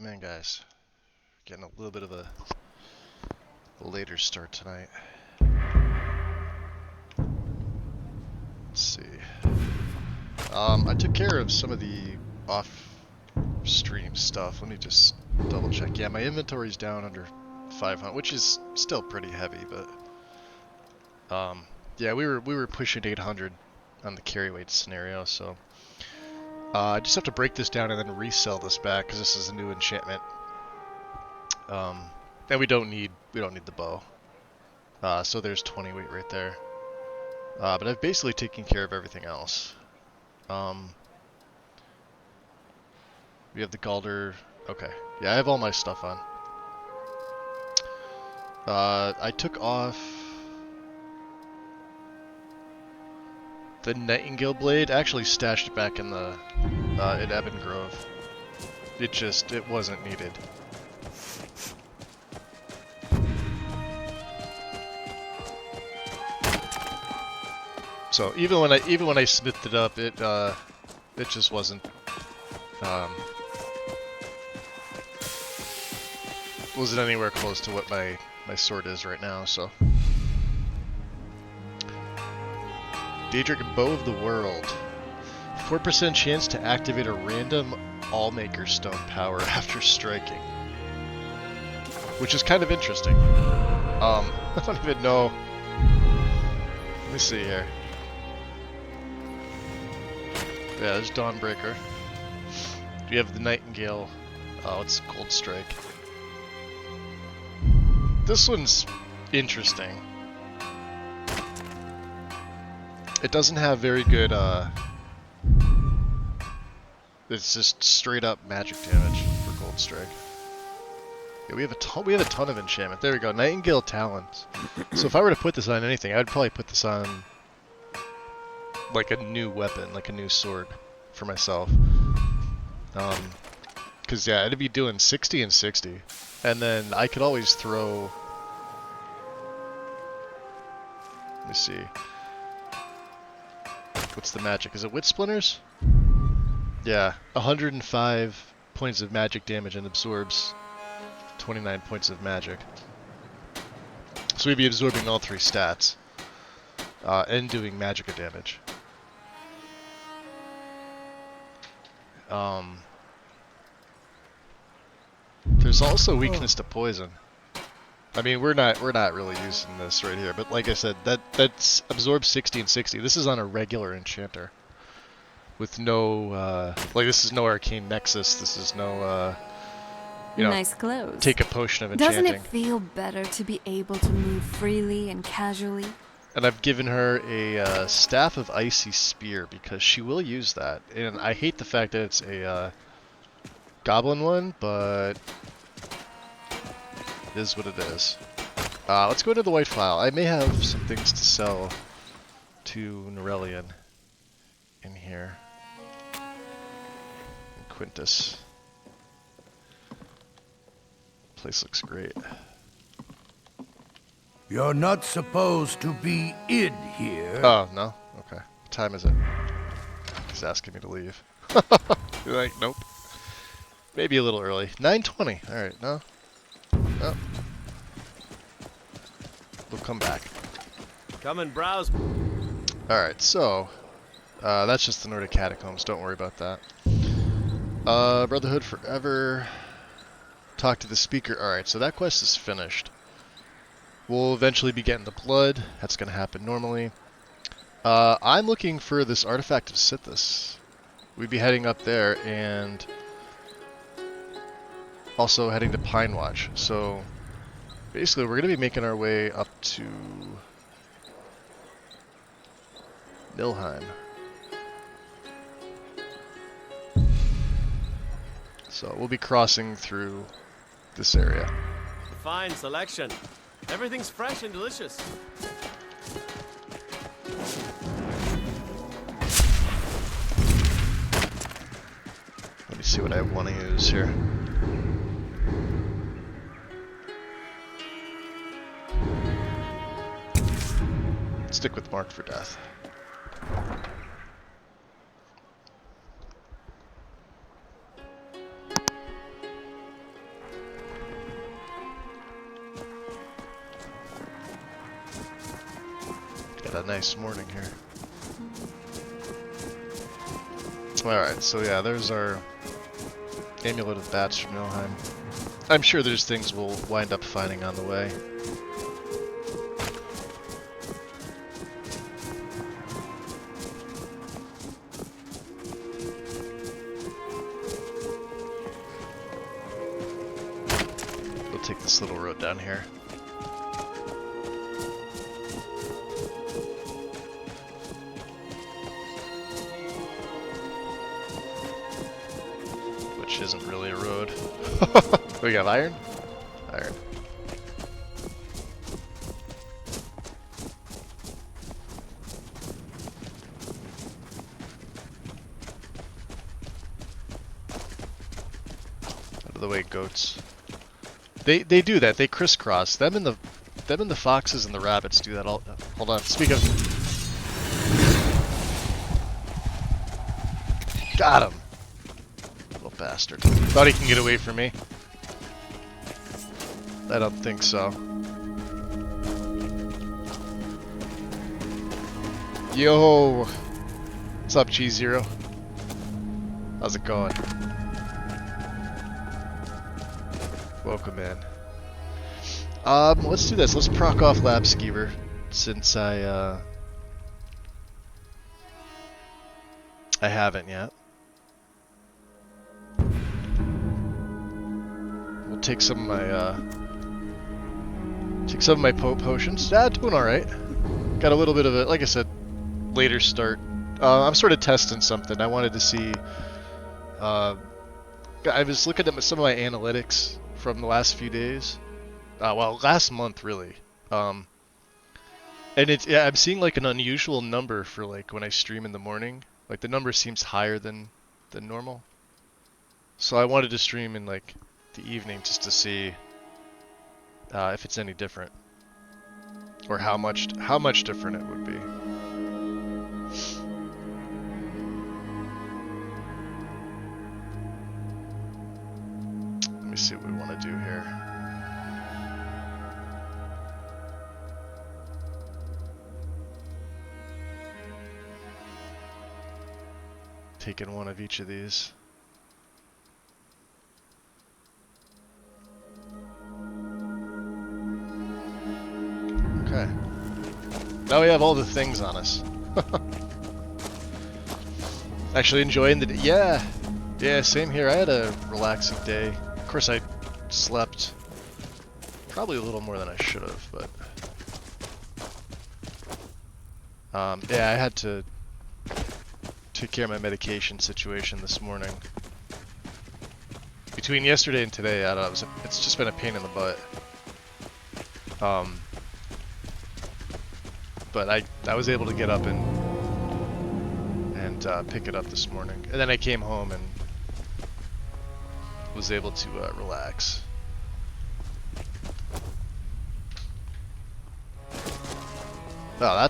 Come in, guys. Getting a little bit of a later start tonight. Let's see. I took care of some of the off-stream stuff. Let me just double check. Yeah, my inventory's down under 500, which is still pretty heavy, but yeah, we were pushing 800 on the carry weight scenario, so I just have to break this down and then resell this back because this is a new enchantment. And we don't need the bow. So there's 20 weight right there. But I've basically taken care of everything else. We have the Galder. Okay, yeah, I have all my stuff on. I took off the Nightingale blade. I actually stashed it back in the in Ebon Grove. It wasn't needed. So even when I smithed it up, it just wasn't anywhere close to what my sword is right now. So Daedric Bow of the World, 4% chance to activate a random Allmaker Stone power after striking, which is kind of interesting. I don't even know. Let me see here. Yeah, there's Dawnbreaker. We have the Nightingale. Oh, it's Gold Strike. This one's interesting. It doesn't have very good, it's just straight up magic damage for Gold Strike. Yeah, we have a ton of enchantment. There we go, Nightingale Talons. So if I were to put this on anything, I would probably put this on like a new weapon, like a new sword for myself. Cause yeah, it'd be doing 60 and 60. And then I could always throw, let me see. What's the magic? Is it Wit Splinters? Yeah, 105 points of magic damage and absorbs 29 points of magic. So we'd be absorbing all three stats. And doing magic damage. There's also weakness to poison. I mean, we're not really using this right here, but like I said, that's absorbs 60 and 60. This is on a regular enchanter with no like this is no arcane nexus. This is no you know, nice clothes. Take a potion of enchanting. Doesn't it feel better to be able to move freely and casually? And I've given her a Staff of Icy Spear because she will use that. And I hate the fact that it's a goblin one, but it is what it is. Let's go into the White File. I may have some things to sell to Norelian in here. And Quintus. Place looks great. You're not supposed to be in here. Oh, no? Okay. What time is it? He's asking me to leave. You're like, nope. Maybe a little early. 9:20. Alright, no? No. We'll come back. Come and browse. Alright, so that's just the Nordic Catacombs. Don't worry about that. Brotherhood Forever. Talk to the speaker. Alright, so that quest is finished. We'll eventually be getting the blood. That's going to happen normally. I'm looking for this artifact of Sithis. We'd be heading up there and also heading to Pine Watch. So basically we're going to be making our way up to Nilheim. So we'll be crossing through this area. Fine selection. Everything's fresh and delicious. Let me see what I want to use here. Stick with Marked for Death. had a nice morning here. Alright, so yeah, there's our Amulet of Bats from Nilheim. I'm sure there's things we'll wind up finding on the way. We'll take this little road down here. Which isn't really a road. We got iron? Iron. Out of the way, goats. They do that. They crisscross. Them and the foxes and the rabbits do that all. Hold on. Speak of. Got him. Little bastard. Thought he can get away from me. I don't think so. Yo! What's up, G0? How's it going? Welcome in. Let's do this. Let's proc off Lab Skeever, since I haven't yet. We'll take some of my potions. Doing alright. Got a little bit of a, like I said, later start. I'm sort of testing something. I wanted to see. I was looking at some of my analytics from the last few days. Well, last month really. And I'm seeing like an unusual number for like when I stream in the morning. Like the number seems higher than normal. So I wanted to stream in like the evening just to see if it's any different, or how much different it would be. Let me see what we want to do here. Taking one of each of these. Okay. Now we have all the things on us. Actually enjoying the day. Yeah, same here. I had a relaxing day. Of course, I slept probably a little more than I should have, but yeah, I had to take care of my medication situation this morning. Between yesterday and today, I don't know, it's just been a pain in the butt. But I was able to get up and pick it up this morning, and then I came home and was able to relax. Oh,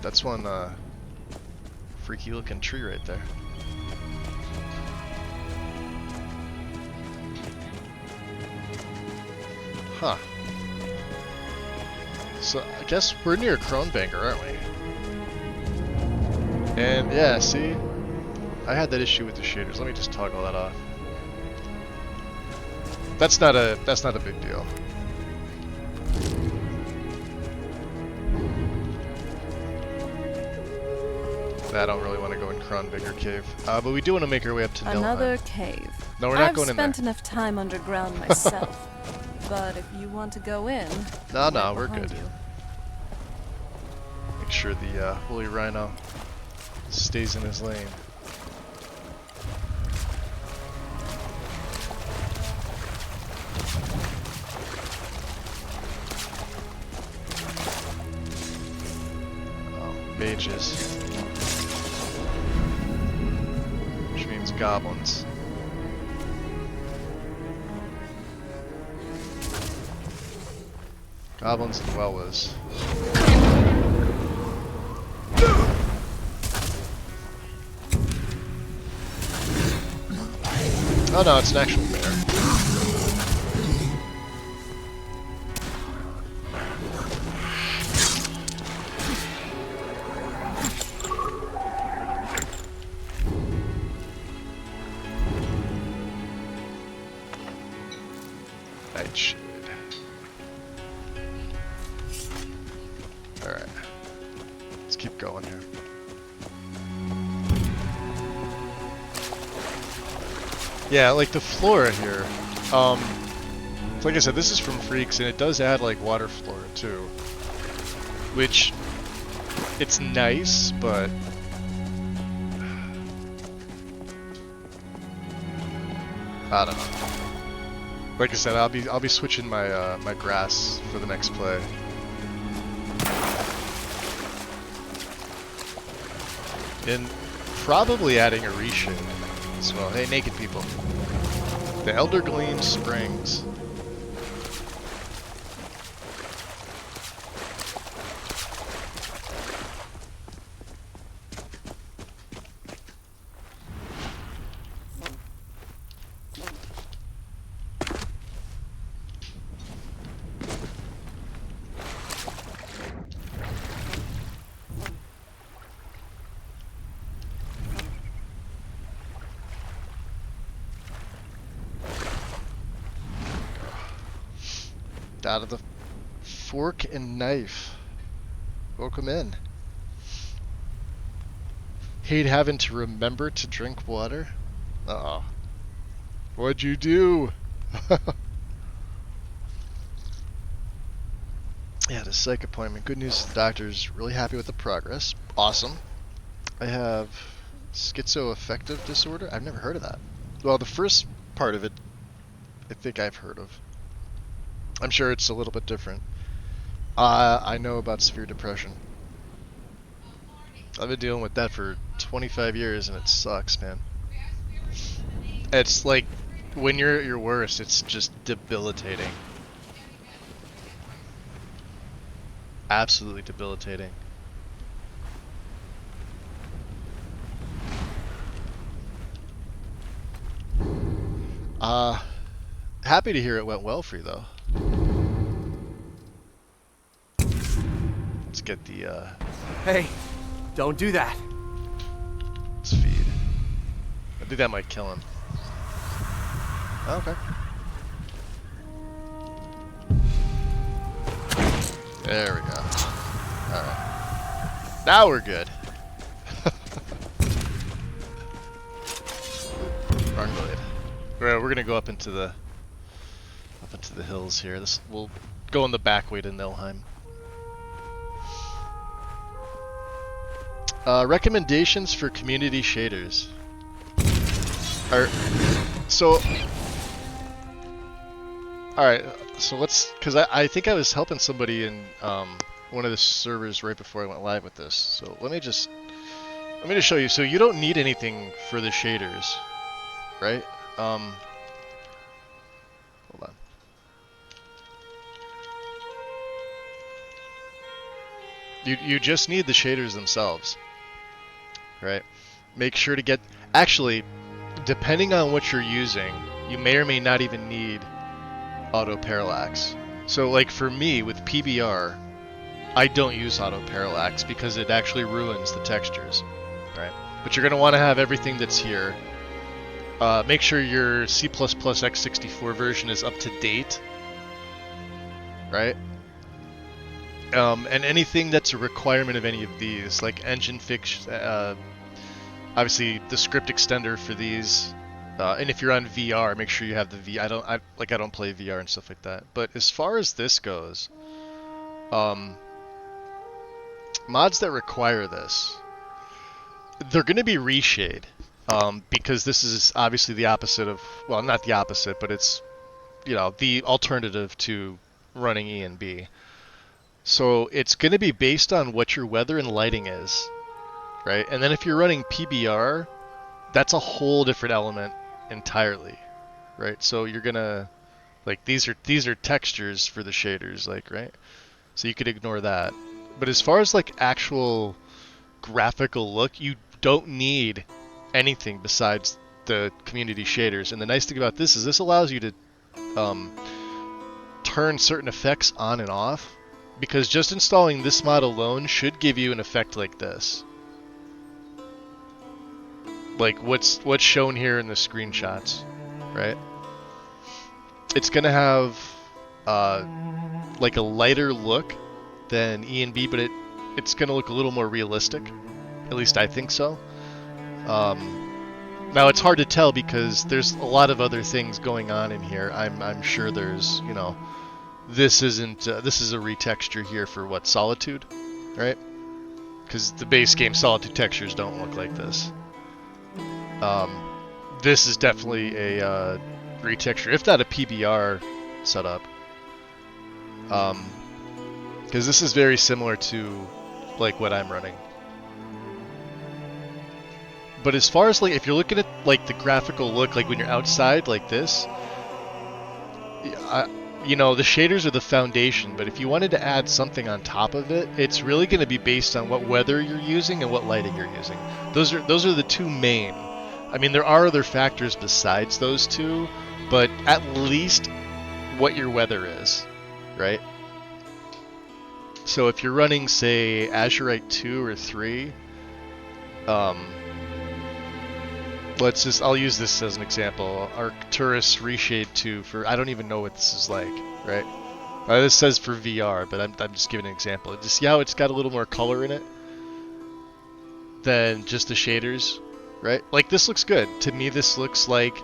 that's one freaky looking tree right there. Huh. So, I guess we're near Kronbanger, aren't we? And, yeah, see? I had that issue with the shaders. Let me just toggle that off. That's not a big deal. I don't really want to go in Kronbanger Cave. But we do want to make our way up to Nilheim. Another cave. No, we're not going in there. I've spent enough time underground myself. But if you want to go in... No, we're good. You. Make sure the Holy Rhino stays in his lane. Oh, mages. Which means goblins. Goblins and Wellas. Oh no, it's an actual bear. Alright. Let's keep going here. Yeah, like the flora here. Like I said, this is from Freaks, and it does add like water flora too. Which, it's nice, but I don't know. Like I said, I'll be switching my my grass for the next play. And probably adding a reshade as well. Hey, naked people. The Elder Gleam Springs. Out of the fork and knife. Welcome in. Hate having to remember to drink water. Uh-oh. What'd you do? Yeah, the psych appointment. Good news, the doctor's really happy with the progress. Awesome. I have schizoaffective disorder. I've never heard of that. Well, the first part of it, I think I've heard of. I'm sure it's a little bit different. I know about severe depression. I've been dealing with that for 25 years and it sucks, man. It's like, when you're at your worst, it's just debilitating. Absolutely debilitating. Happy to hear it went well for you, though. Let's get the, Hey, don't do that. let's feed. I think that might kill him. Okay. There we go. Alright. Now we're good. Wrong blade. We're gonna go up into the hills here. We'll go on the back way to Nilheim. Recommendations for community shaders. Alright, so let's, because I think I was helping somebody in one of the servers right before I went live with this. So let me just show you. So you don't need anything for the shaders, right? Hold on. You just need the shaders themselves, right? Make sure to get, actually, depending on what you're using, you may or may not even need auto parallax. So like for me with PBR, I don't use auto parallax because it actually ruins the textures, right? But you're going to want to have everything that's here. Make sure your C++ x64 version is up to date, right? And anything that's a requirement of any of these, like engine fix, obviously the script extender for these, and if you're on VR, make sure you have the V. I don't play VR and stuff like that. But as far as this goes, mods that require this, they're going to be reshade, because this is obviously the opposite of, well, not the opposite, but it's, you know, the alternative to running E and B. So it's going to be based on what your weather and lighting is, right? And then if you're running PBR, that's a whole different element entirely, right? So you're gonna, like, these are textures for the shaders, like, right? So you could ignore that. But as far as like actual graphical look, you don't need anything besides the community shaders. And the nice thing about this is this allows you to turn certain effects on and off, because just installing this mod alone should give you an effect like this. Like what's shown here in the screenshots, right? It's gonna have like a lighter look than E and B, but it's going to look a little more realistic. At least I think so. Now it's hard to tell because there's a lot of other things going on in here. I'm sure there's, you know, this isn't this is a retexture here for what, Solitude, right? Because the base game Solitude textures don't look like this. This is definitely a retexture, if not a PBR setup. Because this is very similar to like what I'm running. But as far as like, if you're looking at like the graphical look, like when you're outside like this, you know, the shaders are the foundation. But if you wanted to add something on top of it, it's really going to be based on what weather you're using and what lighting you're using. Those are the two main. I mean, there are other factors besides those two, but at least what your weather is, right? So if you're running, say, Azurite 2 or 3, I'll use this as an example. Arcturus Reshade 2 for, I don't even know what this is like, right? This says for VR, but I'm just giving an example. Just see how it's got a little more color in it than just the shaders, right? Like, this looks good. To me, this looks like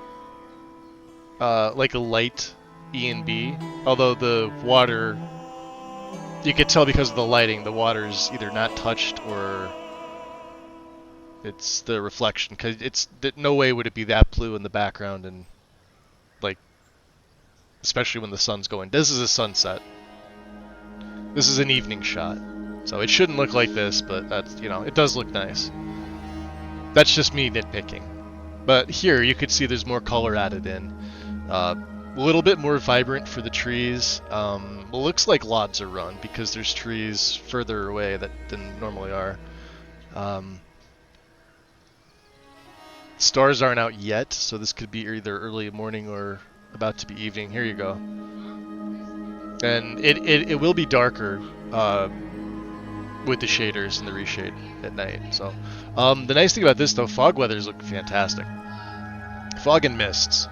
a light E&B, although the water, you could tell because of the lighting, the water's either not touched or it's the reflection, because it's no way would it be that blue in the background, and like, especially when the sun's going. This is a sunset. This is an evening shot, so it shouldn't look like this, but that's, you know, it does look nice. That's just me nitpicking. But here you could see there's more color added in, a little bit more vibrant for the trees. It looks like lots are run because there's trees further away than normally are. Stars aren't out yet, so this could be either early morning or about to be evening. Here you go. And it will be darker with the shaders and the reshade at night. So the nice thing about this, though, fog weathers look fantastic. Fog and mists.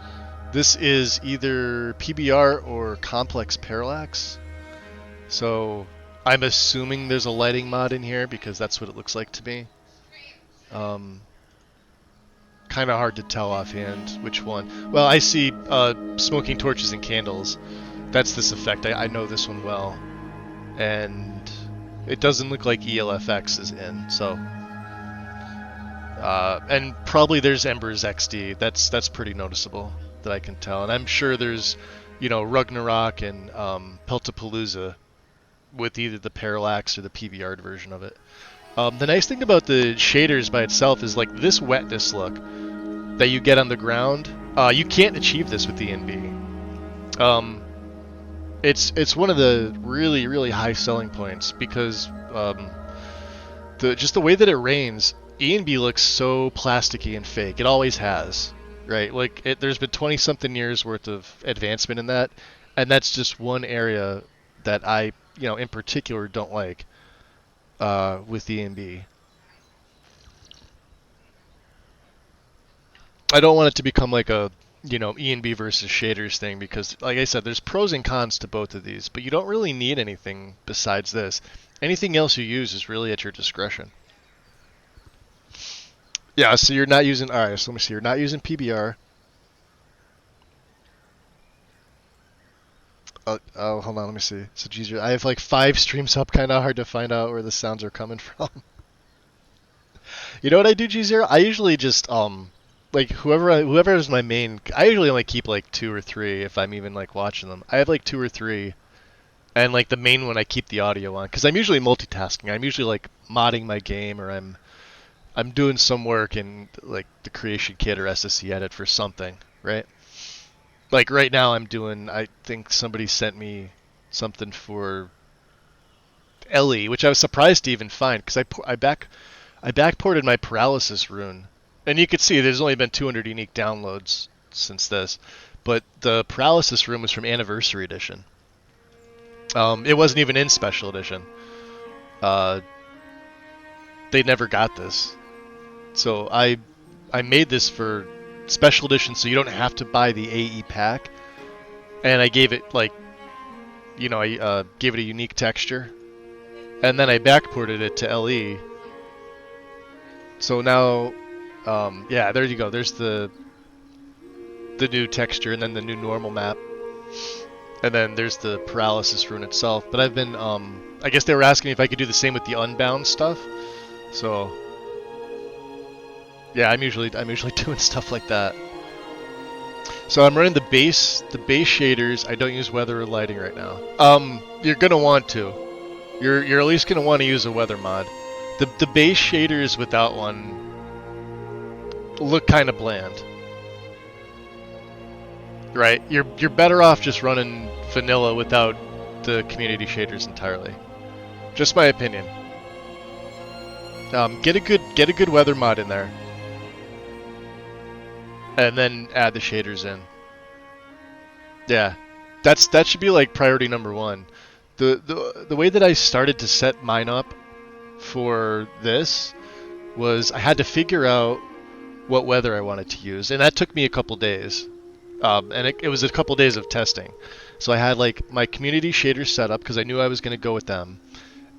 This is either PBR or complex parallax. So I'm assuming there's a lighting mod in here because that's what it looks like to me. Kind of hard to tell offhand which one. Well, I see smoking torches and candles. That's this effect. I know this one well. And it doesn't look like ELFX is in, so... and probably there's Embers XD. That's pretty noticeable that I can tell. And I'm sure there's, you know, Ragnarok and Peltapalooza with either the parallax or the PBR version of it. The nice thing about the shaders by itself is like this wetness look that you get on the ground. You can't achieve this with the NB. It's one of the really, really high selling points because just the way that it rains, E&B looks so plasticky and fake. It always has, right? Like there's been 20-something years worth of advancement in that, and that's just one area that I, you know, in particular don't like with E&B. I don't want it to become like a, you know, E&B versus shaders thing because, like I said, there's pros and cons to both of these, but you don't really need anything besides this. Anything else you use is really at your discretion. Yeah, so you're not using... Alright, so let me see. You're not using PBR. Oh, hold on, let me see. So, geez, I have like 5 streams up, kind of hard to find out where the sounds are coming from. You know what I do, G0? I usually just, like, whoever is my main... I usually only keep like 2 or 3 if I'm even like watching them. I have like 2 or 3, and like the main one I keep the audio on, because I'm usually multitasking. I'm usually like modding my game, or I'm doing some work in like the creation kit or SSC edit for something, right? Like right now I'm doing, I think somebody sent me something for Ellie, which I was surprised to even find, because I backported my paralysis rune. And you could see there's only been 200 unique downloads since this, but the paralysis rune was from Anniversary Edition. It wasn't even in Special Edition. They never got this. So I made this for Special Edition so you don't have to buy the AE pack. And I gave it like, you know, I gave it a unique texture. and then I backported it to LE. So now, yeah, there you go. There's the new texture, and then the new normal map, and then there's the paralysis rune itself. But I've been, I guess they were asking me if I could do the same with the unbound stuff. So, yeah, I'm usually doing stuff like that. So I'm running the base shaders. I don't use weather or lighting right now. You're gonna want to. You're at least gonna want to use a weather mod. The base shaders without one look kind of bland. Right? You're better off just running vanilla without the community shaders entirely. Just my opinion. Get a good weather mod in there, and then add the shaders in. Yeah, that should be like priority number one. The way that I started to set mine up for this was I had to figure out what weather I wanted to use, and that took me a couple days. And it was a couple days of testing. So I had like my community shaders set up because I knew I was going to go with them,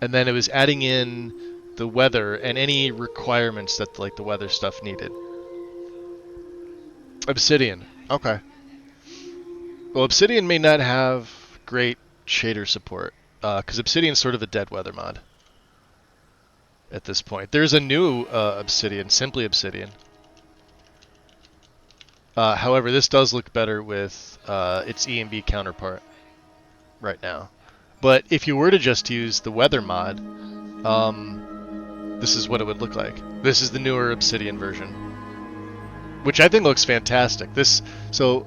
and then it was adding in the weather and any requirements that like the weather stuff needed. Obsidian. Okay. Well, Obsidian may not have great shader support because Obsidian's sort of a dead weather mod at this point. There's a new Obsidian, Simply Obsidian. However, this does look better with its EMB counterpart right now. But if you were to just use the weather mod, this is what it would look like. This is the newer Obsidian version, which I think looks fantastic. So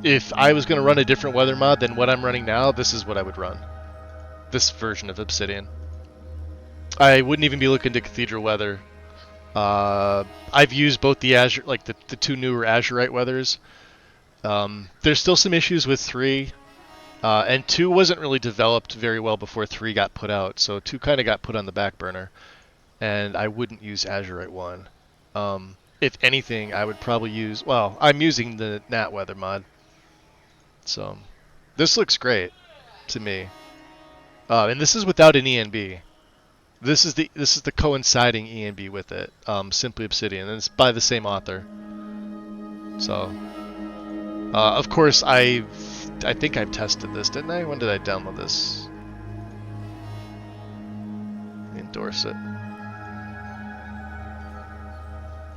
if I was going to run a different weather mod than what I'm running now, this is what I would run. This version of Obsidian. I wouldn't even be looking to Cathedral weather. I've used both the Azure, like the two newer Azurite weathers. There's still some issues with 3, and 2 wasn't really developed very well before 3 got put out, so 2 kind of got put on the back burner, and I wouldn't use Azurite 1. If anything, I would probably use, well, I'm using the Nat weather mod, so this looks great to me, and this is without an ENB. This is the coinciding ENB with it, Simply Obsidian, and it's by the same author. So, of course, I think I've tested this, didn't I? When did I download this? Endorse it.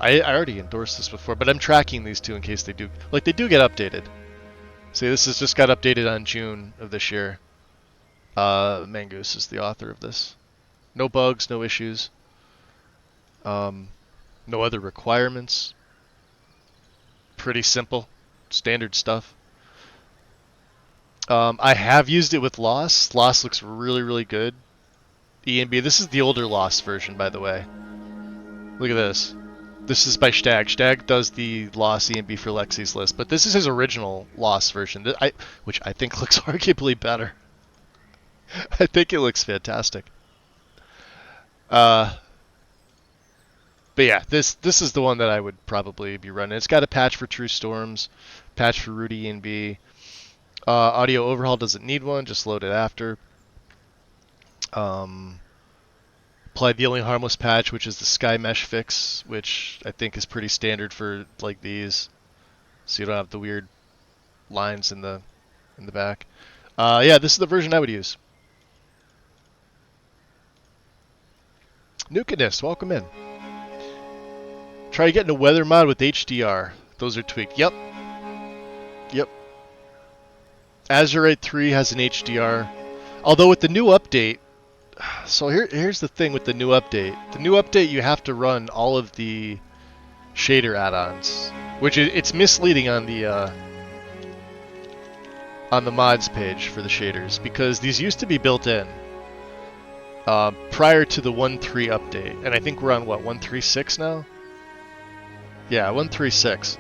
I already endorsed this before, but I'm tracking these two in case they do get updated. See, this has just got updated on June of this year. Mangoose is the author of this. No bugs, no issues. No other requirements. Pretty simple, standard stuff. I have used it with Loss. Loss looks really, really good. ENB. This is the older Loss version, by the way. Look at this. This is by Stag. Stag does the Loss ENB for Lexi's list, but this is his original Loss version, which I think looks arguably better. I think it looks fantastic. But yeah, this is the one that I would probably be running. It's got a patch for True Storms, patch for Rudy ENB. Audio Overhaul doesn't need one, just load it after. Applied the only harmless patch, which is the Sky Mesh fix, which I think is pretty standard for like these, so you don't have the weird lines in the back. Yeah, this is the version I would use. Nukinist, welcome in. Try getting a weather mod with HDR. Those are tweaked. Yep. Azurite 3 has an HDR. Although with the new update, so here's the thing with the new update. The new update, you have to run all of the shader add-ons, which it's misleading on the mods page for the shaders, because these used to be built in prior to the 1.3 update, and I think we're on what, 1.36 now? Yeah, 1.36.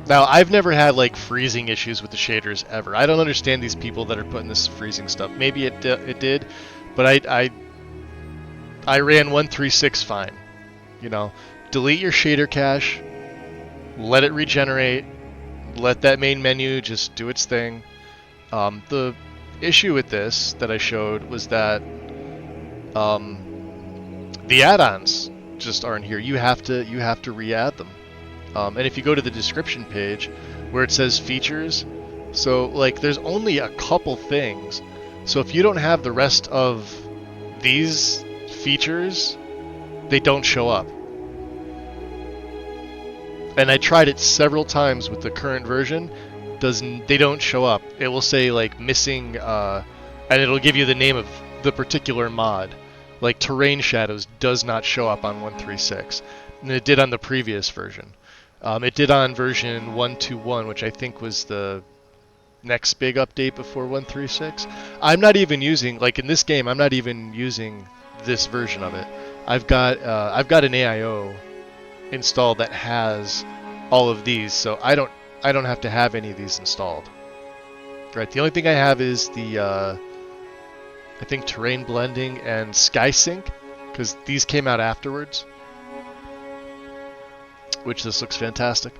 Now, I've never had like freezing issues with the shaders ever. I don't understand these people that are putting this freezing stuff. Maybe it did, but I ran 1.36 fine. You know, delete your shader cache, let it regenerate, let that main menu just do its thing. The issue with this that I showed was that the add-ons just aren't here. You have to re-add them. And if you go to the description page where it says features, so like there's only a couple things. So if you don't have the rest of these features, they don't show up. And I tried it several times with the current version. They don't show up. It will say like missing, and it'll give you the name of the particular mod. Like terrain shadows does not show up on 1.3.6, and it did on the previous version. It did on version 1.2.1, which I think was the next big update before 1.3.6. I'm not even using, like in this game, I'm not even using this version of it. I've got an AIO installed that has all of these, so I don't have to have any of these installed. Right, the only thing I have is the I think terrain blending and sky sync, because these came out afterwards. Which this looks fantastic.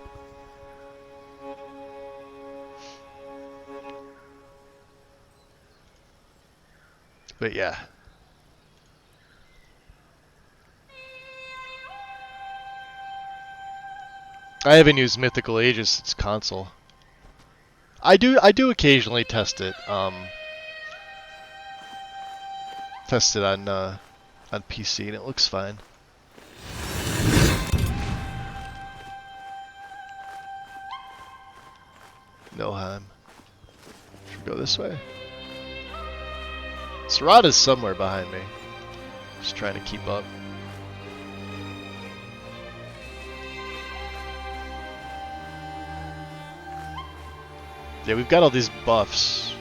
But yeah. I haven't used Mythical Ages since console. I do occasionally test it. Test it on PC and it looks fine. Noheim. Should we go this way? Serata's somewhere behind me. Just trying to keep up. Yeah, we've got all these buffs.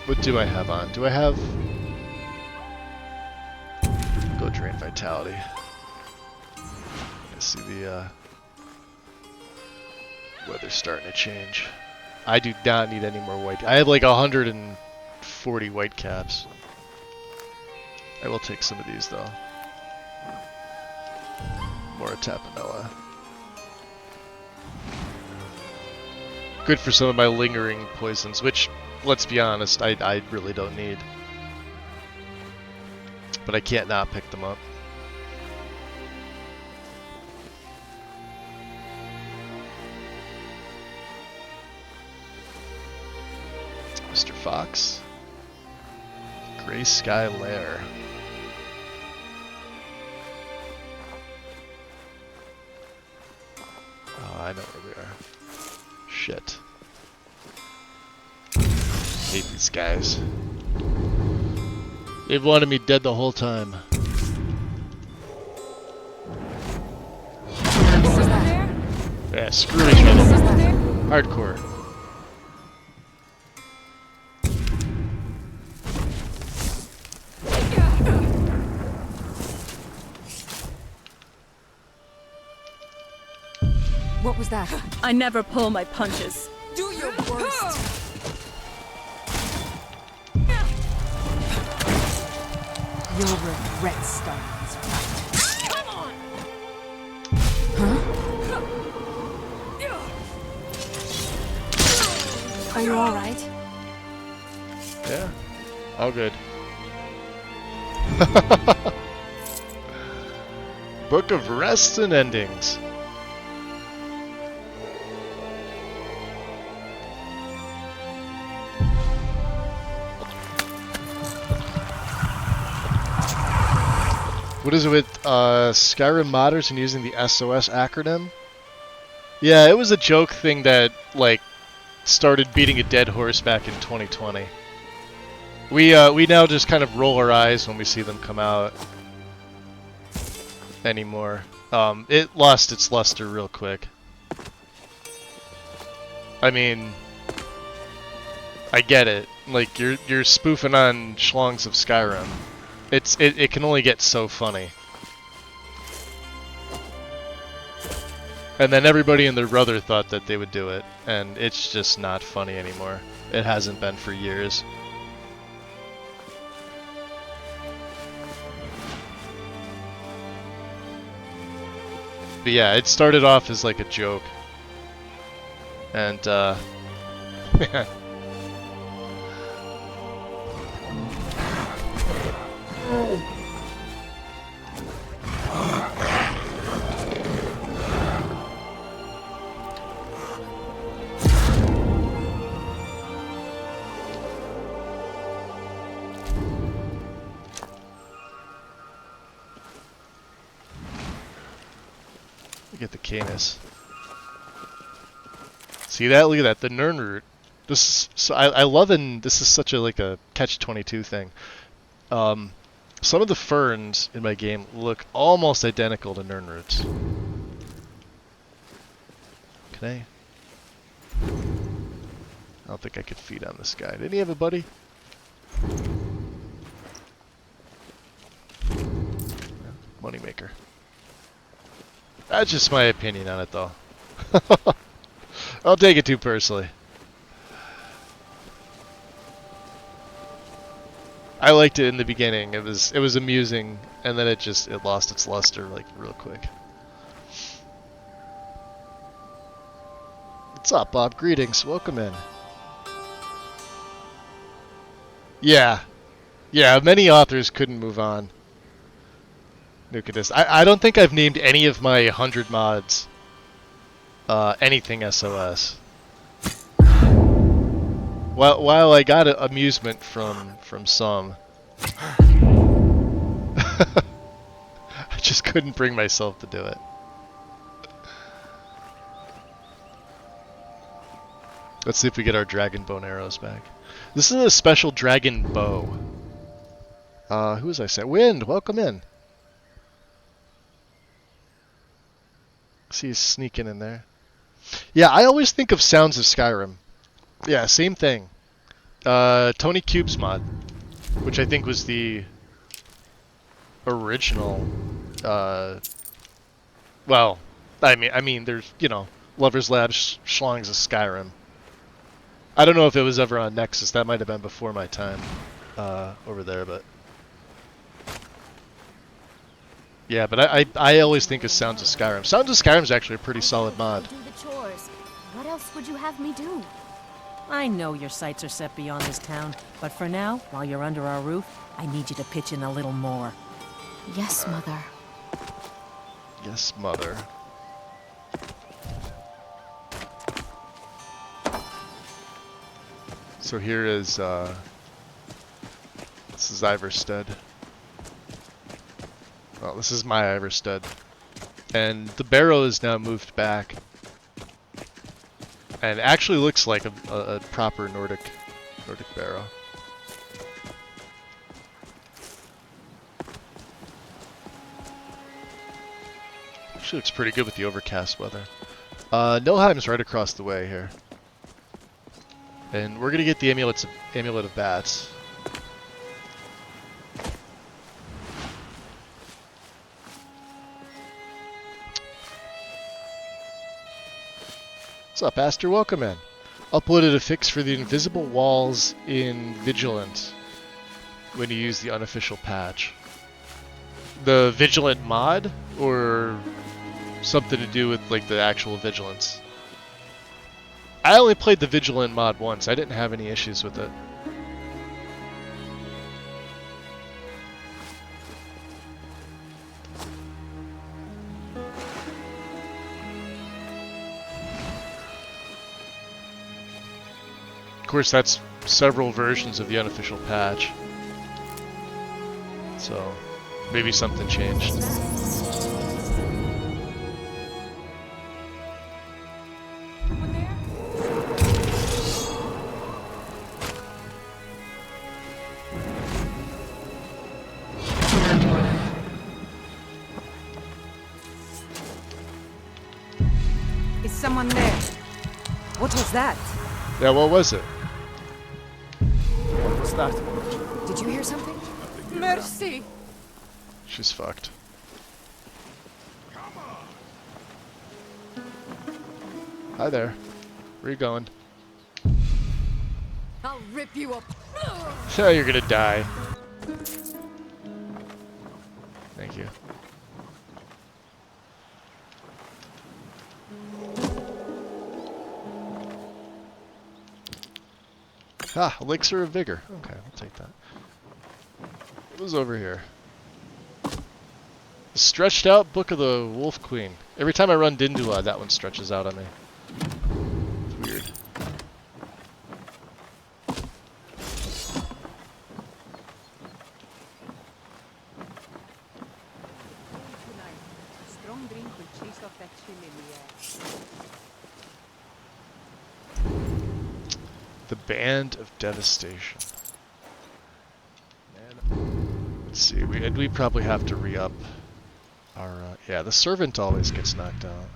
What do I have on? Do I have... Go drain vitality. I see the weather's starting to change. I do not need any more white. I have like 140 white caps. I will take some of these though. More Tapanella. Good for some of my lingering poisons, which, let's be honest, I really don't need. But I can't not pick them up. Mr. Fox. Gray Sky Lair. Oh, I know where we are. Shit. Hate these guys. They've wanted me dead the whole time. Yeah, screw each other. Hardcore. What was that? I never pull my punches. Do your worst. You'll regret starting this fight. Come on! Huh? Are you alright? Yeah. All good. Book of Rests and Endings. What is it with Skyrim modders and using the SOS acronym? Yeah, it was a joke thing that, like, started beating a dead horse back in 2020. We now just kind of roll our eyes when we see them come out anymore. It lost its luster real quick. I mean, I get it. Like, you're spoofing on schlongs of Skyrim. It can only get so funny. And then everybody and their brother thought that they would do it, and it's just not funny anymore. It hasn't been for years. But yeah, it started off as like a joke. And, man. Get the Canis. See that? Look at that. The Nirnroot. This is, so I love, and this is such a like a catch-22 thing. Some of the ferns in my game look almost identical to Nirnroots. Can I? I don't think I could feed on this guy. Didn't he have a buddy? Moneymaker. That's just my opinion on it, though. I'll take it too personally. I liked it in the beginning. It was amusing, and then it lost its luster like real quick. What's up, Bob? Greetings. Welcome in. Yeah, many authors couldn't move on. Look at this. I don't think I've named any of my 100 mods anything SOS. While I got amusement from some, I just couldn't bring myself to do it. Let's see if we get our dragon bone arrows back. This is a special dragon bow. Who was I saying? Wind, welcome in. See, he's sneaking in there. Yeah, I always think of Sounds of Skyrim. Yeah, same thing. Tony Cube's mod, which I think was the original. Well, I mean, there's Lover's Lab, Schlong's of Skyrim. I don't know if it was ever on Nexus. That might have been before my time over there, but. Yeah, but I always think of Sounds of Skyrim. Sounds of Skyrim is actually a pretty solid mod. Do the chores. What else would you have me do? I know your sights are set beyond this town, but for now, while you're under our roof, I need you to pitch in a little more. Yes, Mother. Yes, Mother. So here is this is Iverstead. Well, this is my Iverstead. And the barrow is now moved back. And actually looks like a proper Nordic barrow. Actually looks pretty good with the overcast weather. Nilheim's right across the way here. And we're gonna get the Amulet of Bats. What's up, Aster? Welcome in. Uploaded a fix for the invisible walls in Vigilant when you use the unofficial patch. The Vigilant mod, or something to do with like the actual Vigilance? I only played the Vigilant mod once. I didn't have any issues with it. Of course, that's several versions of the unofficial patch. So, maybe something changed. Is someone there? What was that? Yeah, what was it? What's that? Did you hear something? Mercy! She's fucked. Hi there. Where you going? I'll rip you up. Yeah, you're gonna die. Thank you. Ah, elixir of vigor. Okay, I'll take that. What was over here? The stretched out Book of the Wolf Queen. Every time I run Dindula, that one stretches out on me. It's weird. Strong drink will chase off that chill in the air. The Band of Devastation. Let's see, we probably have to re-up our, yeah, the servant always gets knocked out.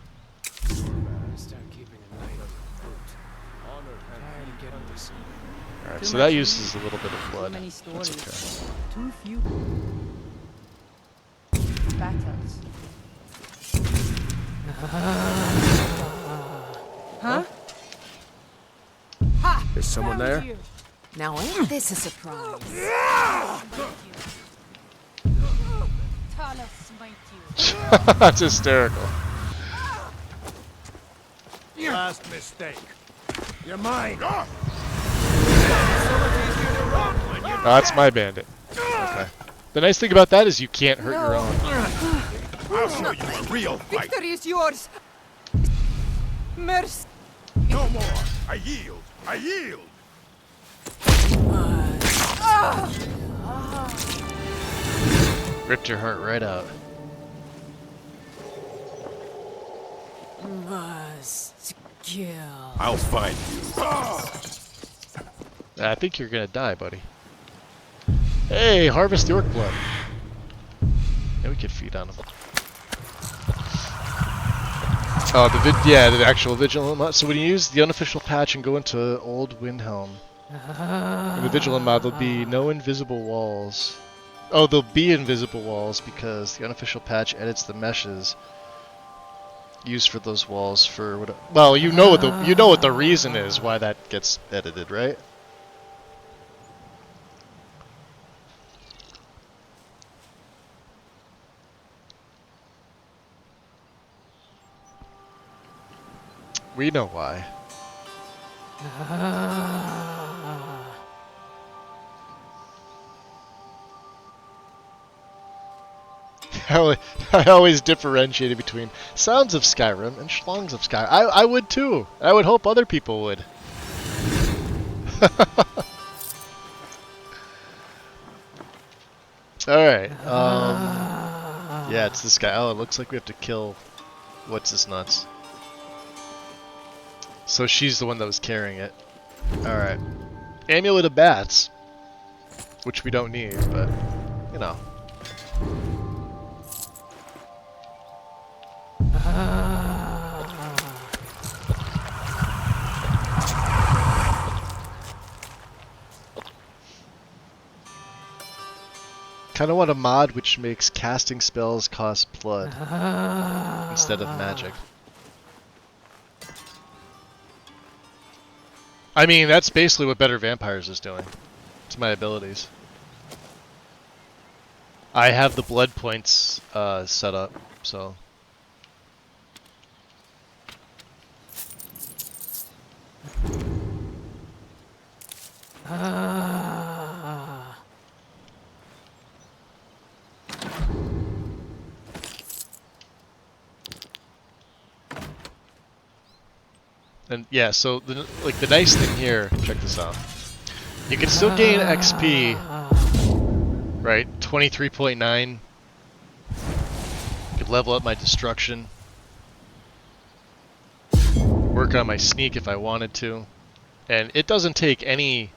Alright, so that uses a little bit of blood. Too many stories. That's okay. Too few battles. Huh? Ha! Is someone Found there? you. Now ain't this a surprise? Talos smite you. That's hysterical. Last mistake. You're mine. That's my bandit. Okay. The nice thing about that is you can't hurt your own. I'll show you a real fight. Victory is yours. Mercy. No more. I yield. I yield. Ripped your heart right out. Must kill. I'll find you. I think you're gonna die, buddy. Hey, harvest the orc blood. Yeah, we could feed on him. Oh, the actual vigilant mod. So when you use the unofficial patch and go into Old Windhelm, in the vigilant mod, there'll be no invisible walls. Oh, there'll be invisible walls because the unofficial patch edits the meshes used for those walls for what? Well, you know what the reason is why that gets edited, right? We know why. I always differentiated between sounds of Skyrim and schlongs of Skyrim. I would too. I would hope other people would. Alright. Yeah, it's this guy. Oh, it looks like we have to kill... What's his nuts? So she's the one that was carrying it. Alright. Amulet of Bats. Which we don't need, but, you know. Kinda want a mod which makes casting spells cost blood instead of magic. I mean, that's basically what Better Vampires is doing to my abilities. I have the blood points set up, so... And yeah, so the nice thing here, check this out. You can still gain XP, right? 23.9. Could level up my destruction. Work on my sneak if I wanted to. And it doesn't take any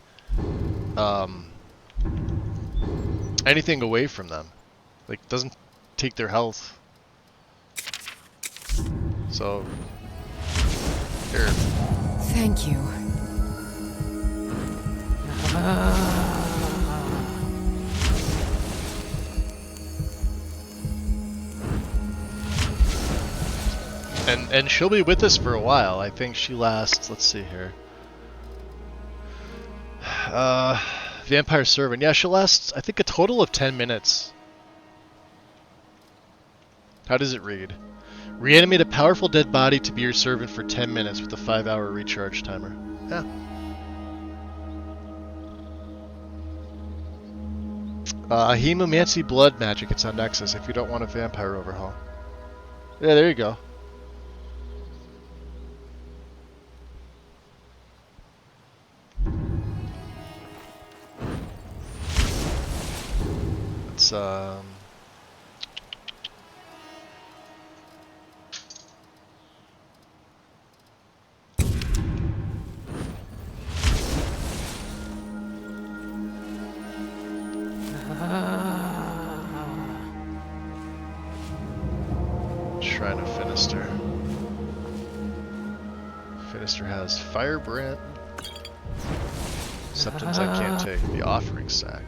anything away from them. Like, doesn't take their health. So here. Thank you. And she'll be with us for a while. I think she lasts, let's see here. Vampire Servant. Yeah, she'll last, I think, a total of 10 minutes. How does it read? Reanimate a powerful dead body to be your servant for 10 minutes with a 5-hour recharge timer. Yeah. Hemomancy blood magic. It's on Nexus if you don't want a vampire overhaul. Yeah, there you go. It's Shrine of Finister. Finister has Firebrand. Septums I can't take. The Offering Sack.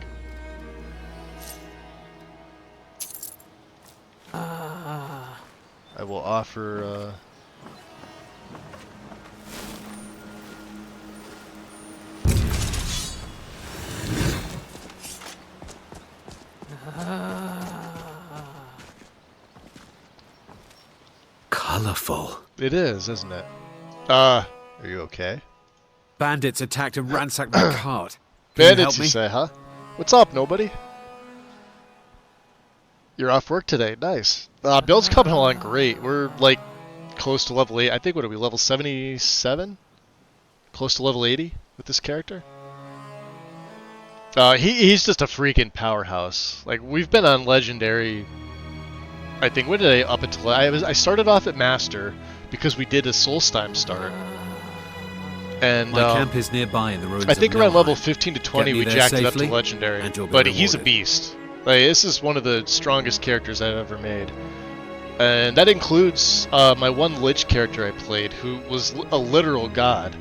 I will offer Colorful. It is, isn't it? Are you okay? Bandits attacked and ransacked my cart. Can you help Bandits, me? you say, huh? What's up, nobody? You're off work today. Nice. Build's coming along great. We're like close to level 8. I think, what are we, level 77? Close to level 80 with this character? He's just a freaking powerhouse. Like, we've been on Legendary, I think, when did I up until... I started off at Master because we did a Solstheim start. And My camp is nearby in the ruins I think of around Nilheim. level 15 to 20 Get me we there jacked it up to safely, Legendary. and you'll be But he's a rewarded. beast. Like, this is one of the strongest characters I've ever made. And that includes my one Lich character I played, who was a literal god.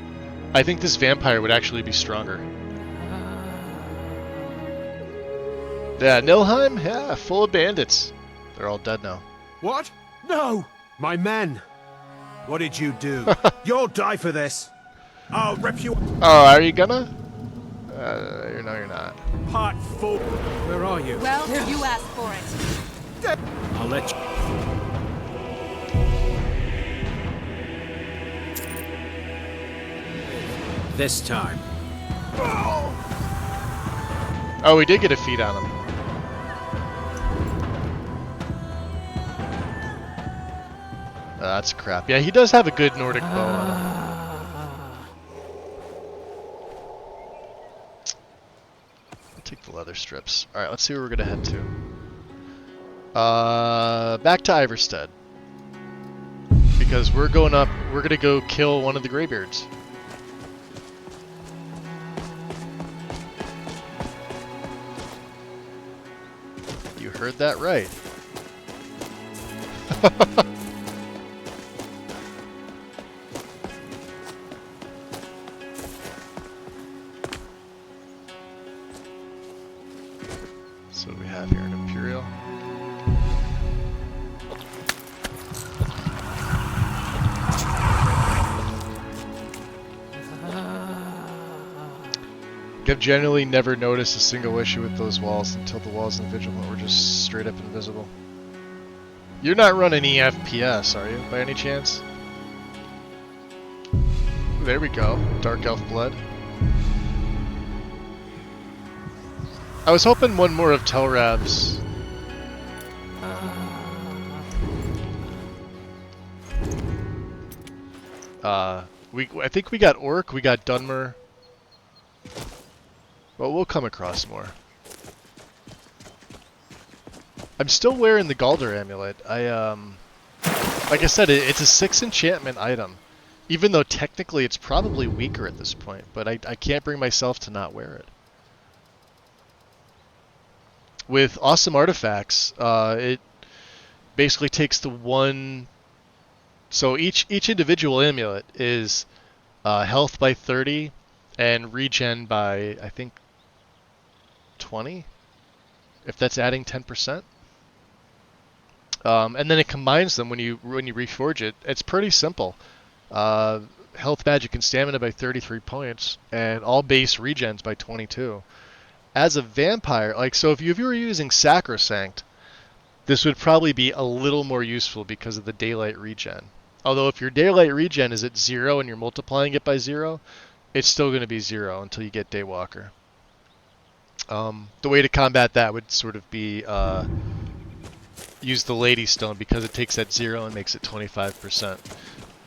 I think this vampire would actually be stronger. Yeah, Nilheim? Yeah, full of bandits. They're all dead now. What? No! My men! What did you do? You'll die for this! I'll rip you Oh, are you gonna? No, you're not. apart, fool! Where are you? Well, you asked for it. I'll let you. This time. Oh, we did get a feed on him. That's crap. Yeah, he does have a good Nordic bow on him. I'll take the leather strips. Alright, let's see where we're gonna head to. Back to Iverstead. Because we're gonna go kill one of the Greybeards. You heard that right. So what do we have here? An Imperial. I've generally never noticed a single issue with those walls until the walls in Vigilant were just straight up invisible. You're not running EFPS, are you, by any chance? There we go. Dark Elf Blood. I was hoping one more of Telrav's. I think we got Orc, we got Dunmer. Well, we'll come across more. I'm still wearing the Galder amulet. Like I said, it's a 6 enchantment item. Even though technically it's probably weaker at this point, but I can't bring myself to not wear it. With awesome artifacts, it basically takes the one... So each individual amulet is health by 30 and regen by, I think, 20? If that's adding 10%. And then it combines them when you reforge it. It's pretty simple. Health, magic, and stamina by 33 points, and all base regens by 22. As a vampire, like, so if you were using Sacrosanct, this would probably be a little more useful because of the daylight regen. Although if your daylight regen is at 0 and you're multiplying it by 0, it's still going to be 0 until you get Daywalker. The way to combat that would sort of be use the Lady Stone because it takes that 0 and makes it 25%.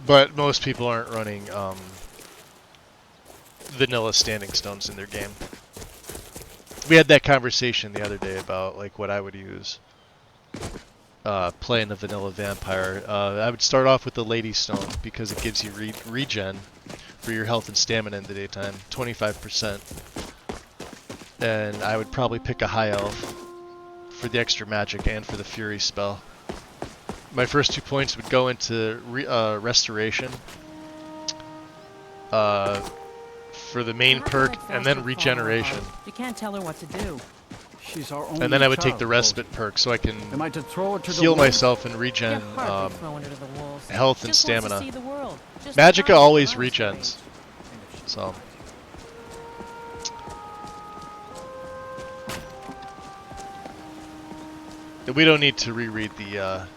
But most people aren't running vanilla standing stones in their game. We had that conversation the other day about like what I would use playing a vanilla vampire. I would start off with the Lady Stone because it gives you regen for your health and stamina in the daytime, 25%. And I would probably pick a high elf for the extra magic and for the Fury spell. My first 2 points would go into restoration for the main perk, and then regeneration. You can't tell her what to do. She's our only And then I would take child, the respite perk so I can Am I to throw her to the heal wolves? myself and regen You're hardly throwing her to the wolves. health and Just wants to stamina. see the world. Just Magicka try always to regens. So. We don't need to reread the,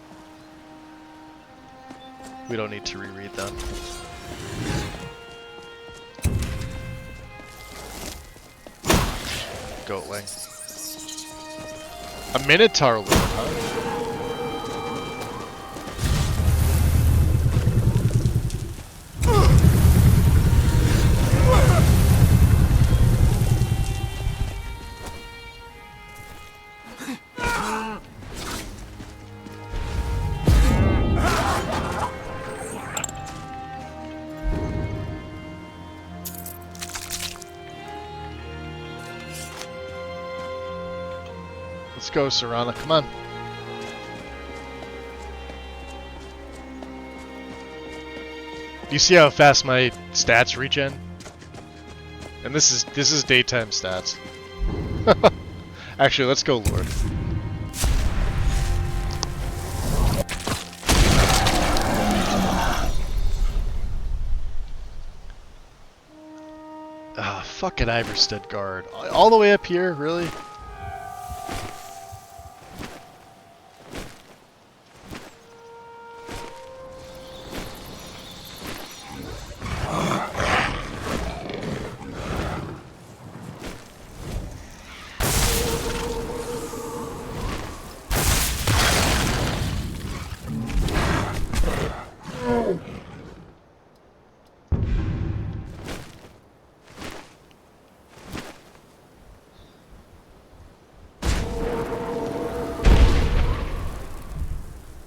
we don't need to reread them. Goatling. A Minotaur Lord, huh? Let's go, Serana. Come on. Do you see how fast my stats regen? And this is daytime stats. Actually, let's go, Lord. Ah, fucking Iverstead guard. All the way up here, really?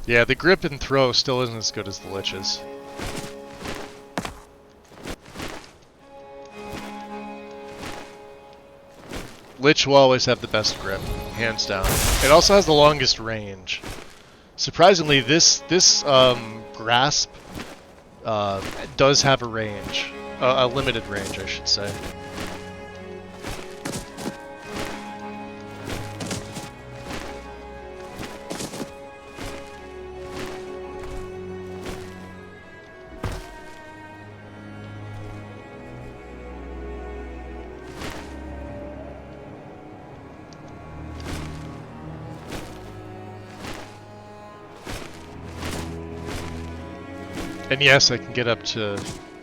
Yeah, the grip and throw still isn't as good as the liches. Lich will always have the best grip, hands down. It also has the longest range. Surprisingly, this grasp does have a range, a limited range, I should say. And yes, I can get up to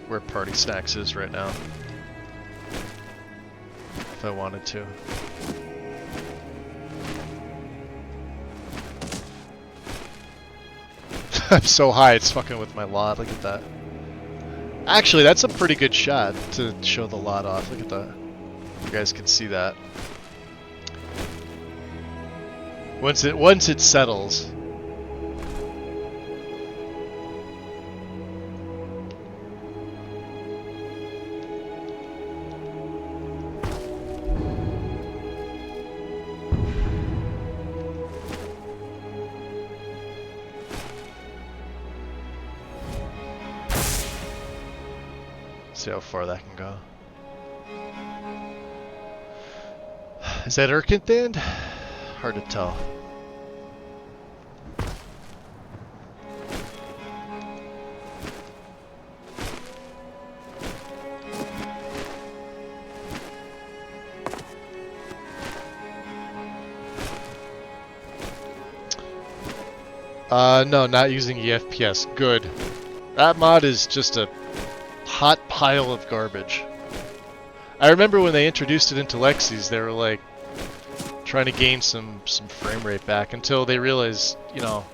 where Party Snacks is right now. If I wanted to. I'm so high, it's fucking with my lot. Look at that. Actually, that's a pretty good shot to show the lot off. Look at that. You guys can see that. Once it settles. See how far that can go. Is that Erkentand? Hard to tell. No, not using EFPS. Good. That mod is just a hot pile of garbage. I remember when they introduced it into Lexi's, they were like, trying to gain some frame rate back until they realized, you know,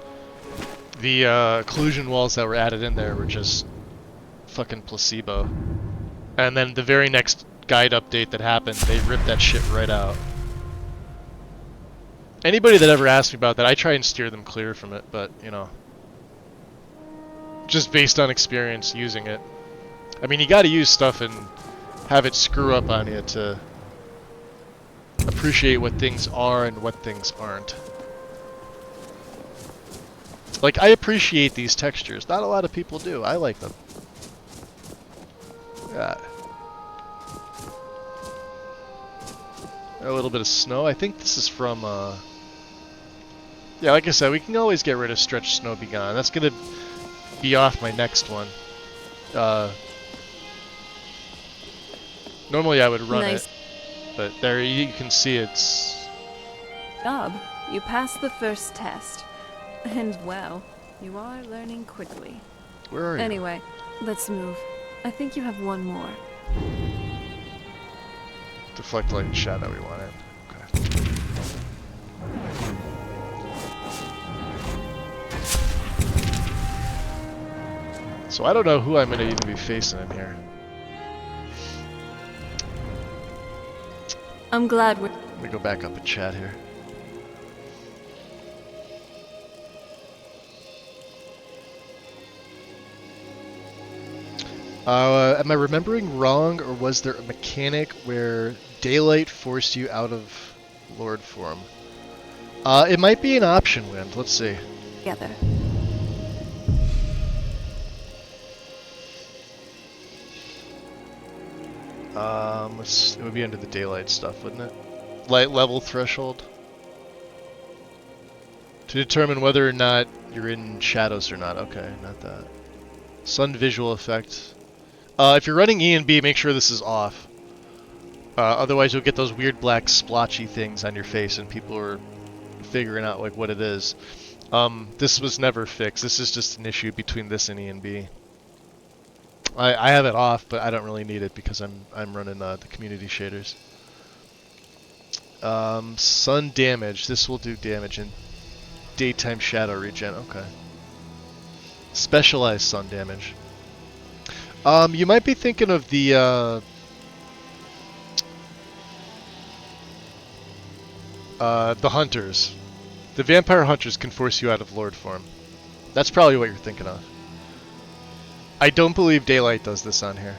the occlusion walls that were added in there were just fucking placebo. And then the very next guide update that happened, they ripped that shit right out. Anybody that ever asks me about that, I try and steer them clear from it, but, you know, just based on experience using it. I mean, you gotta use stuff and have it screw up on you to appreciate what things are and what things aren't. Like, I appreciate these textures. Not a lot of people do. I like them. Yeah. A little bit of snow. I think this is from, yeah, like I said, we can always get rid of Stretch Snow Be Gone. That's gonna be off my next one. Normally I would run it, but there you can see it's... Job, you passed the first test. And wow, you are learning quickly. Where are you? Anyway, let's move. I think you have one more. Deflect light and shadow we wanted. Okay. So I don't know who I'm going to even be facing in here. I'm glad we're... Let me go back up and chat here. Am I remembering wrong, or was there a mechanic where daylight forced you out of Lord form? It might be an option, Wind. Let's see. together. It would be under the daylight stuff, wouldn't it? Light level threshold. To determine whether or not you're in shadows or not. Okay, not that. Sun visual effect. If you're running E and B, make sure this is off. Otherwise you'll get those weird black splotchy things on your face and people are figuring out like what it is. This was never fixed. This is just an issue between this and E and B. I have it off, but I don't really need it because I'm running the community shaders. Sun damage. This will do damage in daytime shadow regen. Okay. Specialized sun damage. You might be thinking of the hunters. The vampire hunters can force you out of Lord form. That's probably what you're thinking of. I don't believe daylight does this on here.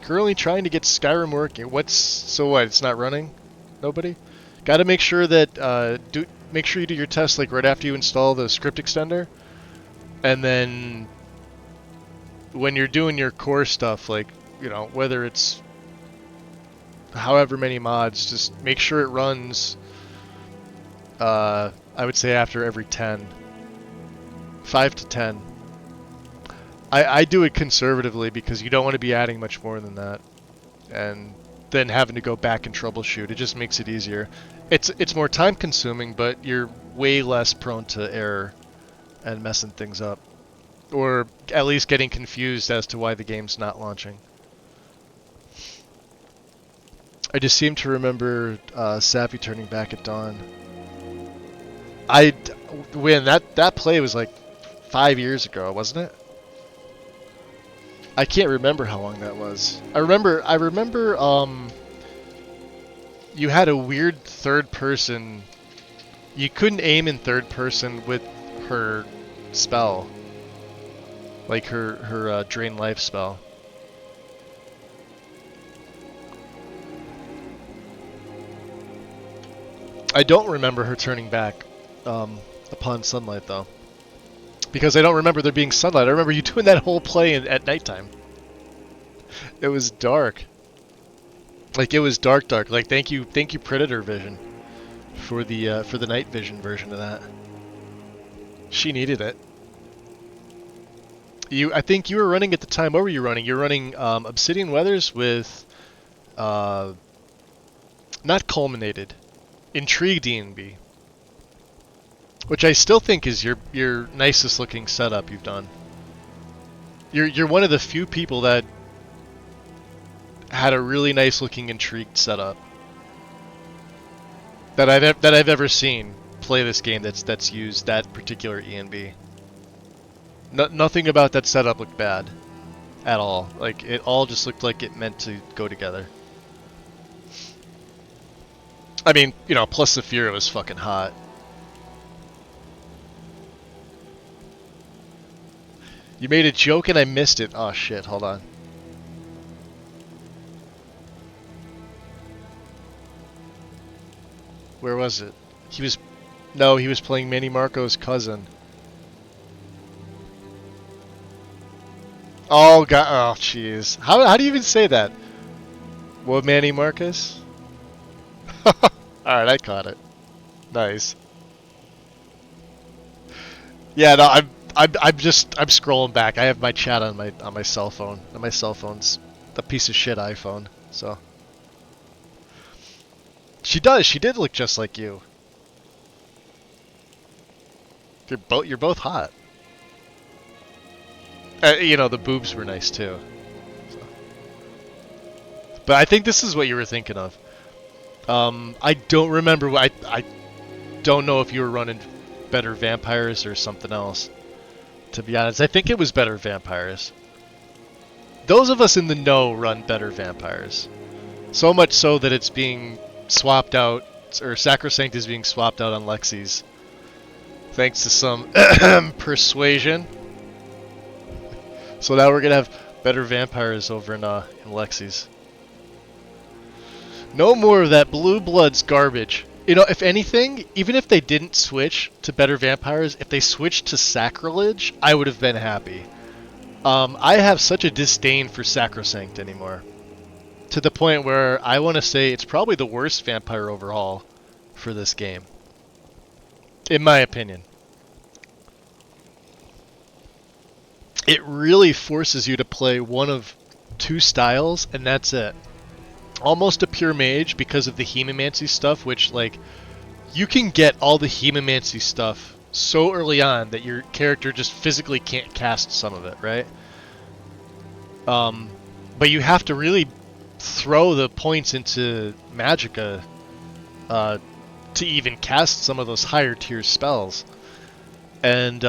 Currently trying to get Skyrim working. So what? It's not running? Nobody? Got to make sure that make sure you do your test like right after you install the script extender, and then when you're doing your core stuff, like whether it's however many mods, just make sure it runs. I would say after every 10, 5 to 10. I do it conservatively because you don't want to be adding much more than that, and then having to go back and troubleshoot. It just makes it easier. It's more time consuming, but you're way less prone to error and messing things up, or at least getting confused as to why the game's not launching. I just seem to remember Sappy turning back at dawn. When that play was like 5 years ago, wasn't it? I can't remember how long that was. I remember you had a weird third person. You couldn't aim in third person with her spell. Like her drain life spell. I don't remember her turning back upon sunlight though. Because I don't remember there being sunlight. I remember you doing that whole play at nighttime. It was dark. Like it was dark. Like thank you Predator Vision for the night vision version of that. She needed it. I think you were running at the time. What were you running? You're running Obsidian Weathers with not culminated, Intrigue D&B. Which I still think is your nicest looking setup you've done. You're one of the few people that had a really nice looking intrigued setup that I've ever seen play this game that's used that particular ENB. Nothing about that setup looked bad at all. Like, it all just looked like it meant to go together. I mean, you know, plus the Fury was fucking hot. You made a joke and I missed it. Oh shit, hold on. Where was it? He was... No, he was playing Manny Marco's cousin. Oh god, oh jeez. How do you even say that? What, Manny Marcus? Alright, I caught it. Nice. Yeah, no, I'm scrolling back. I have my chat on my cell phone. And my cell phone's a piece of shit iPhone, so. She did look just like you. You're both hot. You know, the boobs were nice too. So. But I think this is what you were thinking of. I don't remember. I don't know if you were running Better Vampires or something else. To be honest, I think it was Better Vampires. Those of us in the know run Better Vampires. So much so that it's being swapped out, or Sacrosanct is being swapped out on Lexi's. Thanks to some persuasion. So now we're gonna have Better Vampires over in Lexi's. No more of that Blue Bloods garbage. You know, if anything, even if they didn't switch to Better Vampires, if they switched to Sacrilege, I would have been happy. I have such a disdain for Sacrosanct anymore. To the point where I want to say it's probably the worst vampire overhaul for this game. In my opinion. It really forces you to play one of two styles, and that's it. Almost a pure mage because of the hemomancy stuff, which, like, you can get all the hemomancy stuff so early on that your character just physically can't cast some of it, right? But you have to really throw the points into Magicka to even cast some of those higher tier spells. And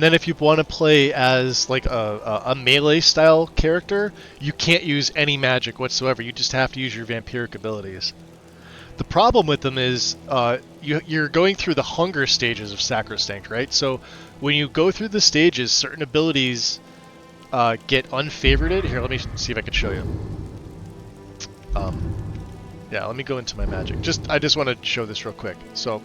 then if you want to play as like a melee style character, you can't use any magic whatsoever. You just have to use your vampiric abilities. The problem with them is you're going through the hunger stages of Sacrosanct, right? So when you go through the stages, certain abilities get unfavorited. Here, let me see if I can show you. Yeah, let me go into my magic. I just want to show this real quick. So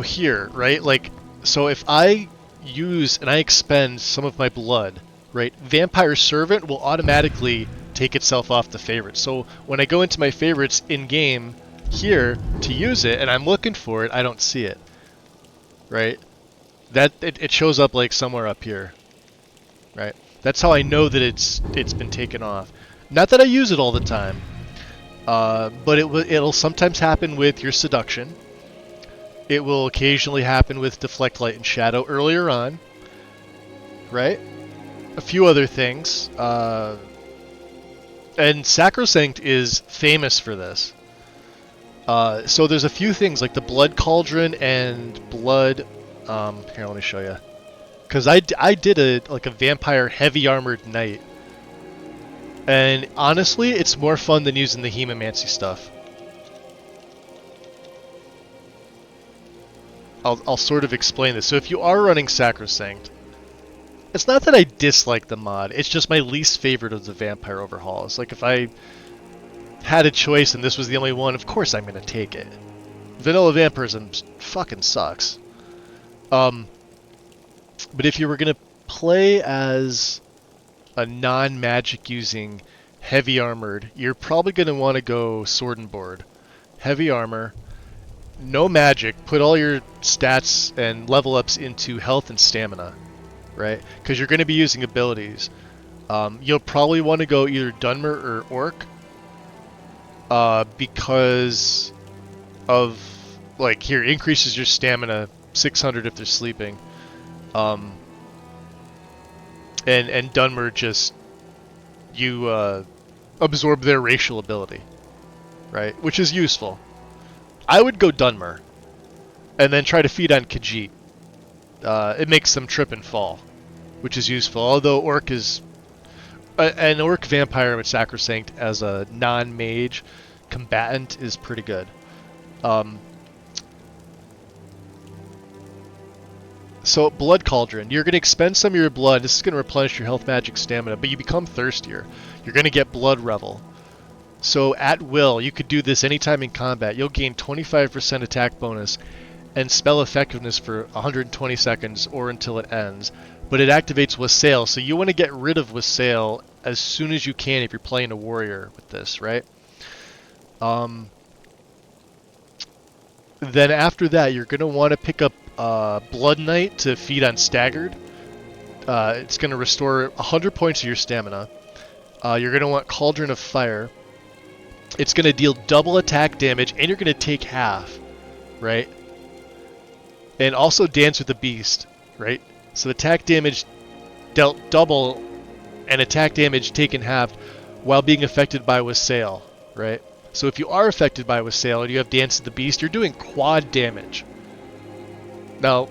here, right? Like, so if I use and I expend some of my blood, right? Vampire Servant will automatically take itself off the favorites. So when I go into my favorites in game here to use it and I'm looking for it, I don't see it. Right? It shows up like somewhere up here. Right? That's how I know that it's been taken off. Not that I use it all the time. But it'll sometimes happen with your Seduction. It will occasionally happen with Deflect Light and Shadow earlier on. Right? A few other things. And Sacrosanct is famous for this. So there's a few things like the Blood Cauldron and Blood... here, let me show you. Because I did a vampire heavy armored knight. And honestly, it's more fun than using the hemomancy stuff. I'll sort of explain this. So if you are running Sacrosanct, it's not that I dislike the mod, it's just my least favorite of the vampire overhauls. Like, if I had a choice and this was the only one, of course I'm going to take it. Vanilla Vampirism fucking sucks. But if you were going to play as a non-magic using heavy armored, you're probably going to want to go Sword and Board. Heavy armor, no magic, put all your stats and level ups into health and stamina, right? Because you're going to be using abilities. You'll probably want to go either Dunmer or Orc, because of, like, here, increases your stamina 600 if they're sleeping. And Dunmer just, you absorb their racial ability, right? Which is useful. I would go Dunmer, and then try to feed on Khajiit. It makes them trip and fall, which is useful. Although Orc is an Orc vampire with Sacrosanct as a non-mage combatant is pretty good. So Blood Cauldron, you're going to expend some of your blood. This is going to replenish your health, magic, stamina, but you become thirstier. You're going to get Blood Revel. So at will, you could do this anytime in combat. You'll gain 25% attack bonus and spell effectiveness for 120 seconds or until it ends. But it activates Wassail, so you want to get rid of Wassail as soon as you can if you're playing a warrior with this, right? Then after that, you're going to want to pick up Blood Knight to feed on Staggered. It's going to restore 100 points of your stamina. You're going to want Cauldron of Fire. It's going to deal double attack damage, and you're going to take half, right? And also Dance with the Beast, right? So attack damage dealt double, and attack damage taken half, while being affected by Wassail, right? So if you are affected by Wassail and you have Dance with the Beast, you're doing quad damage. Now,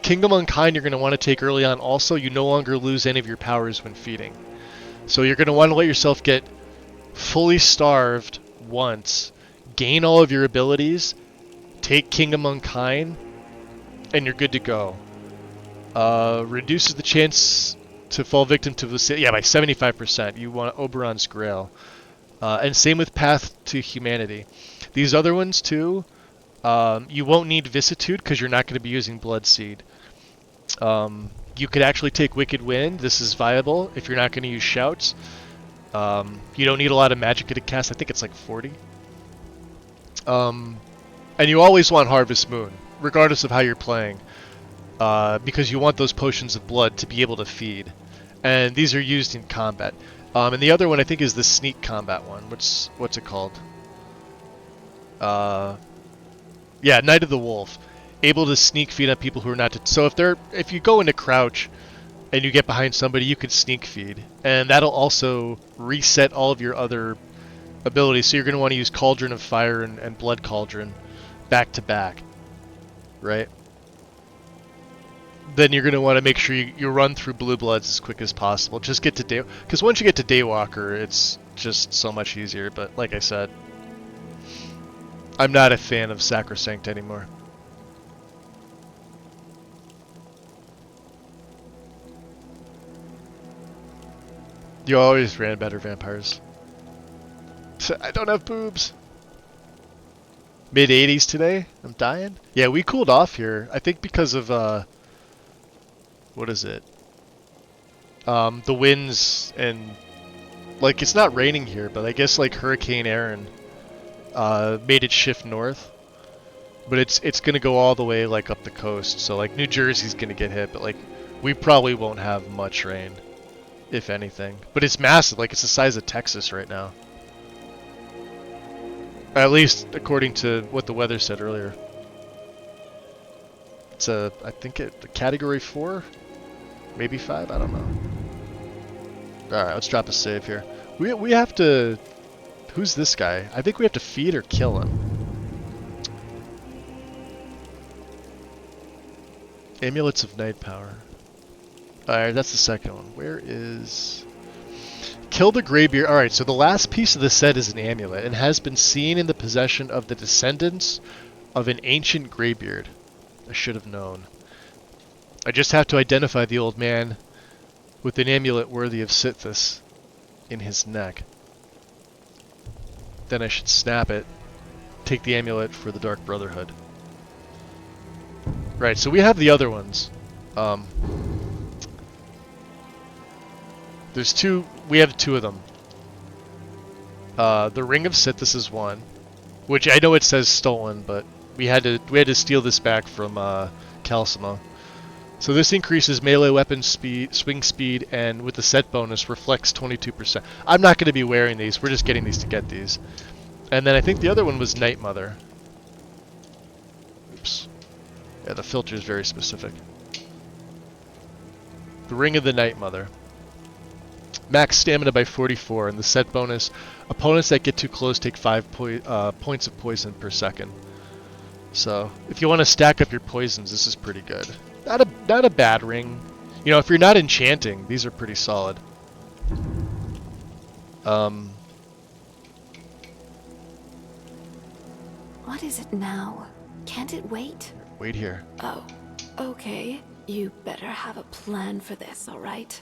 Kingdom Unkind you're going to want to take early on also. You no longer lose any of your powers when feeding. So you're going to want to let yourself get fully starved once, gain all of your abilities, take Kingdom Unkind, and you're good to go. Reduces the chance to fall victim to Wassail, by 75%. You want Oberon's Grail. And same with Path to Humanity. These other ones too, you won't need Vicissitude because you're not going to be using Bloodseed. You could actually take Wicked Wind. This is viable if you're not going to use Shouts. You don't need a lot of magic to cast. I think it's like 40. And you always want Harvest Moon, regardless of how you're playing, because you want those potions of blood to be able to feed. And these are used in combat. And the other one I think is the sneak combat one. What's it called? Yeah, Knight of the Wolf. Able to sneak feed on people who are not. So if you go into crouch and you get behind somebody, you could sneak feed, and that'll also reset all of your other abilities. So you're going to want to use Cauldron of Fire and Blood Cauldron back to back, right? Then you're going to want to make sure you run through Blue Bloods as quick as possible. Just get to Day, because once you get to Daywalker, it's just so much easier. But like I said, I'm not a fan of Sacrosanct anymore. You always ran better vampires. I don't have boobs. Mid-80s today? I'm dying? Yeah, we cooled off here. I think because of, what is it? The winds and, like, it's not raining here, but I guess, like, Hurricane Aaron made it shift north. But it's gonna go all the way, like, up the coast. So, like, New Jersey's gonna get hit, but, like, we probably won't have much rain, if anything. But it's massive. Like, it's the size of Texas right now. At least according to what the weather said earlier. It's I think a category 4? Maybe 5? I don't know. Alright, let's drop a save here. We have to... Who's this guy? I think we have to feed or kill him. Amulets of Night Power. Alright, that's the second one. Where is... Kill the Greybeard. Alright, so the last piece of the set is an amulet and has been seen in the possession of the descendants of an ancient Greybeard. I should have known. I just have to identify the old man with an amulet worthy of Sithis in his neck. Then I should snap it, take the amulet for the Dark Brotherhood. Right, so we have the other ones. There's two. We have two of them. The Ring of Sithis is one, which I know it says stolen, but we had to steal this back from Calcima. So this increases melee weapon speed, swing speed, and with the set bonus reflects 22%. I'm not going to be wearing these. We're just getting these to get these. And then I think the other one was Night Mother. Oops. Yeah, the filter is very specific. The Ring of the Night Mother. Max stamina by 44, and the set bonus, opponents that get too close take 5 points of poison per second. So, if you want to stack up your poisons, this is pretty good. Not a bad ring. You know, if you're not enchanting, these are pretty solid. What is it now? Can't it wait? Wait here. Oh, okay. You better have a plan for this, all right?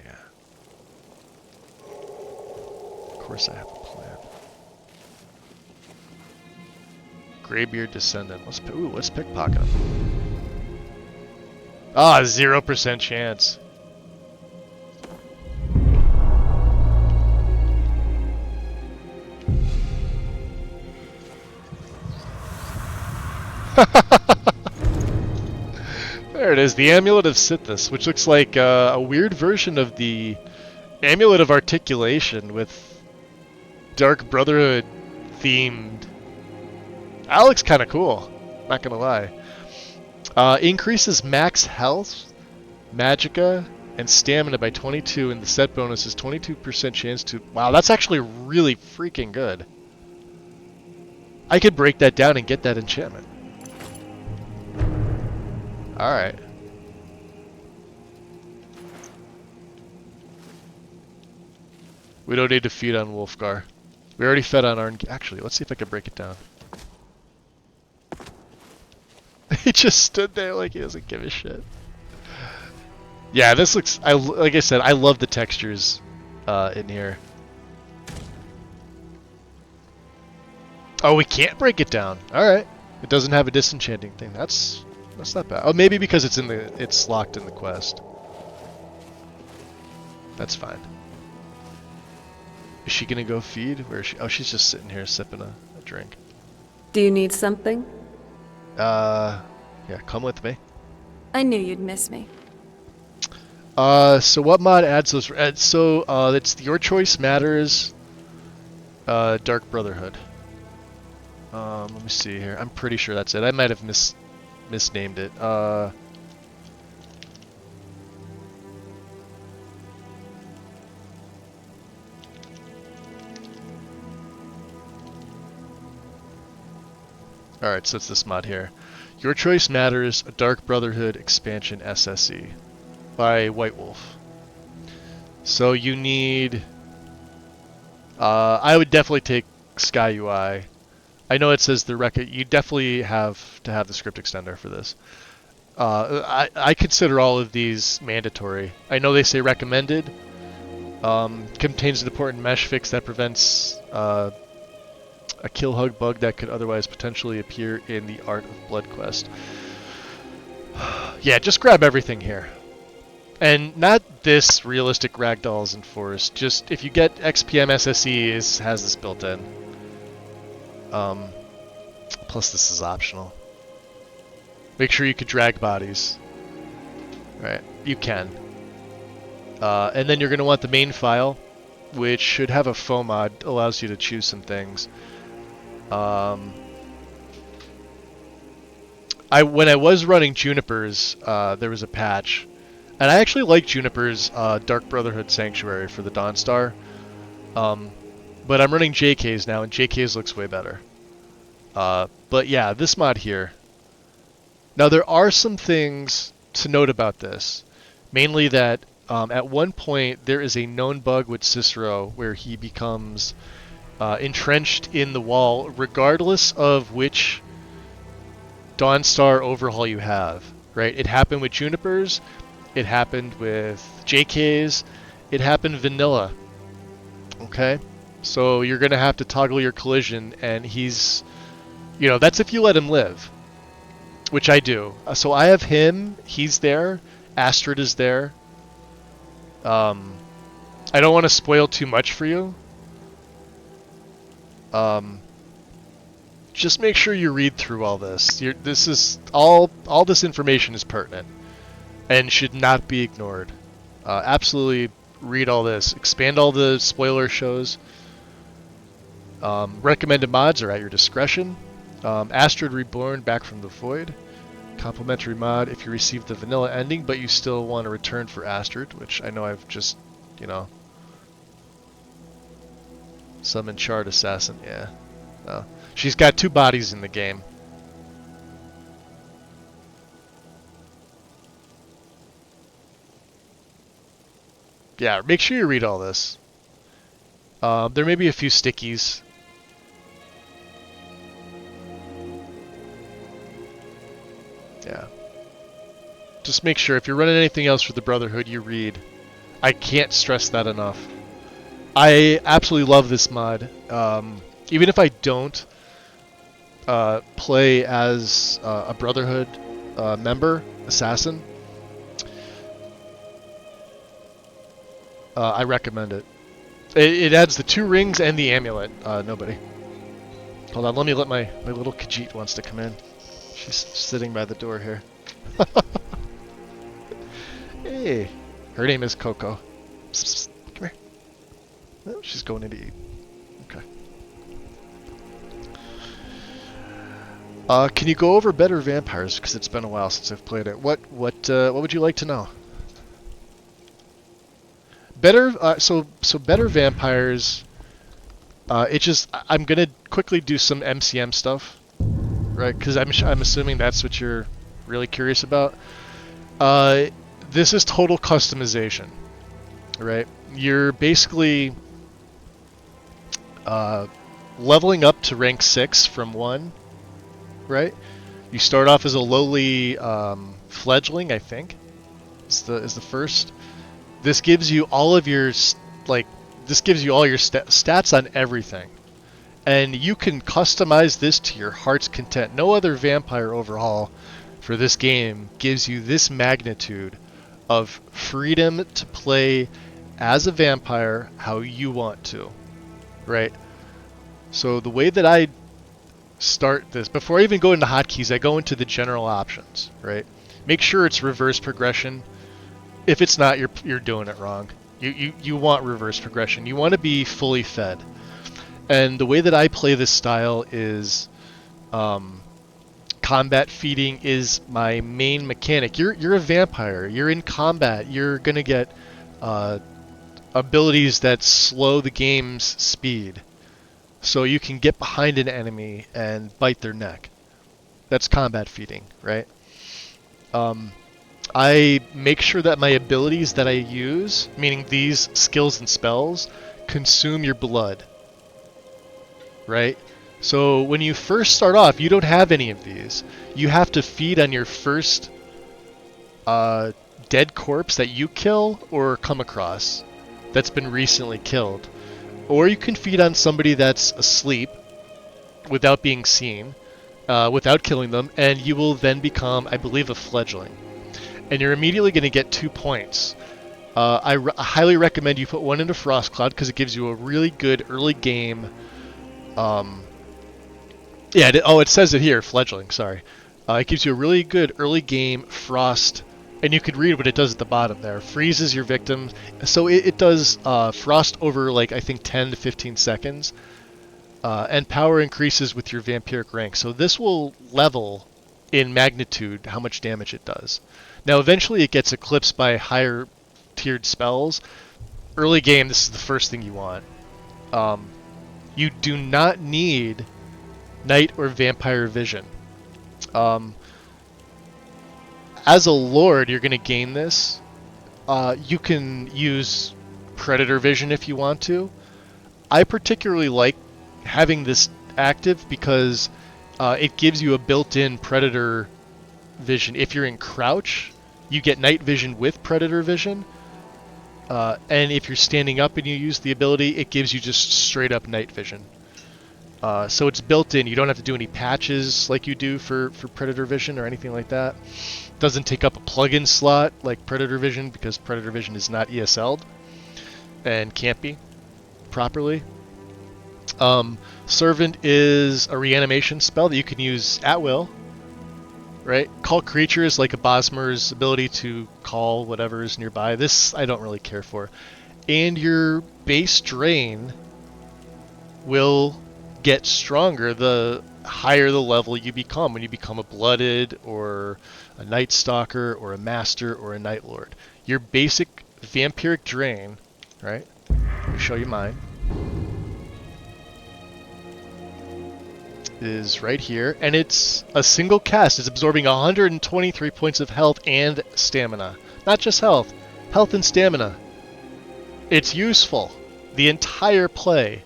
Yeah. Of course I have a plan. Graybeard Descendant. Let's pickpocket him. Ah, 0% chance. There it is, the Amulet of Sithis, which looks like a weird version of the Amulet of Articulation with Dark Brotherhood themed. That looks kind of cool, not gonna lie. Increases max health, magicka, and stamina by 22, and the set bonus is 22% chance to... Wow, that's actually really freaking good. I could break that down and get that enchantment. Alright. We don't need to feed on Wolfgar. We already fed on Arn... Actually, let's see if I can break it down. He just stood there like he doesn't give a shit. Yeah, this looks... like I said, I love the textures in here. Oh, we can't break it down. Alright. It doesn't have a disenchanting thing. That's not bad. Oh, maybe because it's locked in the quest. That's fine. Is she gonna go feed? Where is she? Oh, she's just sitting here sipping a drink. Do you need something? Yeah, come with me. I knew you'd miss me. So what mod adds those? It's Your Choice Matters, Dark Brotherhood. Let me see here. I'm pretty sure that's it. I might have misnamed it. Alright, so it's this mod here. Your Choice Matters, a Dark Brotherhood expansion SSE by White Wolf. So you need... I would definitely take Sky UI. I know it says the record. You definitely have to have the script extender for this. I consider all of these mandatory. I know they say recommended. Contains an important mesh fix that prevents a kill hug bug that could otherwise potentially appear in the Art of Blood quest. Yeah, just grab everything here. And not this realistic ragdolls enforced. Just if you get XPM SSE, it has this built in. Plus this is optional. Make sure you can drag bodies. Right, you can. And then you're going to want the main file, which should have a faux mod, allows you to choose some things. When I was running Juniper's, there was a patch, and I actually like Juniper's Dark Brotherhood Sanctuary for the Dawnstar. But I'm running JK's now, and JK's looks way better. But yeah, this mod here. Now there are some things to note about this, mainly that at one point there is a known bug with Cicero where he becomes entrenched in the wall regardless of which Dawnstar overhaul you have, right? It happened with Juniper's, it happened with JK's, it happened vanilla, okay? So you're going to have to toggle your collision, and he's, you know, that's if you let him live, which I do. So I have him, he's there, Astrid is there. I don't want to spoil too much for you. Just make sure you read through all this. This is all this information is pertinent and should not be ignored. Absolutely read all this. Expand all the spoiler shows. Recommended mods are at your discretion. Astrid Reborn, Back from the Void. Complimentary mod if you receive the vanilla ending, but you still want to return for Astrid, which I know I've just, you know, Summon Charred Assassin, yeah. No. She's got 2 bodies in the game. Yeah, make sure you read all this. There may be a few stickies. Yeah. Just make sure, if you're running anything else for the Brotherhood, you read. I can't stress that enough. I absolutely love this mod. Even if I don't play as a Brotherhood member, assassin, I recommend it. It adds the 2 rings and the amulet. Nobody. Hold on, let me let my little Khajiit wants to come in. She's sitting by the door here. Hey, her name is Coco. Psst, psst, come here. Oh, she's going in to eat. Okay. Can you go over better vampires? Because it's been a while since I've played it. What would you like to know? Better, so better vampires. I'm gonna quickly do some MCM stuff, right? Because I'm assuming that's what you're really curious about. This is total customization, right? You're basically leveling up to rank 6 from 1, right? You start off as a lowly fledgling, I think. Is the first. This gives you all of your stats on everything, and you can customize this to your heart's content. No other vampire overhaul for this game gives you this magnitude of freedom to play as a vampire how you want to, right? So the way that I start this, before I even go into hotkeys, I go into the general options, right? Make sure it's reverse progression. If it's not, you're doing it wrong. You want reverse progression. You want to be fully fed. And the way that I play this style is combat feeding is my main mechanic. You're a vampire. You're in combat. You're gonna get abilities that slow the game's speed, so you can get behind an enemy and bite their neck. That's combat feeding, right? I make sure that my abilities that I use, meaning these skills and spells, consume your blood, right? So when you first start off, you don't have any of these. You have to feed on your first dead corpse that you kill or come across that's been recently killed. Or you can feed on somebody that's asleep without being seen, without killing them, and you will then become, I believe, a fledgling. And you're immediately going to get 2 points. I highly recommend you put one into Frost Cloud because it gives you a really good early game. It says it here, fledgling. Sorry, it gives you a really good early game frost, and you could read what it does at the bottom there. Freezes your victims, so it does frost over I think 10 to 15 seconds, and power increases with your vampiric rank. So this will level in magnitude how much damage it does. Now eventually it gets eclipsed by higher tiered spells. Early game, this is the first thing you want. You do not need Night or Vampire Vision. As a Lord, you're going to gain this. You can use Predator Vision if you want to. I particularly like having this active because it gives you a built-in Predator Vision. If you're in Crouch, you get Night Vision with Predator Vision. And if you're standing up and you use the ability, it gives you just straight-up Night Vision. So it's built in. You don't have to do any patches like you do for Predator Vision or anything like that. Doesn't take up a plugin slot like Predator Vision because Predator Vision is not ESL'd and can't be properly. Servant is a reanimation spell that you can use at will. Right? Call creatures like a Bosmer's ability to call whatever is nearby. This I don't really care for. And your base drain will get stronger the higher the level you become. When you become a Blooded or a Night Stalker or a Master or a Night Lord. Your basic vampiric drain, right? Let me show you mine. is right here, and it's a single cast. It's absorbing 123 points of health and stamina. Not just health, health and stamina. It's useful. The entire play.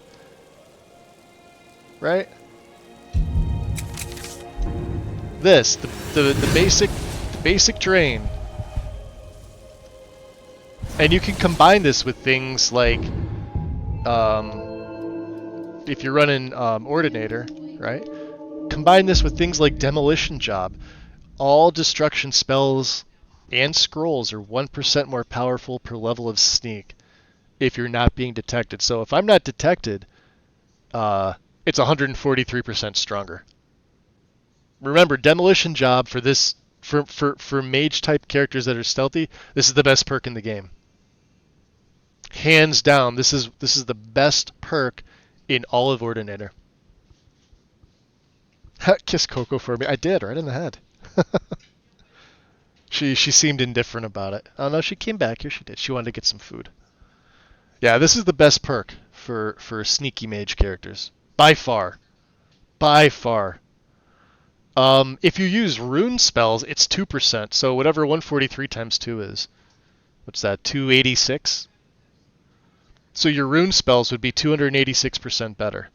Right? This, the basic drain. And you can combine this with things like, if you're running Ordinator, right? Combine this with things like Demolition Job. All destruction spells and scrolls are 1% more powerful per level of sneak if you're not being detected. So if I'm not detected, it's 143% stronger. Remember, Demolition Job for this for mage type characters that are stealthy, this is the best perk in the game. Hands down, this is the best perk in all of Ordinator. Kiss Coco for me. I did, right in the head. She seemed indifferent about it. Oh no, she came back here. She did. She wanted to get some food. Yeah, this is the best perk for sneaky mage characters. By far. By far. If you use rune spells, it's 2%. So whatever 143 times 2 is. What's that? 286? So your rune spells would be 286% better.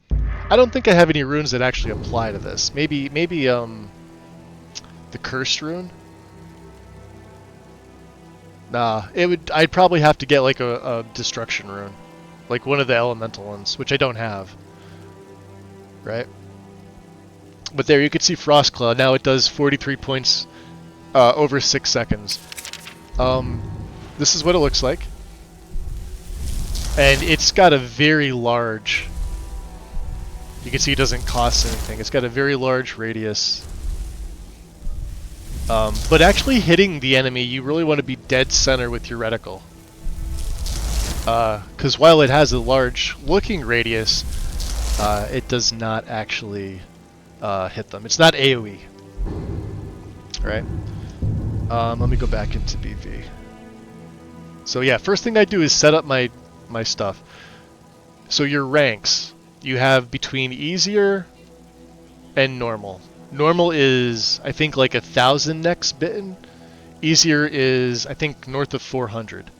I don't think I have any runes that actually apply to this. Maybe the cursed rune? Nah, I'd probably have to get like a destruction rune. Like one of the elemental ones, which I don't have. Right? But there you can see Frostclaw. Now it does 43 points over 6 seconds. This is what it looks like. And it's got a very large... You can see it doesn't cost anything. It's got a very large radius. But actually hitting the enemy, you really want to be dead center with your reticle. Because while it has a large looking radius, it does not actually hit them. It's not AoE. Right? Let me go back into BV. So yeah, first thing I do is set up my stuff. So your ranks, you have between easier and normal. Normal is, I think, like 1,000 necks bitten. Easier is, I think, north of 400.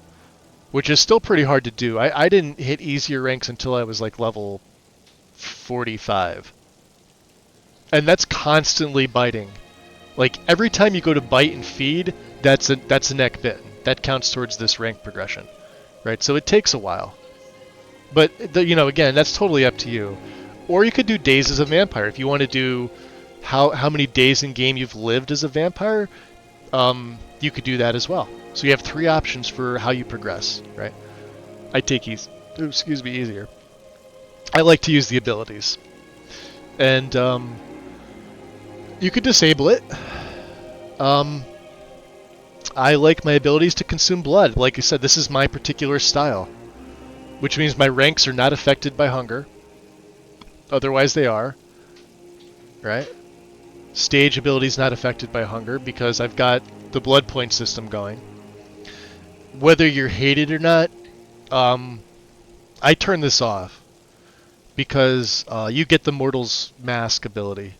Which is still pretty hard to do. I didn't hit easier ranks until I was like level 45. And that's constantly biting. Like, every time you go to bite and feed, that's a neck bitten. That counts towards this rank progression. Right, so it takes a while. But, again, that's totally up to you. Or you could do days as a vampire. If you want to do how many days in game you've lived as a vampire, you could do that as well. So you have 3 options for how you progress, right? I take easier. I like to use the abilities. And you could disable it. I like my abilities to consume blood. Like I said, this is my particular style. Which means my ranks are not affected by hunger. Otherwise they are. Right? Stage ability is not affected by hunger because I've got the blood point system going. Whether you're hated or not, I turn this off. Because you get the Mortal's Mask ability.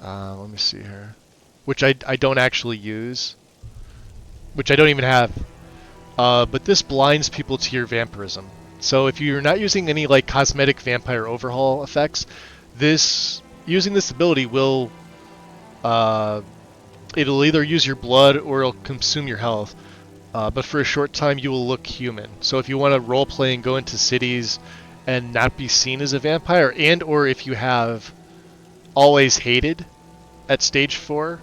Let me see here. Which I don't actually use. Which I don't even have. But this blinds people to your vampirism. So if you're not using any like cosmetic vampire overhaul effects, using this ability will it'll either use your blood or it'll consume your health. But for a short time you will look human. So if you want to roleplay and go into cities and not be seen as a vampire, and or if you have always hated at stage 4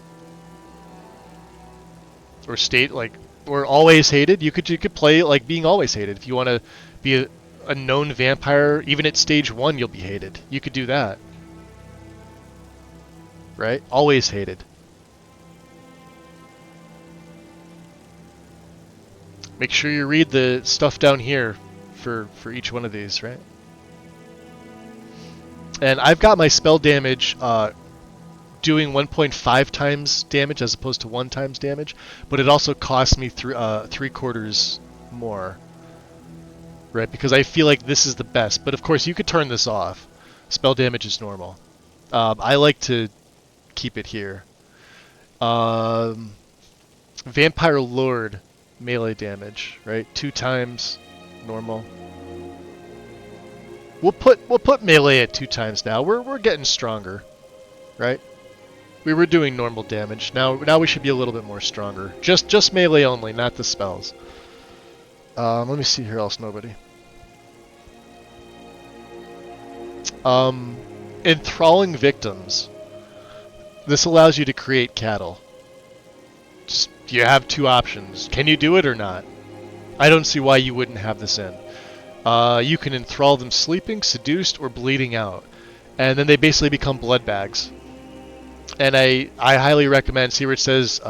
or always hated, you could play like being always hated. If you want to be a known vampire, even at stage 1 you'll be hated. You could do that. Right? Always hated. Make sure you read the stuff down here for each one of these, right? And I've got my spell damage doing 1.5 times damage as opposed to 1 times damage, but it also costs me 3/4 more, right? Because I feel like this is the best. But of course, you could turn this off. Spell damage is normal. I like to keep it here. Vampire Lord melee damage, right? 2 times normal. We'll put melee at 2 times now. We're getting stronger, right? We were doing normal damage. Now we should be a little bit more stronger. Just melee only, not the spells. Let me see here else. Nobody. Enthralling victims. This allows you to create cattle. You have 2 options. Can you do it or not? I don't see why you wouldn't have this in. You can enthrall them sleeping, seduced, or bleeding out. And then they basically become blood bags. And I highly recommend, see where it says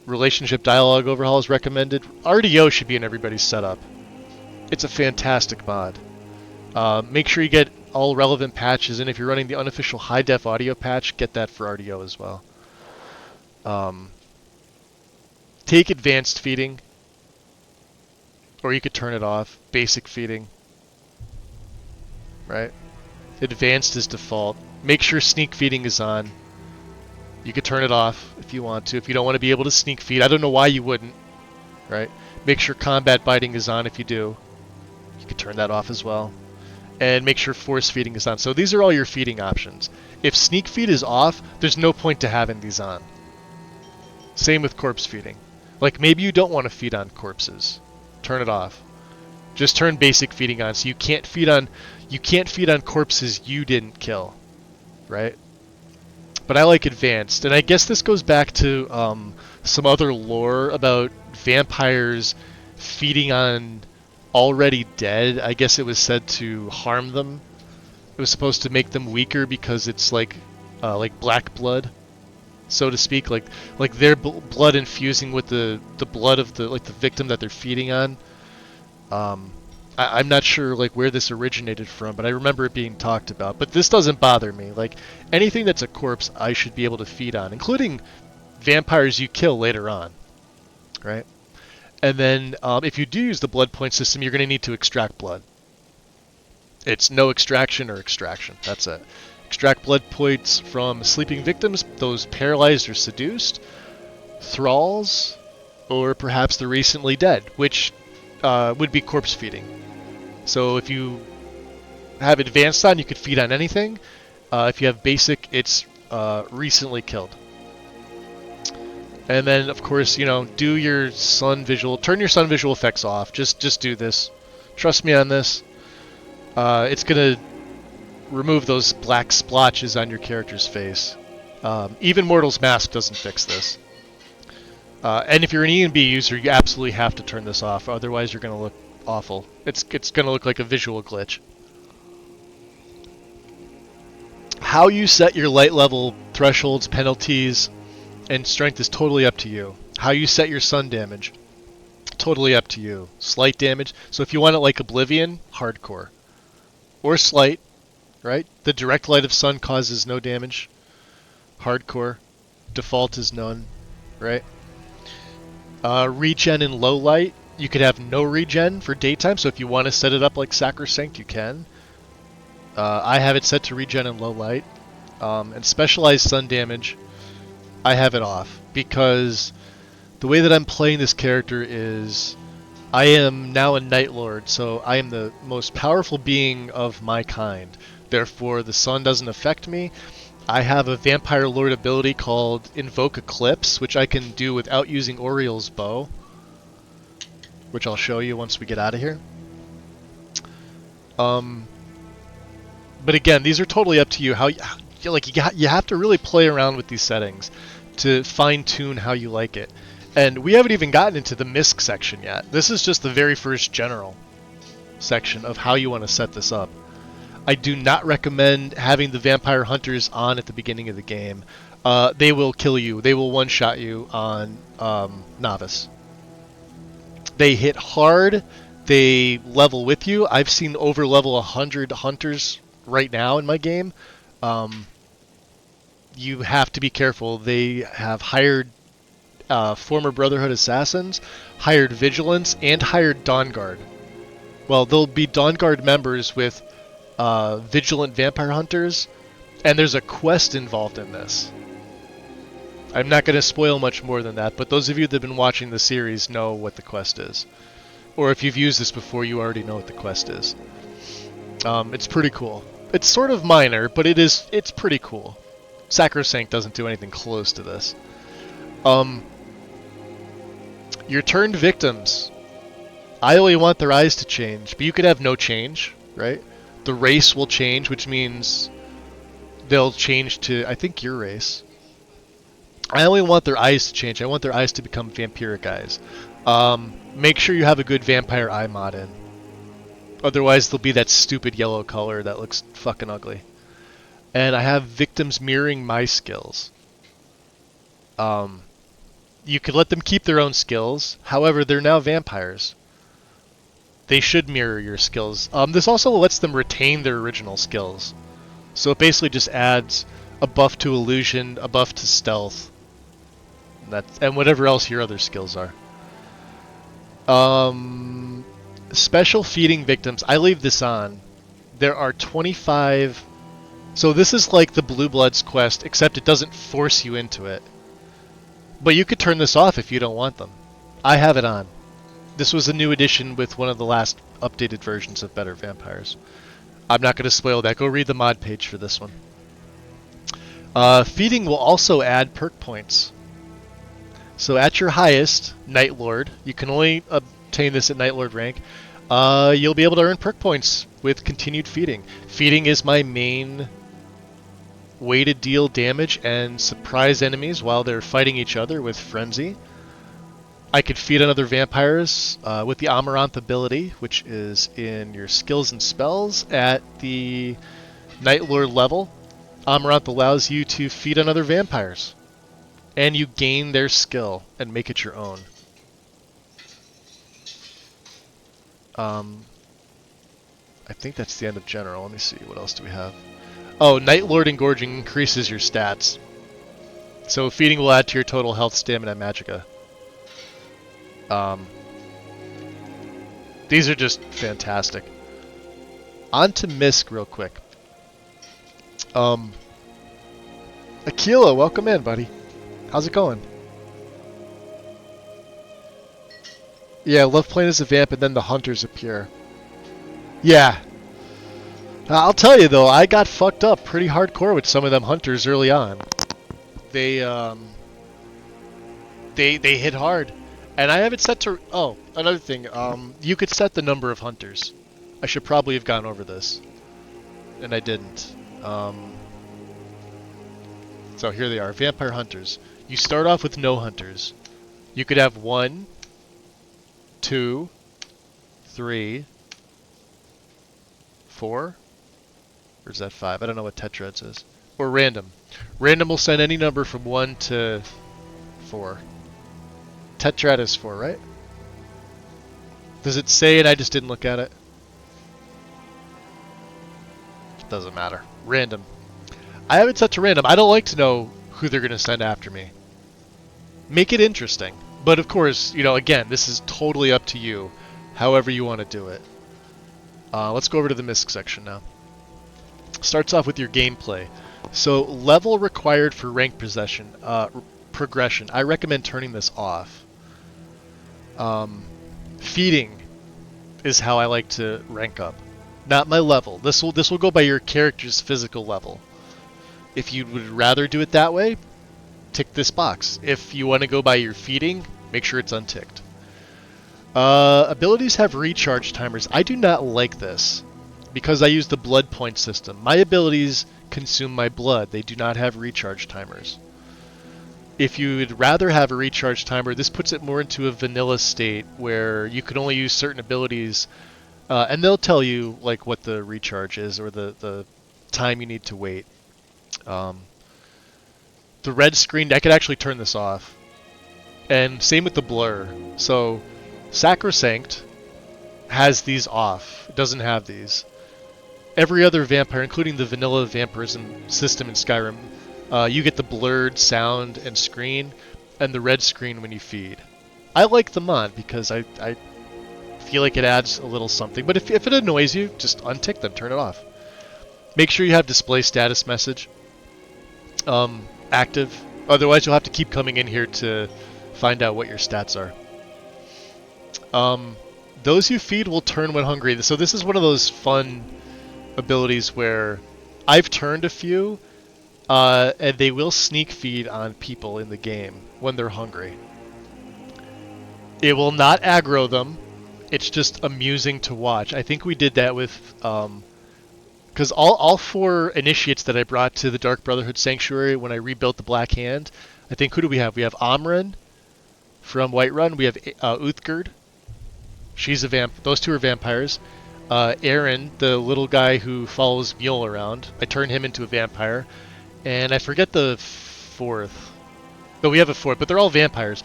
relationship dialogue overhaul is recommended. RDO should be in everybody's setup. It's a fantastic mod. Make sure you get all relevant patches, and if you're running the unofficial high-def audio patch, get that for RDO as well. Take advanced feeding, or you could turn it off. Basic feeding, right? Advanced is default. Make sure sneak feeding is on. You could turn it off if you want to. If you don't want to be able to sneak feed, I don't know why you wouldn't, right? Make sure combat biting is on if you do. You could turn that off as well. And make sure force feeding is on. So these are all your feeding options. If sneak feed is off, there's no point to having these on. Same with corpse feeding. Like maybe you don't want to feed on corpses. Turn it off. Just turn basic feeding on, so you can't feed on corpses you didn't kill, right? But I like advanced, and I guess this goes back to some other lore about vampires feeding on already dead. I guess it was said to harm them. It was supposed to make them weaker because it's like black blood, so to speak, like their blood infusing with the blood of the victim that they're feeding on. I'm not sure like where this originated from, but I remember it being talked about. But this doesn't bother me. Like anything that's a corpse, I should be able to feed on, including vampires you kill later on, right? And then if you do use the blood point system, you're going to need to extract blood. It's no extraction or extraction. That's it. Extract blood points from sleeping victims, those paralyzed or seduced, thralls, or perhaps the recently dead, which would be corpse feeding. So if you have advanced on, you could feed on anything. If you have basic, it's recently killed. And then, of course, you know, do your sun visual, turn your sun visual effects off. Just do this. Trust me on this. It's gonna remove those black splotches on your character's face. Even Mortal's Mask doesn't fix this. And if you're an E&B user, you absolutely have to turn this off, otherwise you're going to look awful. It's going to look like a visual glitch. How you set your light level thresholds, penalties, and strength is totally up to you. How you set your sun damage, totally up to you. Slight damage, so if you want it like Oblivion, hardcore. Or slight, right? The direct light of sun causes no damage. Hardcore. Default is none, right? Regen in low light, you could have no regen for daytime, so if you want to set it up like Sacrosanct, you can. I have it set to regen in low light. And specialized sun damage, I have it off, because the way that I'm playing this character is I am now a Night Lord, so I am the most powerful being of my kind. Therefore, the sun doesn't affect me. I have a Vampire Lord ability called Invoke Eclipse, which I can do without using Oriel's bow, which I'll show you once we get out of here. But again, these are totally up to you. You have to really play around with these settings to fine-tune how you like it. And we haven't even gotten into the MISC section yet. This is just the very first general section of how you want to set this up. I do not recommend having the Vampire Hunters on at the beginning of the game. They will kill you. They will one-shot you on Novice. They hit hard. They level with you. I've seen over-level 100 Hunters right now in my game. You have to be careful. They have hired former Brotherhood Assassins, hired Vigilants, and hired Dawn Guard. Well, there'll be Dawn Guard members with Vigilant Vampire Hunters, And there's a quest involved in this. I'm not going to spoil much more than that, but those of you that have been watching the series know what the quest is. Or if you've used this before, you already know what the quest is. It's pretty cool. It's sort of minor, but it's pretty cool. Sacrosanct doesn't do anything close to this. Your turned victims. I only want their eyes to change, but you could have no change, right? The race will change, which means they'll change to, I think, your race. I only want their eyes to change. I want their eyes to become vampiric eyes. Make sure you have a good vampire eye mod in. Otherwise, they'll be that stupid yellow color that looks fucking ugly. And I have victims mirroring my skills. You could let them keep their own skills. However, they're now vampires. They should mirror your skills. This also lets them retain their original skills. So it basically just adds a buff to illusion, a buff to stealth, and whatever else your other skills are. Special feeding victims. I leave this on. There are 25. So this is like the Blue Bloods quest, except it doesn't force you into it. But you could turn this off if you don't want them. I have it on. This was a new addition with one of the last updated versions of Better Vampires. I'm not going to spoil that. Go read the mod page for this one. Feeding will also add perk points. So at your highest, Night Lord, you can only obtain this at Night Lord rank, you'll be able to earn perk points with continued feeding. Feeding is my main way to deal damage and surprise enemies while they're fighting each other with Frenzy. I could feed on other vampires with the Amaranth ability, which is in your skills and spells at the Night Lord level. Amaranth allows you to feed on other vampires. And you gain their skill and make it your own. I think that's the end of general. Let me see. What else do we have? Oh, Night Lord Engorging increases your stats. So feeding will add to your total health, stamina, and magicka. These are just fantastic. On to Misk real quick. Aquila, welcome in, buddy. How's it going? Yeah, I love playing as a vamp and then the hunters appear. Yeah. I'll tell you though, I got fucked up pretty hardcore with some of them hunters early on. They hit hard. And I have it set to... Oh, another thing. You could set the number of hunters. I should probably have gone over this. And I didn't. So here they are. Vampire hunters. You start off with no hunters. You could have 1, 2, 3, 4. Or is that 5? I don't know what tetrads is. Or random. Random will send any number from 1 to 4. Tetrad is 4, right? Does it say it? I just didn't look at it. Doesn't matter. Random. I have it set to random. I don't like to know who they're going to send after me. Make it interesting. But of course, you know, again, this is totally up to you. However you want to do it. Let's go over to the Misk section now. Starts off with your gameplay. So, level required for rank progression. I recommend turning this off. Feeding is how I like to rank up. Not my level. This will go by your character's physical level. If you would rather do it that way, tick this box. If you want to go by your feeding, make sure it's unticked. Abilities have recharge timers. I do not like this because I use the blood point system. My abilities consume my blood. They do not have recharge timers. If you would rather have a recharge timer, this puts it more into a vanilla state where you can only use certain abilities, and they'll tell you like what the recharge is or the time you need to wait. The red screen, I could actually turn this off. And same with the blur. So Sacrosanct has these off. It doesn't have these. Every other vampire, including the vanilla vampirism system in Skyrim, you get the blurred sound and screen, and the red screen when you feed. I like them on because I feel like it adds a little something. But if it annoys you, just untick them, turn it off. make sure you have display status message active. Otherwise, you'll have to keep coming in here to find out what your stats are. Those you feed will turn when hungry. So this is one of those fun abilities where I've turned a few, and they will sneak feed on people in the game when they're hungry. It will not aggro them. It's just amusing to watch. I think we did that with, because all 4 initiates that I brought to the Dark Brotherhood Sanctuary when I rebuilt the Black Hand, I think, who do we have? We have Amryn from Whiterun. We have Uthgerd. She's a those 2 are vampires. Aaron, the little guy who follows Mule around, I turned him into a vampire. And I forget the 4th. No, we have a 4th, but they're all vampires.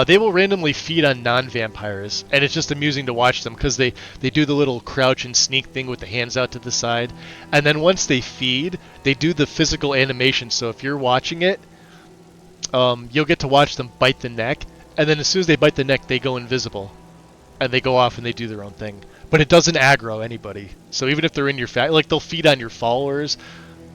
They will randomly feed on non-vampires, and it's just amusing to watch them because they do the little crouch and sneak thing with the hands out to the side. And then once they feed, they do the physical animation. So if you're watching it, you'll get to watch them bite the neck, and then as soon as they bite the neck, they go invisible. And they go off and they do their own thing. But it doesn't aggro anybody. So even if they're in your like they'll feed on your followers.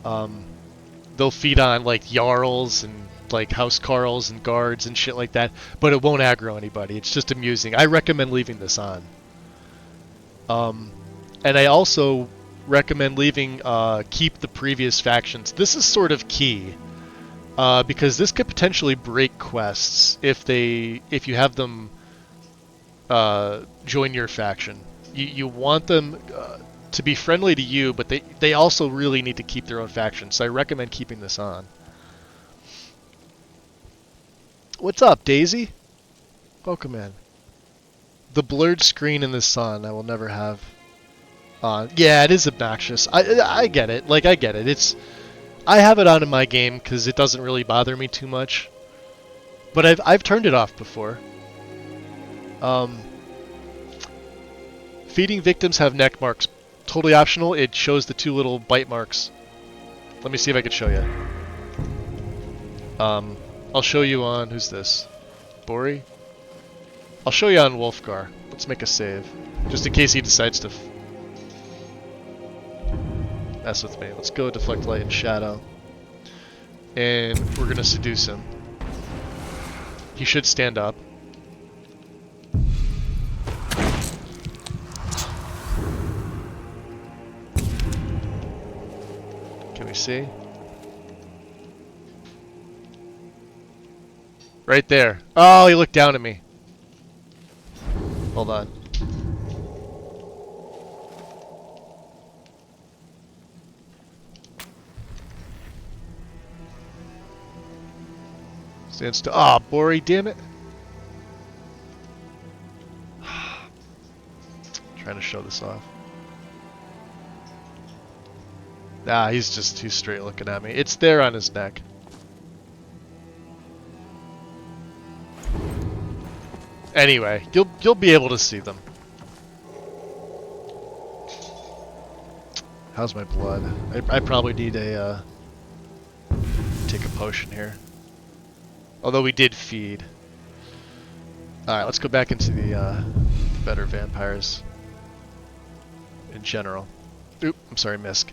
They'll feed on like Jarls and like House Carls and guards and shit like that. But it won't aggro anybody. It's just amusing. I recommend leaving this on. And I also recommend leaving keep the previous factions. This is sort of key. Because this could potentially break quests if you have them join your faction. You want them to be friendly to you, but they also really need to keep their own faction, so I recommend keeping this on. What's up, Daisy? Welcome in. The blurred screen in the sun I will never have on. Yeah, it is obnoxious. I get it. Like, I get it. I have it on in my game because it doesn't really bother me too much. But I've turned it off before. Feeding victims have neck marks. Totally optional. It shows the 2 little bite marks. Let me see if I can show you. I'll show you on... Who's this? Bori? I'll show you on Wolfgar. Let's make a save. Just in case he decides to mess with me. Let's go Deflect Light and Shadow. And we're going to seduce him. He should stand up. Can we see? Right there. Oh, he looked down at me. Hold on. Stand still. Ah, Bori, damn it. Trying to show this off. Nah, he's just too straight looking at me. It's there on his neck. Anyway, you'll be able to see them. How's my blood? I probably need a take a potion here. Although we did feed. Alright, let's go back into the better vampires in general. Oop, I'm sorry, Misk.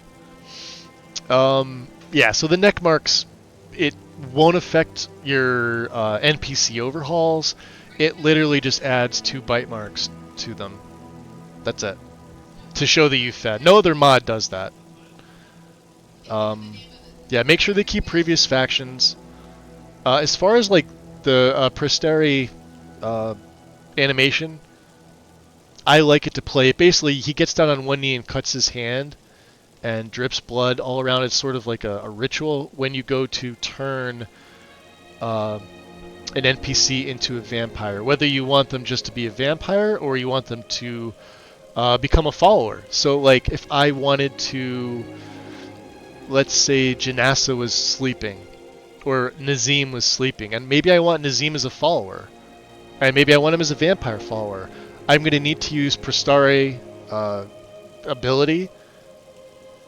Yeah, so the neck marks, it won't affect your NPC overhauls. It literally just adds 2 bite marks to them. That's it. To show that you fed. No other mod does that. Yeah, make sure they keep previous factions. As far as like the Presteri animation, I like it to play. Basically, he gets down on one knee and cuts his hand and drips blood all around. It's sort of like a ritual when you go to turn an NPC into a vampire. Whether you want them just to be a vampire or you want them to become a follower. So like if I wanted to, let's say Janassa was sleeping or Nazim was sleeping, and maybe I want Nazim as a follower, and maybe I want him as a vampire follower, I'm going to need to use Prestari ability,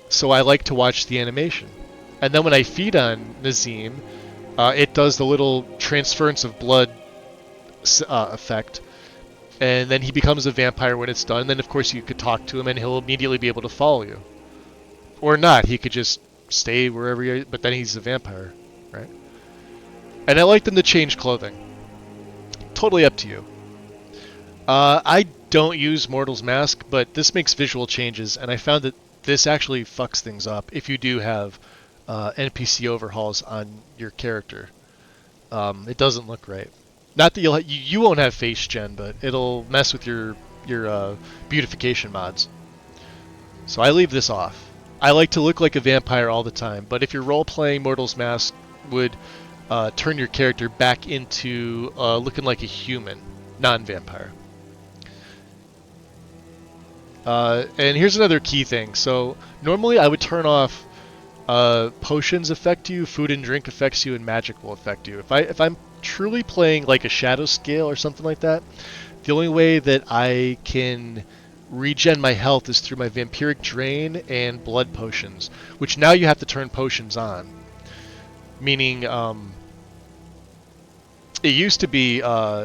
so I like to watch the animation. And then when I feed on Nazim, it does the little transference of blood effect, and then he becomes a vampire when it's done. And then of course you could talk to him and he'll immediately be able to follow you. Or not. He could just stay wherever he is, but then he's a vampire, right? And I like them to change clothing. Totally up to you. I don't use Mortal's Mask, but this makes visual changes, and I found that this actually fucks things up if you do have NPC overhauls on your character. It doesn't look right. Not that you won't have face gen, but it'll mess with your beautification mods. So I leave this off. I like to look like a vampire all the time, but if you're role-playing, Mortal's Mask would turn your character back into looking like a human, non-vampire. And here's another key thing. So normally I would turn off potions affect you, food and drink affects you, and magic will affect you. If I'm truly playing like a shadow scale or something like that, the only way that I can regen my health is through my vampiric drain and blood potions, which now you have to turn potions on. Meaning, it used to be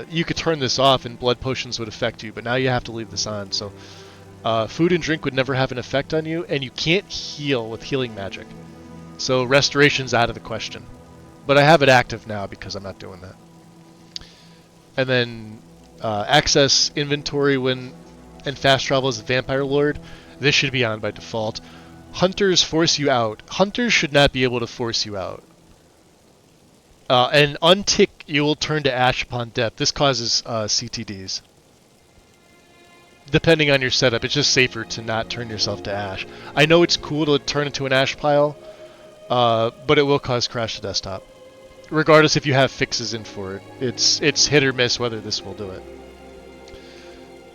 you could turn this off and blood potions would affect you, but now you have to leave this on. So food and drink would never have an effect on you, and you can't heal with healing magic. So restoration's out of the question. But I have it active now because I'm not doing that. And then access inventory and fast travel as a vampire lord. This should be on by default. Hunters force you out. Hunters should not be able to force you out. And untick, you will turn to ash upon death. This causes CTDs. Depending on your setup, it's just safer to not turn yourself to ash. I know it's cool to turn into an ash pile, but it will cause crash to desktop. Regardless if you have fixes in for it. It's hit or miss whether this will do it.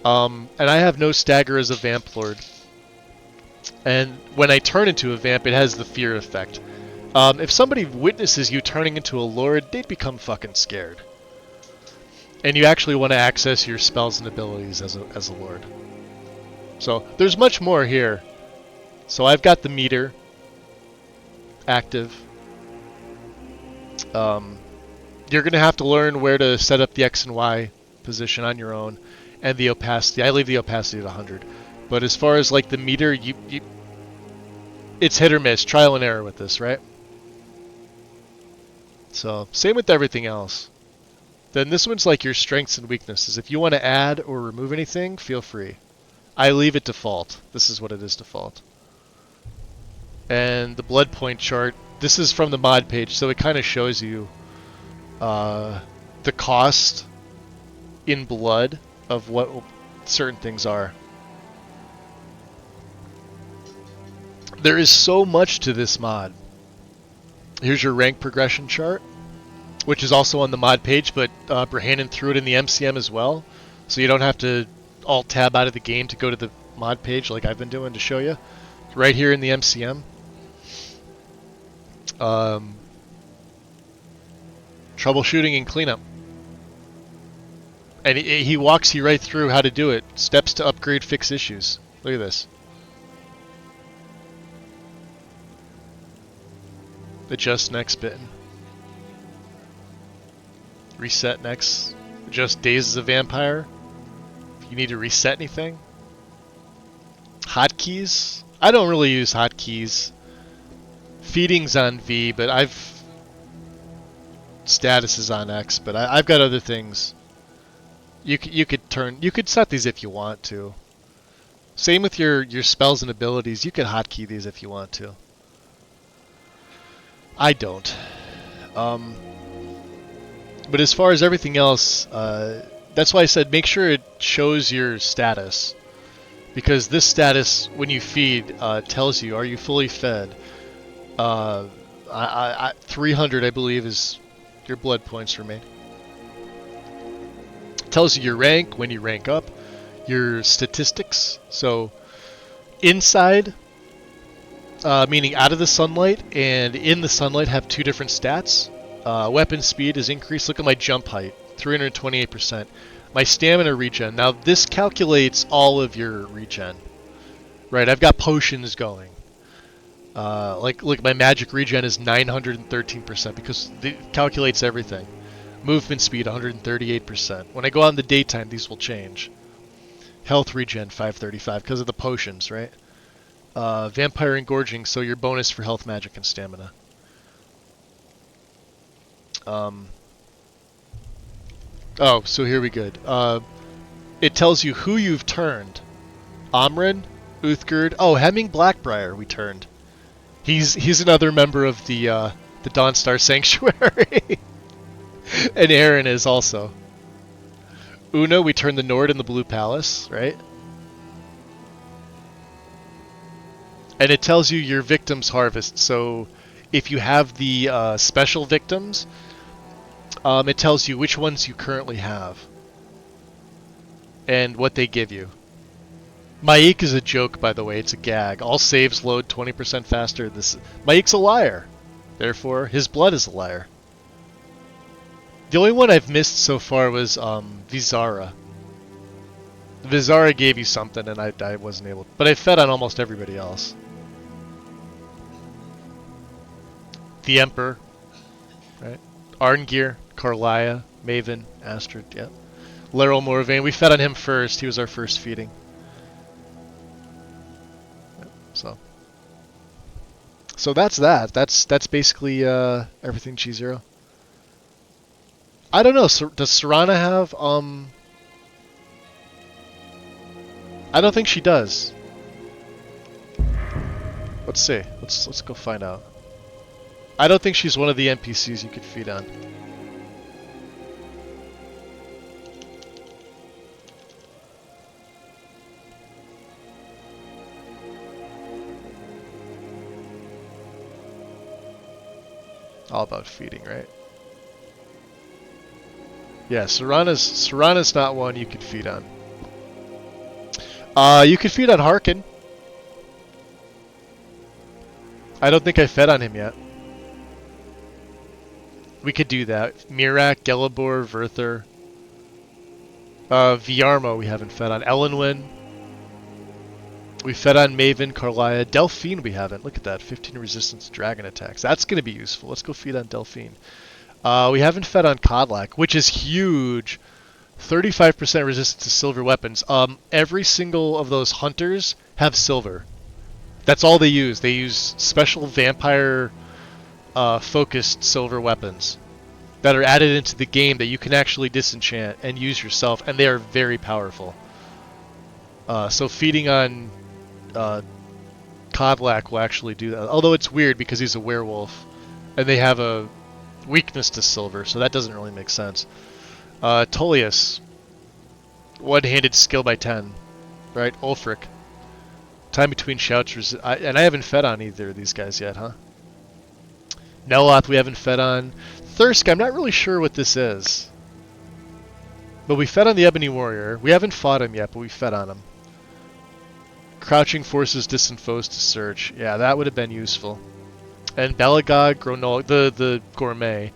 And I have no stagger as a vamp lord. And when I turn into a vamp, it has the fear effect. If somebody witnesses you turning into a lord, they'd become fucking scared. And you actually want to access your spells and abilities as a lord. So there's much more here. So I've got the meter active. You're going to have to learn where to set up the X and Y position on your own. And the opacity. I leave the opacity at 100. But as far as like the meter, it's hit or miss. Trial and error with this, right? So, same with everything else. Then this one's like your strengths and weaknesses. If you want to add or remove anything, feel free. I leave it default. This is what it is default. And the blood point chart, this is from the mod page, so it kind of shows you the cost in blood of what certain things are. There is so much to this mod. Here's your rank progression chart, which is also on the mod page, but Brahanan threw it in the MCM as well, so you don't have to alt-tab out of the game to go to the mod page like I've been doing to show you. Right here in the MCM. Troubleshooting and cleanup. And he walks you right through how to do it. Steps to upgrade, fix issues. Look at this. Adjust next bitten. Reset next. Adjust days as a vampire. If you need to reset anything. Hotkeys. I don't really use hotkeys. Feeding's on V, but status is on X, but I've got other things. You could set these if you want to. Same with your spells and abilities. You could hotkey these if you want to. I don't. But as far as everything else, that's why I said make sure it shows your status. Because this status, when you feed, tells you, are you fully fed? 300, I believe, is your blood points remain. Tells you your rank, when you rank up, your statistics. So, inside, meaning out of the sunlight, and in the sunlight have two different stats. Weapon speed is increased. Look at my jump height, 328%. My stamina regen. Now, this calculates all of your regen. Right, I've got potions going. Like my magic regen is 913% because it calculates everything. Movement speed 138%. When I go out in the daytime, these will change. Health regen 535 because of the potions, right? Vampire Engorging, so your bonus for health, magic, and stamina. Oh, so here we go. It tells you who you've turned. Amrin, Uthgerd. Oh, Hemming Blackbriar we turned. He's another member of the Dawnstar Sanctuary. And Aaron is also. Una, we turned the Nord and the Blue Palace, right? And it tells you your victims harvest. So if you have the special victims, it tells you which ones you currently have and what they give you. Maik is a joke, by the way. It's a gag. All saves load 20% faster. Maik's a liar. Therefore, his blood is a liar. The only one I've missed so far was Vizara. Vizara gave you something, and I wasn't able. But I fed on almost everybody else. The Emperor, right? Arngir, Karlia, Maven, Astrid, yeah. Laryl Morvayn, we fed on him first. He was our first feeding. So that's that. That's basically everything G0. I don't know. Does Serana have I don't think she does. Let's see. Let's go find out. I don't think she's one of the NPCs you could feed on. All about feeding, right? Yeah, Serana's not one you could feed on. You could feed on Harkin. I don't think I fed on him yet. We could do that. Mirak, Gelibor, Verther. Viarmo we haven't fed on. Elenwyn. We fed on Maven, Karlia. Delphine we haven't. Look at that. 15 resistance to dragon attacks. That's going to be useful. Let's go feed on Delphine. We haven't fed on Kodlak, which is huge. 35% resistance to silver weapons. Every single of those hunters have silver. That's all they use. They use special vampire focused silver weapons that are added into the game that you can actually disenchant and use yourself, and they are very powerful. So feeding on Kodlak will actually do that. Although it's weird because he's a werewolf, and they have a weakness to silver, so that doesn't really make sense. Tullius, one-handed skill by 10, right? Ulfric, time between shouts, and I haven't fed on either of these guys yet, huh? Neloth we haven't fed on. Thirsk, I'm not really sure what this is. But we fed on the Ebony Warrior. We haven't fought him yet, but we fed on him. Crouching forces distant foes to search. Yeah, that would have been useful. And Belagog, Gronol, the gourmet.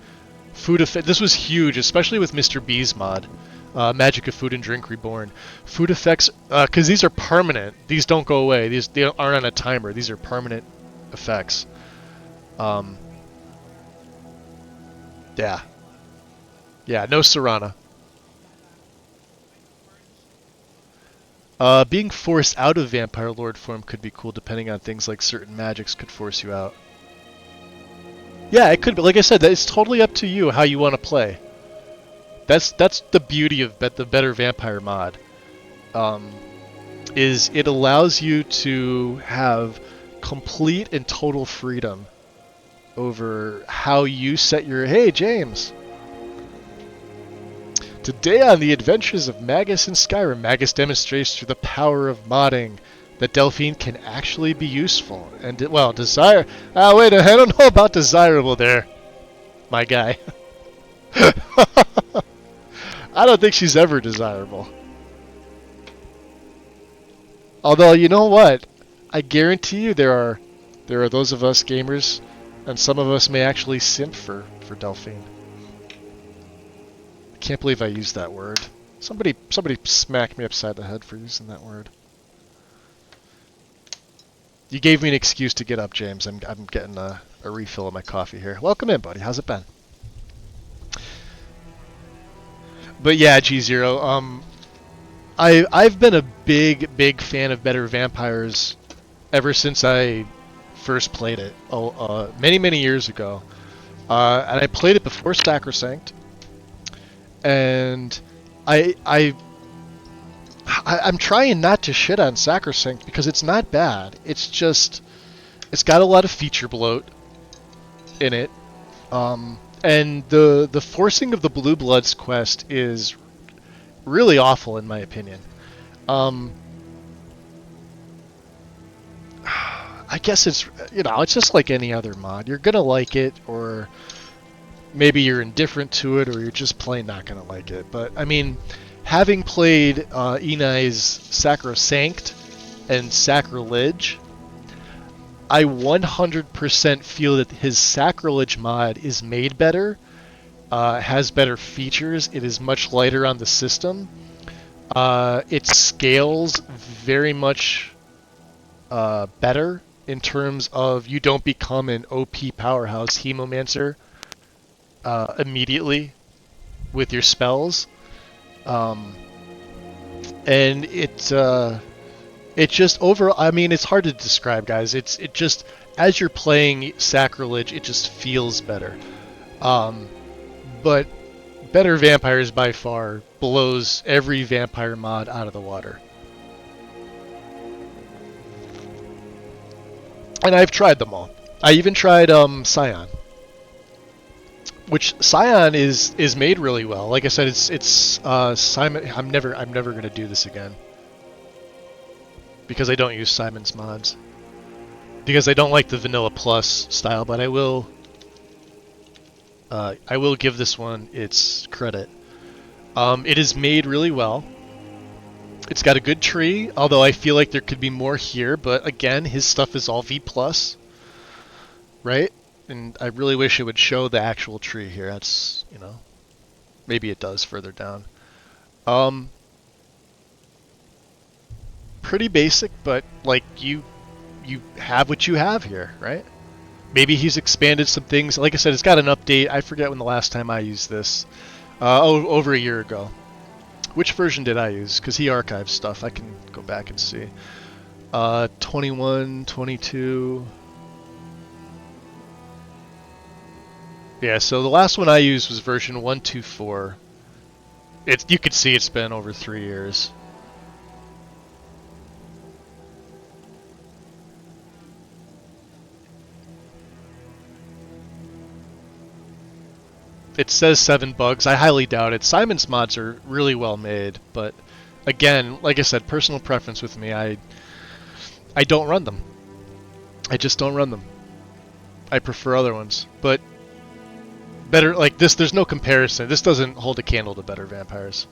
Food effect. This was huge, especially with Mr. B's mod. Magic of Food and Drink Reborn. Food effects, because these are permanent. These don't go away. They aren't on a timer. These are permanent effects. Yeah. Yeah, no Serana. Being forced out of Vampire Lord form could be cool, depending on things like certain magics could force you out. Yeah, it could be. Like I said, it's totally up to you how you want to play. That's the beauty of the Better Vampire mod. Is it allows you to have complete and total freedom over how you set your... Hey, James! Today on the adventures of Magus in Skyrim, Magus demonstrates through the power of modding that Delphine can actually be useful. And, well, desire... wait, I don't know about desirable there, my guy. I don't think she's ever desirable. Although, you know what? I guarantee you there are those of us gamers, and some of us may actually simp for Delphine. I can't believe I used that word. Somebody smacked me upside the head for using that word. You gave me an excuse to get up, James. I'm getting a refill of my coffee here. Welcome in, buddy. How's it been? But yeah, G0. I've been a big fan of Better Vampires ever since I first played it many years ago. And I played it before Sacrosanct, and I'm trying not to shit on Sacrosanct because it's not bad. It's just it's got a lot of feature bloat in it, and the forcing of the Blue Bloods quest is really awful in my opinion. I guess it's, you know, it's just like any other mod. You're gonna like it, or maybe you're indifferent to it, or you're just plain not gonna like it. But I mean, having played Enai's Sacrosanct and Sacrilege, I 100% feel that his Sacrilege mod is made better, has better features, it is much lighter on the system, it scales very much better in terms of you don't become an OP powerhouse Hemomancer immediately with your spells. And it just overall, I mean, it's hard to describe, guys. It just, as you're playing Sacrilege, it just feels better. But Better Vampires by far blows every vampire mod out of the water. And I've tried them all. I even tried Scion, which Scion is made really well. Like I said, it's Simon. I'm never gonna do this again because I don't use Simon's mods, because I don't like the Vanilla Plus style. But I will give this one its credit. It is made really well. It's got a good tree, although I feel like there could be more here, but again, his stuff is all V+, right? And I really wish it would show the actual tree here. That's, you know, maybe it does further down. Pretty basic, but like you have what you have here, right? Maybe he's expanded some things. Like I said, it's got an update. I forget when the last time I used this. Over a year ago. Which version did I use? Because he archives stuff. I can go back and see. 21, 22. Yeah, so the last one I used was version 124. You could see it's been over 3 years. It says 7 bugs. I highly doubt it. Simon's mods are really well made, but again, like I said, personal preference with me. I don't run them. I just don't run them. I prefer other ones, but better like this. There's no comparison. This doesn't hold a candle to Better Vampires.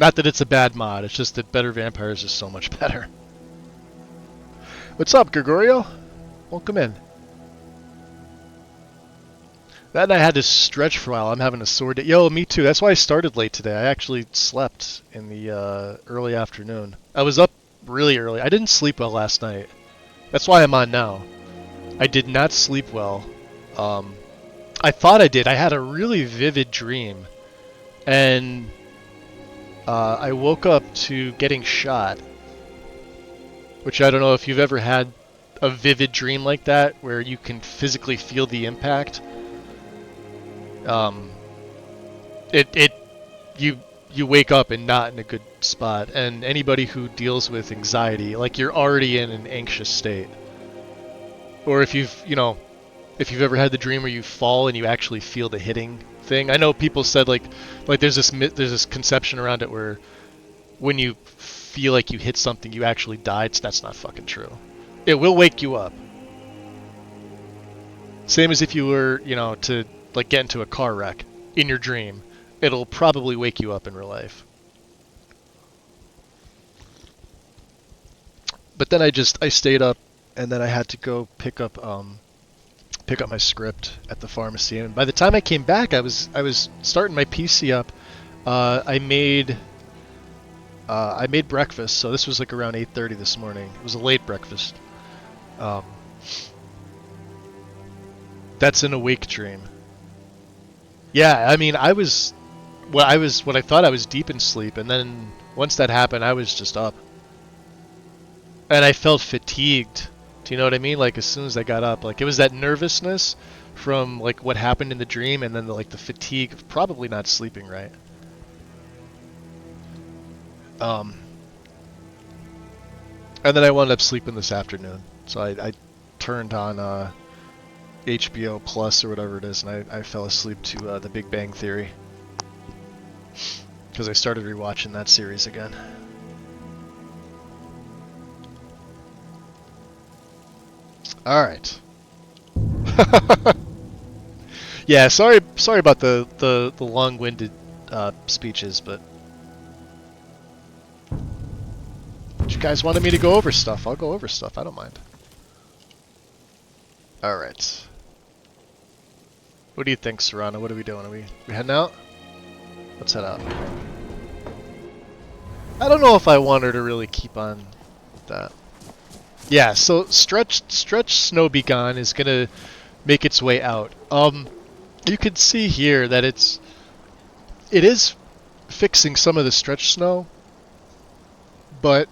Not that it's a bad mod. It's just that Better Vampires is so much better. What's up, Gregorio? Welcome in. That night I had to stretch for a while. I'm having a sore day. Yo, me too. That's why I started late today. I actually slept in the early afternoon. I was up really early. I didn't sleep well last night. That's why I'm on now. I did not sleep well. I thought I did. I had a really vivid dream. And I woke up to getting shot. Which I don't know if you've ever had a vivid dream like that, where you can physically feel the impact. You wake up and not in a good spot, and anybody who deals with anxiety, like you're already in an anxious state, or if you've ever had the dream where you fall and you actually feel the hitting thing. I know people said like there's this conception around it where when you feel like you hit something you actually died. That's not fucking true. It will wake you up. Same as if you were, to like get into a car wreck in your dream. It'll probably wake you up in real life. But then I stayed up, and then I had to go pick up my script at the pharmacy. And by the time I came back, I was starting my PC up. I made breakfast, so this was like around 8:30 this morning. It was a late breakfast. That's an awake dream. Yeah, I mean, I thought I was deep in sleep, and then once that happened, I was just up. And I felt fatigued. Do you know what I mean? Like as soon as I got up, like it was that nervousness from like what happened in the dream, and then like the fatigue of probably not sleeping right. And then I wound up sleeping this afternoon, so I turned on HBO Plus or whatever it is, and I fell asleep to The Big Bang Theory because I started rewatching that series again. All right. Yeah, sorry about the long-winded speeches, but you guys wanted me to go over stuff. I'll go over stuff. I don't mind. All right. What do you think, Serrano? What are we doing? Are we heading out? Let's head out. I don't know if I want her to really keep on with that. Yeah, so Stretch Snow Be Gone is gonna make its way out. You can see here that it is fixing some of the stretch snow, but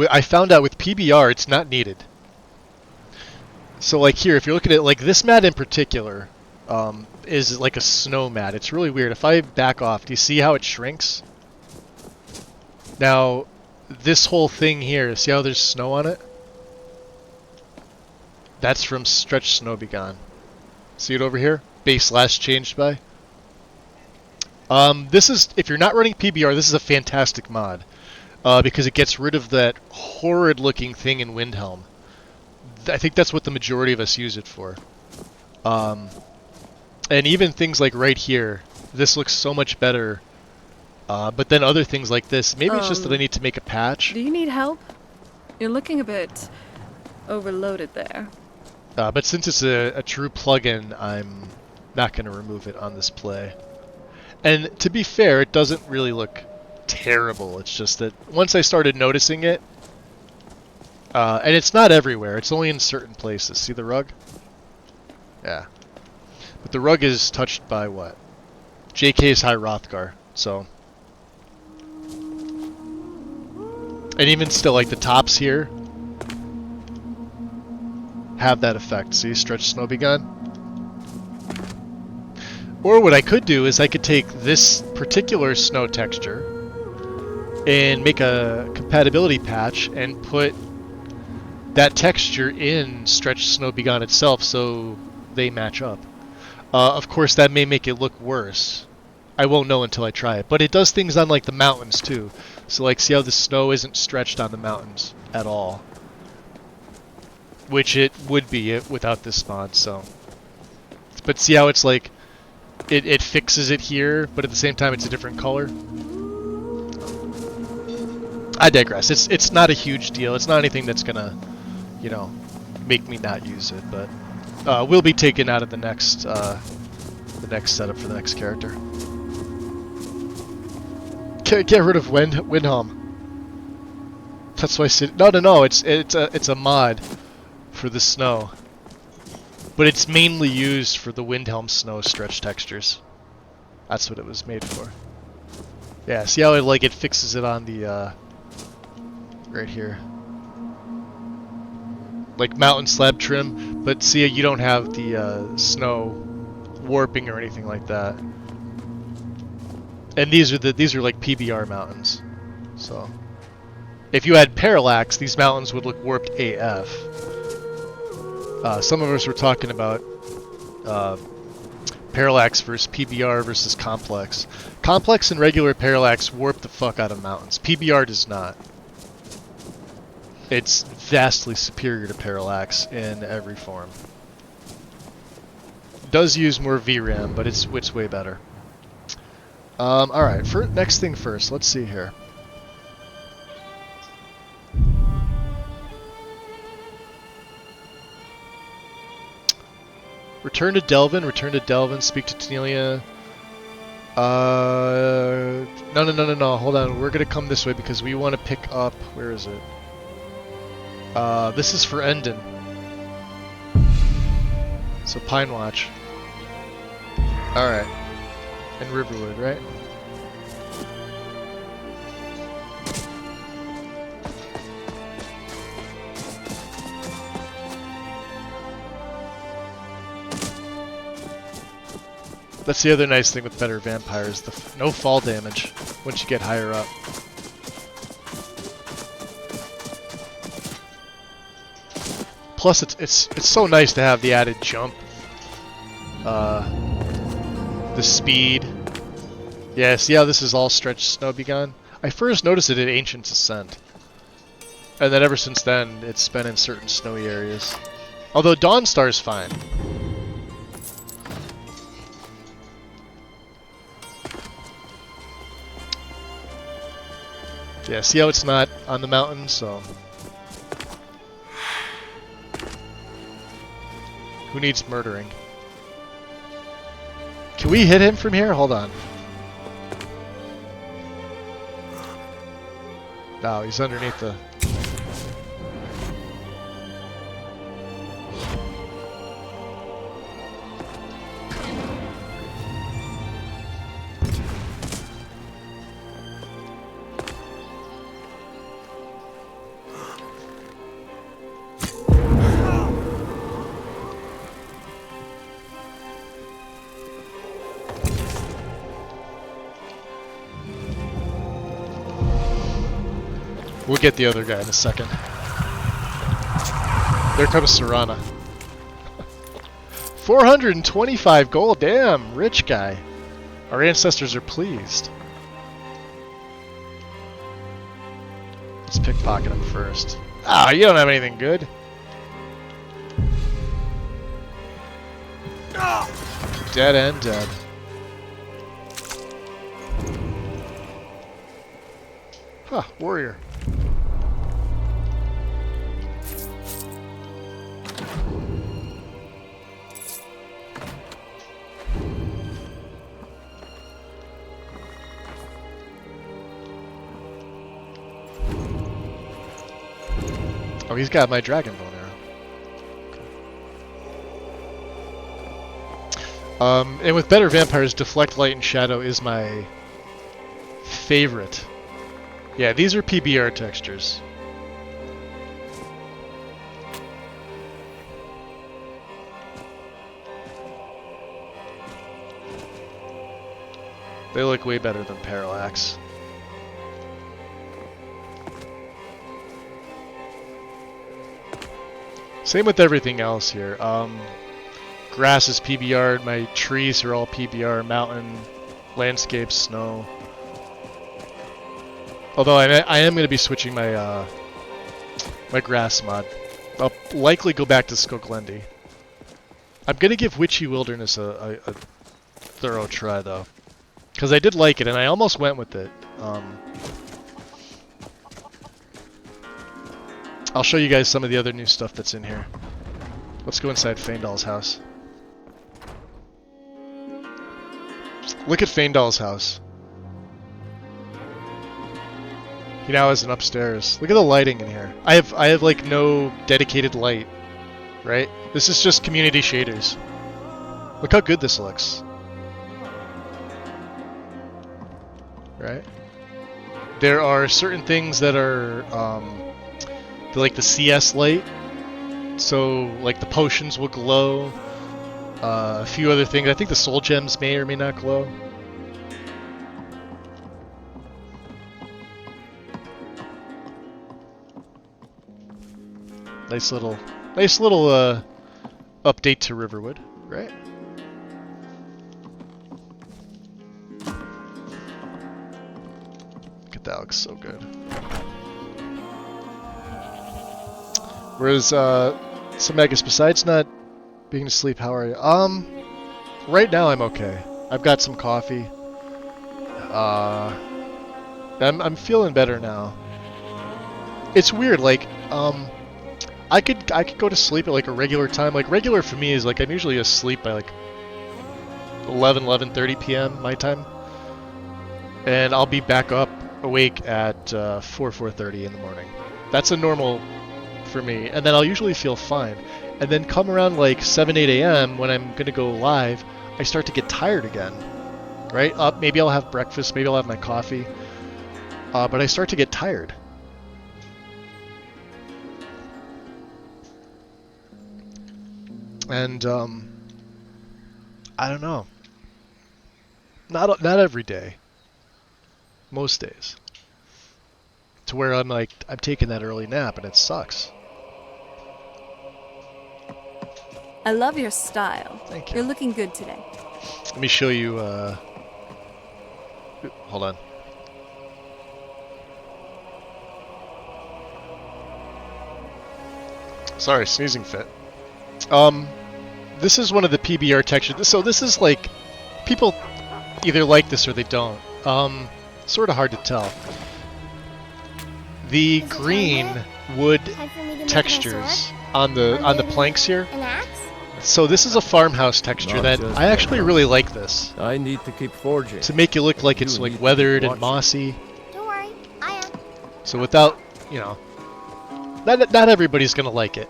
I found out with PBR it's not needed. So like here, if you're looking at like this mat in particular, is like a snow mat. It's really weird. If I back off, do you see how it shrinks? Now, this whole thing here, see how there's snow on it? That's from Stretch Snow Be Gone. See it over here? Base last changed by. This is, if you're not running PBR, this is a fantastic mod. Because it gets rid of that horrid looking thing in Windhelm. I think that's what the majority of us use it for. And even things like right here, this looks so much better. But then other things like this, maybe it's just that I need to make a patch. Do you need help? You're looking a bit overloaded there. But since it's a true plugin, I'm not going to remove it on this play. And to be fair, it doesn't really look terrible. It's just that once I started noticing it, and it's not everywhere, it's only in certain places. See the rug? Yeah. But the rug is touched by what? JK's High Hrothgar, so... And even still, like the tops here have that effect. See, Stretch Snow Be Gone? Or what I could do is I could take this particular snow texture and make a compatibility patch and put that texture in Stretch Snow Be Gone itself so they match up. Of course, that may make it look worse. I won't know until I try it. But it does things on like the mountains too. So like see how the snow isn't stretched on the mountains at all. Which it would be without this mod, so. But see how it's like, it fixes it here, but at the same time it's a different color? I digress. It's not a huge deal. It's not anything that's gonna, you know, make me not use it, but will be taken out of the next setup for the next character. Get rid of Windhelm. That's why I said no. It's a mod for the snow, but it's mainly used for the Windhelm snow stretch textures. That's what it was made for. Yeah, see how it fixes it on the right here, like mountain slab trim. But see, you don't have the snow warping or anything like that. And these are like PBR mountains. So if you had parallax, these mountains would look warped AF. Some of us were talking about parallax versus PBR versus complex. Complex and regular parallax warp the fuck out of mountains. PBR does not. It's vastly superior to parallax in every form. It does use more VRAM, but it's way better. Alright, next thing first, let's see here. Return to Delvin, speak to Tanelia. No, hold on, we're gonna come this way because we want to pick up, where is it? This is for Endon. So Pine Watch. Alright. And Riverwood, right? That's the other nice thing with better vampires, no fall damage once you get higher up. Plus, it's so nice to have the added jump, the speed. Yeah, see how this is all stretched snow begun? I first noticed it at Ancient Ascent, and then ever since then, it's been in certain snowy areas. Although Dawnstar's fine. Yeah, see how it's not on the mountain, so... Who needs murdering? Can we hit him from here? Hold on. No, he's underneath the... We'll get the other guy in a second. There comes Serana. 425 gold, damn, rich guy. Our ancestors are pleased. Let's pickpocket him first. Ah, you don't have anything good. Dead and dead. Huh, warrior. Oh, he's got my dragon bone arrow. And with better vampires, deflect light and shadow is my favorite. Yeah, these are PBR textures. They look way better than Parallax. Same with everything else here. Grass is PBR, my trees are all PBR, mountain, landscape, snow. Although I am going to be switching my my grass mod. I'll likely go back to Skoglendi. I'm going to give Witchy Wilderness a thorough try though, because I did like it and I almost went with it. I'll show you guys some of the other new stuff that's in here. Let's go inside Faendal's house. Look at Faendal's house. He now has an upstairs. Look at the lighting in here. I have like no dedicated light, right? This is just community shaders. Look how good this looks. Right? There are certain things that are like the CS light, so like the potions will glow. A few other things. I think the soul gems may or may not glow. Nice little update to Riverwood, right? Look at that, looks so good. Whereas, so Magus, besides not being asleep, how are you? Right now I'm okay. I've got some coffee. I'm feeling better now. It's weird, like, I could go to sleep at like a regular time. Like regular for me is like I'm usually asleep by like 11:30 p.m. my time, and I'll be back up awake at 4:30 in the morning. That's a normal for me, and then I'll usually feel fine. And then come around like 7-8 a.m. when I'm gonna go live, I start to get tired again. Right? Maybe I'll have breakfast, maybe I'll have my coffee, but I start to get tired. And I don't know. Not every day. Most days. To where I'm like, I'm taking that early nap and it sucks. I love your style. Thank you. You're looking good today. Let me show you, hold on. Sorry, sneezing fit. This is one of the PBR textures. So this is like, people either like this or they don't. Sort of hard to tell. The green wood textures on the planks here. So this is a farmhouse texture that I actually really like this. I need to keep forging. To make it look like it's like weathered and mossy. Don't worry, I am. So without, you know, not everybody's gonna like it.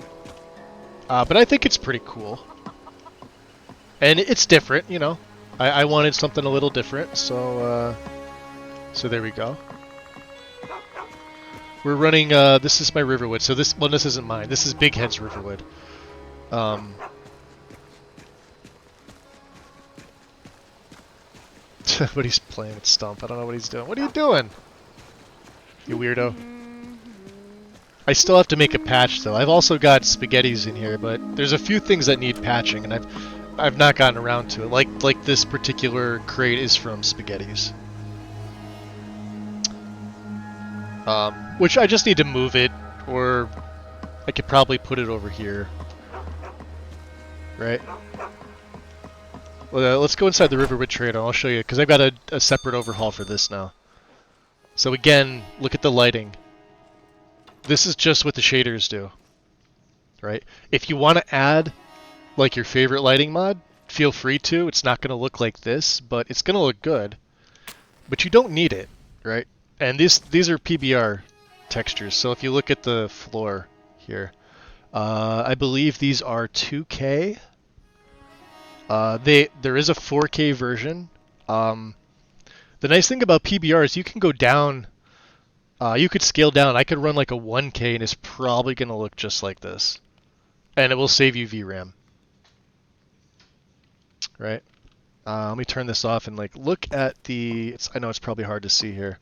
But I think it's pretty cool. And it's different, you know. I wanted something a little different, so there we go. We're running, this is my Riverwood, so this isn't mine. This is Big Head's Riverwood. But he's playing with Stump. I don't know what he's doing. What are you doing? You weirdo. I still have to make a patch though. I've also got spaghettis in here, but there's a few things that need patching, and I've not gotten around to it. Like this particular crate is from spaghettis. Which I just need to move it, or I could probably put it over here. Right? Well, let's go inside the Riverwood Trader. I'll show you, because I've got a separate overhaul for this now. So again, look at the lighting. This is just what the shaders do. Right? If you want to add like your favorite lighting mod, feel free to. It's not going to look like this, but it's going to look good. But you don't need it, right? And these are PBR textures. So if you look at the floor here, I believe these are 2K. There is a 4K version. The nice thing about PBR is you can go down. You could scale down. I could run like a 1K and it's probably going to look just like this. And it will save you VRAM. Right? Let me turn this off and like look at the... I know it's probably hard to see here.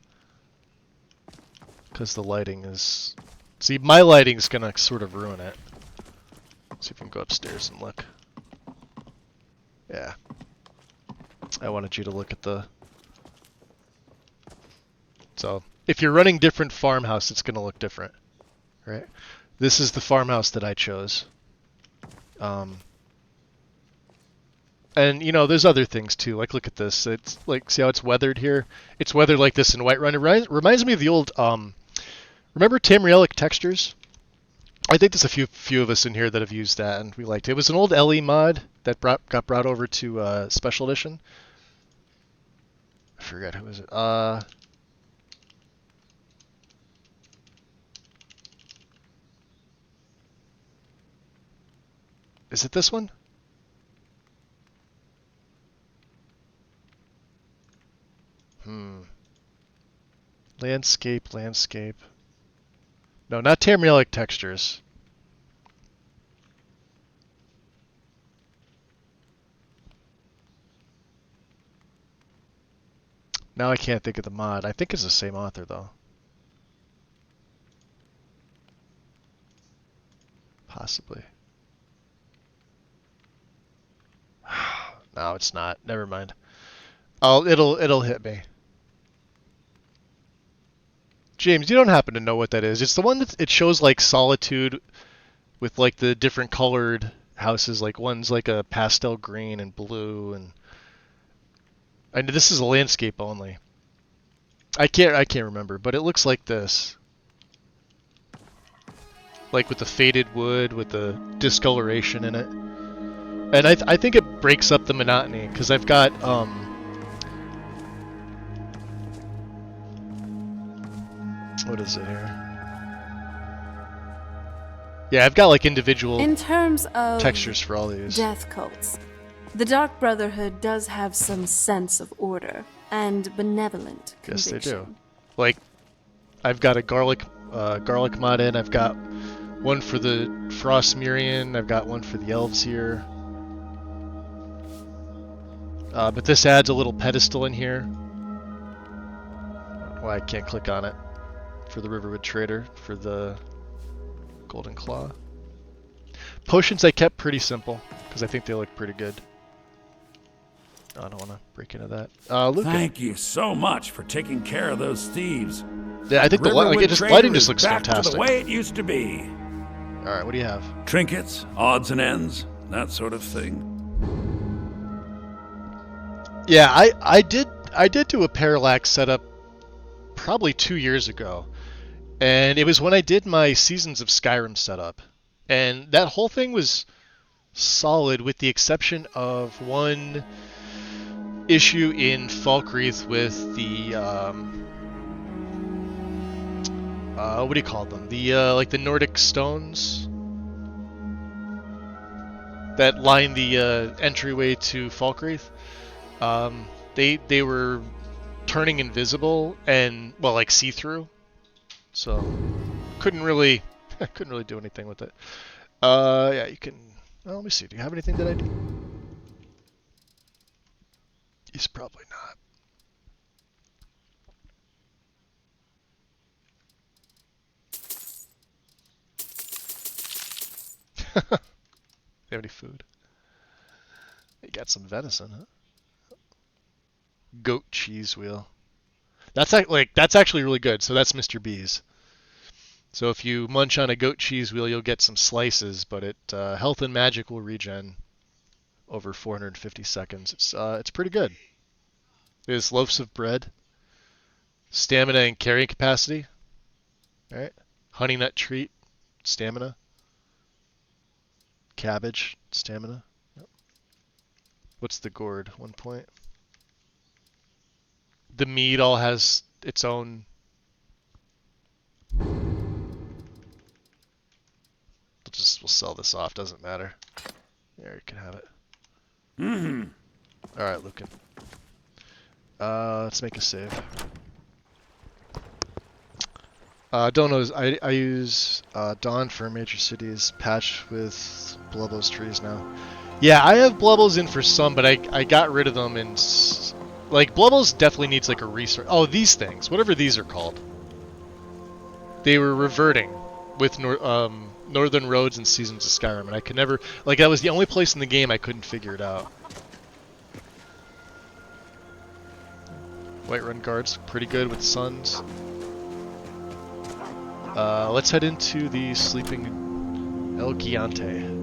Because the lighting is... See, my lighting's going to sort of ruin it. Let's see if we can go upstairs and look. Yeah. I wanted you to look at the... So, if you're running different farmhouse, it's going to look different. Right? This is the farmhouse that I chose. And, you know, there's other things too. Like, look at this. It's like, see how it's weathered here? It's weathered like this in Whiterun. It reminds me of the old, remember Tamrielic textures? I think there's a few of us in here that have used that, and we liked it. It was an old LE mod that got brought over to Special Edition. I forgot who was it. Is it this one? Landscape. No, not Tamrielic textures. Now I can't think of the mod. I think it's the same author though. Possibly. No, it's not. Never mind. It'll hit me. James, you don't happen to know what that is. It's the one that it shows like Solitude with like the different colored houses. Like one's like a pastel green and blue, and this is a landscape only. I can't remember, but it looks like this. Like with the faded wood with the discoloration in it. And I think it breaks up the monotony because I've got what is it here? Yeah, I've got like individual In terms of textures for all these. death cults, the Dark Brotherhood does have some sense of order and benevolent conviction. Yes, they do. Like, I've got a garlic mod in. I've got one for the Frostmirian. I've got one for the elves here. But this adds a little pedestal in here. Why I can't click on it for the Riverwood Trader for the Golden Claw. Potions I kept pretty simple because I think they look pretty good. I don't want to break into that. Lucan. Thank you so much for taking care of those thieves. Yeah, I think the Riverwood lighting just is looks back fantastic. to the way it used to be. All right, what do you have? Trinkets, odds and ends, that sort of thing. Yeah, I did do a parallax setup probably 2 years ago, and it was when I did my Seasons of Skyrim setup, and that whole thing was solid with the exception of one issue in Falkreath with the what do you call them? The like the Nordic stones that line the entryway to Falkreath. They were turning invisible and well, like see-through, so couldn't really do anything with it. Yeah, you can. Well, let me see. Do you have anything that I do? He's probably not. Do you have any food? You got some venison, huh? Goat cheese wheel. That's actually really good. So that's Mr. B's. So if you munch on a goat cheese wheel, you'll get some slices, but it health and magic will regen over 450 seconds. It's pretty good. There's loaves of bread, stamina and carrying capacity. All right, honey nut treat, stamina. Cabbage, stamina. Yep. What's the gourd? 1 point. The meat all has its own. We'll sell this off. Doesn't matter. There, you can have it. All right, Lucan. Let's make a save. Donos, I use Dawn for major cities, patched with Blubbles trees now. Yeah, I have Blubbles in for some, but I got rid of them, and like Blubbles definitely needs like a resource. Oh, these things, whatever these are called, they were reverting with Northern Roads and Seasons of Skyrim, and I could never, like, that was the only place in the game I couldn't figure it out. Whiterun guards, pretty good with suns. Let's head into the sleeping El Gigante.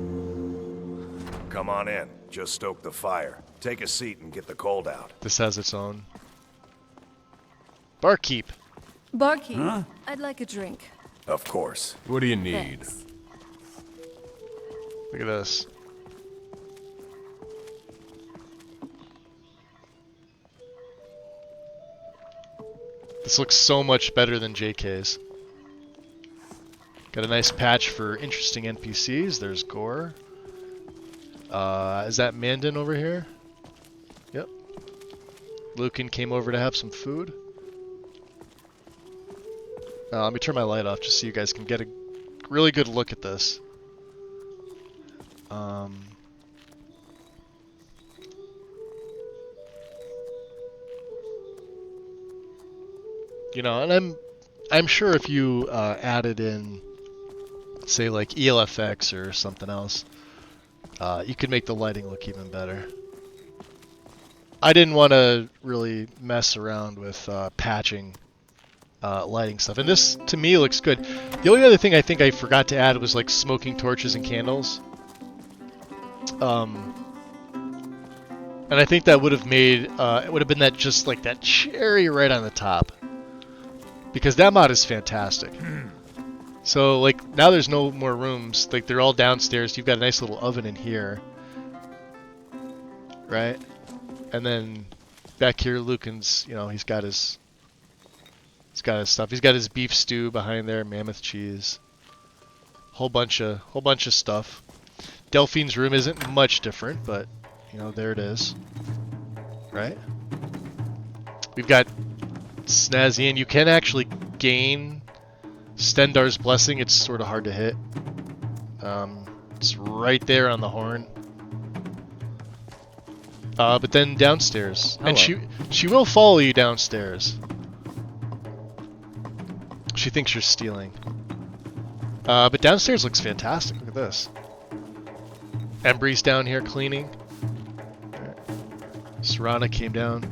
Come on in. Just stoke the fire. Take a seat and get the cold out. This has its own. Barkeep. Barkeep, Huh? I'd like a drink. Of course. What do you need? Thanks. Look at this. This looks so much better than JK's. Got a nice patch for interesting NPCs. There's Gore. Is that Mandan over here? Yep. Lucan came over to have some food. Let me turn my light off just so you guys can get a really good look at this. You know, and I'm sure if you added in, say, like ELFX or something else, you could make the lighting look even better. I didn't want to really mess around with patching lighting stuff, and this to me looks good. The only other thing I think I forgot to add was like smoking torches and candles. And I think that would have made it would have been that just like that cherry right on the top, because that mod is fantastic. So like now there's no more rooms, like they're all downstairs. You've got a nice little oven in here, right? And then back here, Lucan's, you know, he's got his stuff. He's got his beef stew behind there, mammoth cheese, whole bunch of stuff. Delphine's room isn't much different, but you know, there it is, right? We've got Snazian. You can actually gain Stendar's Blessing. It's sort of hard to hit. It's right there on the horn. But then downstairs. And Hello. she will follow you downstairs. She thinks you're stealing. But downstairs looks fantastic. Look at this. Embry's down here cleaning. Serana came down.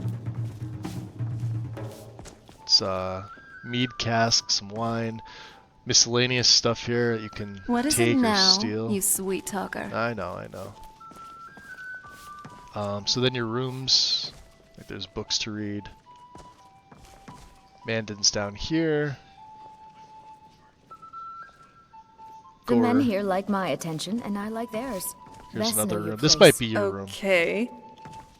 It's mead cask, some wine, miscellaneous stuff here that you can What is take it or now, steal. you sweet talker? I know. So then your rooms, like there's books to read. Mandan's down here. The men Gore. here like my attention, and I like theirs. Here's Best know another your room. This place. might be your room. Okay.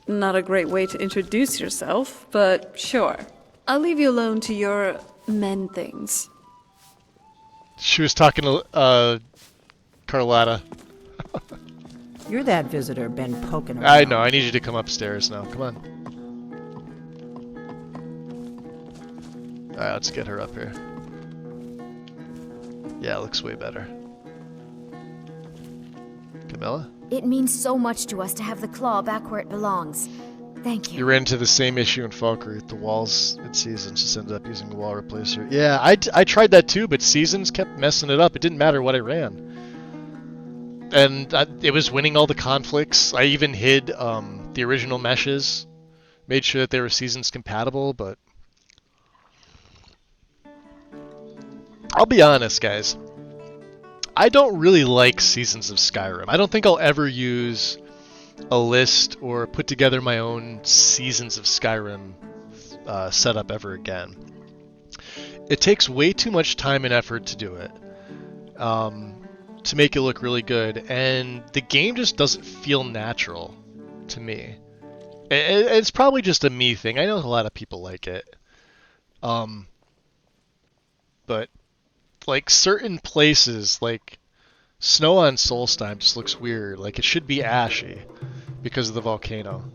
Not a great way to introduce yourself, but sure. I'll leave you alone to your men things. She was talking to Carlotta. You're that visitor been poking around. I know. I need you to come upstairs now. Come on. Alright, let's get her up here. Yeah, it looks way better. Camilla? It means so much to us to have the claw back where it belongs. Thank you. You ran into the same issue in Falkreath. The walls at Seasons just ended up using a wall replacer. Yeah, I tried that too, but Seasons kept messing it up. It didn't matter what I ran. And it was winning all the conflicts. I even hid the original meshes. Made sure that they were Seasons compatible, but... I'll be honest, guys. I don't really like Seasons of Skyrim. I don't think I'll ever use a list or put together my own Seasons of Skyrim setup ever again. It takes way too much time and effort to do it, to make it look really good, and the game just doesn't feel natural to me. It's probably just a me thing. I know a lot of people like it, but like certain places, like snow on Solstheim just looks weird. Like it should be ashy because of the volcano.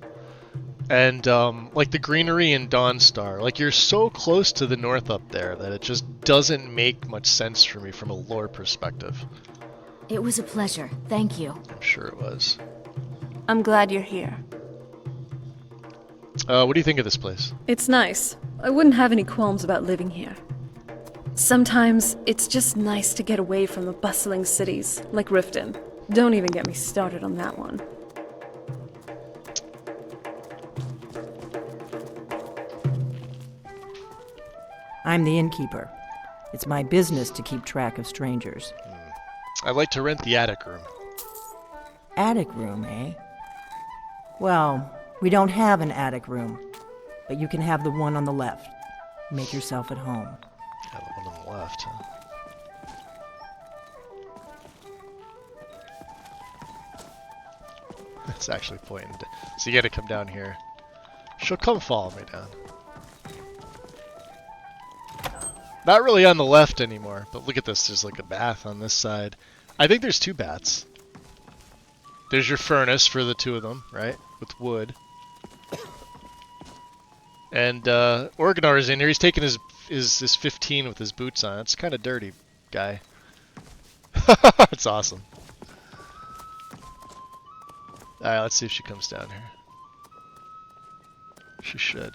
And like the greenery in Dawnstar, like you're so close to the north up there that it just doesn't make much sense for me from a lore perspective. It was a pleasure. Thank you. I'm sure it was. I'm glad you're here. What do you think of this place? It's nice. I wouldn't have any qualms about living here. Sometimes it's just nice to get away from the bustling cities, like Riften. Don't even get me started on that one. I'm the innkeeper. It's my business to keep track of strangers. I'd like to rent the attic room. Attic room, eh? Well, we don't have an attic room, but you can have the one on the left. Make yourself at home. Yeah, the one on the left, huh? It's actually pointing. So you gotta come down here. She'll come follow me down. Not really on the left anymore, but look at this. There's like a bath on this side. I think there's two baths. There's your furnace for the two of them, right? With wood. And Organar's in here. He's taking his 15 with his boots on. It's kind of dirty, guy. It's awesome. Alright, let's see if she comes down here. She should.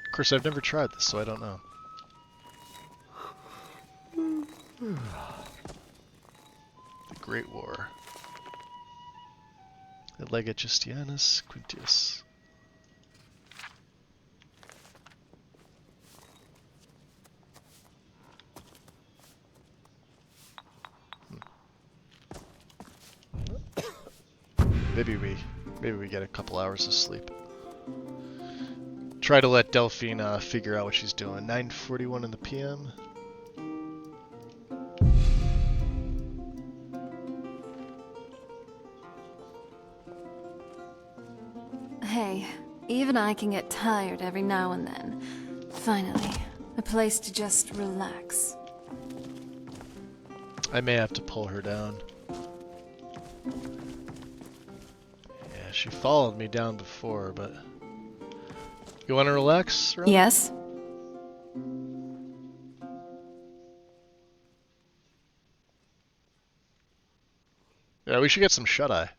Of course, I've never tried this, so I don't know. The Great War. The Lega Justianus Quintius. Maybe we get a couple hours of sleep. Try to let Delphine figure out what she's doing. 9:41 in the PM. Hey, even I can get tired every now and then. Finally, a place to just relax. I may have to pull her down. Yeah, she followed me down before, but... You want to relax, Ron? Yes? Yeah, we should get some shut-eye.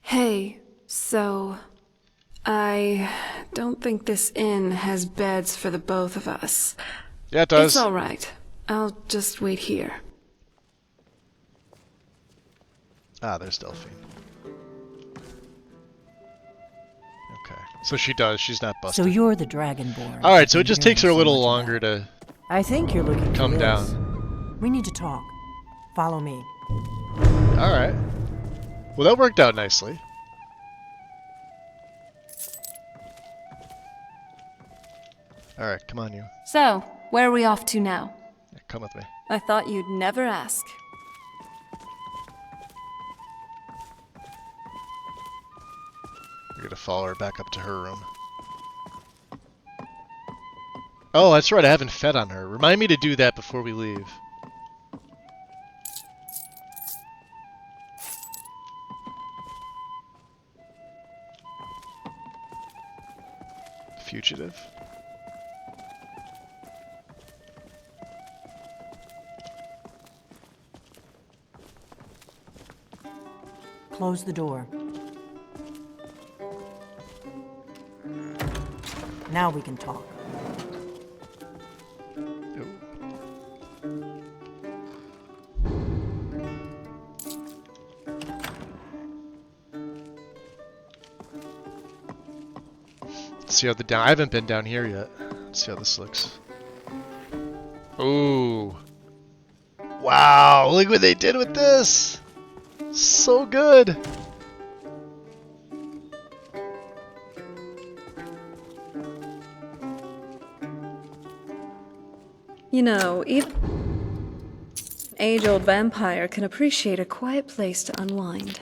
Hey, so... I don't think this inn has beds for the both of us. Yeah, it does. It's alright. I'll just wait here. Ah, there's Delphine. Okay. So she does. She's not busted. So you're the Dragonborn. Alright, so it just takes her a little longer to I think you're looking come for this. down. We need to talk. Follow me. Alright. Well, that worked out nicely. Alright, come on, you. So, where are we off to now? Yeah, come with me. I thought you'd never ask. We're gonna follow her back up to her room. Oh, that's right, I haven't fed on her. Remind me to do that before we leave. Fugitive. Close the door. Now we can talk. Let's see how the down. I haven't been down here yet. Let's see how this looks. Ooh. Wow, look what they did with this! So good! You know, even an age-old vampire can appreciate a quiet place to unwind.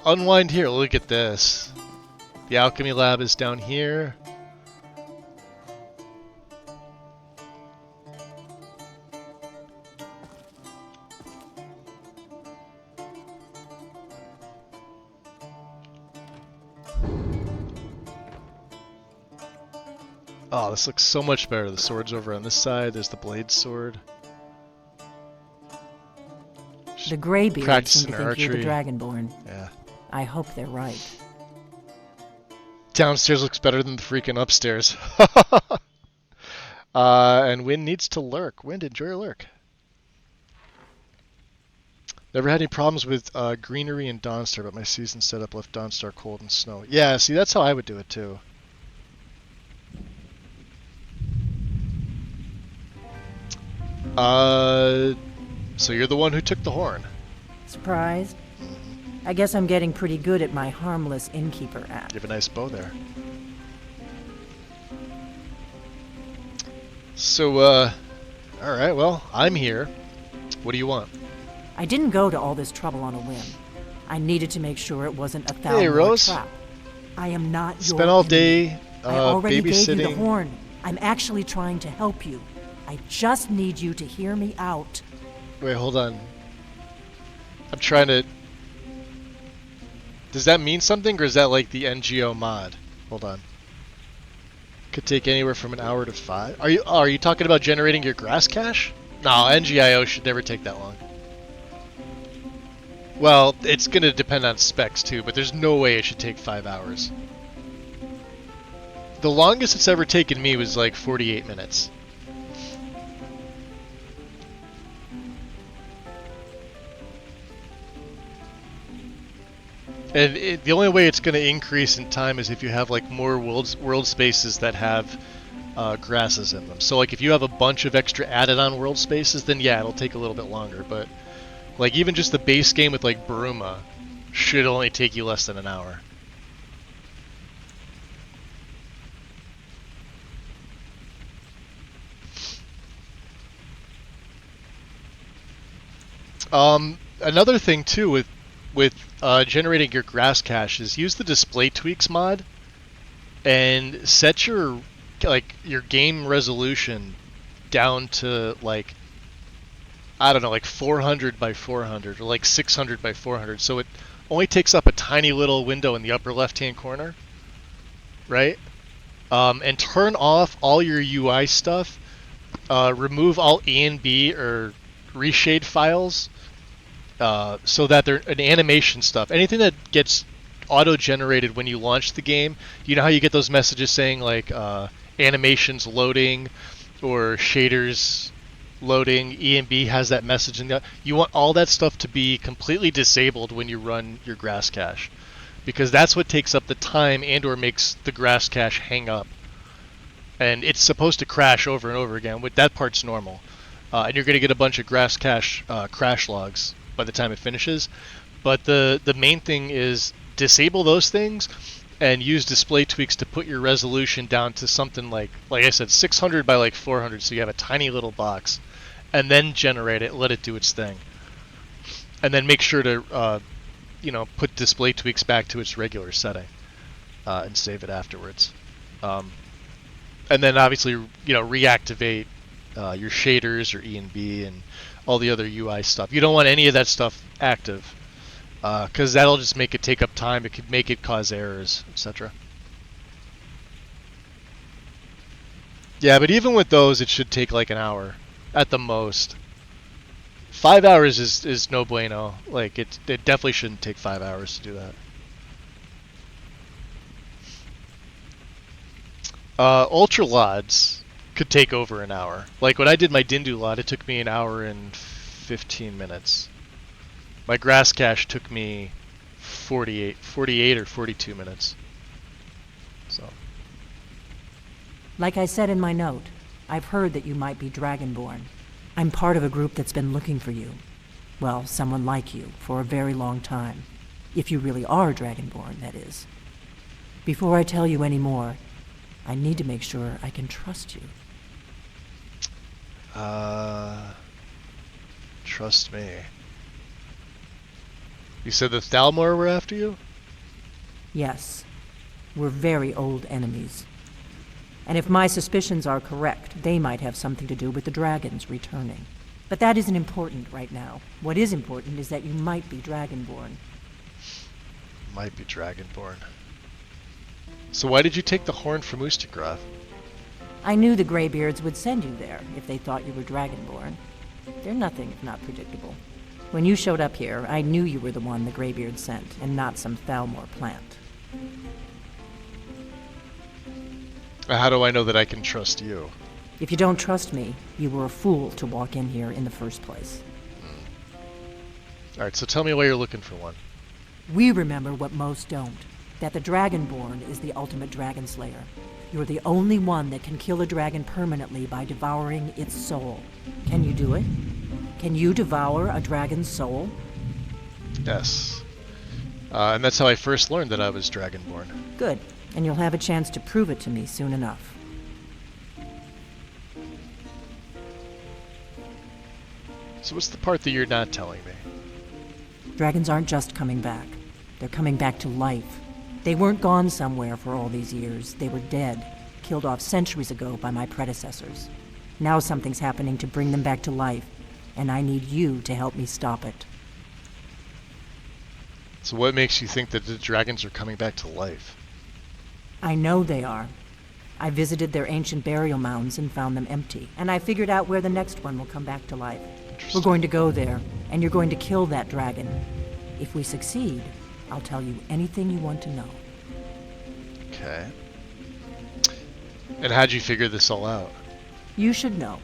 Unwind here, look at this. The alchemy lab is down here. Oh, this looks so much better. The sword's over on this side. There's the blade sword. The Greybeards Practicing seem to think you're the archery. Dragonborn. Yeah. I hope they're right. Downstairs looks better than the freaking upstairs. And Wind needs to lurk. Wind, enjoy your lurk. Never had any problems with greenery in Dawnstar, but my season setup left Dawnstar cold and snow. Yeah, see, that's how I would do it too. So you're the one who took the horn. Surprised? I guess I'm getting pretty good at my harmless innkeeper act. You have a nice bow there. So, alright, well, I'm here. What do you want? I didn't go to all this trouble on a whim. I needed to make sure it wasn't a Hey, Thalmor Rose. trap. I am not your Spent all enemy. day I already gave you the babysitting. horn. I'm actually trying to help you. I just need you to hear me out. Wait, hold on. I'm trying to... Does that mean something, or is that like the NGO mod? Hold on. Could take anywhere from an hour to 5. Are you talking about generating your grass cache? No, NGIO should never take that long. Well, it's gonna depend on specs too, but there's no way it should take 5 hours. The longest it's ever taken me was like 48 minutes. And the only way it's going to increase in time is if you have like more world spaces that have grasses in them. So like if you have a bunch of extra added on world spaces, then yeah, it'll take a little bit longer. But like even just the base game with like Bruma should only take you less than an hour. Another thing too with generating your grass cache is use the display tweaks mod and set your game resolution down to like, I don't know, like 400 by 400 or like 600 by 400, so it only takes up a tiny little window in the upper left hand corner, right? And turn off all your UI stuff, remove Alt E and B or reshade files so that they're an animation stuff. Anything that gets auto-generated when you launch the game, you know how you get those messages saying like animations loading or shaders loading, EMB has that message in there. You want all that stuff to be completely disabled when you run your grass cache, because that's what takes up the time and or makes the grass cache hang up. And it's supposed to crash over and over again. That part's normal. And you're going to get a bunch of grass cache crash logs by the time it finishes. But the main thing is disable those things and use display tweaks to put your resolution down to something like I said, 600 by like 400, so you have a tiny little box. And then generate it, let it do its thing. And then make sure to put display tweaks back to its regular setting and save it afterwards. And then obviously, reactivate your shaders or ENB and all the other UI stuff. You don't want any of that stuff active, because that'll just make it take up time. It could make it cause errors, etc. Yeah, but even with those, it should take like an hour at the most. 5 hours is no bueno. Like it definitely shouldn't take 5 hours to do that. Ultra LODs could take over an hour. Like when I did my Dindu LOD, it took me an hour and 15 minutes. My grass cache took me 48 or 42 minutes. So. Like I said in my note, I've heard that you might be Dragonborn. I'm part of a group that's been looking for you. Well, someone like you, for a very long time. If you really are Dragonborn, that is. Before I tell you any more, I need to make sure I can trust you. Trust me. You said the Thalmor were after you? Yes. We're very old enemies. And if my suspicions are correct, they might have something to do with the dragons returning. But that isn't important right now. What is important is that you might be Dragonborn. Might be Dragonborn. So why did you take the horn from Oostergraf? I knew the Greybeards would send you there if they thought you were Dragonborn. They're nothing if not predictable. When you showed up here, I knew you were the one the Greybeards sent, and not some Thalmor plant. How do I know that I can trust you? If you don't trust me, you were a fool to walk in here in the first place. Alright, so tell me why you're looking for one. We remember what most don't. That the Dragonborn is the ultimate dragon slayer. You're the only one that can kill a dragon permanently by devouring its soul. Can you do it? Can you devour a dragon's soul? Yes. And that's how I first learned that I was Dragonborn. Good. And you'll have a chance to prove it to me soon enough. So what's the part that you're not telling me? Dragons aren't just coming back. They're coming back to life. They weren't gone somewhere for all these years. They were dead, killed off centuries ago by my predecessors. Now something's happening to bring them back to life, and I need you to help me stop it. So what makes you think that the dragons are coming back to life? I know they are. I visited their ancient burial mounds and found them empty, and I figured out where the next one will come back to life. We're going to go there, and you're going to kill that dragon. If we succeed, I'll tell you anything you want to know. Okay. And how'd you figure this all out? You should know.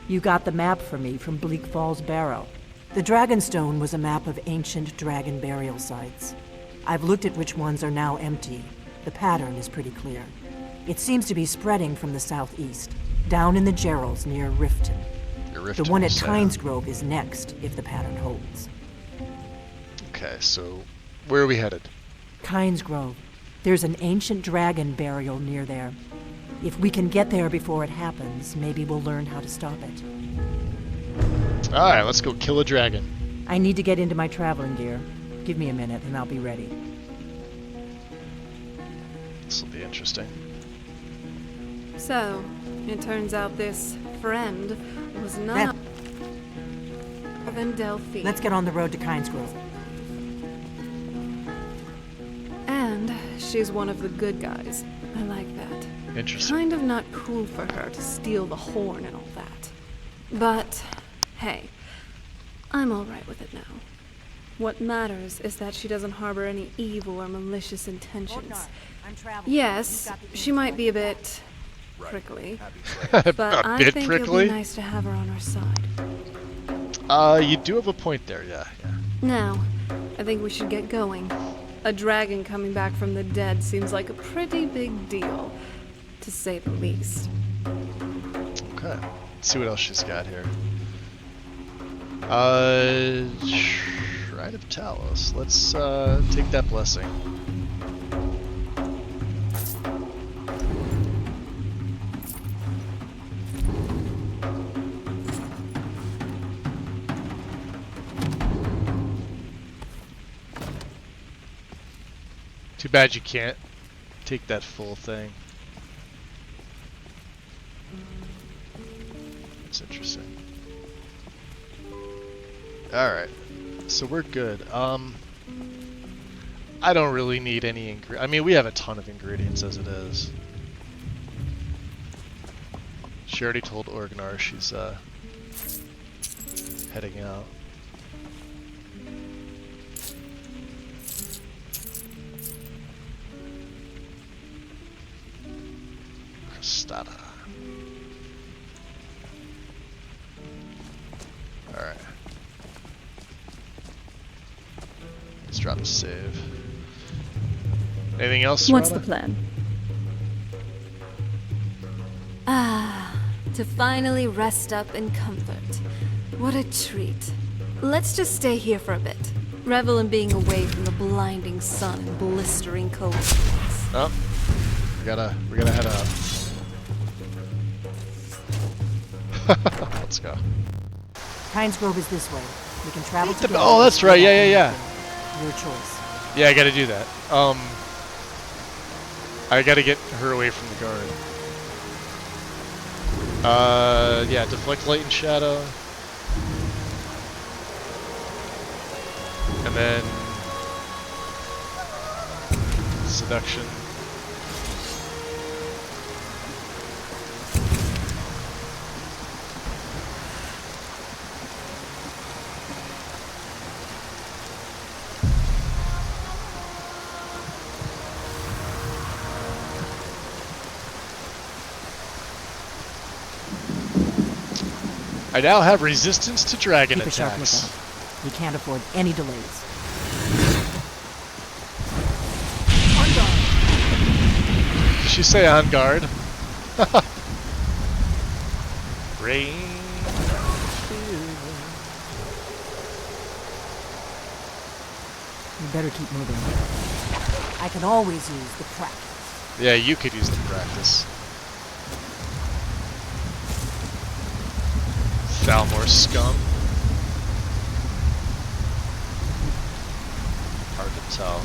You got the map for me from Bleak Falls Barrow. The Dragonstone was a map of ancient dragon burial sites. I've looked at which ones are now empty. The pattern is pretty clear. It seems to be spreading from the southeast, down in the Gerals near Riften. The one at Tynesgrove is next, if the pattern holds. Okay, so where are we headed? Tynesgrove. There's an ancient dragon burial near there. If we can get there before it happens, maybe we'll learn how to stop it. Alright, let's go kill a dragon. I need to get into my traveling gear. Give me a minute and I'll be ready. This will be interesting. So, it turns out this friend was not than Delphi. Let's get on the road to Kynesgrove. And she's one of the good guys. I like that. Interesting. Kind of not cool for her to steal the horn and all that. But, hey, I'm alright with it now. What matters is that she doesn't harbor any evil or malicious intentions. Yes, she might be a bit prickly, but I think it'll be nice to have her on our side. You do have a point there, yeah. Now, I think we should get going. A dragon coming back from the dead seems like a pretty big deal, to say the least. Okay, let's see what else she's got here. Shrine of Talos. Let's take that blessing. Too bad you can't take that full thing. That's interesting. Alright, so we're good. I don't really need any I mean, we have a ton of ingredients as it is. She already told Orgnar she's heading out. Crostata. Alright. Let's drop a save. Anything else? What's Rana? the plan? To finally rest up in comfort. What a treat. Let's just stay here for a bit. Revel in being away from the blinding sun and blistering cold. Oh, we gotta head out. Let's go. Pines Grove is this way. We can travel together. Oh, that's right. Yeah. Your choice. Yeah, I gotta do that. I gotta get her away from the guard. Yeah, deflect light and shadow. And then seduction. I now have resistance to dragon Keep a sharp attacks. lookout. We can't afford any delays. Did she say on guard? Rain. You better keep moving. I can always use the practice. Yeah, you could use the practice. Thalmor scum. Hard to tell.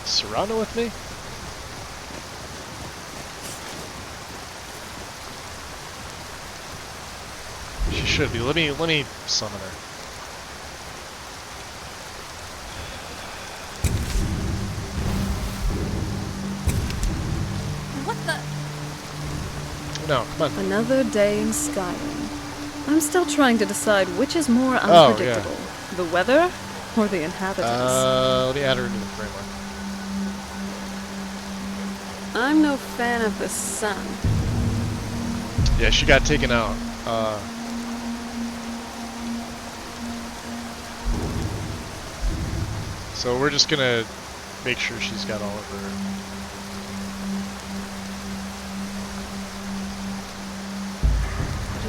Serrano with me? She should be. Let me summon her. No, come on. Another day in Skyrim. I'm still trying to decide which is more unpredictable. The weather or the inhabitants? Let me add her into the framework. I'm no fan of the sun. Yeah, she got taken out. So we're just gonna make sure she's got all of her.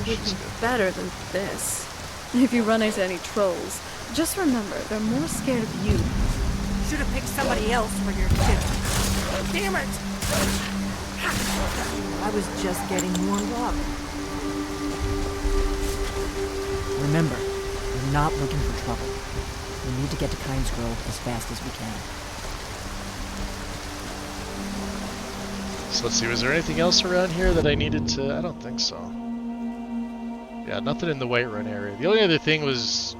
It would be better than this. If you run into any trolls, just remember they're more scared of you. Should have picked somebody else for your tip. Damn it! I was just getting warmed up. Remember, we're not looking for trouble. We need to get to Pines Grove as fast as we can. So let's see, was there anything else around here that I needed to... I don't think so. Yeah, nothing in the Whiterun area. The only other thing was...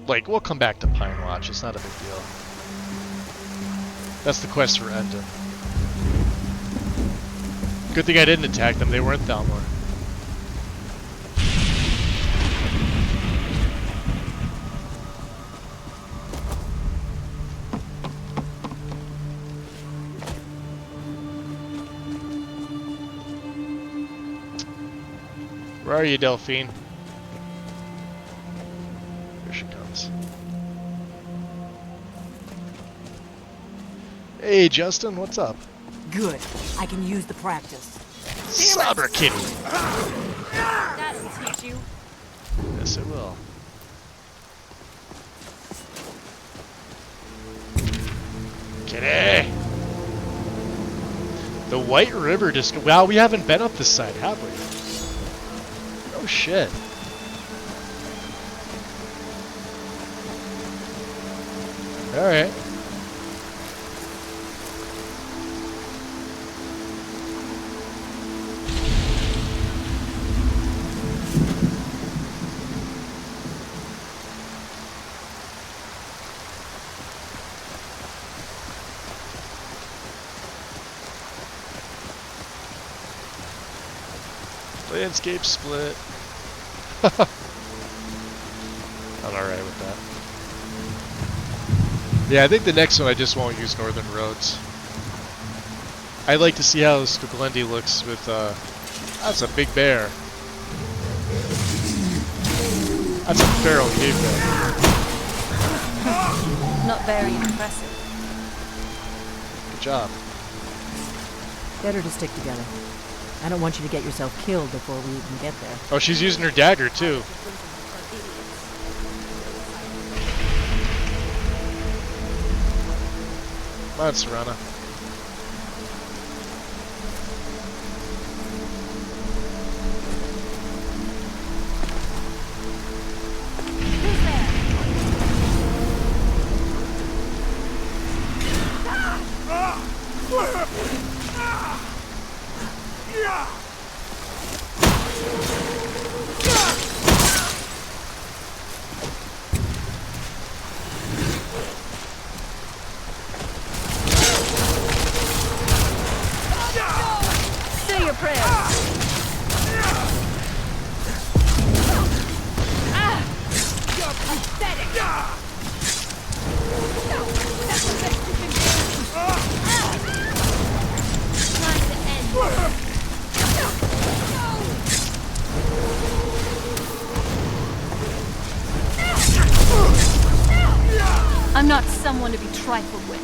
Like, we'll come back to Pine Watch. It's not a big deal. That's the quest for Endon. Good thing I didn't attack them. They weren't Thalmor. Where are you, Delphine? Here she comes. Hey, Justin, what's up? Good. I can use the practice. Saber Kitty! That'll teach you. Yes, it will. Kitty! The White River Disco. Wow, we haven't been up this side, have we? Oh shit. Alright. Landscape split. I'm alright with that. Yeah, I think the next one I just won't use Northern Roads. I'd like to see how Skoglendi looks with, that's a big bear. That's a feral cave bear. Not very impressive. Good job. Better to stick together. I don't want you to get yourself killed before we even get there. Oh, she's using her dagger, too. Come on, Serana. I'm not someone to be trifled with.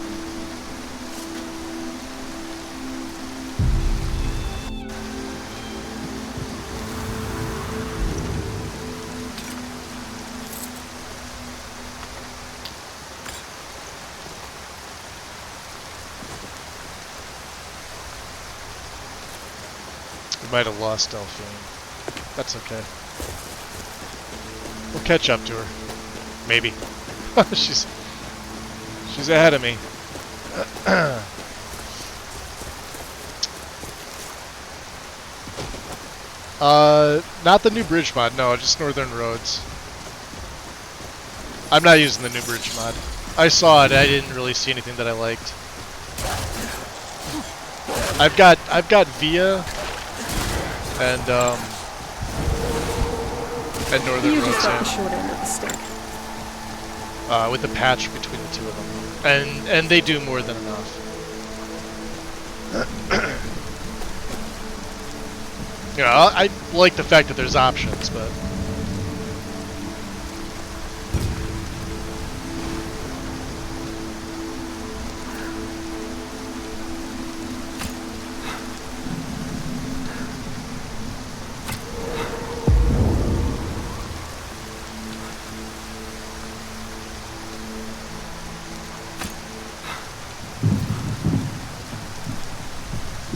We might have lost Delphine. That's okay. We'll catch up to her. Maybe. She's ahead of me. Not the new bridge mod, no, just Northern Roads. I'm not using the new bridge mod. I saw it, I didn't really see anything that I liked. I've got Via and Northern You Roads. just got the Yeah. short end of the stick. With the patch between the two of them. And they do more than enough. You know, I like the fact that there's options, but...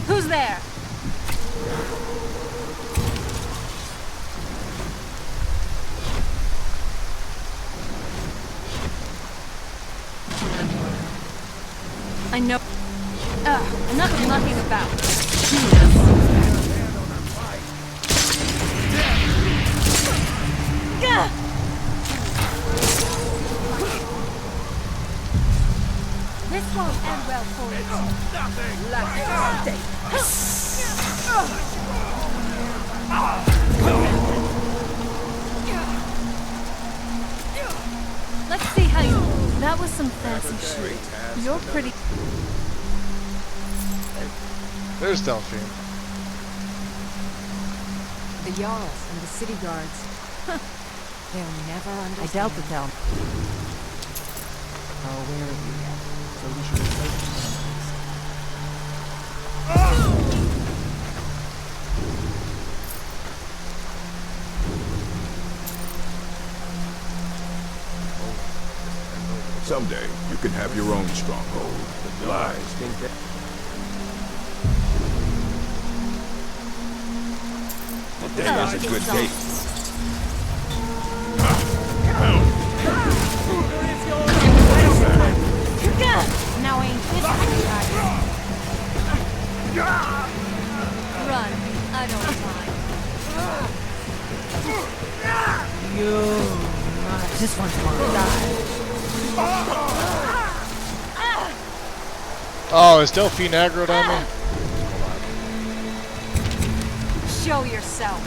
Who's there? I know. I'm not mucking about. Gah! This won't end well for you. Let's see how you... That was some fancy shooting. You're pretty... There's Delphine. The Jarls and the city guards. They'll never understand. I doubt that they'll... are aware of you yet, so we should be safe from them at least. Someday, you can have your own stronghold. The lies think that... Today is a good day. Now ain't this Run. I don't mind. You... This one's gonna die. Oh, is Delphine aggroed on me? Show yourself.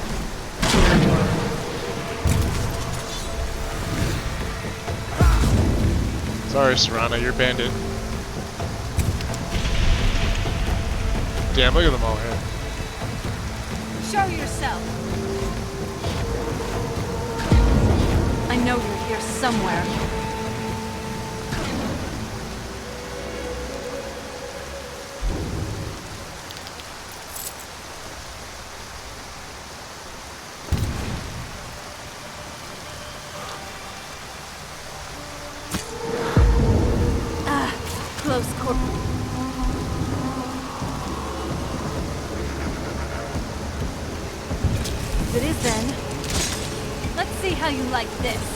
Sorry, Serrano, you're bandit. Damn, look at them all here. Show yourself. I know you're here somewhere. Close quarter. It is then. Let's see how you like this.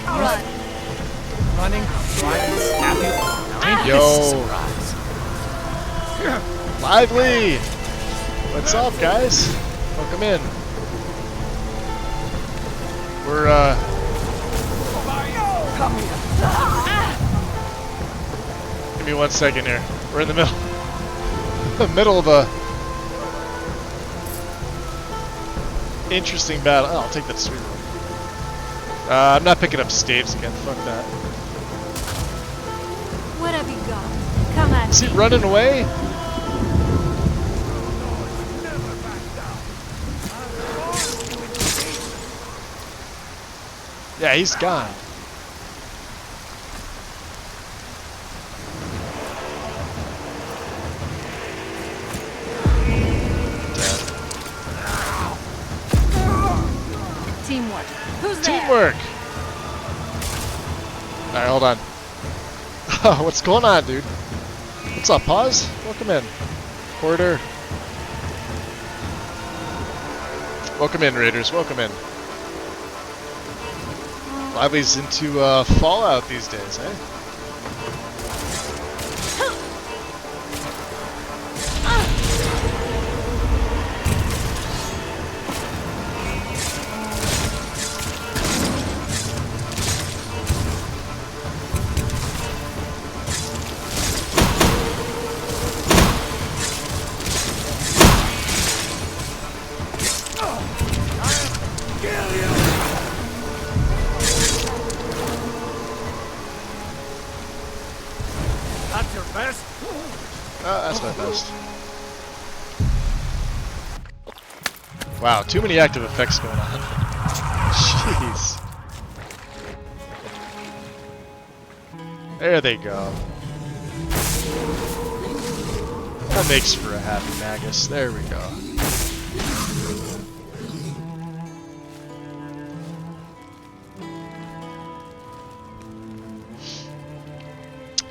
Run. Running, driving, snapping. Yo. Lively! What's up, guys? Welcome in. We're, give me 1 second here. We're in the middle of a interesting battle. Oh, I'll take that sweet roll. I'm not picking up staves again. Fuck that. What have you got? Come at Is he me. running away? Yeah, he's gone. Teamwork. Who's there? Teamwork! Alright, hold on. What's going on, dude? What's up, Pause? Welcome in. Porter. Welcome in, Raiders. Welcome in. Lively's into Fallout these days, eh? That's your best? That's my best. Wow, too many active effects going on. Jeez. There they go. That makes for a happy Magus. There we go.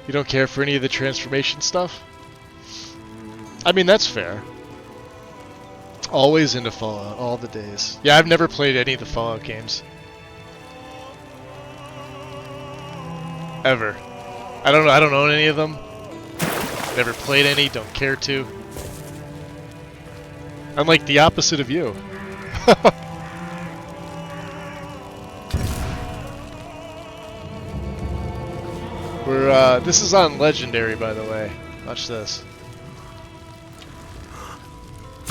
You don't care for any of the transformation stuff? I mean, that's fair. Always into Fallout, all the days. Yeah, I've never played any of the Fallout games. Ever. I don't own any of them. Never played any, don't care to. I'm like the opposite of you. This is on Legendary, by the way. Watch this.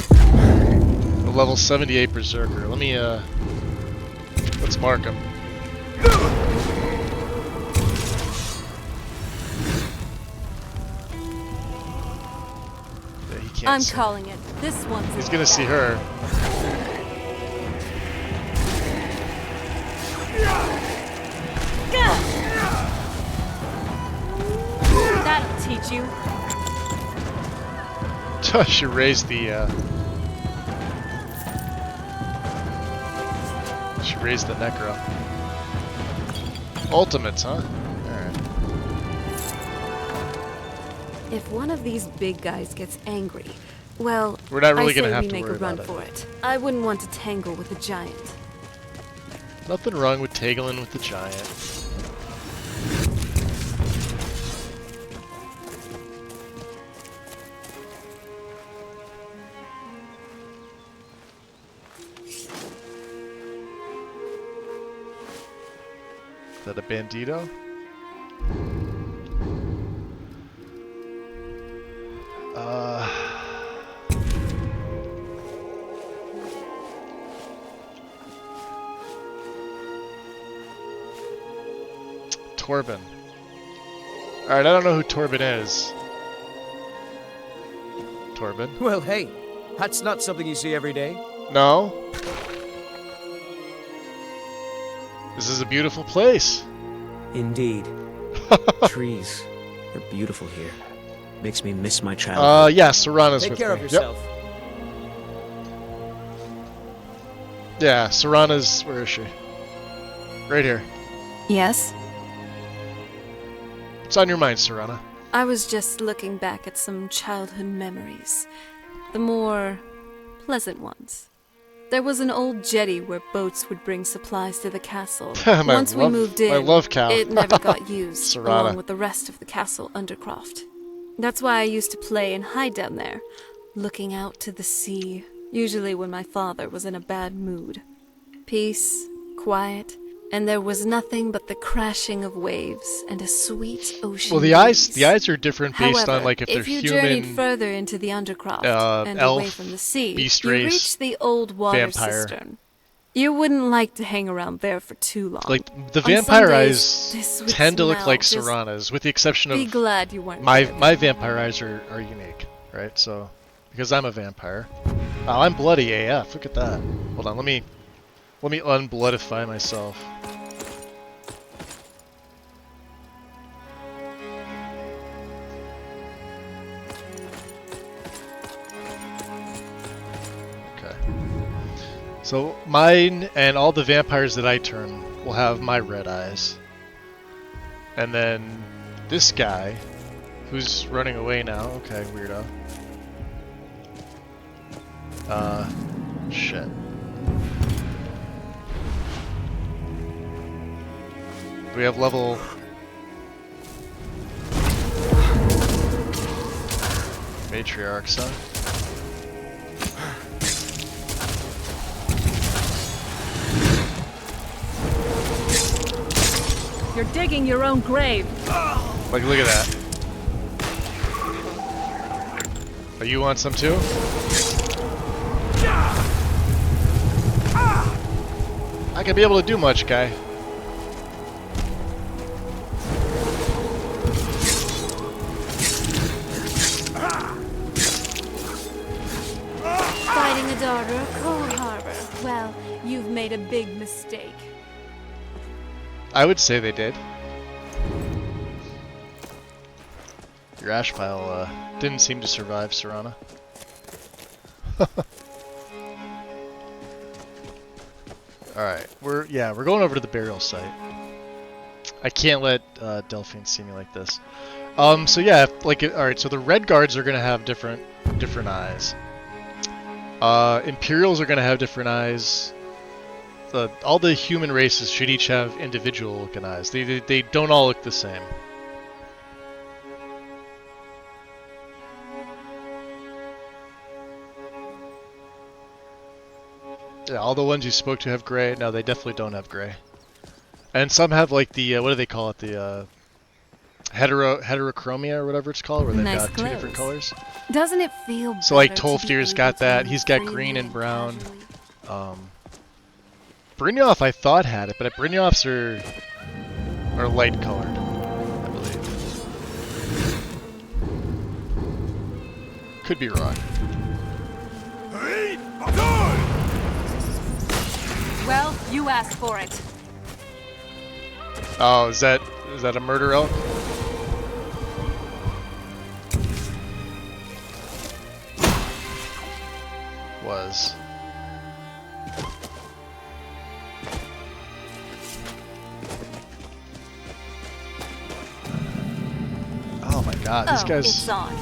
A level 78 Berserker. Let me, let's mark him. Yeah, he can't I'm see. calling it. This one's He's gonna see her. That'll teach you. She raised the, She raised the Necro. Ultimates, huh? Alright. If one of these big guys gets angry, well, We're not really I say gonna have we to make worry a run about it. for it. I wouldn't want to tangle with a giant. Nothing wrong with tangling with the giant. Is that a bandito? Torben. Alright, I don't know who Torben is. Torben? Well, hey, that's not something you see every day. No? This is a beautiful place. Indeed. Trees. They're beautiful here. Makes me miss my childhood. Yeah, Serana's Take with care me. of yourself. Yep. Yeah, Serana's... Where is she? Right here. Yes? What's on your mind, Serana? I was just looking back at some childhood memories. The more pleasant ones. There was an old jetty where boats would bring supplies to the castle. Once we moved in, my love cow. it never got used, Serana. along with the rest of the castle undercroft. That's why I used to play and hide down there, looking out to the sea, usually when my father was in a bad mood. Peace, quiet, and there was nothing but the crashing of waves and a sweet ocean Well, the breeze. eyes are different based However, on like if they're you human, journeyed further into the undercroft and elf, away from the sea, beast you race, reached the old water vampire. cistern. You wouldn't like to hang around there for too long. Like the On vampire some eyes days, this would tend to look smell like just- Serana's, with the exception Be of glad you weren't my there. vampire eyes are unique, right? So because I'm a vampire. Oh, I'm bloody AF. Look at that. Hold on, let me unbloodify myself. So mine and all the vampires that I turn will have my red eyes. And then this guy, who's running away now, okay, weirdo. Shit. Do we have level... Matriarchs, huh? You're digging your own grave. Like, look at that. Oh, you want some too? Not gonna be able to do much, guy. Fighting a daughter, cold heart. Well, you've made a big mistake. I would say they did. Your ash pile didn't seem to survive, Serana. Alright, we're going over to the burial site. I can't let Delphine see me like this. So yeah, alright, so the red guards are gonna have different eyes. Imperials are gonna have different eyes. All the human races should each have individual looking eyes. They don't all look the same. Yeah, all the ones you spoke to have gray. No, they definitely don't have gray. And some have like the what do they call it? The heterochromia or whatever it's called, where they've Nice got clothes. 2 different colors. Doesn't it feel So like better to be Tolfdir's able got to that. move He's got freely green and and brown. casually? Brynjolf I thought had it, but Brynjolf's are light colored, I believe. Could be wrong. Well, you asked for it. Oh, is that a murder elk? Was. Oh my god, these guys. It's on.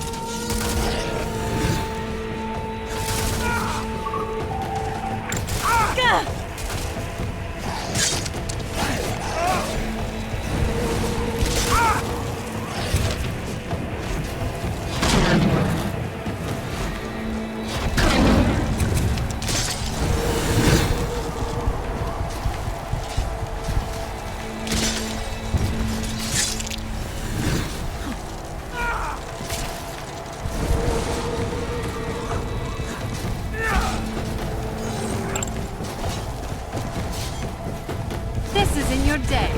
This is in your day.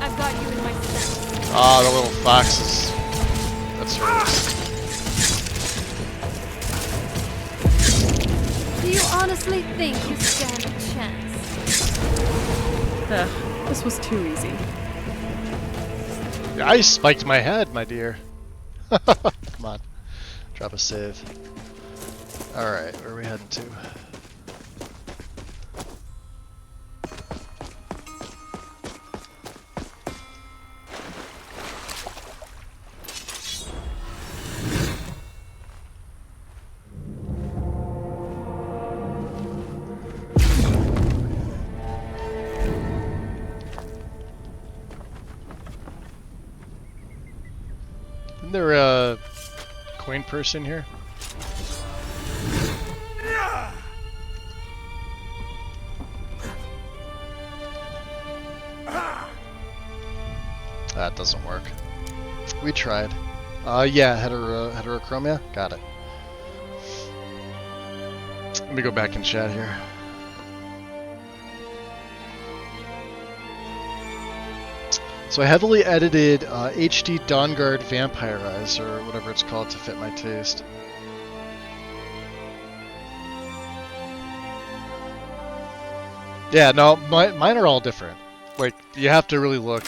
I've got you in my sights. Ah, the little foxes. That's right. Do you honestly think you stand a chance? This was too easy. I spiked my head, my dear. Come on. Drop a save. Alright, where are we heading to? Isn't there a coin purse in here? That doesn't work. We tried. Yeah, heterochromia? Got it. Let me go back and chat here. So I heavily edited HD Dawnguard Vampire Eyes, or whatever it's called, to fit my taste. Yeah, no, mine are all different. Like, you have to really look.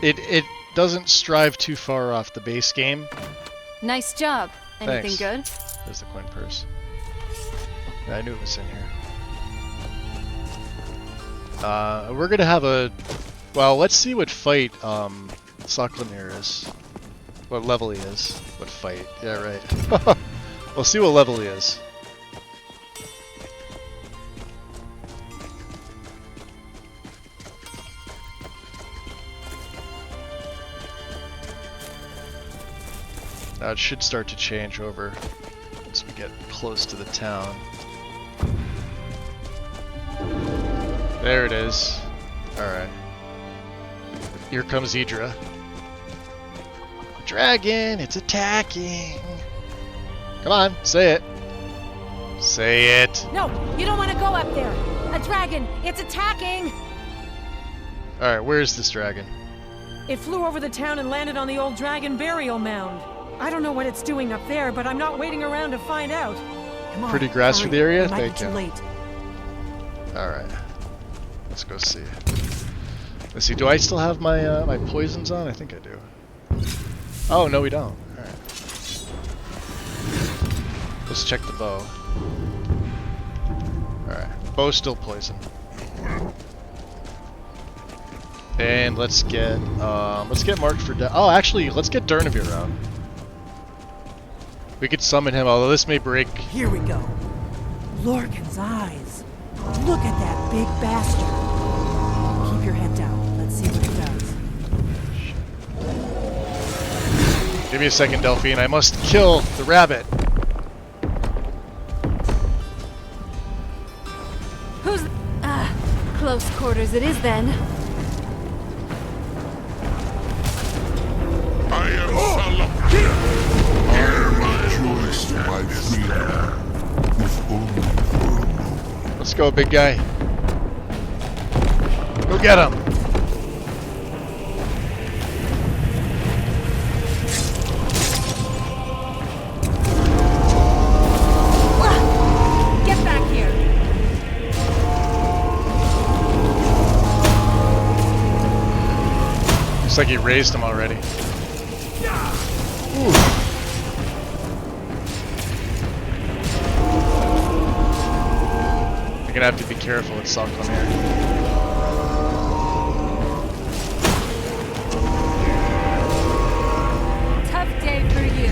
It doesn't strive too far off the base game. Nice job. Anything Thanks. good? There's the coin purse. Yeah, I knew it was in here. We're gonna have a... Well, let's see what fight Saklamir is. What level he is. What fight. Yeah, right. We'll see what level he is. Now it should start to change over once we get close to the town. There it is. Alright. Here comes Idra. Dragon, it's attacking! Come on, say it. Say it. No, you don't want to go up there. A dragon, it's attacking! Alright, where's this dragon? It flew over the town and landed on the old dragon burial mound. I don't know what it's doing up there, but I'm not waiting around to find out. Come on, Pretty grass for hurry. the area? It might Thank be too you. late. Alright. Let's go see. Let's see, do I still have my my poisons on? I think I do. Oh, no we don't. Alright. Let's check the bow. Alright. Bow's still poisoned. And let's get marked for death. Oh, actually, let's get Durnavir out. We could summon him, although this may break. Here we go. Lorcan's eyes. Look at that big bastard. Keep your head down. Let's see what it does. Give me a second, Delphine. I must kill the rabbit. Who's... close quarters it is then. I am rejoice in my freedom, if only for a moment. Let's go, big guy. Go get him. Get back here. Looks like he raised him already. Ooh. You're gonna have to be careful with Solstheim here. Tough day for you.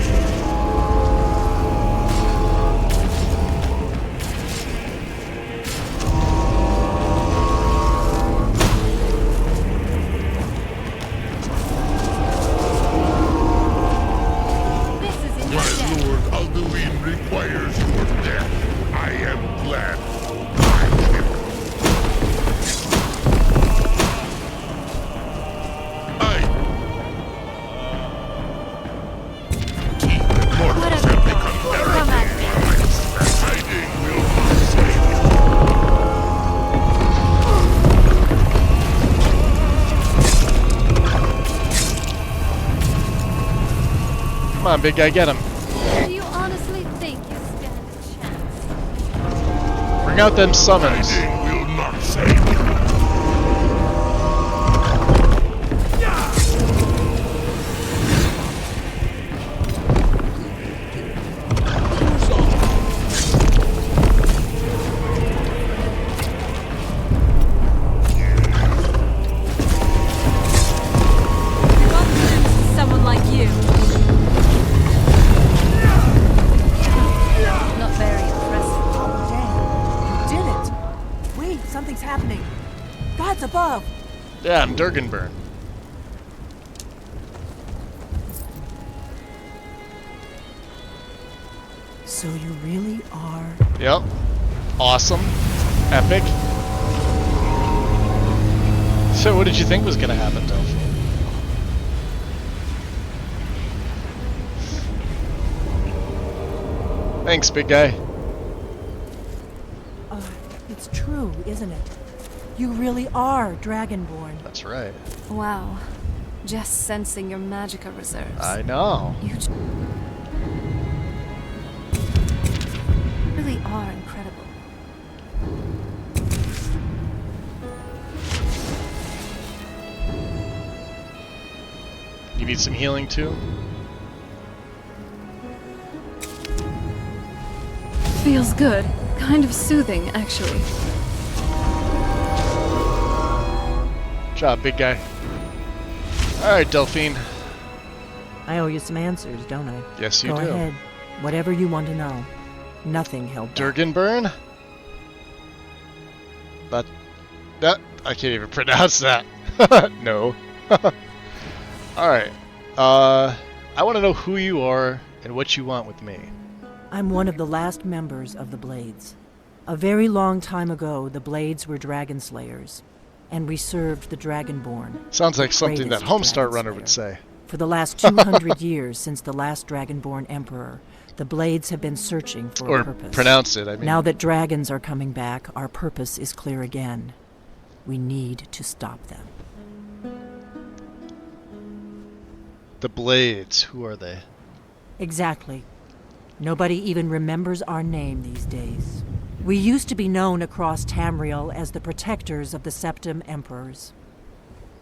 My lord Alduin requires your death. I am glad. Come on, big guy, get him. Do you honestly think you stand a chance? Bring out them summons. Will not save you. Someone like you. Not very impressive. Oh, dang. You did it. Wait, something's happening. God's above. Yeah, I'm Durganburn. So you really are... Yep. Awesome. Epic. So what did you think was gonna happen, Delph? Thanks, big guy. It's true, isn't it? You really are Dragonborn. That's right. Wow. Just sensing your magicka reserves. I know. You really are incredible. You need some healing too? Feels good. Kind of soothing, actually. Good job, big guy. Alright, Delphine. I owe you some answers, don't I? Yes, you Go do. ahead. Whatever you want to know. Nothing held back. Durganburn? That I can't even pronounce that. No. Alright. I want to know who you are and what you want with me. I'm one of the last members of the Blades. A very long time ago, the Blades were dragon slayers, and we served the Dragonborn. Sounds like something that greatest Homestar dragon Runner slayer. would say. For the last 200 years since the last Dragonborn Emperor, the Blades have been searching for Or a purpose. pronounce it, I mean. Now that dragons are coming back, our purpose is clear again. We need to stop them. The Blades, who are they? Exactly. Nobody even remembers our name these days. We used to be known across Tamriel as the protectors of the Septim Emperors.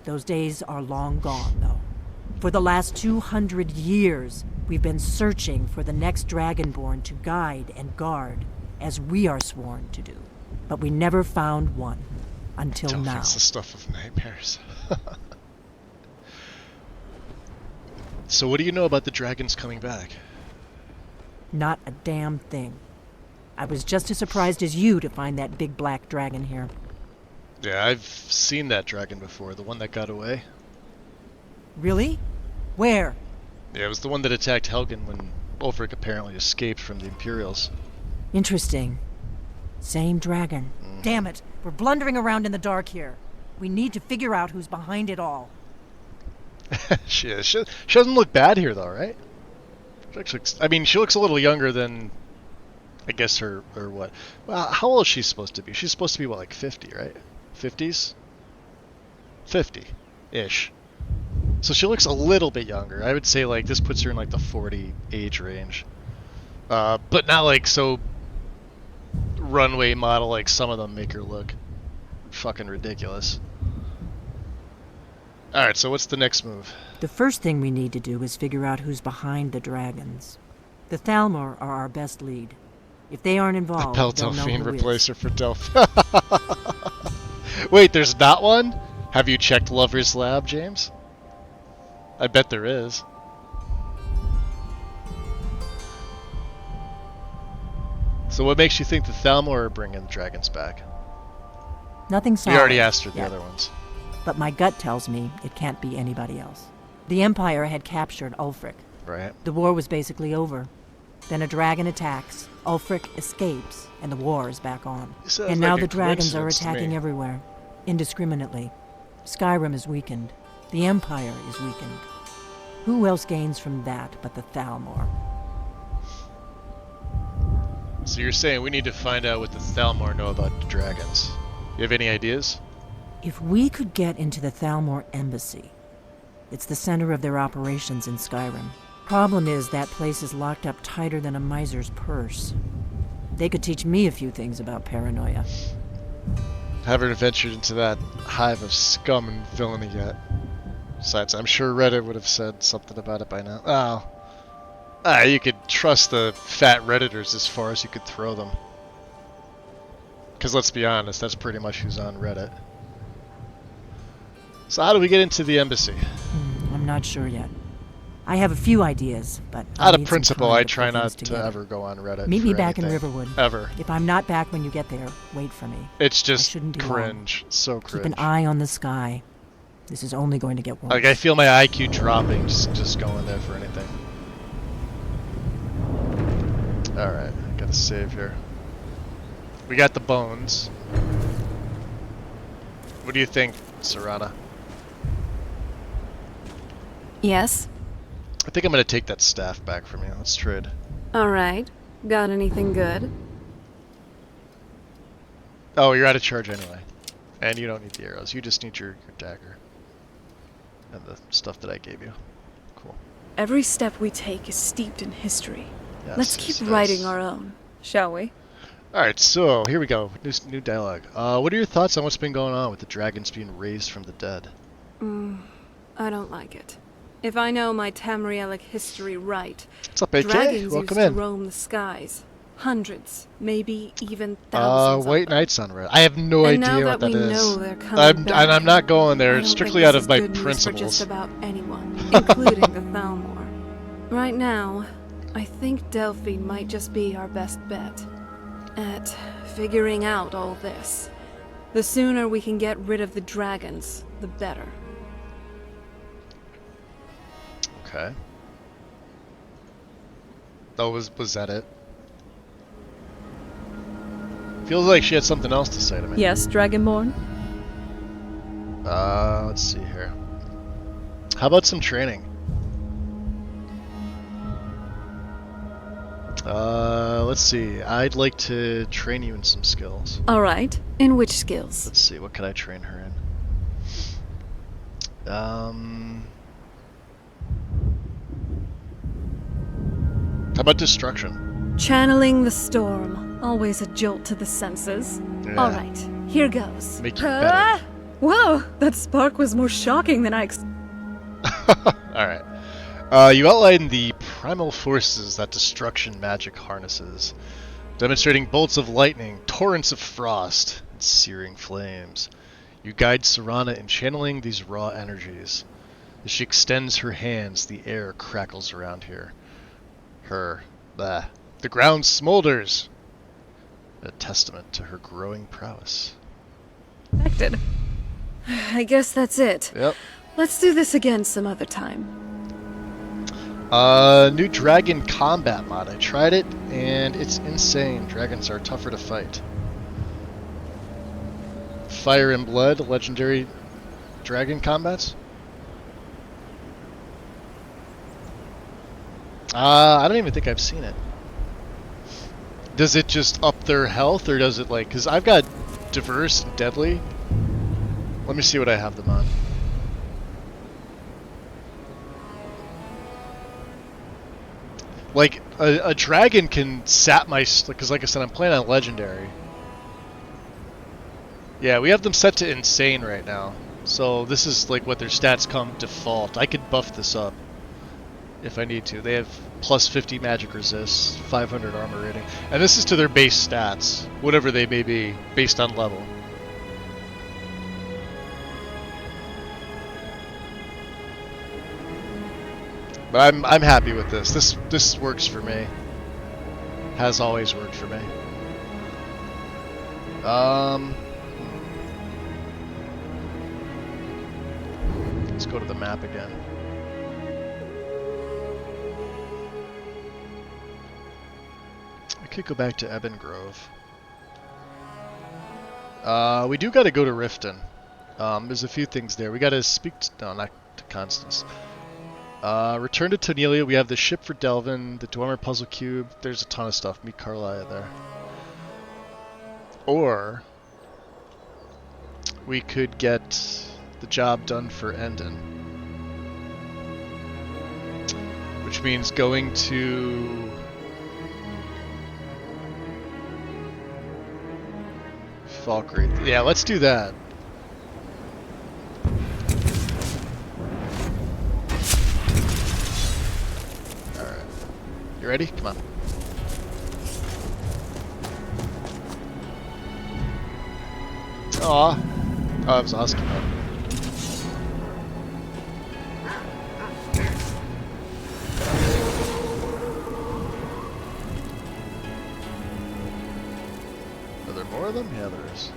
Those days are long gone, though. For the last 200 years, we've been searching for the next Dragonborn to guide and guard, as we are sworn to do. But we never found one, until now. That's the stuff of nightmares. So what do you know about the dragons coming back? Not a damn thing. I was just as surprised as you to find that big black dragon here. Yeah, I've seen that dragon before, the one that got away. Really? Where? Yeah, it was the one that attacked Helgen when Ulfric apparently escaped from the Imperials. Interesting. Same dragon. Damn it, we're blundering around in the dark here. We need to figure out who's behind it all. She doesn't look bad here, though, right? I mean, she looks a little younger than, I guess, or what? Well, how old is she supposed to be? She's supposed to be, what, like 50, right? 50s? 50-ish. So she looks a little bit younger. I would say, like, this puts her in, like, the 40 age range. But not, like, so runway model like some of them make her look fucking ridiculous. Alright, so what's the next move? The first thing we need to do is figure out who's behind the dragons. The Thalmor are our best lead. If they aren't involved, they'll know Delphine who replacer for Delphine. Wait, there's not one? Have you checked Lover's Lab, James? I bet there is. So what makes you think the Thalmor are bringing the dragons back? Nothing solid. We already asked her the yet. other ones. But my gut tells me it can't be anybody else. The Empire had captured Ulfric. Right. The war was basically over. Then a dragon attacks, Ulfric escapes, and the war is back on. And now the dragons are attacking everywhere, indiscriminately. Skyrim is weakened. The Empire is weakened. Who else gains from that but the Thalmor? So you're saying we need to find out what the Thalmor know about the dragons. You have any ideas? If we could get into the Thalmor embassy, it's the center of their operations in Skyrim. Problem is that place is locked up tighter than a miser's purse. They could teach me a few things about paranoia. Haven't ventured into that hive of scum and villainy yet. Besides, I'm sure Reddit would have said something about it by now. Oh. You could trust the fat Redditors as far as you could throw them. Because let's be honest, that's pretty much who's on Reddit. So how do we get into the embassy? I'm not sure yet. I have a few ideas, but out of principle, I try not to ever go on Reddit. Meet me back in Riverwood. Ever. If I'm not back when you get there, wait for me. It's just cringe. So cringe. Keep an eye on the sky. This is only going to get worse. Like, I feel my IQ dropping just going there for anything. Alright, I gotta save here. We got the bones. What do you think, Serana? Yes? I think I'm gonna take that staff back from you. Let's trade. Alright. Got anything good? Oh, you're out of charge anyway. And you don't need the arrows. You just need your dagger. And the stuff that I gave you. Cool. Every step we take is steeped in history. Yes, Let's keep writing our own, shall we? Alright, so here we go. New dialogue. What are your thoughts on what's been going on with the dragons being raised from the dead? I don't like it. If I know my Tamrielic history right, what's up, AK? dragons Welcome used in. to roam the skies. Hundreds, maybe even thousands White Knights on Red. I have no and idea now what that that we is. know they're coming back, I'm not going there. I It's don't strictly think out this of my is good news principles. for just about anyone, including the Thalmor. Right now, I think Delphine might just be our best bet at figuring out all this. The sooner we can get rid of the dragons, the better. Okay. Oh, was that it? Feels like she had something else to say to me. Yes, Dragonborn? Let's see here. How about some training? Let's see. I'd like to train you in some skills. Alright. In which skills? Let's see. What could I train her in? How about destruction? Channeling the storm. Always a jolt to the senses. Yeah. All right, here goes. Make you better. Whoa, that spark was more shocking than I Alright. You outline the primal forces that destruction magic harnesses, demonstrating bolts of lightning, torrents of frost, and searing flames. You guide Serana in channeling these raw energies. As she extends her hands, the air crackles around here. The ground smolders, a testament to her growing prowess. expected. I guess that's it. Yep. Let's do this again some other time. New dragon combat mod. I tried it, and it's insane. Dragons are tougher to fight. Fire and Blood, legendary dragon combats? I don't even think I've seen it. Does it just up their health, or does it like... Because I've got diverse and deadly. Let me see what I have them on. Like, a dragon can sap my... Because like I said, I'm playing on legendary. Yeah, we have them set to insane right now. So this is like what their stats come default. I could buff this up if I need to. They have plus 50 magic resist, 500 armor rating. And this is to their base stats, whatever they may be, based on level. But I'm happy with this. This works for me. Has always worked for me. Let's go to the map again. We could go back to Ebon Grove. We do got to go to Riften. There's a few things there. We got to speak to... No, not to Constance. Return to Tonelia. We have the ship for Delvin, the Dwemer puzzle cube. There's a ton of stuff. Meet Carlia there. Or we could get the job done for Endon, which means going to Falkreath. Yeah, let's do that. Alright. You ready? Come on. Aw. Oh, it was a husky pup. Are there more of them? Yeah, there is.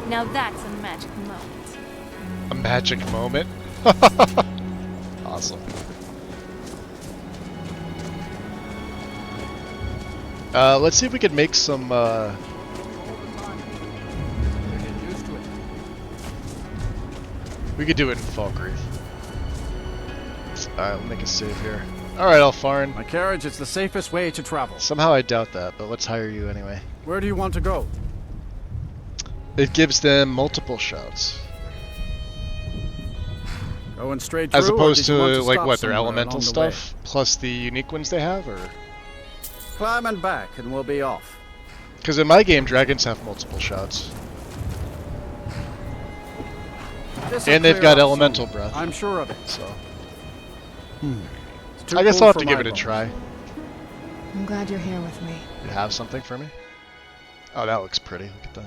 Now that's a magic moment. A magic moment? Awesome. Let's see if we can make some, we could do it in Falkreath. Alright, we'll make a save here. Alright, Alfarin. My carriage is the safest way to travel. Somehow I doubt that, but let's hire you anyway. Where do you want to go? It gives them multiple shouts. Going straight through, as opposed to, like, stop what, their somewhere elemental along the stuff? way? Plus the unique ones they have, or...? Climb and back, and we'll be off. Because in my game, dragons have multiple shouts. This'll And they've clear got up elemental soon. breath. I'm sure of it. So. It's too I guess cool I'll have for to give my it a bones. try. I'm glad you're here with me. You have something for me? Oh, that looks pretty. Look at that.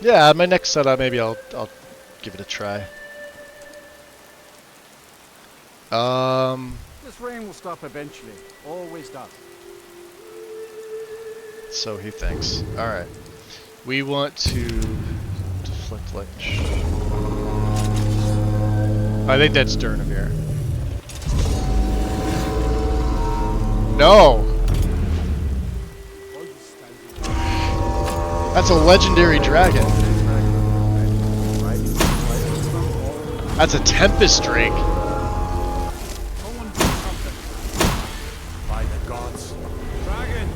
Yeah, my next setup, maybe I'll give it a try. This rain will stop eventually. Always does. So he thinks. Alright. We want to deflect light. I think that's Durnavir. No! That's a legendary dragon. That's a Tempest Drake. Someone do something. By the gods. Dragon!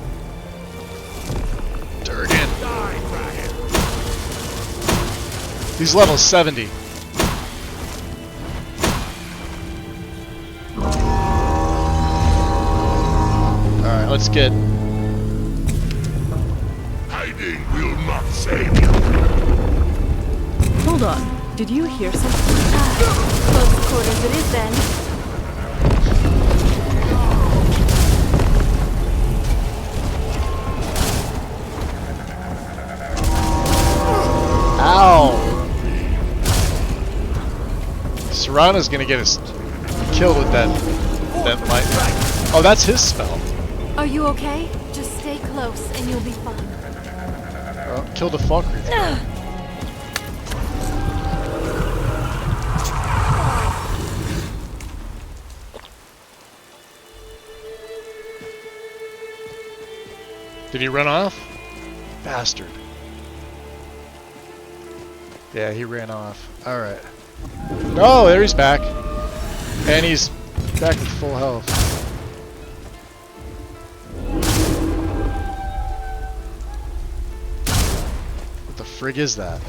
Durgan. Die, dragon! He's level 70. Alright, let's get... Hiding will not save you. Hold on. Did you hear something? Close quarters it is then. Ow! Serrano's gonna get us killed with that light. Oh, that's his spell. Are you okay? Just stay close and you'll be fine. Oh, killed a Falkreath. Did he run off? Bastard. Yeah, he ran off. Alright. No, there he's back. And he's back with full health. What the frig is that?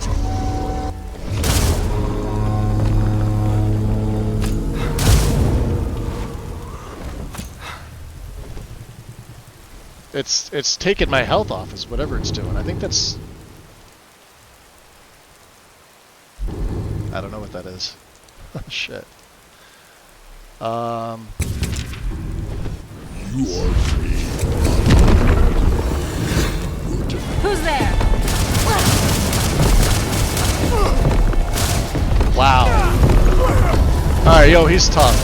It's taking my health off, is whatever it's doing. I think that's... I don't know what that is. Shit. You are free. Who's there? Wow. Alright, yo, he's tough.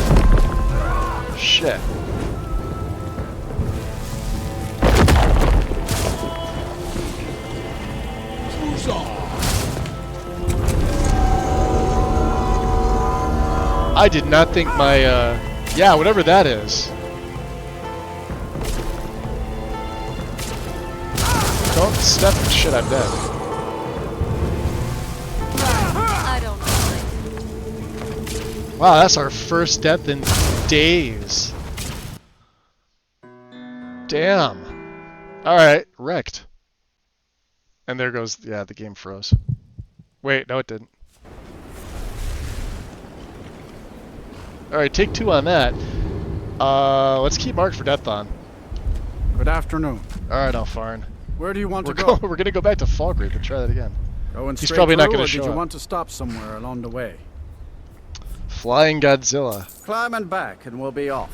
Shit. I did not think my, yeah, whatever that is. Don't step in shit, I'm dead. I don't know. Wow, that's our first death in days. Damn. Alright, wrecked. And there goes, yeah, the game froze. Wait, no it didn't. Alright, take 2 on that. Let's keep Mark for death on. Good afternoon. Alright, Alfarn. Where do you want to go? We're gonna go back to Falkreath and try that again. Going He's straight probably not through, gonna or show did you up. want to stop somewhere along the way? Flying Godzilla. Climb and back, and we'll be off.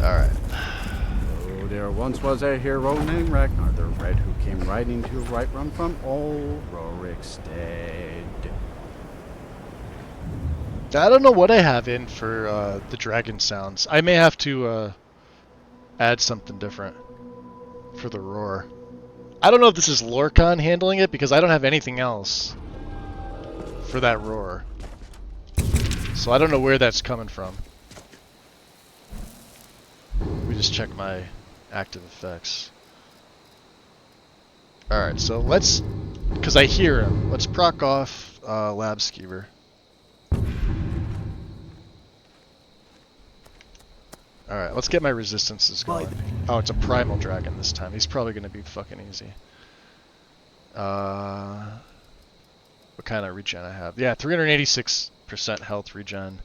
Alright. Oh, there once was a hero named Ragnar the Red who came riding to right run from old Rorikstead. I don't know what I have in for the dragon sounds. I may have to add something different for the roar. I don't know if this is Lorcan handling it because I don't have anything else for that roar. So I don't know where that's coming from. Let me just check my active effects. Alright, so let's... because I hear him. Let's proc off Lab Skeever. Alright, let's get my resistances going. Oh, it's a primal dragon this time. He's probably going to be fucking easy. What kind of regen I have? Yeah, 386% health regen.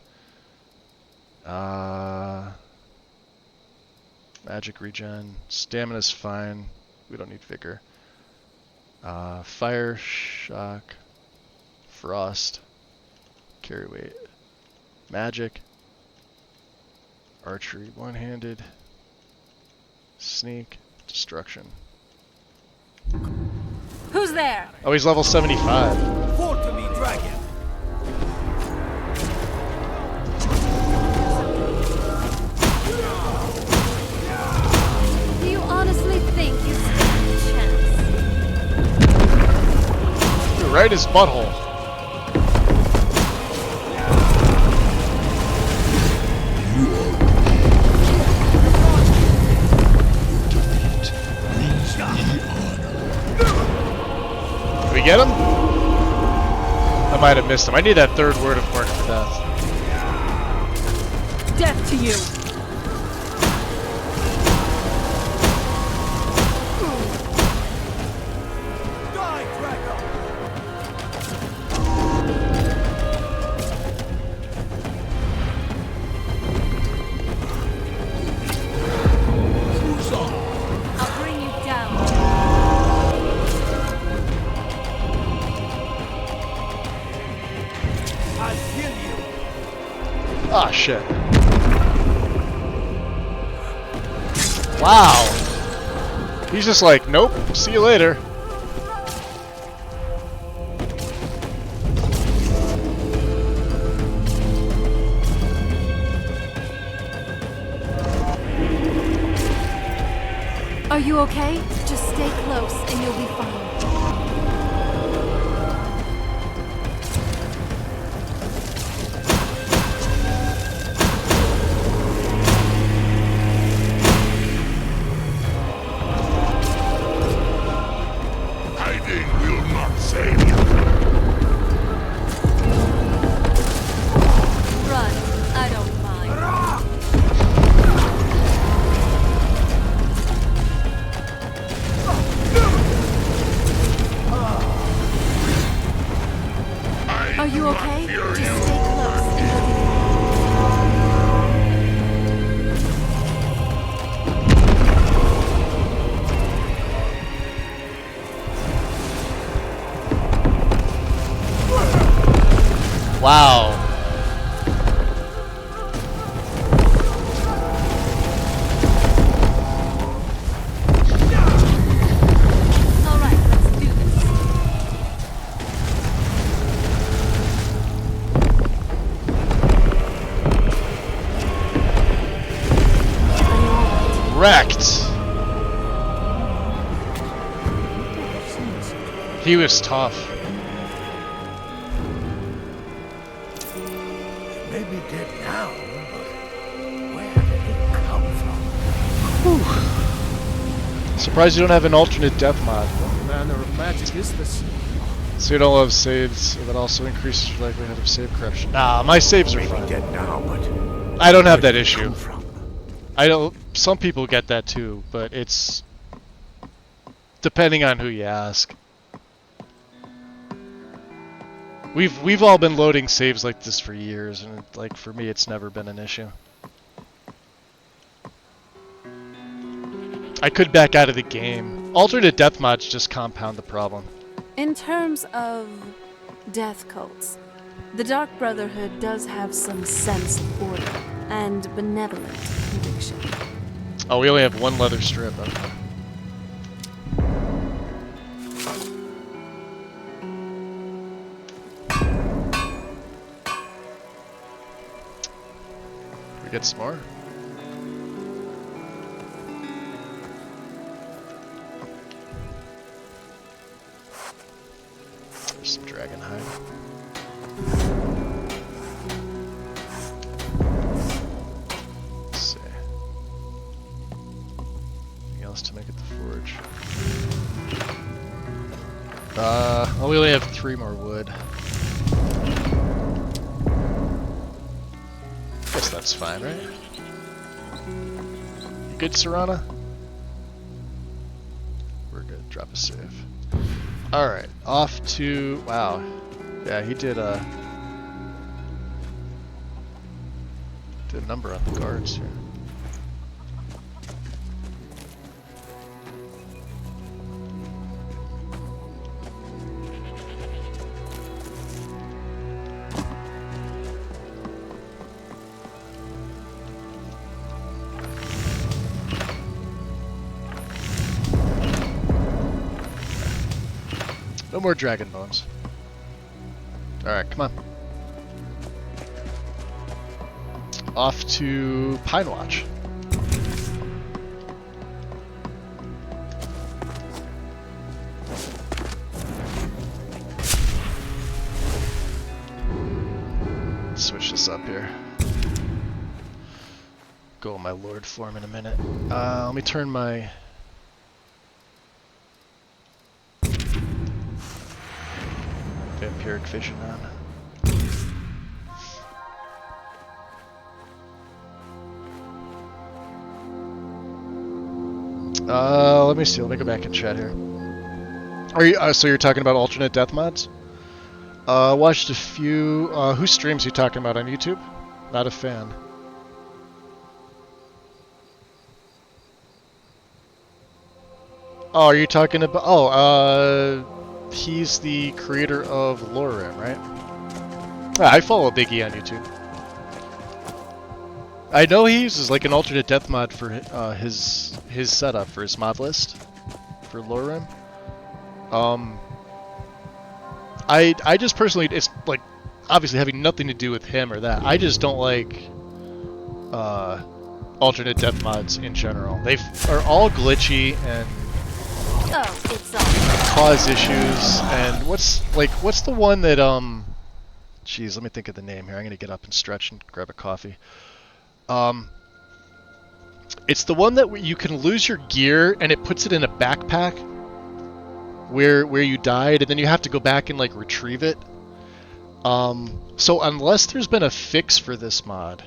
Magic regen. Stamina's fine. We don't need vigor. Fire, shock, frost, carry weight, magic. Archery, one-handed, sneak, destruction. Who's there? Oh, he's level 75. Fall to me, dragon. Do you honestly think you stand a chance? You're right, his butthole. Did we get him? I might have missed him. I need that third word of mark for death. Death to you! Ah, shit. Wow. He's just like, nope, see you later. Are you okay? Just stay close and you'll be fine. Are you okay? Just stay close and you'll be fine. Wow. Wrecked. He was tough. Maybe dead now, but where did it come from? Whew. Surprised you don't have an alternate death mod. What manner of magic is this? So you don't love saves, that also increases your likelihood of save corruption. Nah, my saves are fine. Dead now, but I don't have that issue. I don't. Some people get that too, but it's depending on who you ask. We've all been loading saves like this for years, and like for me, it's never been an issue. I could back out of the game. Alternate death mods just compound the problem. In terms of death cults, the Dark Brotherhood does have some sense of order and benevolent conviction. Oh, we only have one leather strip. Okay. We get some more. There's some dragon hide. To make it the forge. Well, we only have 3 more wood. Guess that's fine, right? You good, Serana? We're good. Drop a save. Alright, off to... Wow. Yeah, he did a number on the guards here. No more dragon bones. Alright, come on. Off to Pine Watch. Switch this up here. Go in my Lord form in a minute. Let me turn my... vampiric vision on. Let me see. Let me go back and chat here. Are you? So you're talking about alternate death mods? Watched a few. Whose streams are you talking about on YouTube? Not a fan. Oh, are you talking about? Oh, he's the creator of Lorim, right? I follow Biggie on YouTube. I know he uses like an alternate death mod for his setup for his Modlist for Lorim. I just personally, it's like obviously having nothing to do with him or that. I just don't like alternate death mods in general. They are all glitchy and cause issues. And what's the one that Jeez, let me think of the name here. I'm gonna get up and stretch and grab a coffee. It's the one that you can lose your gear and it puts it in a backpack where you died, and then you have to go back and like retrieve it. So unless there's been a fix for this mod,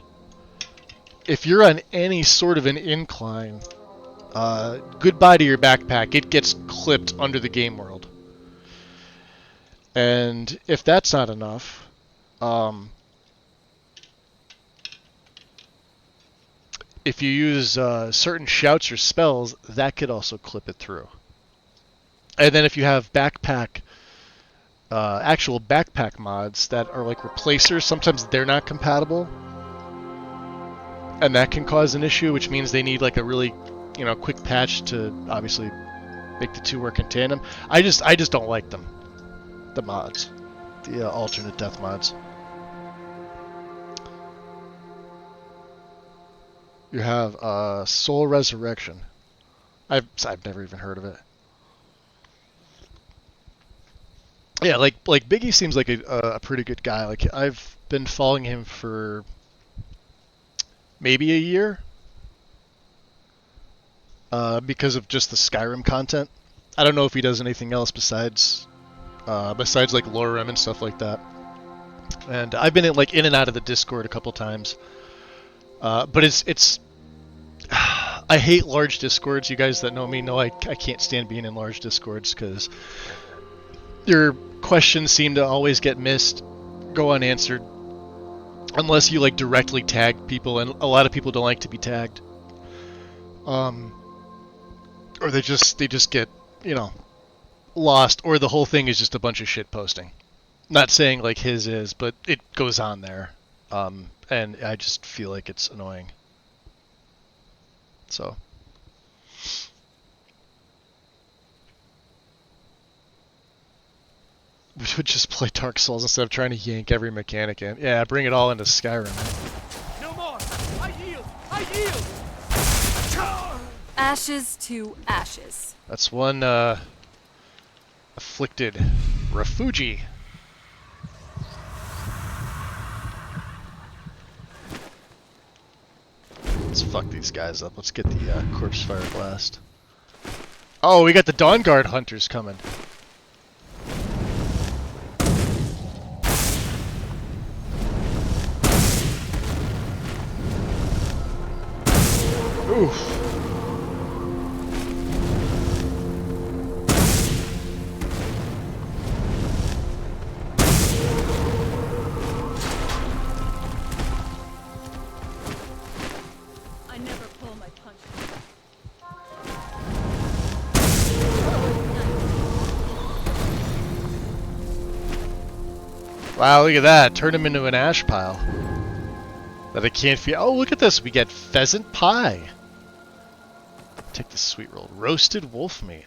if you're on any sort of an incline, goodbye to your backpack. It gets clipped under the game world. And if that's not enough, if you use certain shouts or spells, that could also clip it through. And then if you have backpack, actual backpack mods that are like replacers, sometimes they're not compatible. And that can cause an issue, which means they need like a really, quick patch to obviously make the two work in tandem. I just don't like them. The mods. The alternate death mods. You have Soul Resurrection. I've never even heard of it. Yeah, like Biggie seems like a pretty good guy. Like I've been following him for maybe a year because of just the Skyrim content. I don't know if he does anything else besides like Lorim and stuff like that. And I've been in and out of the Discord a couple times. But it's I hate large Discords. You guys that know me know I can't stand being in large Discords because your questions seem to always get missed, go unanswered, unless you like directly tag people, and a lot of people don't like to be tagged. Or they just get, lost, or the whole thing is just a bunch of shit posting. Not saying like his is, but it goes on there. And I just feel like it's annoying. So. We should just play Dark Souls instead of trying to yank every mechanic in. Yeah, bring it all into Skyrim. No more! I yield! I yield! Ashes to ashes. That's one, afflicted refugee. Let's fuck these guys up. Let's get the corpse fire blast. Oh, we got the Dawn Guard hunters coming. Oof. I never pull my punches. Wow, look at that. Turn him into an ash pile. That I can't feel. Oh, look at this. We get pheasant pie. Take the sweet roll. Roasted wolf meat.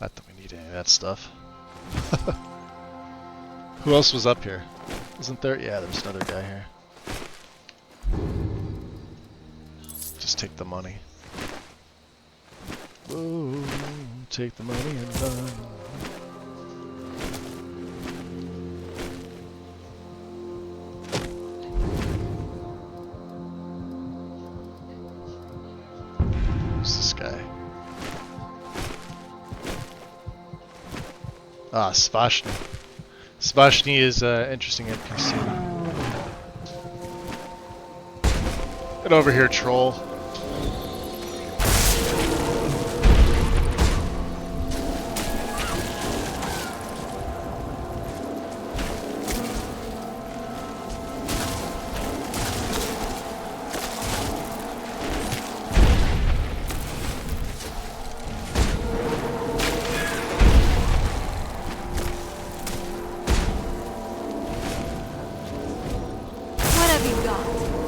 Not that we need any of that stuff. Who else was up here? Wasn't there? Yeah, there was another guy here. Just take the money. Whoa, take the money and run. Who's this guy? Ah, Svashni. Svashni is an interesting NPC. Get over here, troll.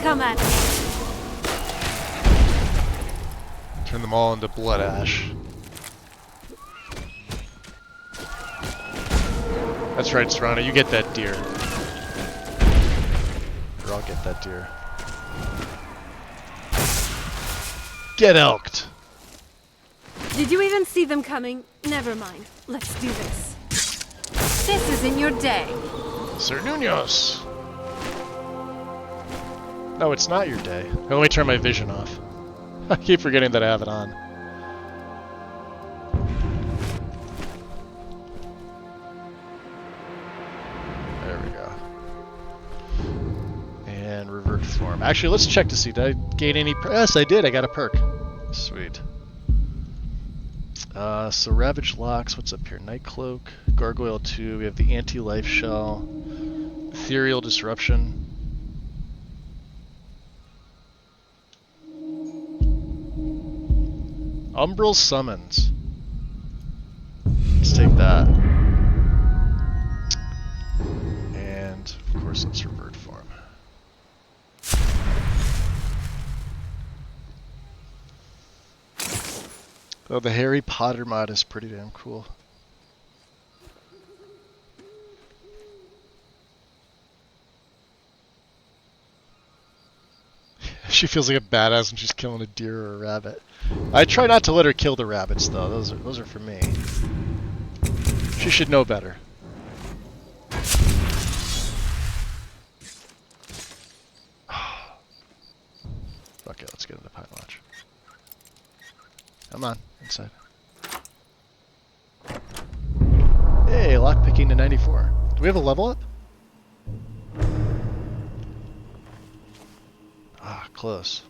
Come at me. Turn them all into blood ash. That's right, Serana, you get that deer. Or I'll get that deer. Get elked! Did you even see them coming? Never mind. Let's do this. This isn't your day. Sir Nunos! No, it's not your day. Here, let me turn my vision off. I keep forgetting that I have it on. There we go. And revert form. Actually, let's check to see, did I gain any yes, I did. I got a perk. Sweet. So Ravage Locks, what's up here? Night Cloak, Gargoyle 2, we have the Anti-Life Shell, Ethereal Disruption. Umbral Summons. Let's take that. And, of course, let's revert form. Oh, the Harry Potter mod is pretty damn cool. She feels like a badass when she's killing a deer or a rabbit. I try not to let her kill the rabbits, though. Those are for me. She should know better. Fuck it, let's get into Pine Lodge. Come on, inside. Hey, lockpicking to 94. Do we have a level up? Ah, close.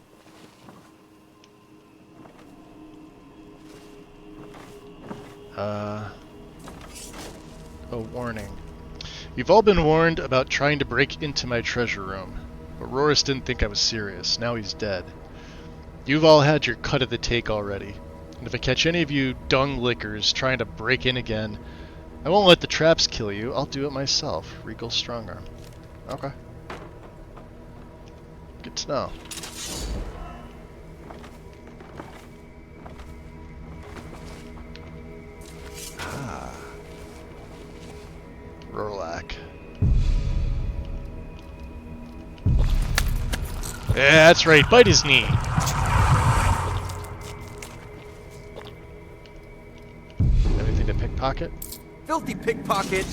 A warning. You've all been warned about trying to break into my treasure room, but Rorus didn't think I was serious. Now he's dead. You've all had your cut of the take already, and if I catch any of you dung lickers trying to break in again, I won't let the traps kill you. I'll do it myself. Regal Strongarm. Okay. Good to know. Ah. Rorlak. Yeah, that's right. Bite his knee. Anything to pickpocket? Filthy pickpocket.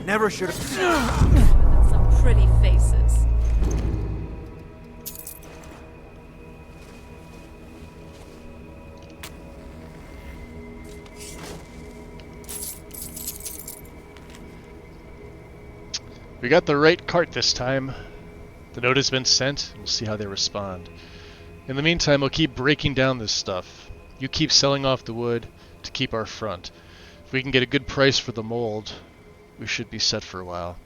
Never should have. Some pretty faces. We got the right cart this time. The note has been sent, and we'll see how they respond. In the meantime, we'll keep breaking down this stuff. You keep selling off the wood to keep our front. If we can get a good price for the mold, we should be set for a while.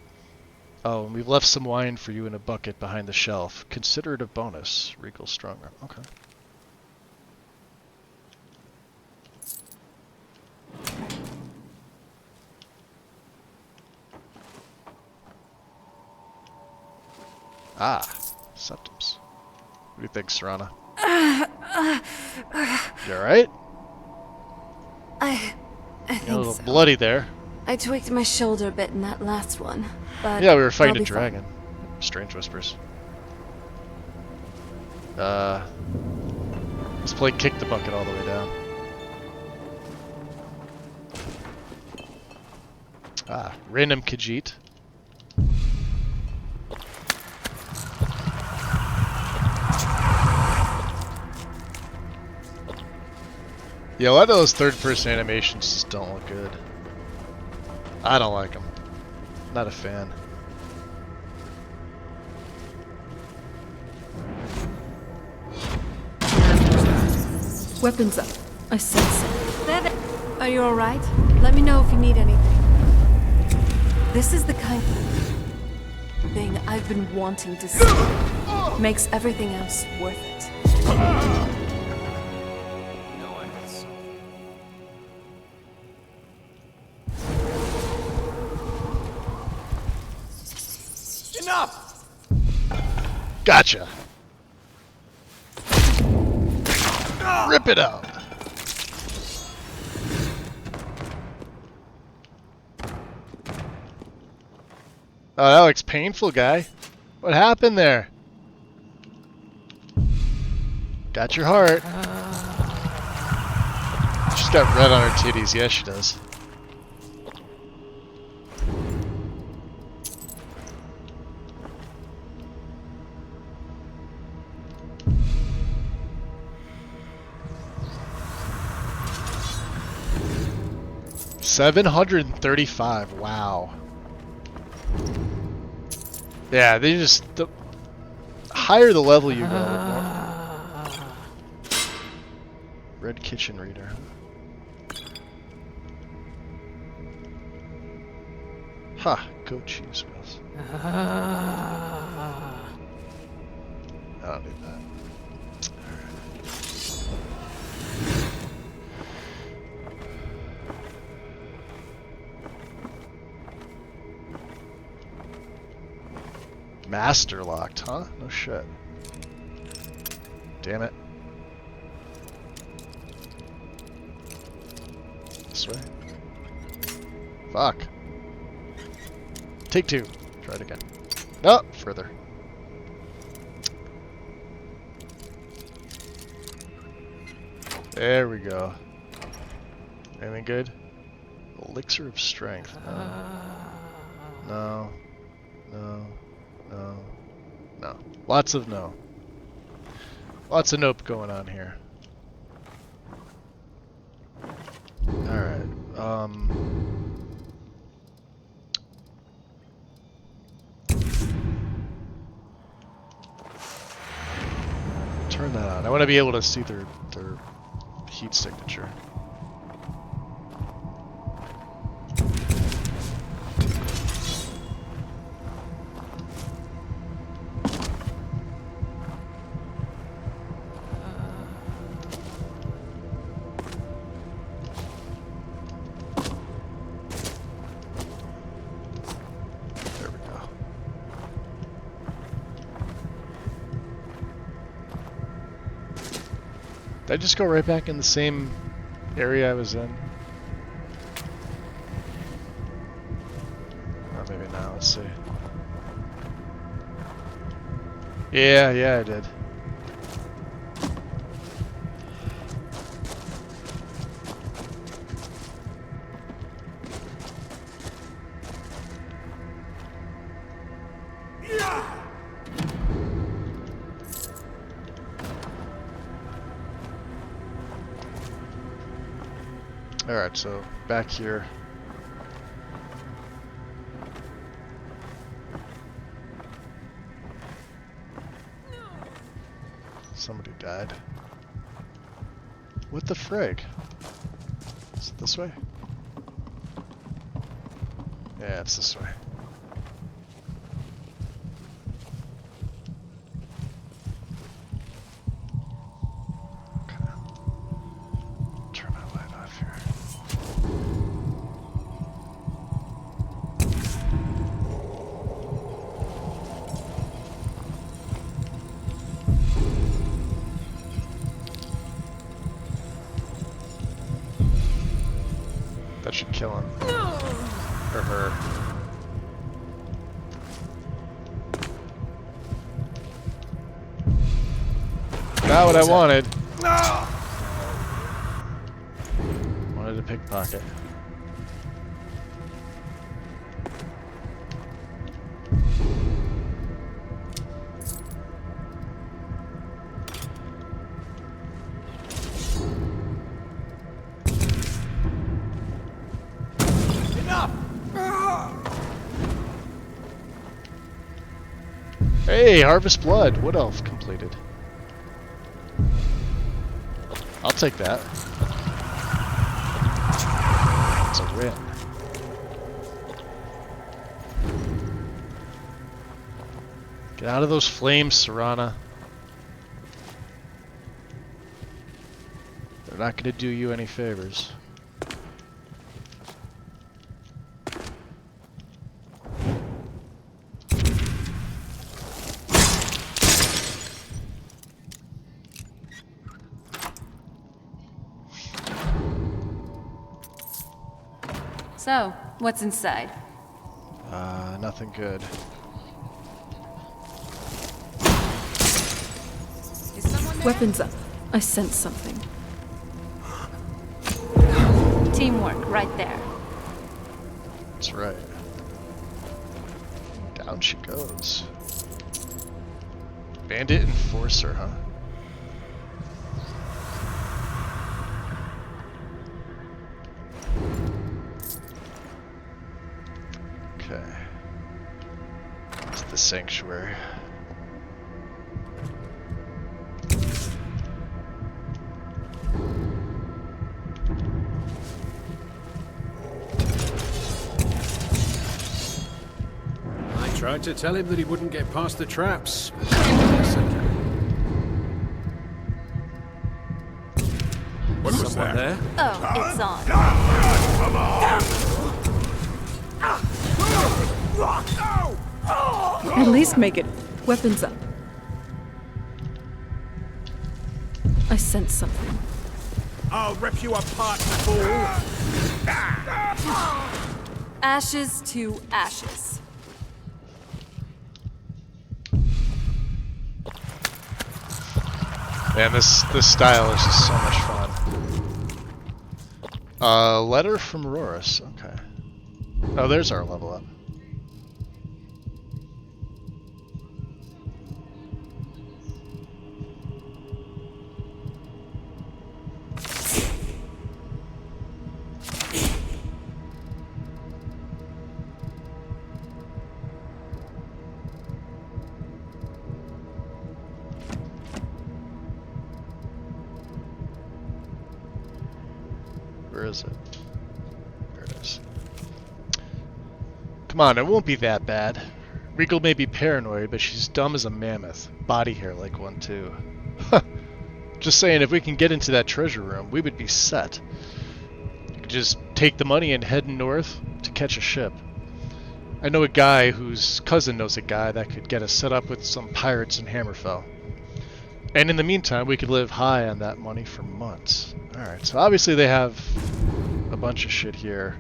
Oh, and we've left some wine for you in a bucket behind the shelf. Consider it a bonus. Regal Strongarm. Okay. Ah, symptoms. What do you think, Serana? You alright? I think You're a little so. bloody there. I tweaked my shoulder a bit in that last one, but Yeah, we were fighting I'll a be dragon. Strange whispers. Let's play kick the bucket all the way down. Ah, random Khajiit. Yeah, a lot of those third-person animations just don't look good. I don't like them. Not a fan. Weapons up. I said so. There. Are you alright? Let me know if you need anything. This is the kind of thing I've been wanting to see. Makes everything else worth it. Enough! Gotcha. Rip it out. Oh, that looks painful, guy. What happened there? Got your heart. She's got red on her titties. Yes, she does. $735. Wow. Yeah, they just the higher the level you go. The more... Red kitchen reader. Ha! Goat cheese wheels. I don't need that. Master locked, huh? No shit. Damn it. This way. Fuck. Take two. Try it again. No, further. There we go. Anything good? Elixir of strength. No. No. No. No. Lots of no. Lots of nope going on here. Alright. Turn that on. I want to be able to see their heat signature. Did I just go right back in the same area I was in? Oh, maybe not. Let's see. Yeah, I did. Alright, so back here. Somebody died. What the frig? Is it this way? Yeah, it's this way. That should kill him. Or her. Not what I wanted. Wanted a pickpocket. Hey, Harvest Blood. Wood Elf completed. I'll take that. It's a win. Get out of those flames, Serana. They're not going to do you any favors. So, what's inside? Nothing good. Weapons up. I sense something. Teamwork, right there. That's right. Down she goes. Bandit Enforcer, huh? Okay. To the sanctuary. Tried to tell him that he wouldn't get past the traps. What was Someone that? there? Oh, it's on. Come on! At least make it. Weapons up. I sense something. I'll rip you apart, fool! Ashes to ashes. Man, this style is just so much fun. Letter from Rorus. Okay. Oh, there's our level up. Where is it? There it is. Come on, it won't be that bad. Regal may be paranoid, but she's dumb as a mammoth. Body hair like one too. Just saying, if we can get into that treasure room, we would be set. You could just take the money and head north to catch a ship. I know a guy whose cousin knows a guy that could get us set up with some pirates in Hammerfell. And in the meantime, we could live high on that money for months. Alright, so obviously they have a bunch of shit here.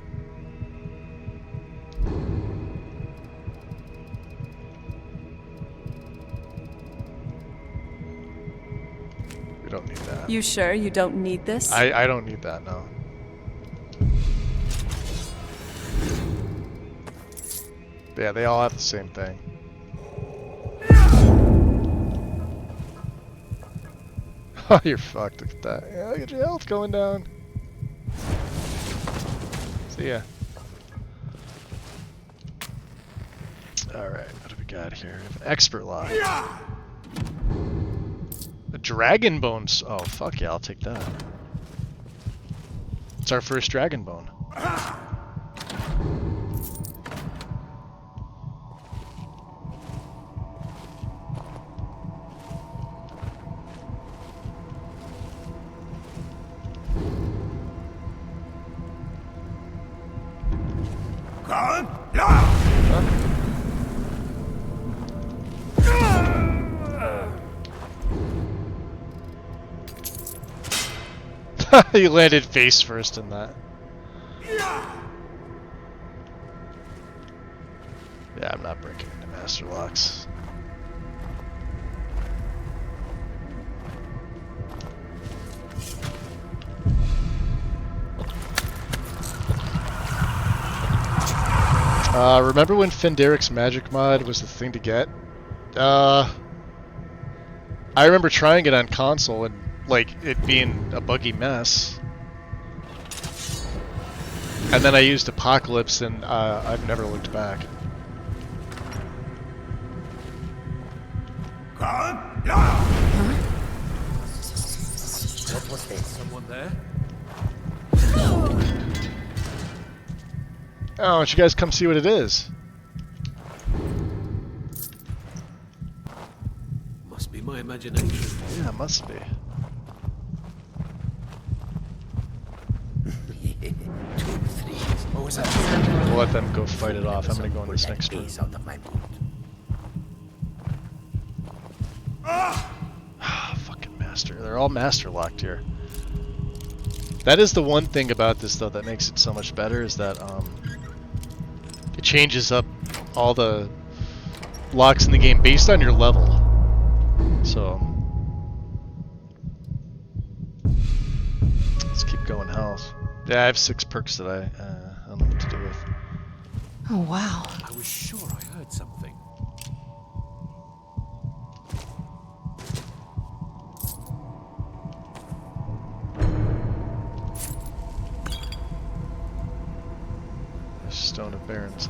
We don't need that. You sure you don't need this? I don't need that, no. Yeah, they all have the same thing. Oh, you're fucked. Look at that. Yeah, look at your health going down. See ya. Alright, what do we got here? We have an expert lock. A dragon bone. Oh, fuck yeah, I'll take that. It's our first dragon bone. You landed face first in that. Yeah, I'm not breaking into master locks. Remember when Fenderic's magic mod was the thing to get? I remember trying it on console and like it being a buggy mess. And then I used Apocalypse and I've never looked back. What was this? Someone there? Oh, why don't you guys come see what it is? Must be my imagination. Yeah, it must be. 2, 3. What was that? We'll let them go fight it off. I'm gonna go in this next room. Out of my boot. Fucking master. They're all master locked here. That is the one thing about this, though, that makes it so much better, is that it changes up all the locks in the game based on your level. So let's keep going health. Yeah, I have 6 perks that I don't know what to do with. Oh, wow. I was sure I heard something. Stone of Barons.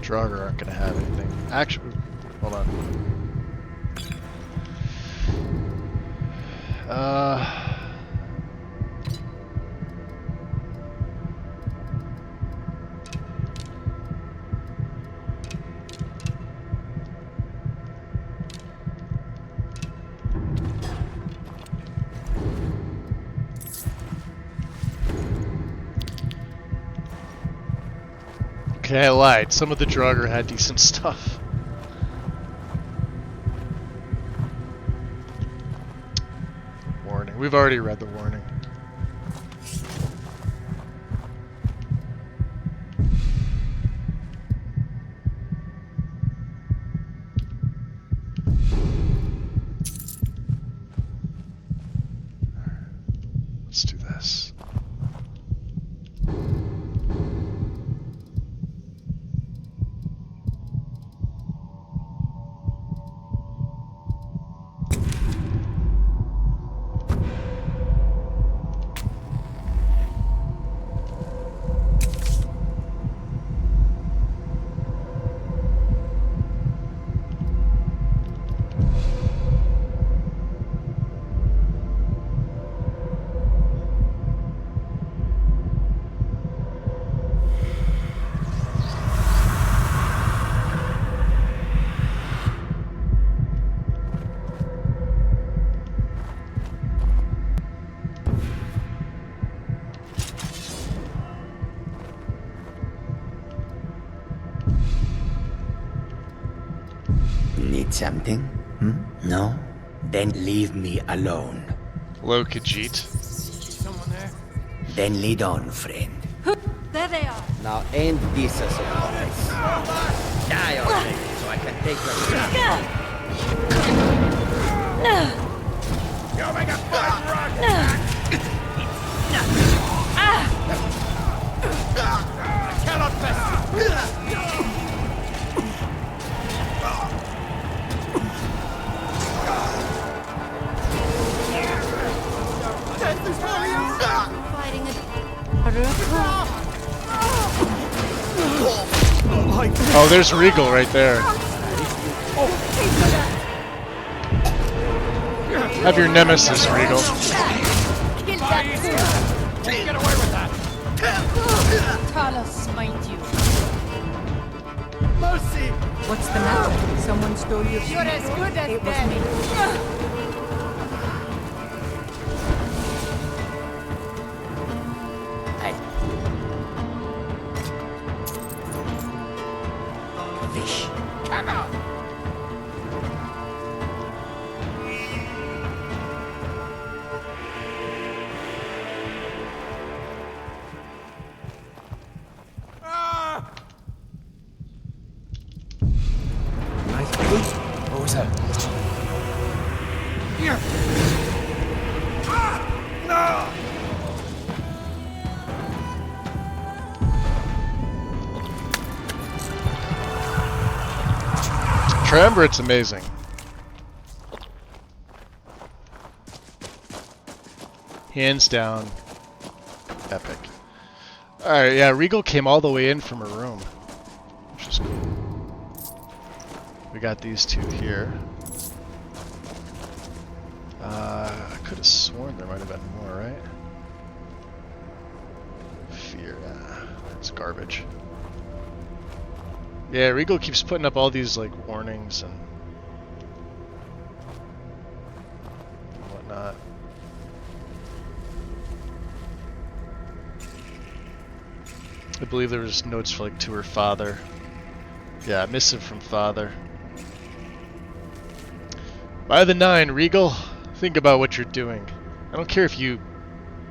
Draugr aren't going to have anything. Actually, hold on. Okay, I lied. Some of the Draugr had decent stuff. Warning. We've already read the warning. Let's do this. Need something? No? Then leave me alone. Hello, Khajiit. Someone there? Then lead on, friend. There they are. Now ain't this a surprise? Die already, so I can take your shot. You make a fun run! I cannot pass. Fighting Oh, there's Regal right there. Have your nemesis, Regal. Get away with that. Talos smite you. Mercy! What's the matter? Someone stole your You're as good as It was dead. me. Fish. Come on! What was that? Here! No! Triumvirate's amazing. Hands down, epic. Alright, yeah, Regal came all the way in from her room, which is cool. We got these two here. I could have sworn there might have been more, right? Fear, it's garbage. Yeah, Regal keeps putting up all these like warnings and whatnot. I believe there was notes for, like, to her father. Yeah, missive from father. By the 9, Regal, think about what you're doing. I don't care if you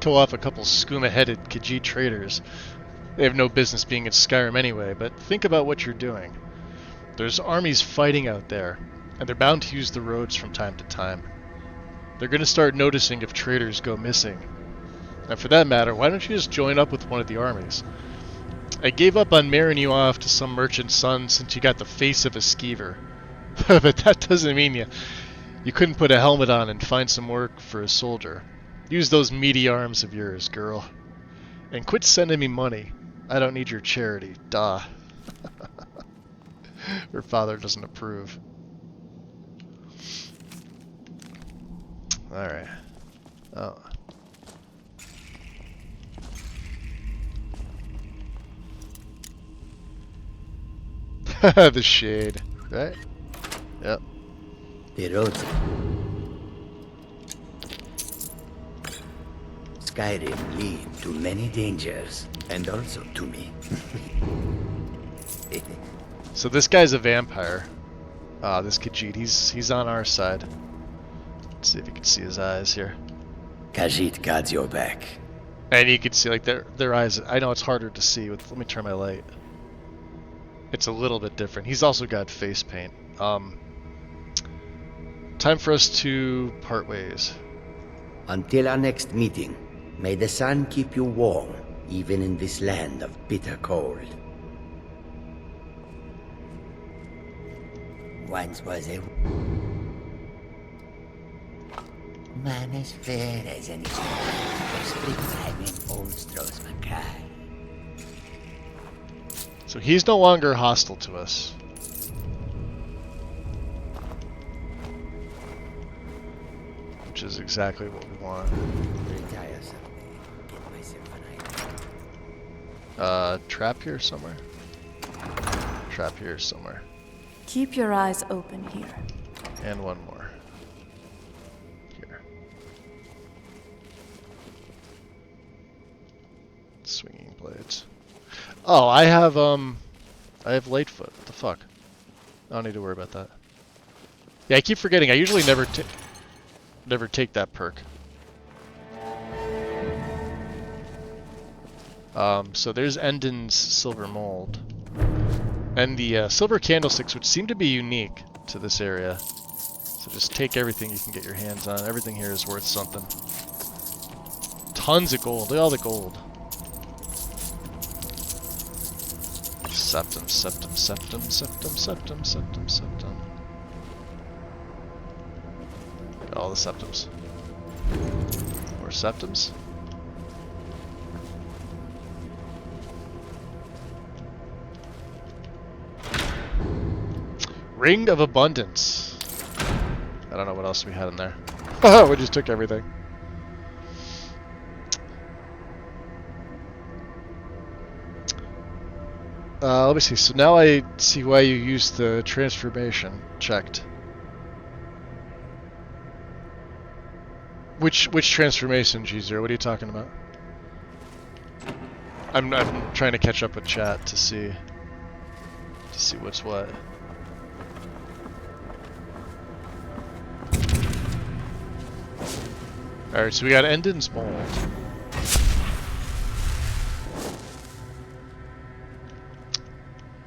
kill off a couple skooma-headed Khajiit traitors. They have no business being in Skyrim anyway, but think about what you're doing. There's armies fighting out there, and they're bound to use the roads from time to time. They're going to start noticing if traitors go missing. And for that matter, why don't you just join up with one of the armies? I gave up on marrying you off to some merchant's son since you got the face of a skeever. But that doesn't mean you couldn't put a helmet on and find some work for a soldier. Use those meaty arms of yours, girl. And quit sending me money. I don't need your charity. Duh. Her father doesn't approve. Alright. Oh. The shade, right? Yep. The roads. Skyrim lead to many dangers, and also to me. So this guy's a vampire. This Khajiit, he's on our side. Let's see if you can see his eyes here. Khajiit got your back. And you can see like their eyes. I know it's harder to see. Let me turn my light. It's a little bit different. He's also got face paint. Time for us to part ways. Until our next meeting, may the sun keep you warm, even in this land of bitter cold. Once was a man as fair as any springtime in old Stros Mackay. So he's no longer hostile to us. Which is exactly what we want. Trap here somewhere? Trap here somewhere. Keep your eyes open here. And one more. Here. Swinging blades. Oh, I have Lightfoot. What the fuck? I don't need to worry about that. Yeah, I keep forgetting. I usually never take that perk. So there's Endon's silver mold. And the silver candlesticks, which seem to be unique to this area. So just take everything you can get your hands on. Everything here is worth something. Tons of gold. Look at all the gold. Septum, septum, septum, septum, septum, septum, septum. Got all the septums. More septums. Ring of Abundance. I don't know what else we had in there. We just took everything. Let me see. So now I see why you used the transformation. Checked. Which transformation, G0? What are you talking about? I'm trying to catch up with chat to see what's what. Alright, so we got Endon's mold.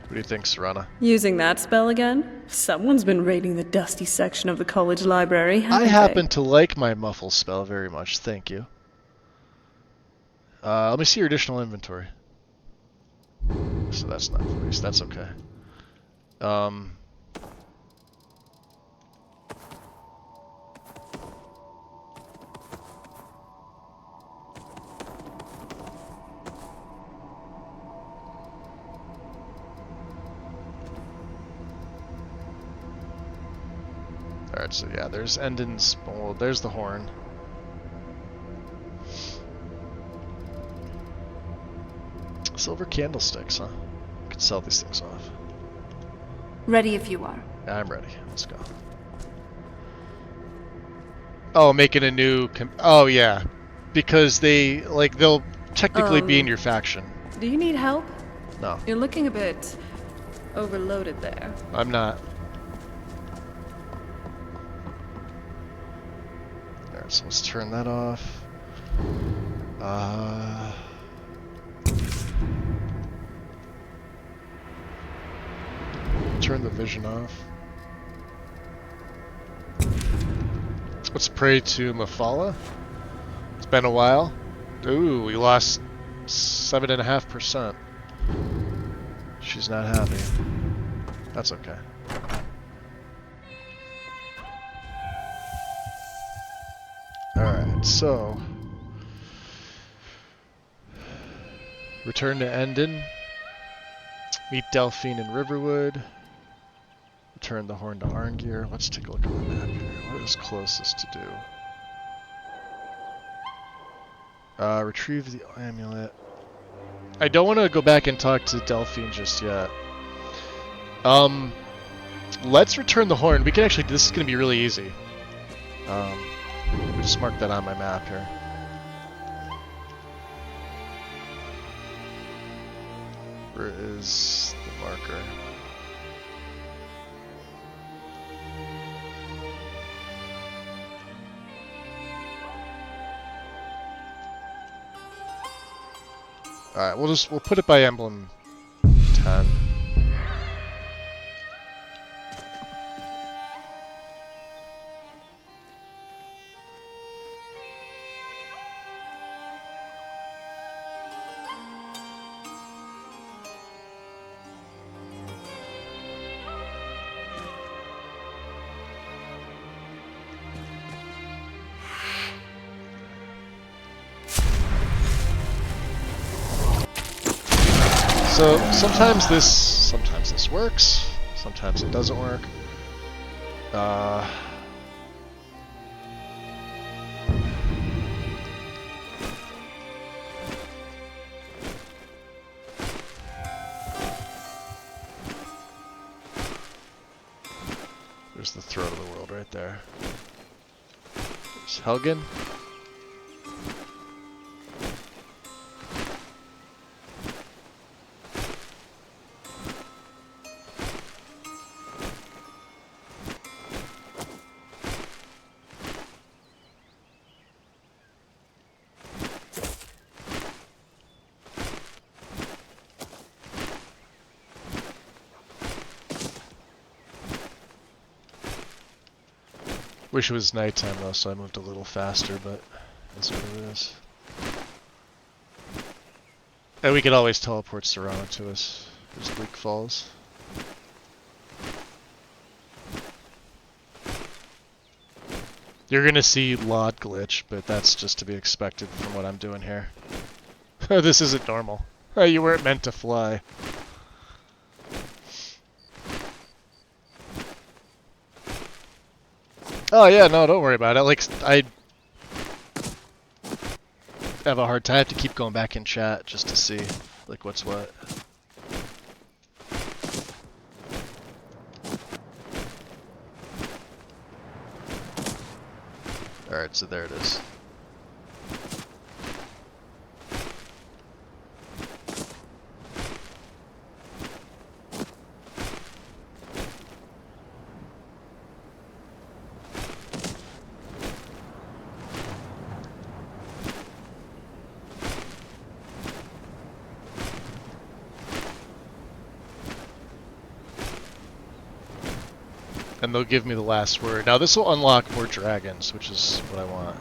What do you think, Serana? Using that spell again? Someone's been raiding the dusty section of the college library, haven't I happen to like my muffle spell very much, thank you. Let me see your additional inventory. So that's not voice, that's okay. Alright, so yeah, there's Endon's... Well, there's the horn. Silver candlesticks, huh? Could sell these things off. Ready if you are. I'm ready. Let's go. Oh, making a new... oh, yeah. Because they... Like, they'll technically be in your faction. Do you need help? No. You're looking a bit overloaded there. I'm not. Alright, so let's turn that off. Turn the vision off. Let's pray to Mafala. It's been a while. Ooh, we lost 7.5%. She's not happy. That's okay. Alright, so... Return to Endon. Meet Delphine in Riverwood. Return the horn to Arngeir. Let's take a look at the map here. What is closest to do? Retrieve the amulet. I don't want to go back and talk to Delphine just yet. Let's return the horn. We can actually... This is going to be really easy. Just mark that on my map here. Where is the marker? Alright, we'll put it by emblem 10. So sometimes this works, sometimes it doesn't work. There's the throat of the world right there. There's Helgen. Wish it was nighttime though, so I moved a little faster, but that's what it is. And we could always teleport Serrano to us. There's Bleak Falls. You're gonna see LOD glitch, but that's just to be expected from what I'm doing here. This isn't normal. You weren't meant to fly. Oh yeah, no, don't worry about it. Like, I have a hard time. I have to keep going back in chat just to see, like, what's what. Alright, so there it is. And they'll give me the last word. Now this will unlock more dragons, which is what I want.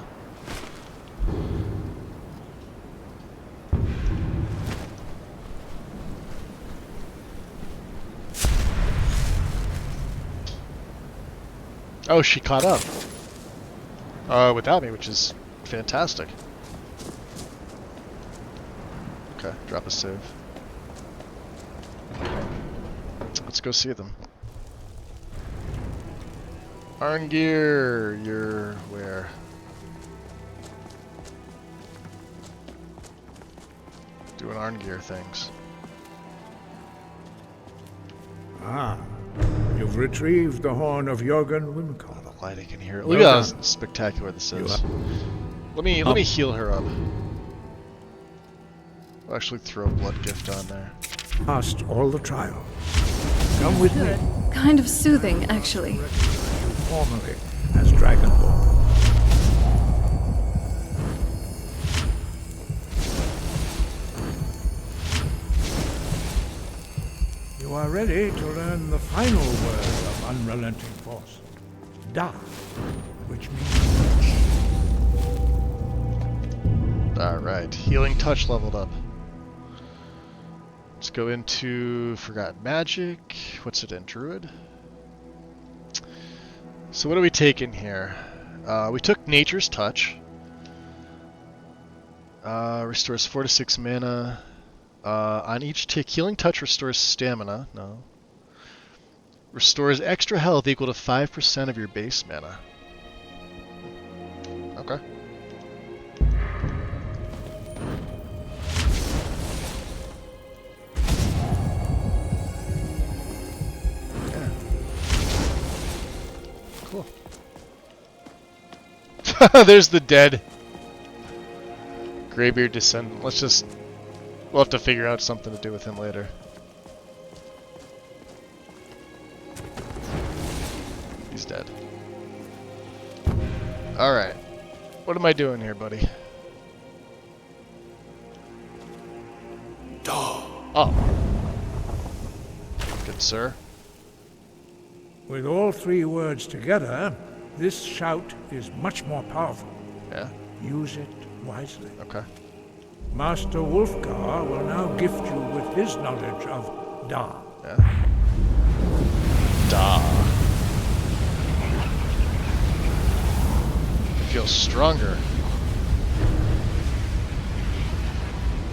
Oh, she caught up. Without me, which is fantastic. Okay, drop a save. Let's go see them. Arngeir, you're where? Doing Arngeir things. Ah, you've retrieved the horn of Jörgen Wimcar. The light I can hear it. Look at how spectacular this is. Let me heal her up. I'll actually throw a blood gift on there. Passed all the trials. Come with me. Kind of soothing, actually. Formerly as Dragonborn. You are ready to learn the final word of unrelenting force. Da, which means touch. Alright, healing touch leveled up. Let's go into Forgotten Magic. What's it in? Druid? So what are we taking here? We took Nature's Touch. Restores 4 to 6 mana. On each tick, Healing Touch restores stamina. No. Restores extra health equal to 5% of your base mana. Okay. Yeah. Cool. There's the dead Greybeard descendant. We'll have to figure out something to do with him later. He's dead. Alright. What am I doing here, buddy? Oh. Good sir. With all three words together, this shout is much more powerful. Yeah? Use it wisely. Okay. Master Wulfgar will now gift you with his knowledge of Da. Yeah. Da. It feels stronger.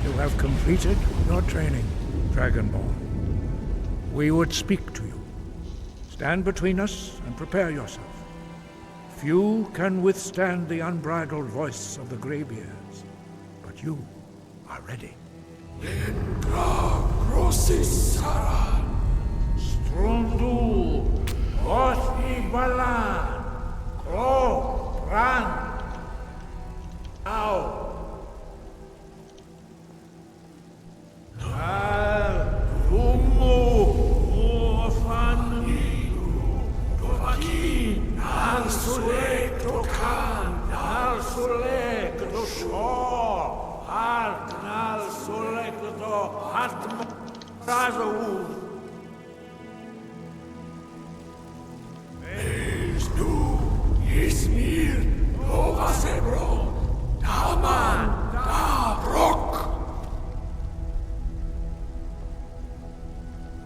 You have completed your training, Dragonborn. We would speak to you. Stand between us and prepare yourself. Few can withstand the unbridled voice of the Greybeards, but you are ready. Strundu, Othi Balan, Kro, Ran, Au. Al, Umu, Muafan, Dovaki, Al Sulek, Tokan, Al Sulek, Doshor. Nal Solekto Hatm Razawu. Esdu Ismir Novasebro Taman Dabrok.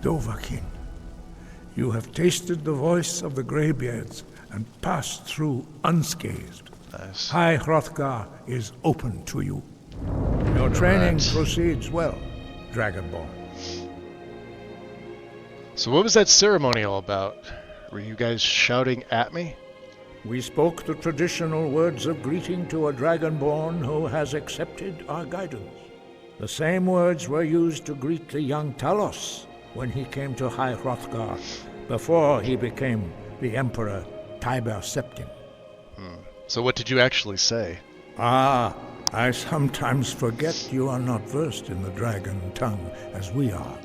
Dovahkiin, you have tasted the voice of the Greybeards and passed through unscathed. Nice. High Hrothgar is open to you. Your training proceeds well, Dragonborn. So what was that ceremony all about? Were you guys shouting at me? We spoke the traditional words of greeting to a Dragonborn who has accepted our guidance. The same words were used to greet the young Talos when he came to High Hrothgar, before he became the Emperor Tiber Septim. So what did you actually say? I sometimes forget you are not versed in the dragon tongue as we are.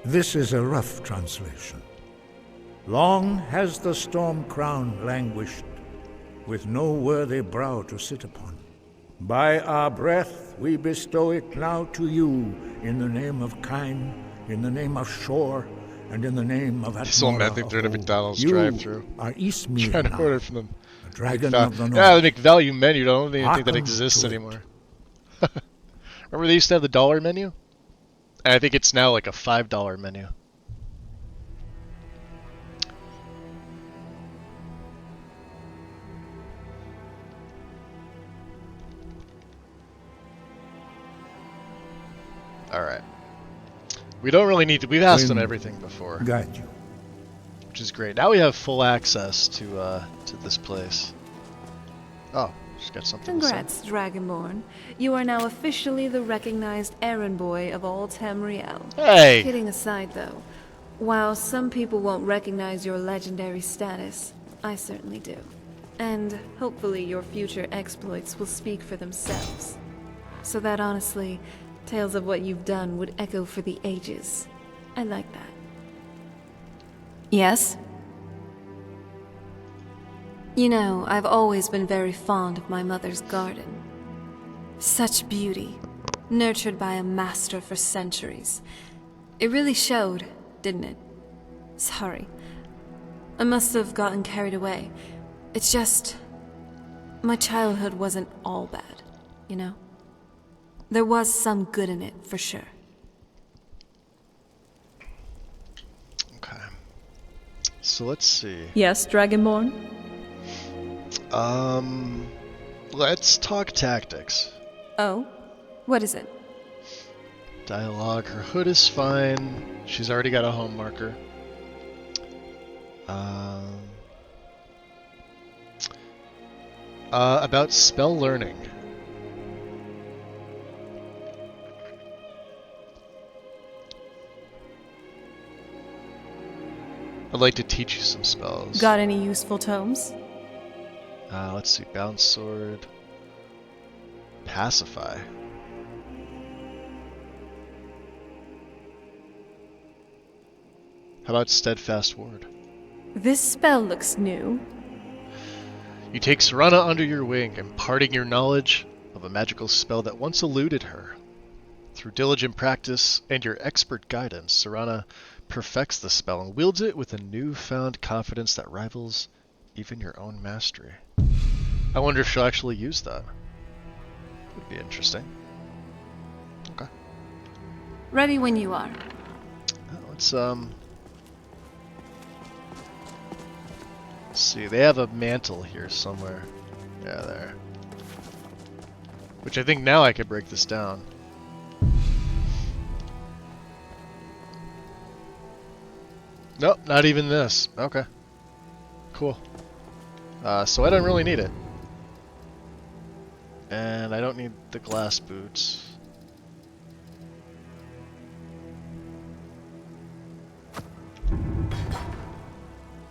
This is a rough translation. Long has the storm crown languished, with no worthy brow to sit upon. By our breath we bestow it now to you, in the name of Kyne, in the name of Shore, and in the name of This old man thinks they're in a McDonald's drive-thru. Are Ismir Trying to order from them. Dragon of the North. Yeah, they make value menu. I don't even think that exists anymore. Remember they used to have the dollar menu? And I think it's now like a $5 menu. Alright. We don't really need to... We've asked them everything before. Guide you. which is great. Now we have full access to this place. Oh, she's got something Congrats, Dragonborn. You are now officially the recognized errand boy of all Tamriel. Hey! Kidding aside, though, while some people won't recognize your legendary status, I certainly do. And hopefully your future exploits will speak for themselves. So that honestly, tales of what you've done would echo for the ages. I like that. Yes? You know, I've always been very fond of my mother's garden. Such beauty, nurtured by a master for centuries. It really showed, didn't it? Sorry. I must have gotten carried away. It's just... my childhood wasn't all bad, you know? There was some good in it, for sure. Okay. So let's see. Yes, Dragonborn? Let's talk tactics. Oh? What is it? Dialogue. Her hood is fine. She's already got a home marker. About spell learning. I'd like to teach you some spells. Got any useful tomes? Let's see. Bound Sword. Pacify. How about Steadfast Ward? This spell looks new. You take Serana under your wing, imparting your knowledge of a magical spell that once eluded her. Through diligent practice and your expert guidance, Serana perfects the spell and wields it with a newfound confidence that rivals even your own mastery. I wonder if she'll actually use that. Would be interesting. Okay. Ready when you are. Let's see, they have a mantle here somewhere. Yeah, there. Which I think now I could break this down. Nope, not even this. Okay. Cool. So I don't really need it. And I don't need the glass boots.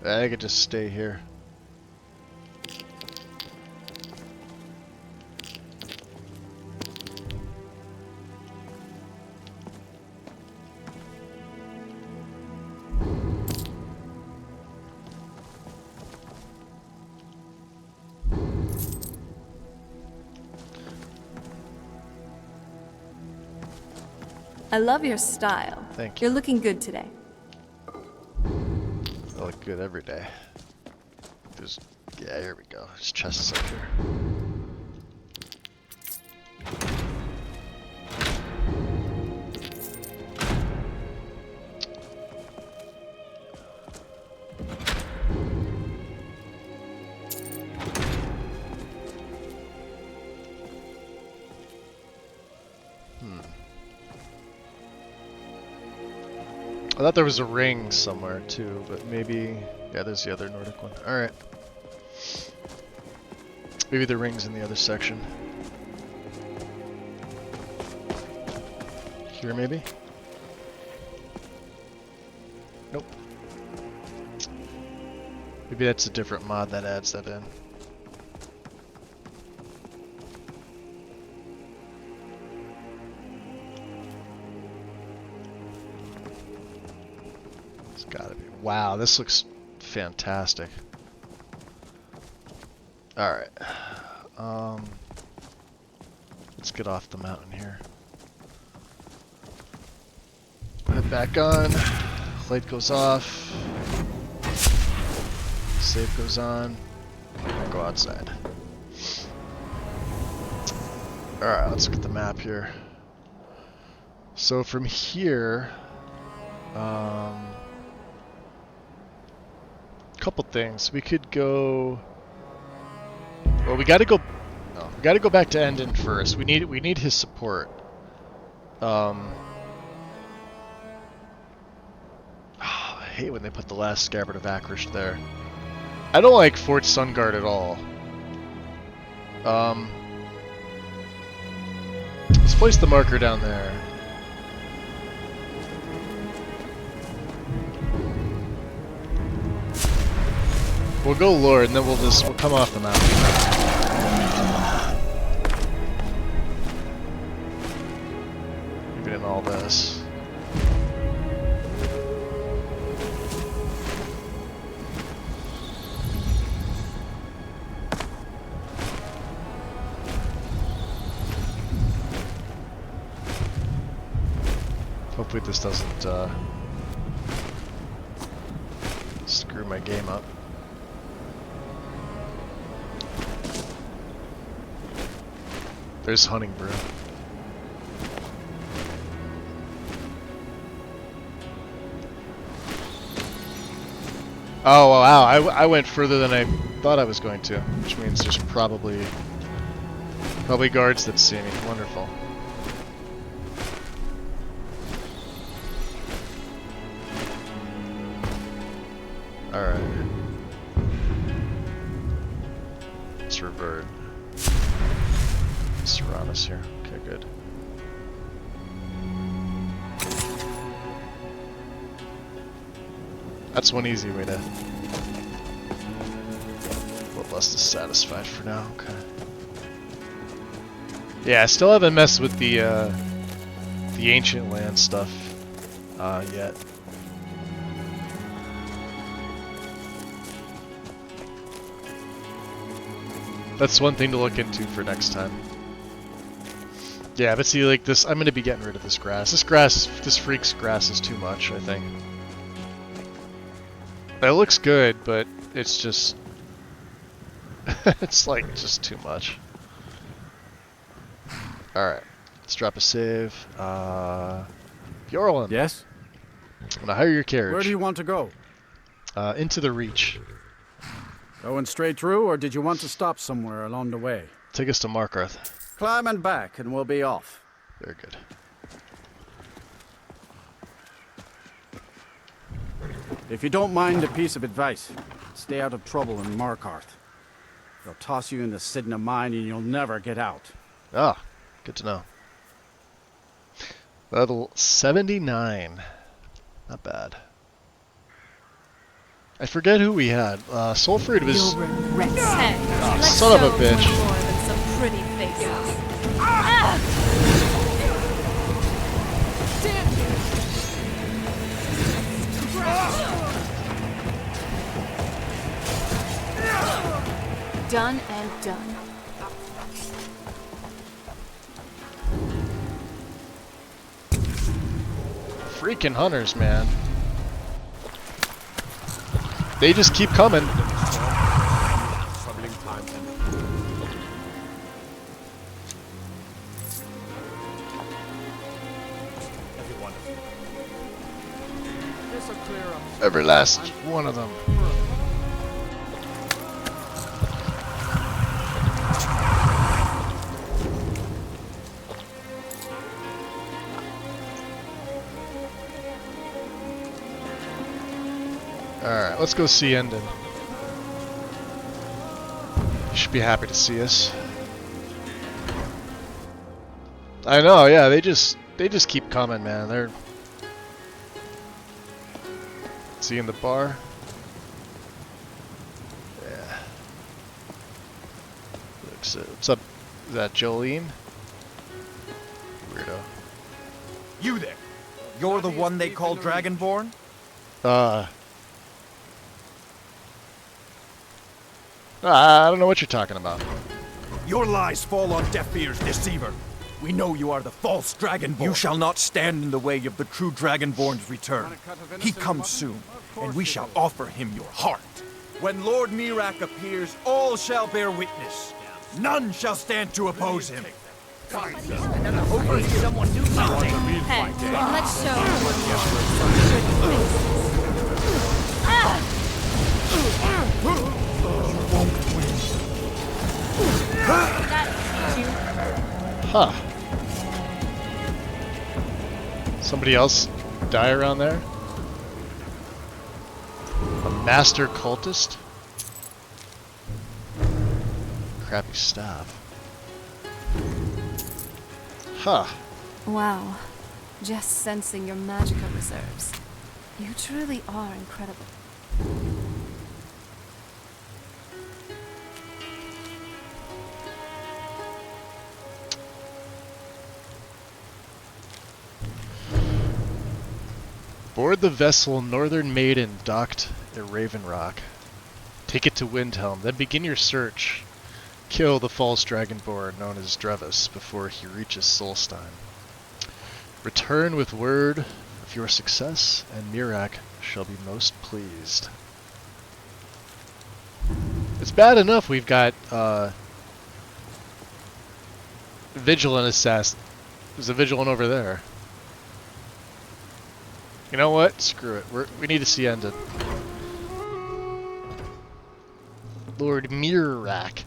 I could just stay here. I love your style. Thank you. You're looking good today. I look good every day. There's, yeah, here we go. There's chests up here. I thought there was a ring somewhere too, but maybe... yeah, there's the other Nordic one. Alright. Maybe the ring's in the other section. Here, maybe? Nope. Maybe that's a different mod that adds that in. Gotta be. Wow, this looks fantastic. Alright. Let's get off the mountain here. Put it back on. Light goes off. Save goes on. Go outside. Alright, let's look at the map here. So from here... couple things. We could go. Well, we got to go. No, we got to go back to Endon first. We need his support. Oh, I hate when they put the last scabbard of Akrish there. I don't like Fort Sunguard at all. Let's place the marker down there. We'll go Lord, and then we'll come off the map. Even in all this. Hopefully this doesn't screw my game up. There's hunting brew. Oh wow, I went further than I thought I was going to, which means there's probably guards that see me. Wonderful. Alright. Let's revert. Surround us here. Okay, good. That's one easy way to... Modlist is satisfied for now, okay. Yeah, I still haven't messed with the ancient land stuff yet. That's one thing to look into for next time. Yeah, but see, like this, I'm gonna be getting rid of this grass. This freak's grass is too much, I think. It looks good, but it's just, it's like just too much. Alright, let's drop a save. Bjorlund. Yes? I'm gonna hire your carriage. Where do you want to go? Into the Reach. Going straight through, or did you want to stop somewhere along the way? Take us to Markarth. Climb and back, and we'll be off. Very good. If you don't mind a piece of advice, stay out of trouble in Markarth. They'll toss you in the Sidna mine and you'll never get out. Ah, good to know. Level 79. Not bad. I forget who we had. Sulfrid was... Oh, son of a bitch. More than some pretty faces. Done and done. Freaking hunters, man. They just keep coming. Troubling times. Everyone. This'll clear up. Every last one of them. Alright, let's go see Endon. You should be happy to see us. I know, yeah, they just keep coming, man. They're... See you in the bar? Yeah. What's up? Is that Jolene? Weirdo. You there! You're the one they call Dragonborn? I don't know what you're talking about. Your lies fall on deaf ears, deceiver. We know you are the false Dragonborn. You shall not stand in the way of the true Dragonborn's return. He comes soon, and we shall offer him your heart. When Lord Mirak appears, all shall bear witness. None shall stand to oppose him. Hopefully someone do something. Hey, let's show Huh. Somebody else die around there? Master cultist? Crappy staff. Huh. Wow. Just sensing your magical reserves. You truly are incredible. Board the vessel Northern Maiden docked at Raven Rock. Take it to Windhelm, then begin your search. Kill the false dragonborn known as Drevas before he reaches Solstheim. Return with word of your success, and Mirak shall be most pleased. It's bad enough we've got Vigilant Assassin. There's a Vigilant over there. You know what? Screw it. We need to see ended. Lord Mirak.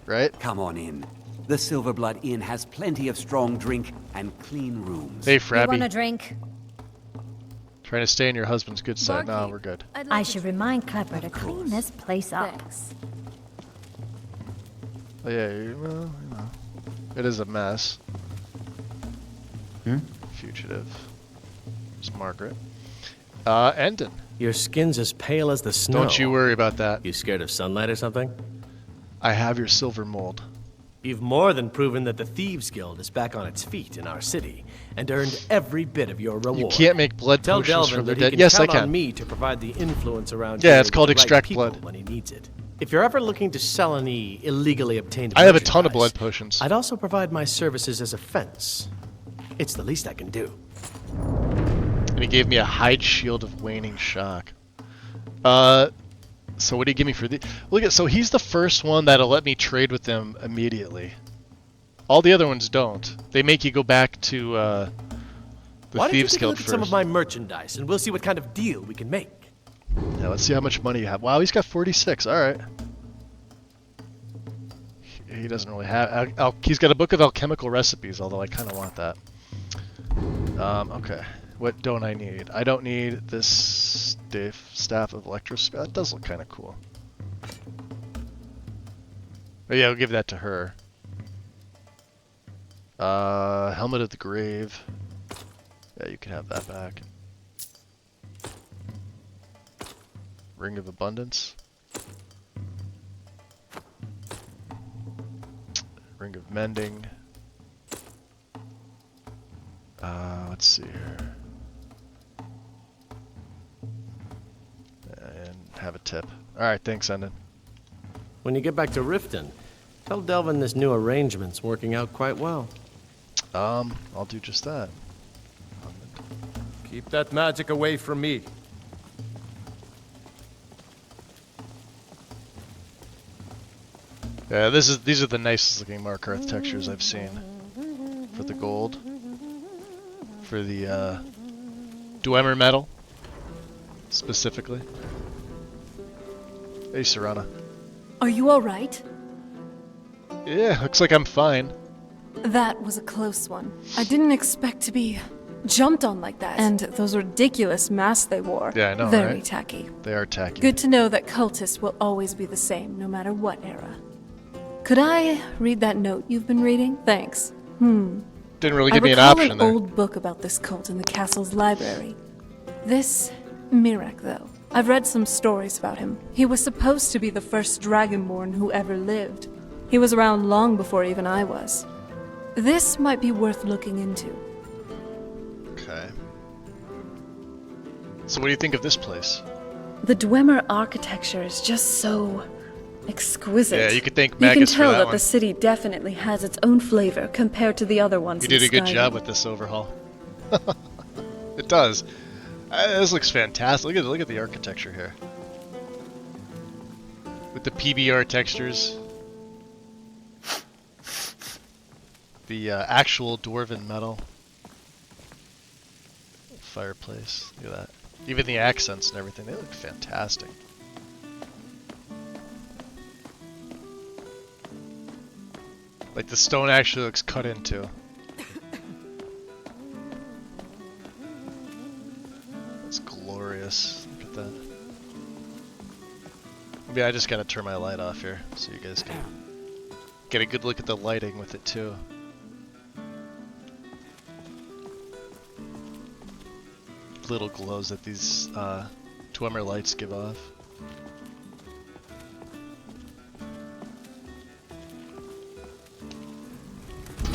Right? Come on in. The Silverblood Inn has plenty of strong drink and clean rooms. Hey, Frabby. You want a drink? Trying to stay on your husband's good side. No, we're good. I should remind Clepper to clean this place up. Thanks. Oh, yeah, well, you know. It is a mess. Fugitive. It's Margaret. Endon. Your skin's as pale as the snow. Don't you worry about that. You scared of sunlight or something? I have your silver mold. You've more than proven that the Thieves Guild is back on its feet in our city, and earned every bit of your reward. You can't make blood Tell potions Delvin from the that dead. He can Yes, I count can. on me to provide the influence around Yeah, here it's with called the right extract people blood. when he needs it. If you're ever looking to sell any illegally obtained I have a ton of merchandise, blood potions. I'd also provide my services as a fence. It's the least I can do. And he gave me a hide shield of waning shock. So what do you give me for the... Look at, so he's the first one that'll let me trade with them immediately. All the other ones don't. They make you go back to the Why don't you Thieves take a Guild look at first. some of my merchandise, and we'll see what kind of deal we can make. Yeah, let's see how much money you have. Wow, he's got 46. All right. He doesn't really have... he's got a book of alchemical recipes, although I kind of want that. Okay. What don't I need? I don't need this staff of electrospell. That does look kind of cool. But yeah, we'll give that to her. Helmet of the Grave. Yeah, you can have that back. Ring of Abundance. Ring of Mending. Let's see here. And have a tip. Alright, thanks, Endon. When you get back to Riften, tell Delvin this new arrangement's working out quite well. I'll do just that. Keep that magic away from me. Yeah, these are the nicest looking Markarth textures I've seen. For the gold. For the Dwemer metal. Specifically. Hey, Serana. Are you alright? Yeah, looks like I'm fine. That was a close one. I didn't expect to be jumped on like that. And those ridiculous masks they wore. Yeah, I know, Very right? tacky. They are tacky. Good to know that cultists will always be the same, no matter what era. Could I read that note you've been reading? Thanks. Didn't really give me an I option recall there. an old book about this cult in the castle's library. This Mirak, though. I've read some stories about him. He was supposed to be the first dragonborn who ever lived. He was around long before even I was. This might be worth looking into. Okay. So what do you think of this place? The Dwemer architecture is just so exquisite. Yeah, you could thank You can Magus for tell that that one. the city definitely has its own flavor compared to the other ones You in did a good Skyrim. job with this overhaul. It does. This looks fantastic. Look at the architecture here. With the PBR textures. The actual dwarven metal. Fireplace. Look at that. Even the accents and everything, they look fantastic. Like the stone actually looks cut into. That's glorious. Look at that. Yeah, I just gotta turn my light off here so you guys can get a good look at the lighting with it too. Little glows that these Dwemer lights give off.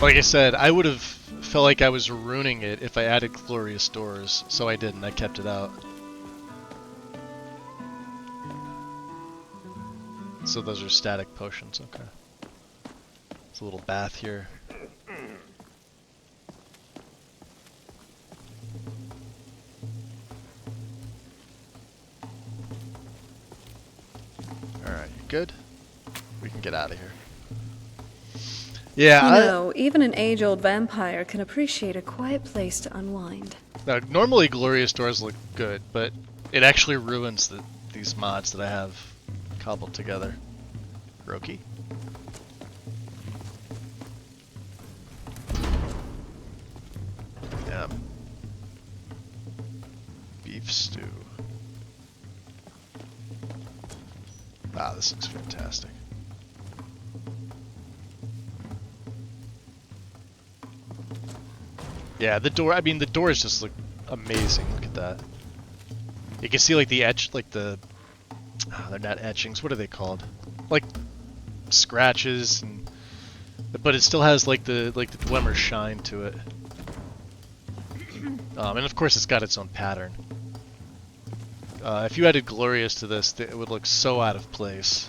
Like I said, I would have felt like I was ruining it if I added glorious doors, so I didn't. I kept it out. So those are static potions, okay. There's a little bath here. Alright, you good? We can get out of here. Yeah, You know, even an age-old vampire can appreciate a quiet place to unwind. Now, normally glorious doors look good, but it actually ruins these mods that I have cobbled together. Roki? Yeah. Beef stew. Wow, this looks fantastic. Yeah, the door, I mean, the doors just look amazing. Look at that. You can see, like, the etch, like the... Oh, they're not etchings. What are they called? Like, scratches, and... But it still has, like the Dwemer shine to it. And, of course, it's got its own pattern. If you added Glorious to this, it would look so out of place.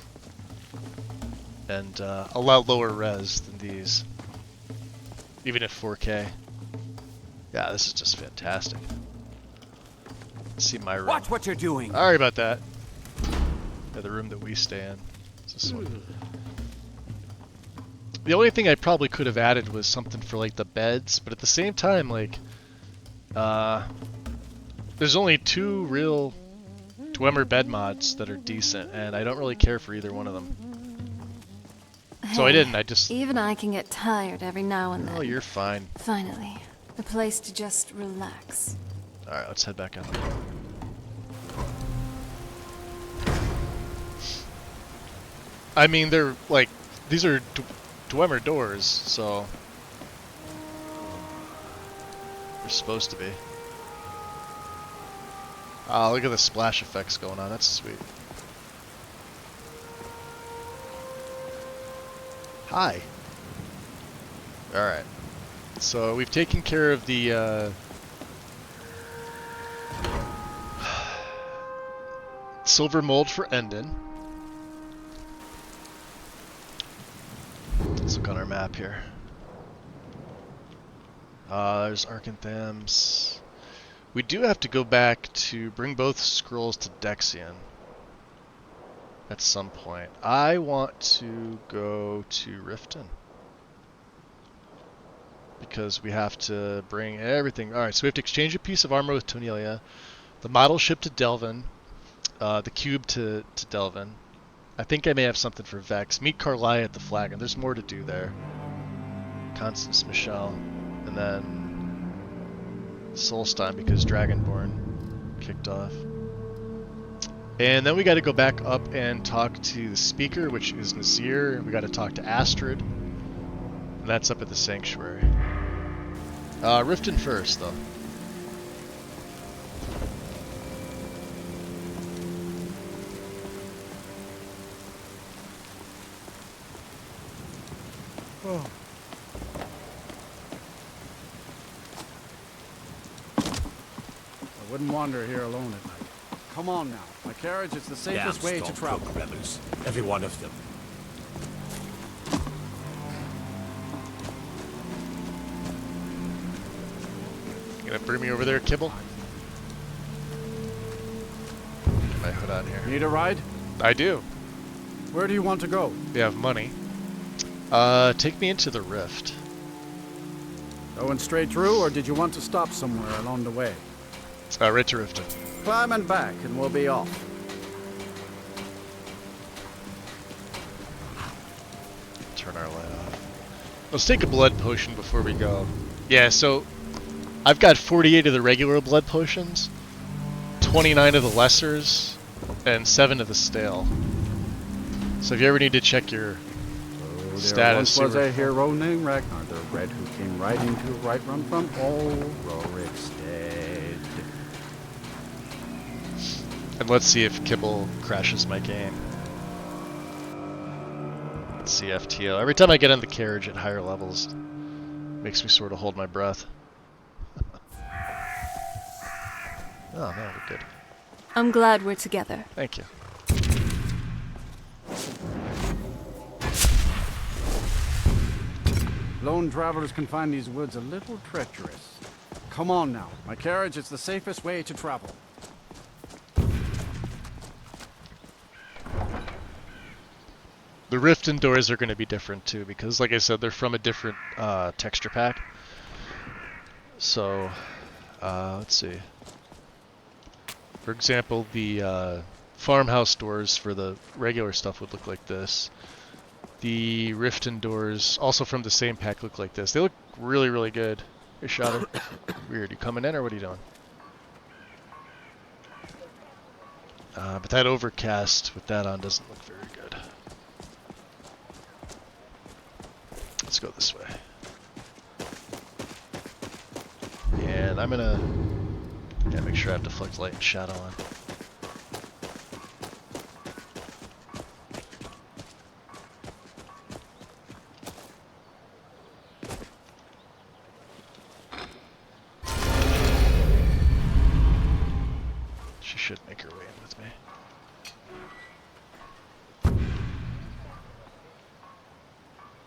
And a lot lower res than these. Even at 4K. Yeah, this is just fantastic. Let's see my room. Watch what you're doing. Sorry about that. Yeah, the room that we stay in. It's this one. The only thing I probably could have added was something for like the beds, but at the same time, like, there's only 2 real Dwemer bed mods that are decent, and I don't really care for either one of them. So I didn't. I just. Even I can get tired every now and then. Oh, you're fine. Finally, a place to just relax. All right, let's head back out. I mean, they're like, these are Dwemer doors, so they're supposed to be. Ah, look at the splash effects going on. That's sweet. Hi. Alright. So we've taken care of the silver mold for Endon. Let's look on our map here. There's Arcanthams. We do have to go back to bring both scrolls to Dexion at some point. I want to go to Riften because we have to bring everything. Alright, so we have to exchange a piece of armor with Tonelia, the model ship to Delvin, the cube to Delvin. I think I may have something for Vex. Meet Carlia at the Flagon. There's more to do there. Constance Michelle. And then Solstheim because Dragonborn kicked off. And then we got to go back up and talk to the speaker, which is Nazir. We got to talk to Astrid. And that's up at the Sanctuary. Riften first, though. Oh. I wouldn't wander here alone at night. Come on now. My carriage is the safest way to travel. Rebels, every one of them. You gonna bring me over there, Kibble? Get my hood on here. Need a ride? I do. Where do you want to go? We have money. Take me into the rift. Going straight through, or did you want to stop somewhere along the way? Right to Riften. Climb and back, and we'll be off. Turn our light off. Let's take a blood potion before we go. Yeah, so I've got 48 of the regular blood potions, 29 of the lessers, and 7 of the stale. So if you ever need to check your There once status, was a hero named Ragnar the Red who came riding to right run from old Rorikstead. and let's see if Kibble crashes my game. Let's see FTO. Every time I get in the carriage at higher levels, makes me sort of hold my breath. Oh, no, we're good. I'm glad we're together. Thank you. Lone travelers can find these woods a little treacherous. Come on now, my carriage is the safest way to travel. The rift and doors are going to be different too, because like I said, they're from a different texture pack. So, let's see. For example, the farmhouse doors for the regular stuff would look like this. The rift and doors, also from the same pack, look like this. They look really, really good. Hey, Shadow. Weird. You coming in or what are you doing? But that overcast with that on doesn't look very good. Let's go this way. And I'm gonna make sure I have deflect light and shadow on. She should make her way in with me.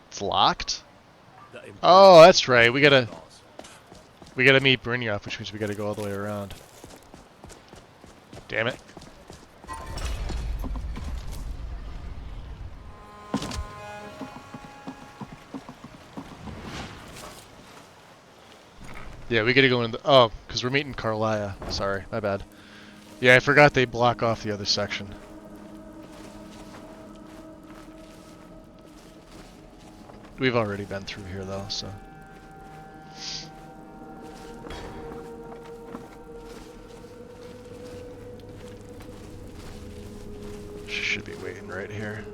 It's locked? Oh, that's right. We gotta meet Brynjolf, which means we gotta go all the way around. Damn it. Yeah, we gotta go in the... Oh, because we're meeting Carlia. Sorry, my bad. Yeah, I forgot they block off the other section. We've already been through here, though, so... She should be waiting right here.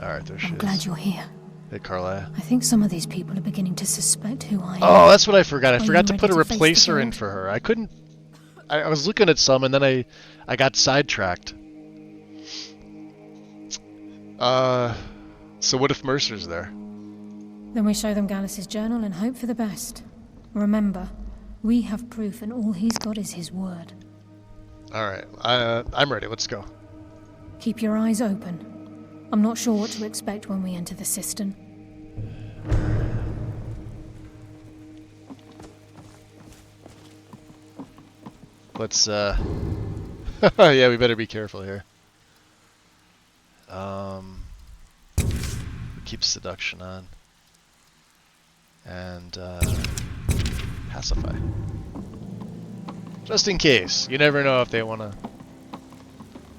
Alright, there she is. I'm glad you're here. Hey, Carlia. I think some of these people are beginning to suspect who I am. Oh, that's what I forgot. I forgot to put a ready to face the replacer in guild? for her. I couldn't... I was looking at some and then I got sidetracked. So what if Mercer's there? Then we show them Gallus's journal and hope for the best. Remember, we have proof and all he's got is his word. Alright, I'm ready. Let's go. Keep your eyes open. I'm not sure what to expect when we enter the cistern. Let's, yeah, we better be careful here. Keep seduction on. And, pacify. Just in case. You never know if they want to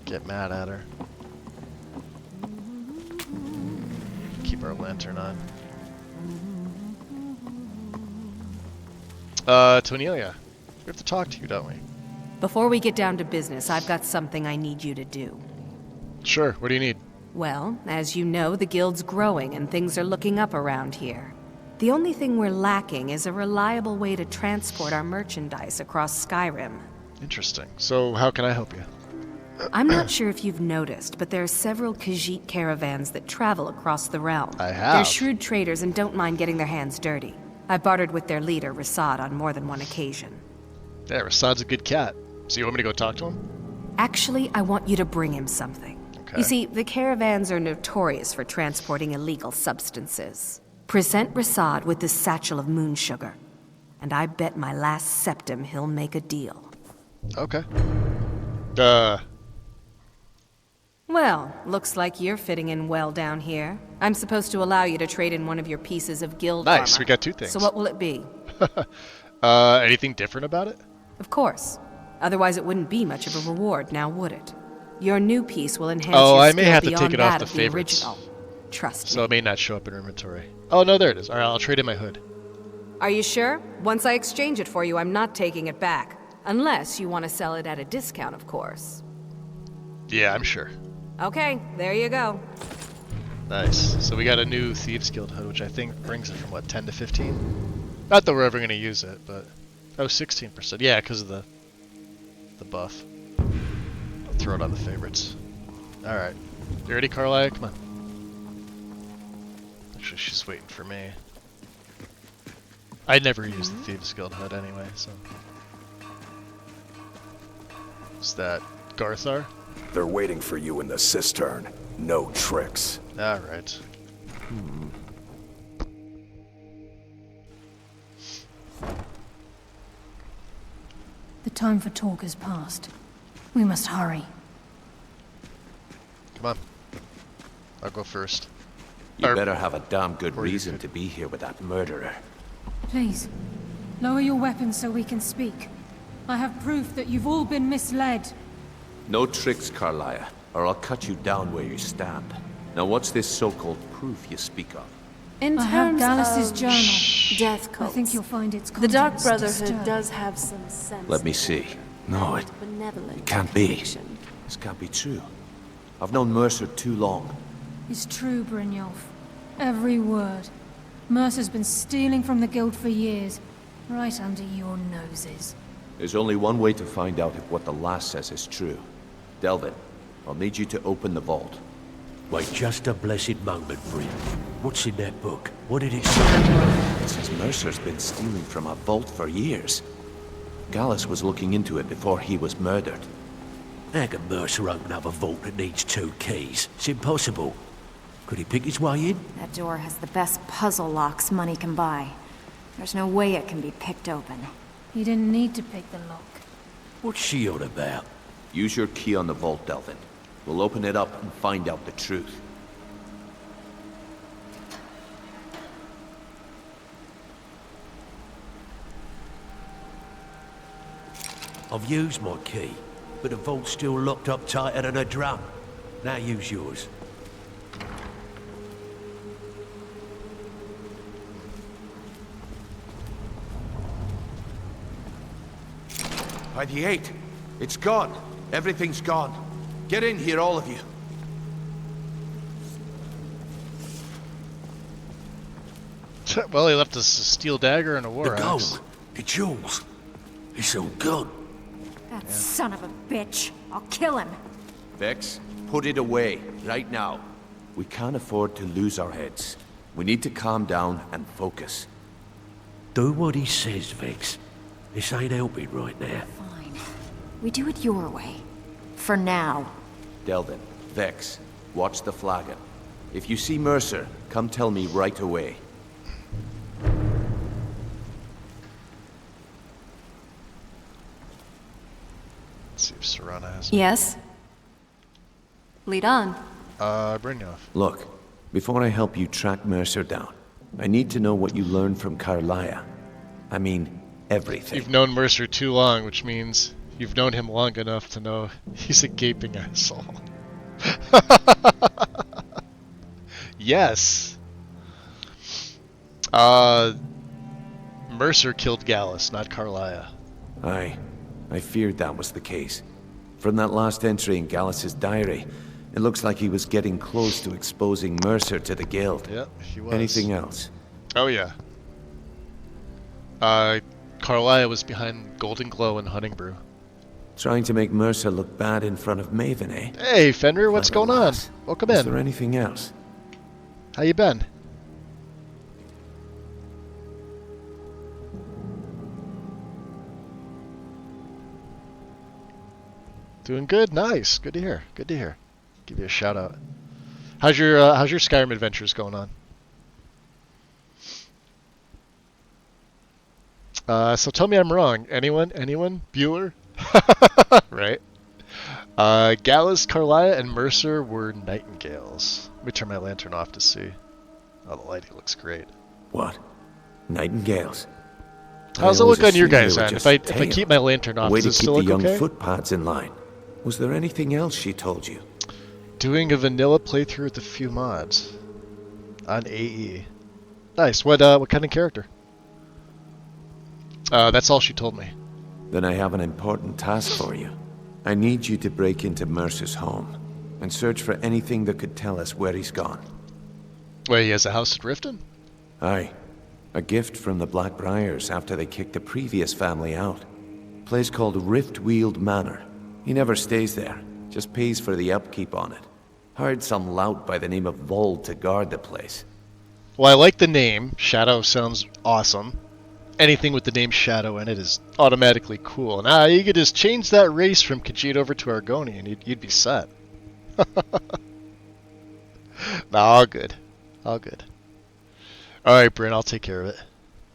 get mad at her. Keep our lantern on. Tonelia, we have to talk to you, don't we? Before we get down to business, I've got something I need you to do. Sure, what do you need? Well, as you know, the guild's growing and things are looking up around here. The only thing we're lacking is a reliable way to transport our merchandise across Skyrim. Interesting. So how can I help you? I'm not sure if you've noticed, but there are several Khajiit caravans that travel across the realm. I have. They're shrewd traders and don't mind getting their hands dirty. I've bartered with their leader, Rasad, on more than one occasion. Yeah, Rasad's a good cat. So you want me to go talk to him? Actually, I want you to bring him something. Okay. You see, the caravans are notorious for transporting illegal substances. Present Rasad with this satchel of moon sugar, and I bet my last septim he'll make a deal. Okay. Well, looks like you're fitting in well down here. I'm supposed to allow you to trade in one of your pieces of guild armor. Nice, we got two things. So what will it be? Anything different about it? Of course. Otherwise it wouldn't be much of a reward, now would it? Your new piece will enhance Oh, your I may skill have to beyond take it off that the of favorites. original. Trust me. So it may not show up in inventory. Oh, no, there it is. Alright, I'll trade in my hood. Are you sure? Once I exchange it for you, I'm not taking it back. Unless you want to sell it at a discount, of course. Yeah, I'm sure. Okay, there you go. Nice. So we got a new Thieves Guild hood, which I think brings it from, what, 10 to 15? Not that we're ever going to use it, but... Oh, 16%. Yeah, because of the buff. I'll throw it on the favorites. Alright. You ready, Carlisle? Come on. Actually, she's waiting for me. I never use the Thieves Guild hood anyway, so... Is that Garthar? They're waiting for you in the cistern. No tricks. Alright. The time for talk has passed. We must hurry. Come on. I'll go first. You better have a damn good reason to be here with that murderer. Please, lower your weapons so we can speak. I have proof that you've all been misled. No tricks, Carlisle, or I'll cut you down where you stand. Now what's this so-called proof you speak of? In I have terms Gallus' of journal. death cults, I think you'll find its the Dark contents Brotherhood disturbing. does have some sense. Let me see. No, it can't be. This can't be true. I've known Mercer too long. It's true, Brynjolf. Every word. Mercer's been stealing from the guild for years, right under your noses. There's only one way to find out if what the lass says is true. Delvin, I'll need you to open the vault. Wait just a blessed moment, Bryn. What's in that book? What did it say? It says Mercer's been stealing from a vault for years. Gallus was looking into it before he was murdered. How can Mercer open up a vault that needs 2 keys? It's impossible. Could he pick his way in? That door has the best puzzle locks money can buy. There's no way it can be picked open. He didn't need to pick the lock. What's she on about? Use your key on the vault, Delvin. We'll open it up and find out the truth. I've used my key, but the vault's still locked up tighter than a drum. Now use yours. By the 8. It's gone. Everything's gone. Get in here, all of you. Well, he left us a steel dagger and a war axe. The gold, the jewels, it's all gone. That son of a bitch. I'll kill him. Vex, put it away, right now. We can't afford to lose our heads. We need to calm down and focus. Do what he says, Vex. This ain't helping right now. Fine. We do it your way. For now. Delvin, Vex, watch the flagon. If you see Mercer, come tell me right away. Let's see if Serana has... Yes? Lead on. Brynjolf. Look, before I help you track Mercer down, I need to know what you learned from Carlisle. I mean, everything. You've known Mercer too long, which means you've known him long enough to know he's a gaping asshole. Yes. Mercer killed Gallus, not Carlisle. I feared that was the case. From that last entry in Gallus's diary, it looks like he was getting close to exposing Mercer to the guild. Yep, he was. Anything else? Oh yeah. Carlisle was behind Golden Glow and Hunting Brew. Trying to make Mercer look bad in front of Maven, eh? Hey, Fenrir, what's going on? Welcome in. Is there anything else? How you been? Doing good? Nice. Good to hear. Good to hear. Give you a shout out. How's your Skyrim adventures going on? So tell me I'm wrong. Anyone? Anyone? Bueller? Right. Gallus, Carlisle, and Mercer were nightingales. Let me turn my lantern off to see. Oh, the lighting looks great. What? Nightingales? How's it look on your guys' end? If I keep my lantern off, does it still look okay? Way to keep the young footpads in line. Was there anything else she told you? Doing a vanilla playthrough with a few mods on AE. Nice. What kind of character? That's all she told me. Then I have an important task for you. I need you to break into Mercer's home and search for anything that could tell us where he's gone. Wait, he has a house at Riften? Aye. A gift from the Blackbriars after they kicked the previous family out. Place called Riftweald Manor. He never stays there, just pays for the upkeep on it. Hired some lout by the name of Vold to guard the place. Well, I like the name. Shadow sounds awesome. Anything with the name Shadow in it is automatically cool. Now, you could just change that race from Khajiit over to Argoni and you'd be set. No, all good. All good. Alright, Bryn, I'll take care of it.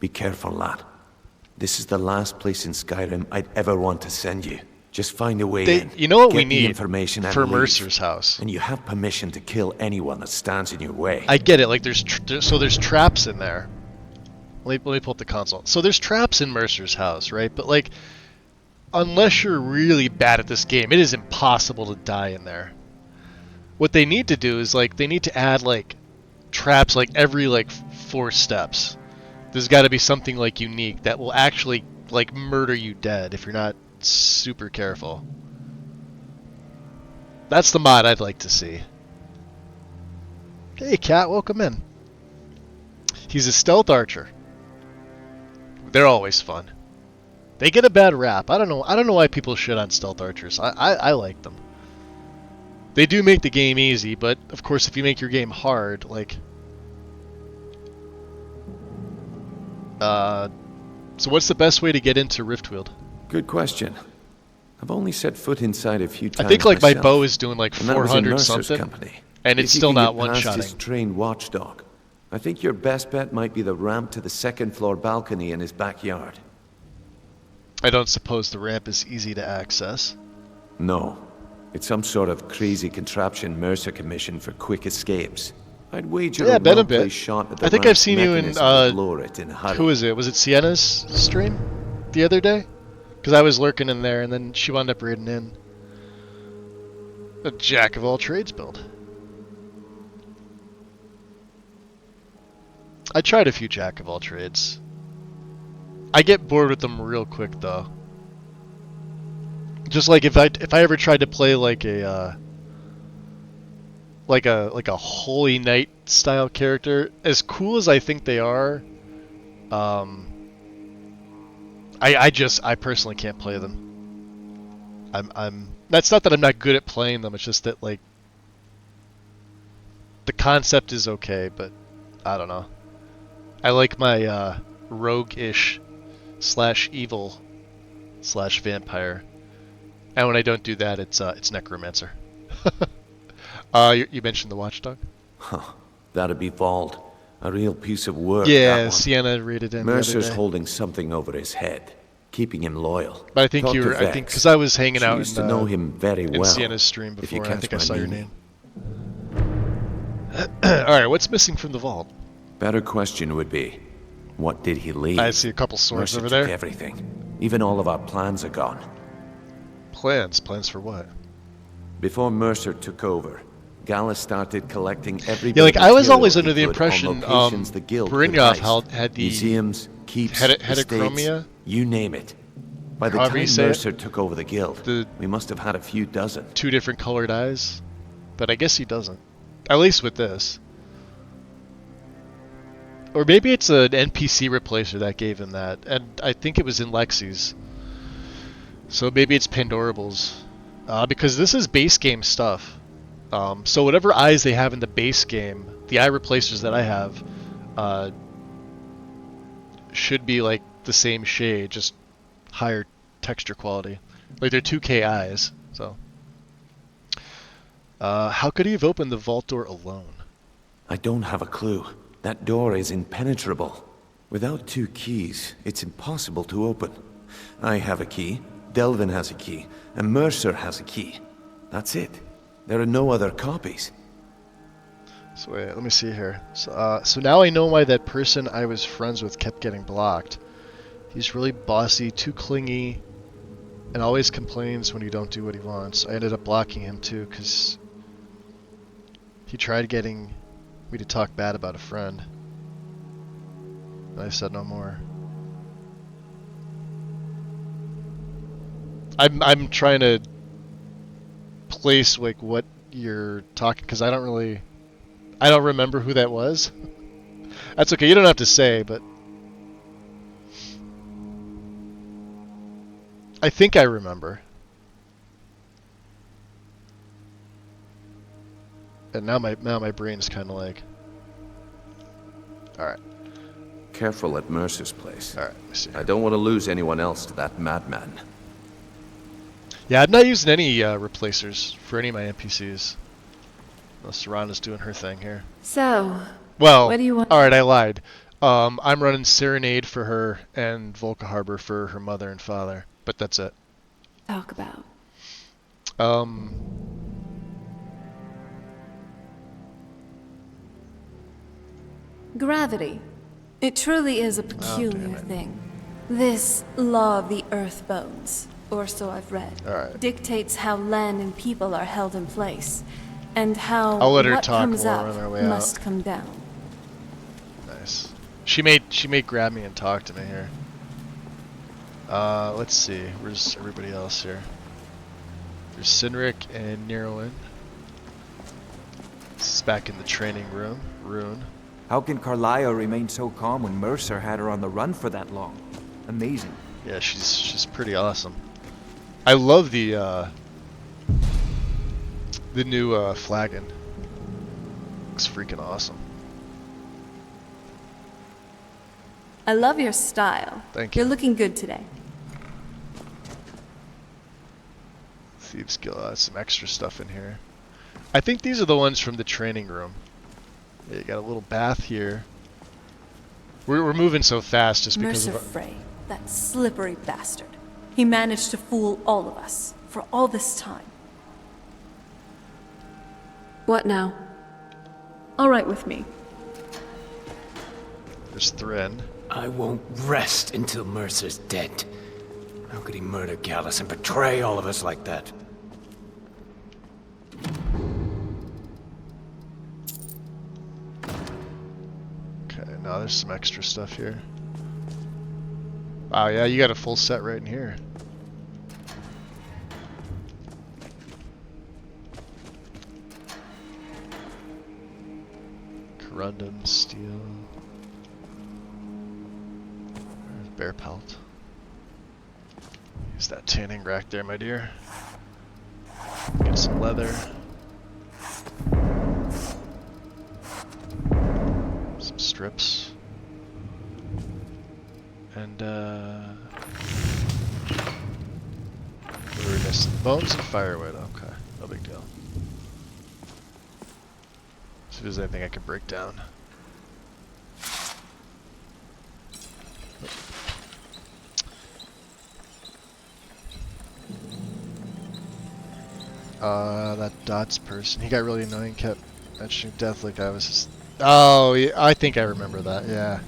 Be careful, lad. This is the last place in Skyrim I'd ever want to send you. Just find a way in. You know what Get we the need information and for leave. Mercer's house? And you have permission to kill anyone that stands in your way. I get it. Like, there's traps in there. Let me pull up the console. So there's traps in Mercer's house, right? But, like, unless you're really bad at this game, it is impossible to die in there. What they need to do is, like, they need to add, like, traps, like, every, like, 4 steps. There's got to be something, like, unique that will actually, like, murder you dead if you're not super careful. That's the mod I'd like to see. Hey, Cat, welcome in. He's a stealth archer. They're always fun. They get a bad rap. I don't know why people shit on stealth archers. I like them. They do make the game easy, but of course if you make your game hard, like... So what's the best way to get into Riftweald? Good question. I've only set foot inside a few times. I think like myself, my bow is doing like and that was in 400 Mercer's something, company. and it's If you still can not get past one-shotting. his trained watchdog. I think your best bet might be the ramp to the second-floor balcony in his backyard. I don't suppose the ramp is easy to access. No. It's some sort of crazy contraption Mercer commissioned for quick escapes. I'd wager Yeah, a been a well-placed bit. shot at the I think I've ramp's seen you in, mechanism would lure it in a hurry. who is it? Was it Sienna's stream the other day? Because I was lurking in there, and then she wound up raiding in. A jack of all trades build. I tried a few jack of all trades. I get bored with them real quick, though. Just like if I ever tried to play like a Holy Knight style character, as cool as I think they are, I personally can't play them. That's not that I'm not good at playing them, it's just that like the concept is okay, but I don't know. I like my rogue-ish / evil / vampire. And when I don't do that, it's necromancer. You mentioned the watchdog? Huh. That'd be Vold. A real piece of work. Yeah, that one. Sienna rated in. Mercer's holding something over his head, keeping him loyal. But I think Talk you to were. I Vex. think because I was hanging She out used in, to know him very in well. Sienna's stream if you before. I catch think I my saw your meaning. name. All right, what's missing from the vault? Better question would be, what did he leave? I see a couple swords Mercer over took there. everything. Even all of our plans are gone. Plans? Plans for what? Before Mercer took over, Gallus started collecting every Yeah, like bit of I was material always he under the could on impression locations the guild could Brynjolf heist. had the museums, keeps, estates, heterochromia. you name it. By the However time you say it. Mercer took over the guild, we must have had a few dozen. 2 different colored eyes, but I guess he doesn't. At least with this. Or maybe it's an NPC replacer that gave him that, and I think it was in Lexi's. So maybe it's Pandorable's. Because this is base game stuff. So whatever eyes they have in the base game, the eye replacers that I have, should be like the same shade, just higher texture quality. Like they're 2K eyes, so. How could he have opened the vault door alone? I don't have a clue. That door is impenetrable. Without 2 keys, it's impossible to open. I have a key, Delvin has a key, and Mercer has a key. That's it. There are no other copies. So wait, let me see here. So now I know why that person I was friends with kept getting blocked. He's really bossy, too clingy, and always complains when you don't do what he wants. I ended up blocking him too, because he tried getting me to talk bad about a friend. And I said no more. I'm trying to place like what you're talking, because I don't remember who that was. That's okay. You don't have to say, but I think I remember. And now my brain's kind of like. All right. Careful at Mercer's place. All right. Let me see. I don't want to lose anyone else to that madman. Yeah, I'm not using any replacers for any of my NPCs. Unless Serana's doing her thing here. So, well, what do you want? All right, I lied. I'm running Serenade for her and Volca Harbor for her mother and father, but that's it. Talk about. Gravity. It truly is a peculiar thing. This law of the earth bones, or so I've read, dictates how land and people are held in place, and how I'll let her what talk comes more up on our way must out. come down. Nice. She may grab me and talk to me here. Let's see. Where's everybody else here? There's Sinric and Nerwin. This is back in the training room. Rune. How can Carlia remain so calm when Mercer had her on the run for that long? Amazing. Yeah, she's pretty awesome. I love the new flagon. Looks freaking awesome. I love your style. Thank you. You're looking good today. Thieves Guild, some extra stuff in here. I think these are the ones from the training room. Yeah, you got a little bath here. We're moving so fast just because Mercer of Frey, that slippery bastard. He managed to fool all of us for all this time. What now? All right with me. There's Thrin. I won't rest until Mercer's dead. How could he murder Gallus and betray all of us like that? Okay, now there's some extra stuff here. Wow, yeah, you got a full set right in here. Corundum, steel. There's bear pelt. Use that tanning rack there, my dear. Get some leather. Some strips. And, what are we missing? Bones and firewood. Okay, no big deal. See if there's anything I can break down. That Dots person. He got really annoying, kept mentioning death like I was just... Oh, yeah, I think I remember that, yeah.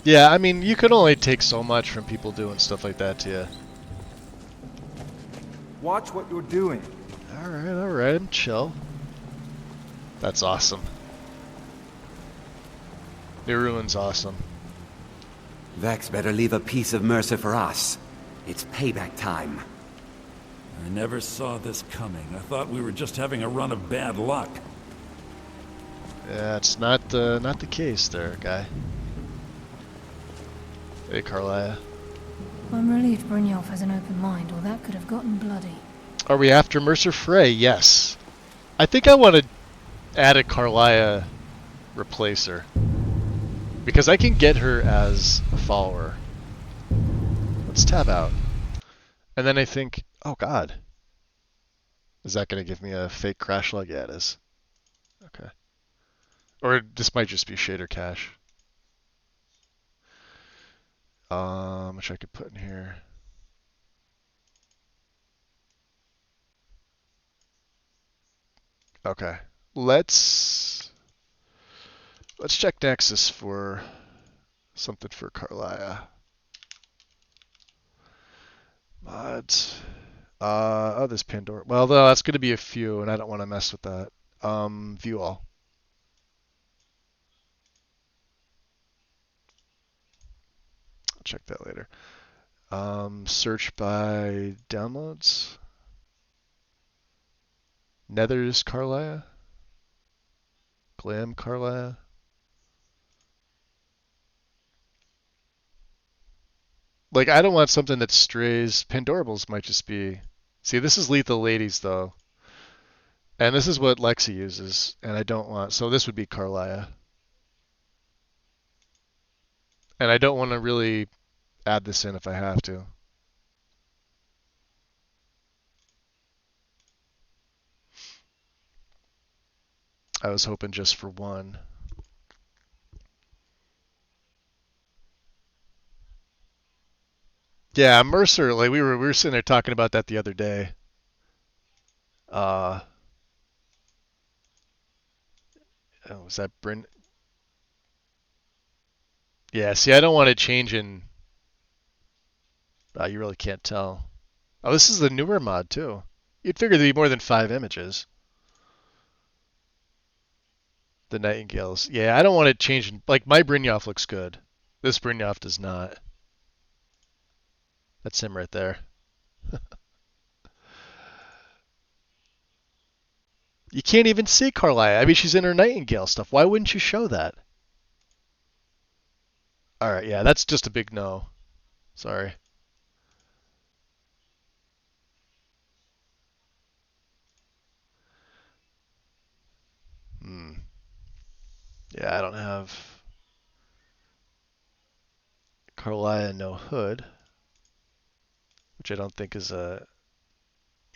Yeah, I mean, you can only take so much from people doing stuff like that to you. Watch what you're doing. Alright, I'm chill. That's awesome. New Ruin's awesome. Vex better leave a piece of Mercer for us. It's payback time. I never saw this coming. I thought we were just having a run of bad luck. Yeah, it's not the case there, guy. Hey, Carlia. I'm relieved Brynjolf has an open mind, or that could have gotten bloody. Are we after Mercer Frey? Yes. I think I want to add a Carlia replacer. Because I can get her as a follower. Let's tab out. And then I think, oh god. Is that going to give me a fake crash log? Yeah, it is. Okay. Or this might just be shader cache. Which I could put in here. Okay. Let's check Nexus for something for Carlia. Mods. Oh, there's Pandora. Well, no, that's going to be a few, and I don't want to mess with that. View all. check that later. Search by downloads. Nether's Carlia. Glam Carlia. Like, I don't want something that strays. Pandorables might just be... See, this is Lethal Ladies, though. And this is what Lexi uses, and I don't want... So this would be Carlia. And I don't want to really add this in if I have to. I was hoping just for one. Yeah, Mercer, like we were sitting there talking about that the other day. Was that Bryn? Yeah, see, I don't want to change in... you really can't tell. Oh, this is the newer mod, too. You'd figure there'd be more than 5 images. The Nightingales. Yeah, I don't want to change... Like, my Brynjolf looks good. This Brynjolf does not. That's him right there. You can't even see Carlia. I mean, she's in her Nightingale stuff. Why wouldn't you show that? Alright, yeah, that's just a big no. Sorry. Yeah, I don't have Carlia no hood, which I don't think is a...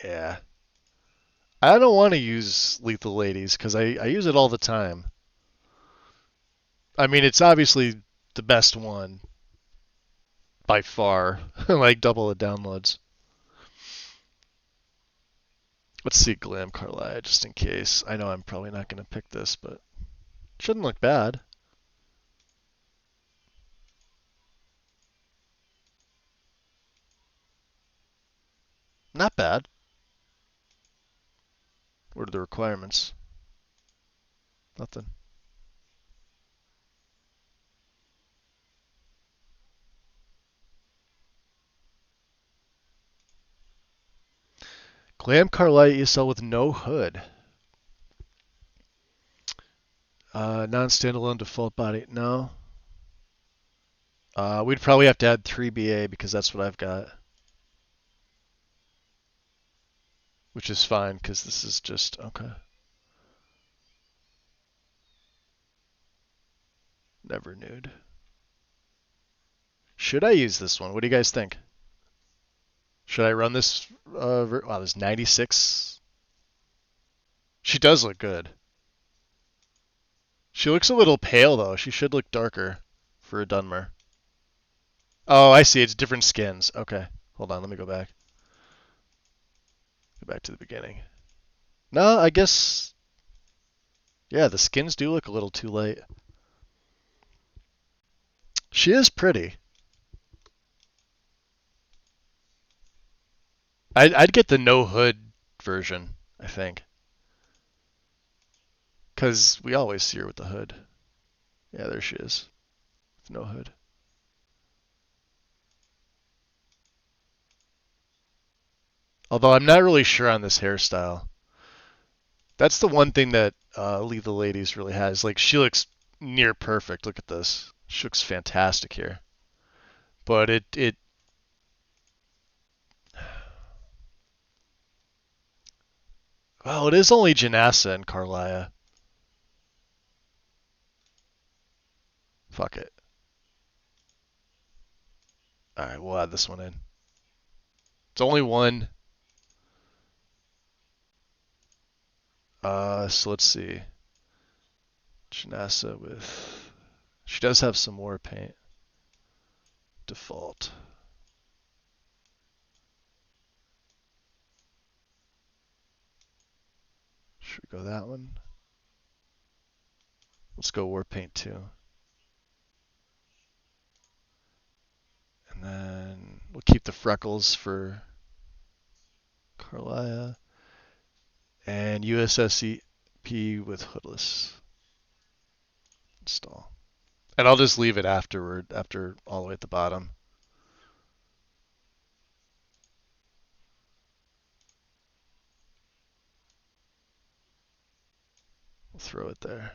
Yeah. I don't want to use Lethal Ladies because I use it all the time. I mean, it's obviously the best one by far, like double the downloads. Let's see Glam Carlia just in case. I know I'm probably not going to pick this, but it shouldn't look bad. Not bad. What are the requirements? Nothing. Glam Carlia ESL with no hood. Non-standalone default body. No. We'd probably have to add 3BA because that's what I've got. Which is fine because this is just... Okay. Never nude. Should I use this one? What do you guys think? Should I run this? Wow, there's 96. She does look good. She looks a little pale, though. She should look darker for a Dunmer. Oh, I see. It's different skins. Okay. Hold on. Let me go back. Go back to the beginning. No, I guess... Yeah, the skins do look a little too late. She is pretty. I'd get the no hood version, I think. Because we always see her with the hood. Yeah, there she is. With no hood. Although I'm not really sure on this hairstyle. That's the one thing that Lethal Ladies really has. Like, she looks near perfect. Look at this. She looks fantastic here. But it well, it is only Janassa and Carlia. Fuck it. Alright, we'll add this one in. It's only one. So let's see. Janassa with... She does have some war paint. Default. Should we go that one? Let's go war paint 2. And then we'll keep the freckles for Carlia. And USSEP with hoodless. Install. And I'll just leave it afterward, after all the way at the bottom. We'll throw it there.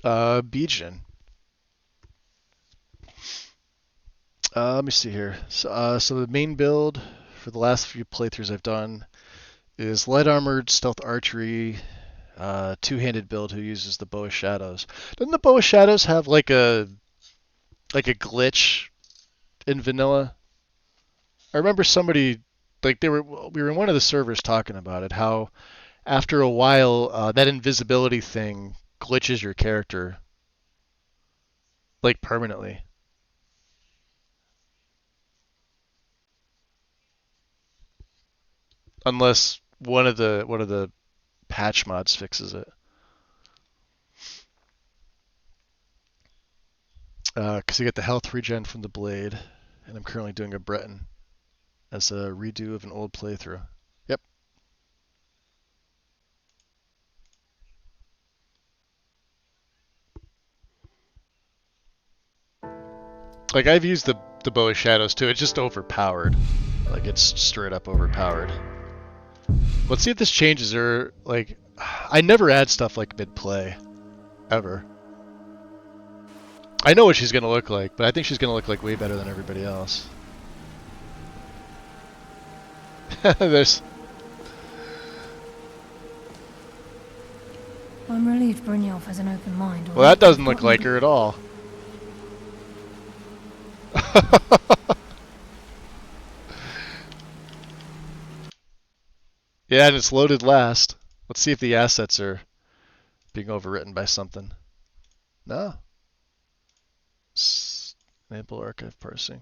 Bijan. Let me see here. So the main build for the last few playthroughs I've done is light armored stealth archery, two-handed build who uses the bow of shadows. Doesn't the bow of shadows have like a glitch in vanilla? I remember somebody we were in one of the servers talking about it, how after a while that invisibility thing glitches your character like permanently. Unless one of the patch mods fixes it. Because you get the health regen from the blade, and I'm currently doing a Breton as a redo of an old playthrough. Yep. Like I've used the bow of shadows too. It's just overpowered. Like it's straight up overpowered. Let's see if this changes or like I never add stuff like mid-play. Ever. I know what she's gonna look like, but I think she's gonna look like way better than everybody else. There's I'm relieved Brynjolf has an open mind. Well, that doesn't look like her at all. Yeah, and it's loaded last. Let's see if the assets are being overwritten by something. No. Enable archive parsing.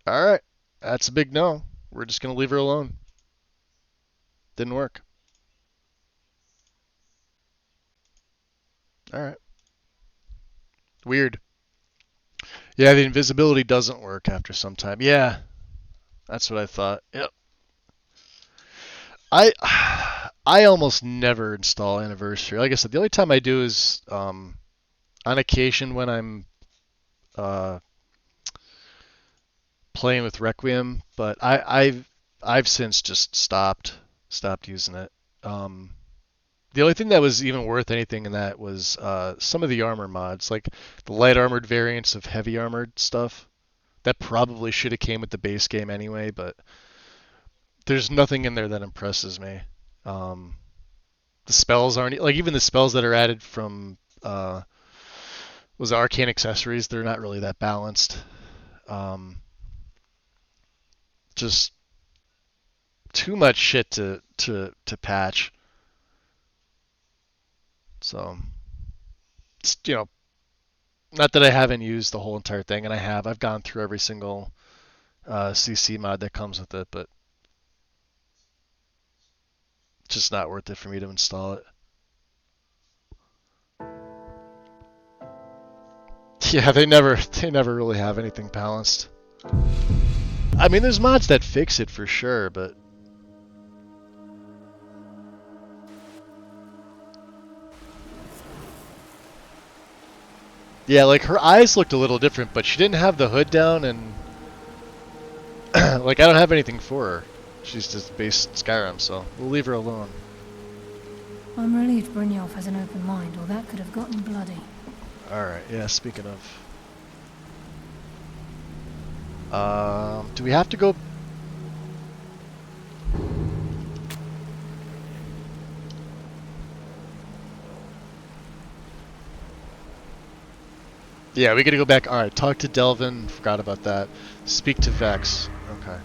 Alright. That's a big no. We're just going to leave her alone. Didn't work. Alright. Weird. Yeah, the invisibility doesn't work after some time. Yeah. That's what I thought. Yep. I almost never install Anniversary. Like I said, the only time I do is on occasion when I'm playing with Requiem, but I've since just stopped using it. The only thing that was even worth anything in that was some of the armor mods, like the light armored variants of heavy armored stuff. That probably should have came with the base game anyway, but there's nothing in there that impresses me. The spells aren't like even the spells that are added from was arcane accessories. They're not really that balanced. Just too much shit to patch. So, it's, not that I haven't used the whole entire thing, and I have. I've gone through every single CC mod that comes with it, but it's just not worth it for me to install it. Yeah, they never really have anything balanced. I mean, there's mods that fix it for sure, but yeah, like her eyes looked a little different, but she didn't have the hood down, and like I don't have anything for her. She's just base Skyrim, so we'll leave her alone. I'm relieved Brynjolf has an open mind, or that could have gotten bloody. Alright, yeah, speaking of... do we have to go... Yeah, we gotta go back. Alright, talk to Delvin. Forgot about that. Speak to Vex. Okay.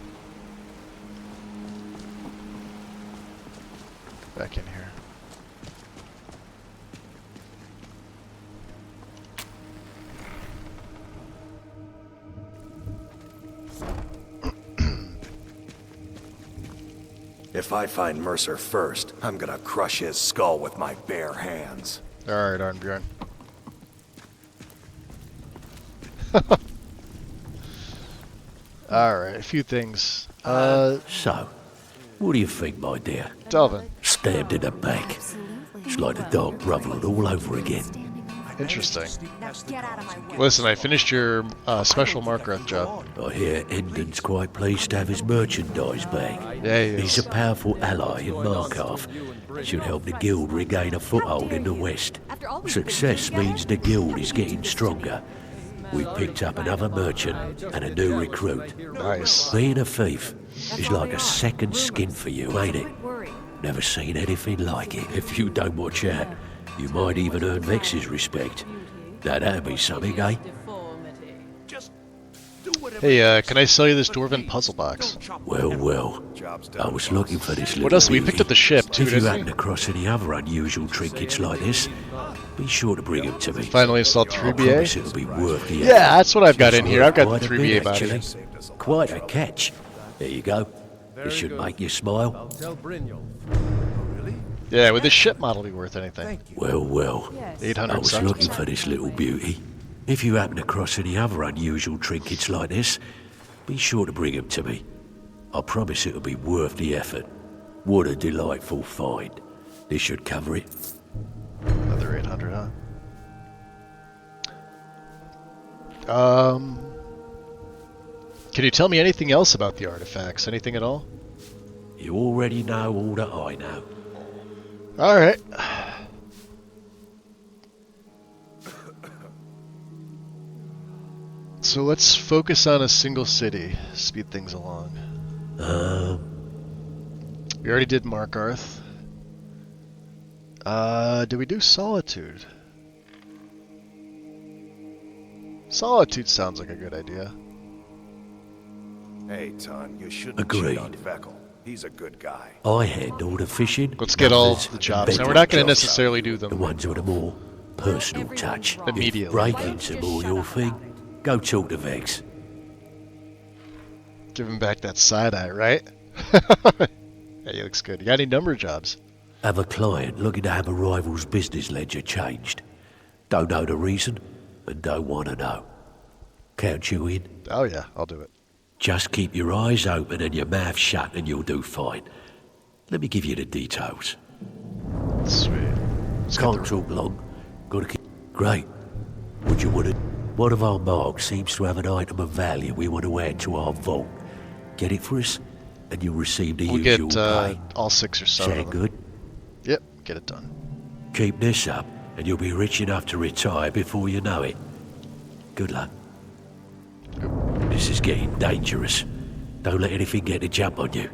Back in here. If I find Mercer first, I'm gonna crush his skull with my bare hands. Alright, Arnbjorn. Alright, a few things. So, what do you think, my dear? Delvin. Stabbed in the back. It's like the Dark Brotherhood all over again. Interesting. Listen, I finished your special Markarth job. I hear Endon's quite pleased to have his merchandise back. Yeah, he is. He's a powerful ally in Markarth. Should help the guild regain a foothold in the west. Success means the guild is getting stronger. We've picked up another merchant and a new recruit. Nice. Being a thief is like a second skin for you, ain't it? Never seen anything like it. If you don't watch out, you might even earn Vex's respect. That'd be something, eh? Hey, can I sell you this Dwarven puzzle box? Well. I was looking for this little What else? We beauty. picked up the ship, too, If you didn't happen we? across any other unusual trinkets like this, be sure to bring them to me. Finally installed I promise 3BA? it'll be worth the Yeah, effort. that's what I've got in It's here. I've got worth the quite a 3BA bit, body. actually. Quite a catch. There you go. This should make you smile. Yeah, would this ship model be worth anything? Well. 800 I was sucks. looking for this little beauty. If you happen across any other unusual trinkets like this, be sure to bring them to me. I promise it'll be worth the effort. What a delightful find. This should cover it. Another 800, huh? Can you tell me anything else about the artifacts? Anything at all? You already know all that I know. Alright. So let's focus on a single city. Speed things along. We already did Markarth. Did we do Solitude? Solitude sounds like a good idea. Hey, Ton, you shouldn't Agreed. cheat on Vekel. He's a good guy. I handle the fishing. Let's get all numbers, the jobs. and Now, we're not going to bedrock jobs. necessarily do The them. ones with a more personal touch. Immediately. If breaking's more your thing, go talk to Vex. Give him back that side eye, right? Yeah, he looks good. You got any number jobs? Have a client looking to have a rival's business ledger changed. Don't know the reason, and don't want to know. Count you in. Oh yeah, I'll do it. Just keep your eyes open and your mouth shut and you'll do fine. Let me give you the details. Sweet. Can't talk long. Gotta keep... Great. Would you want it? One of our marks seems to have an item of value we want to add to our vault. Get it for us, and you'll receive the We'll usual get pay. all 6 or 7 Sound of them. good? Yep, get it done. Keep this up, and you'll be rich enough to retire before you know it. Good luck. This is getting dangerous. Don't let anything get a jump on you.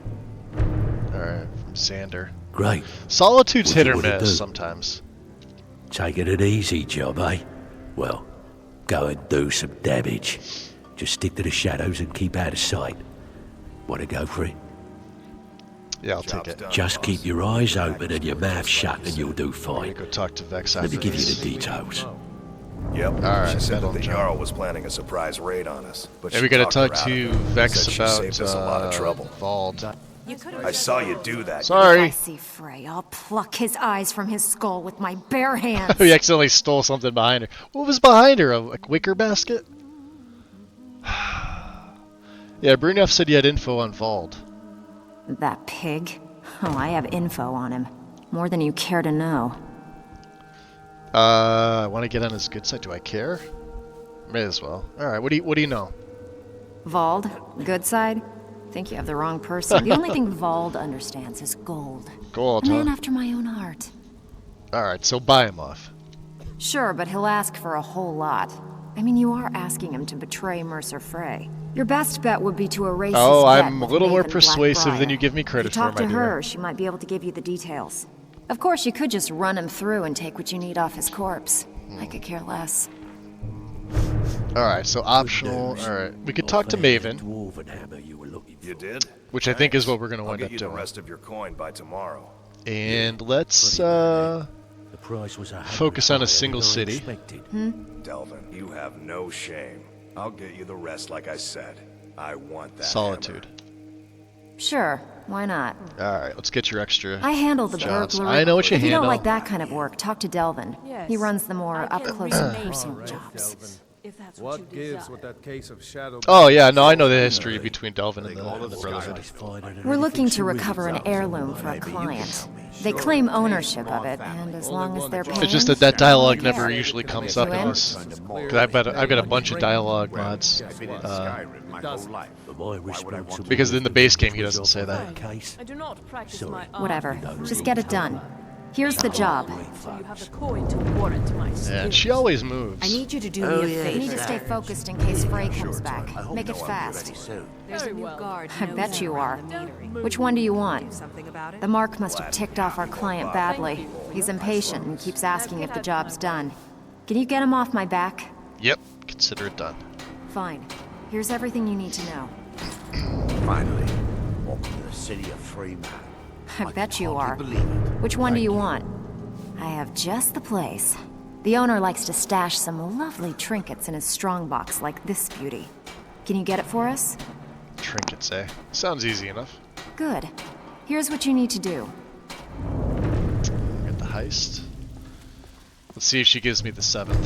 Alright, from Xander. Great. Solitude's What hit you or wanna miss do? sometimes. Taking an easy job, eh? Well, go and do some damage. Just stick to the shadows and keep out of sight. Want to go for it? Yeah, I'll take it. Just keep your eyes open and your mouth shut and you'll do I'm fine. gonna go talk to Vex Let after me give you this. the details. Yep. Alright, she said settle that the down. Jarl was planning a surprise raid on us. But Yeah, she we gotta talked her talk out to of it. Vex Said she about saved us a lot of trouble. Vald. I saw you do that. If I Sorry. see Frey, I'll pluck his eyes from his skull with my bare hands. We accidentally stole something behind her. What was behind her? A wicker basket? Yeah, Brunef said you had info on Vald. That pig? Oh, I have info on him. More than you care to know. I want to get on his good side. Do I care? May as well. Alright, what do you know? Vald, good side? Think you have the wrong person. The only thing Vald understands is gold. Gold, A man huh? after my own heart. Alright, so buy him off. Sure, but he'll ask for a whole lot. I mean, you are asking him to betray Mercer Frey. Your best bet would be to erase Oh, his bet I'm a with little more Maven persuasive than Blackbriar. you give me If you credit for, talk my to dear. her, she might be able to give you the details. Of course, you could just run him through and take what you need off his corpse. I could care less. Alright, so optional. Alright, we could talk to Maven, You did? which I think is what we're going to I'll wind get up you the doing. rest of your coin by tomorrow. And let's The price was focus on a higher single than I city. expected. Delvin, you have no shame. I'll get you the rest like I said. I want that Solitude. Sure, why not? Alright, let's get your extra I handle the jobs. burglary. I know what you If you handle. don't like that kind of work, talk to Delvin. He runs the more up-close and personal jobs. if that's What gives with that case of shadow? Oh yeah, no, I know the history between Delvin and the Brotherhood. We're looking to recover an heirloom for a client. They claim ownership of it, and as long as they're paying... It's just that dialogue never usually comes up in this. Cause I've got a bunch of dialogue mods. Because in the base game he doesn't say that. I do not practice my art. Whatever. Just get it done. Here's the job. So you have the coin to warrant my skills. Yeah, she always moves. I need you to do me a favor. You need to stay focused in case Frey comes back. Make it fast. There's a new guard. I bet you are. Which one do you want? The Mark must have ticked off our client badly. He's impatient and keeps asking if the job's done. Can you get him off my back? Yep, consider it done. Fine. Here's everything you need to know. Finally, welcome to the city of free man. I bet you are. Which one do you want? I have just the place. The owner likes to stash some lovely trinkets in his strongbox like this beauty. Can you get it for us? Trinkets, eh? Sounds easy enough. Good. Here's what you need to do. Get the heist. Let's see if she gives me the 7th.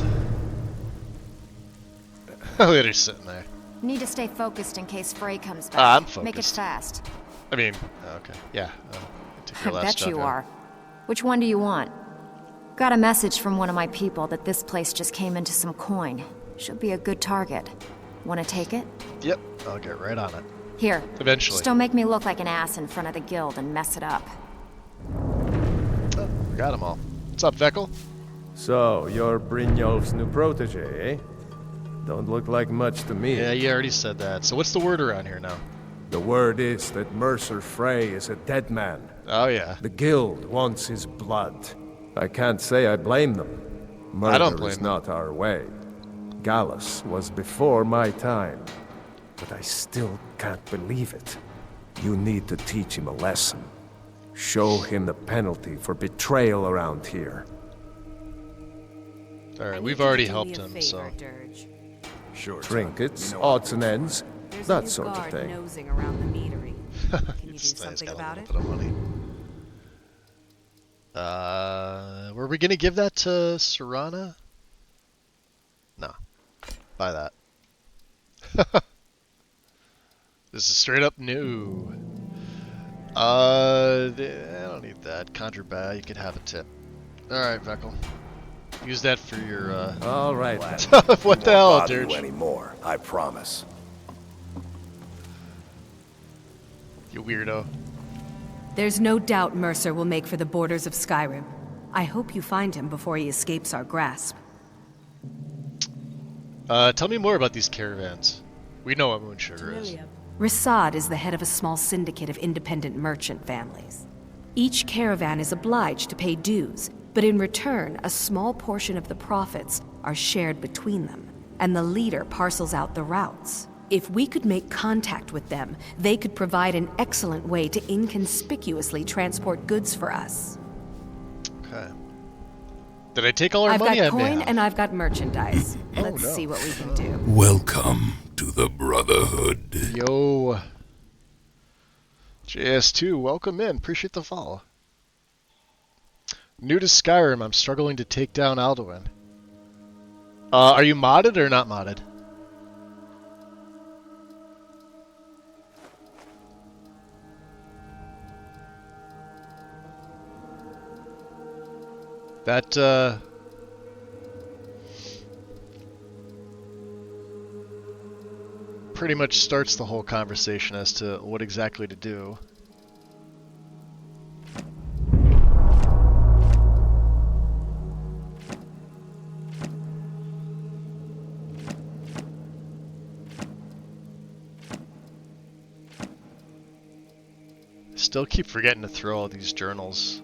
Look at her sitting there. Need to stay focused in case Frey comes back. I'm focused. Make it fast. I mean, okay, yeah. I bet you are. Which one do you want? Got a message from one of my people that this place just came into some coin. Should be a good target. Want to take it? Yep, I'll get right on it. Here. Eventually. Just don't make me look like an ass in front of the guild and mess it up. Oh, we got them all. What's up, Veckel? So, you're Brynjolf's new protege, eh? Don't look like much to me. Yeah, you already said that. So what's the word around here now? The word is that Mercer Frey is a dead man. Oh, yeah. The guild wants his blood. I can't say I blame them. Murder I don't blame is them. not our way. Gallus was before my time. But I still can't believe it. You need to teach him a lesson. Show him the penalty for betrayal around here. Alright, we've already helped him, so... Sure. Trinkets, odds and ends, that sort of thing. Nosing around the metering. Can you do something about it? Were we gonna give that to Serana? No. Buy that. This is straight up new. I don't need that. Conjure bad, you could have a tip. Alright, Veckel. Use that for your, All right. What the hell, bother dude? you anymore, I promise. You weirdo. There's no doubt Mercer will make for the borders of Skyrim. I hope you find him before he escapes our grasp. Tell me more about these caravans. We know what Moonsugar is. Rasad is the head of a small syndicate of independent merchant families. Each caravan is obliged to pay dues, but in return, a small portion of the profits are shared between them, and the leader parcels out the routes. If we could make contact with them, they could provide an excellent way to inconspicuously transport goods for us. Okay. Did I take all our I've money? got coin and I've got merchandise. Let's see what we can do. Welcome to the Brotherhood. Yo. JS2, welcome in. Appreciate the follow. New to Skyrim, I'm struggling to take down Alduin. Are you modded or not modded? That, pretty much starts the whole conversation as to what exactly to do. Still keep forgetting to throw all these journals.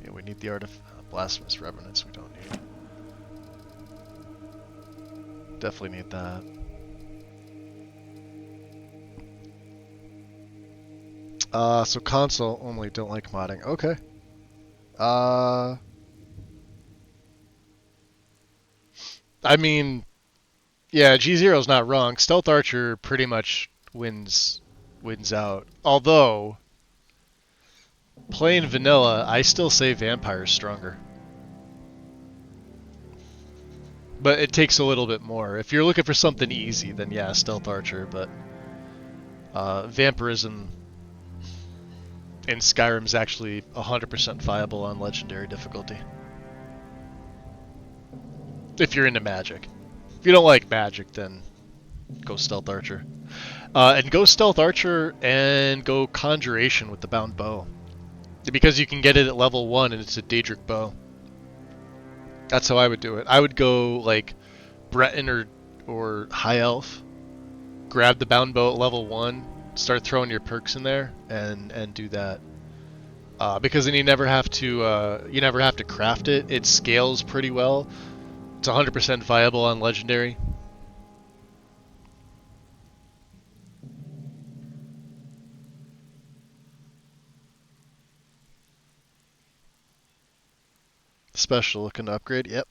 Yeah, we need the art of blasphemous revenants. We don't need. Definitely need that. So console only, don't like modding. Okay. I mean, yeah, G0's not wrong. Stealth Archer pretty much wins wins out. Although, playing vanilla, I still say vampire's stronger. But it takes a little bit more. If you're looking for something easy, then yeah, stealth archer, but vampirism in Skyrim is actually 100% viable on legendary difficulty. If you're into magic. If you don't like magic, then go stealth archer. And go stealth archer and go conjuration with the bound bow. Because you can get it at level 1 and it's a Daedric bow. That's how I would do it. I would go like Breton or High Elf, grab the bound bow at level 1, start throwing your perks in there, and do that. Because then you never have to craft it. It scales pretty well. It's 100% viable on legendary. Special looking to upgrade, yep.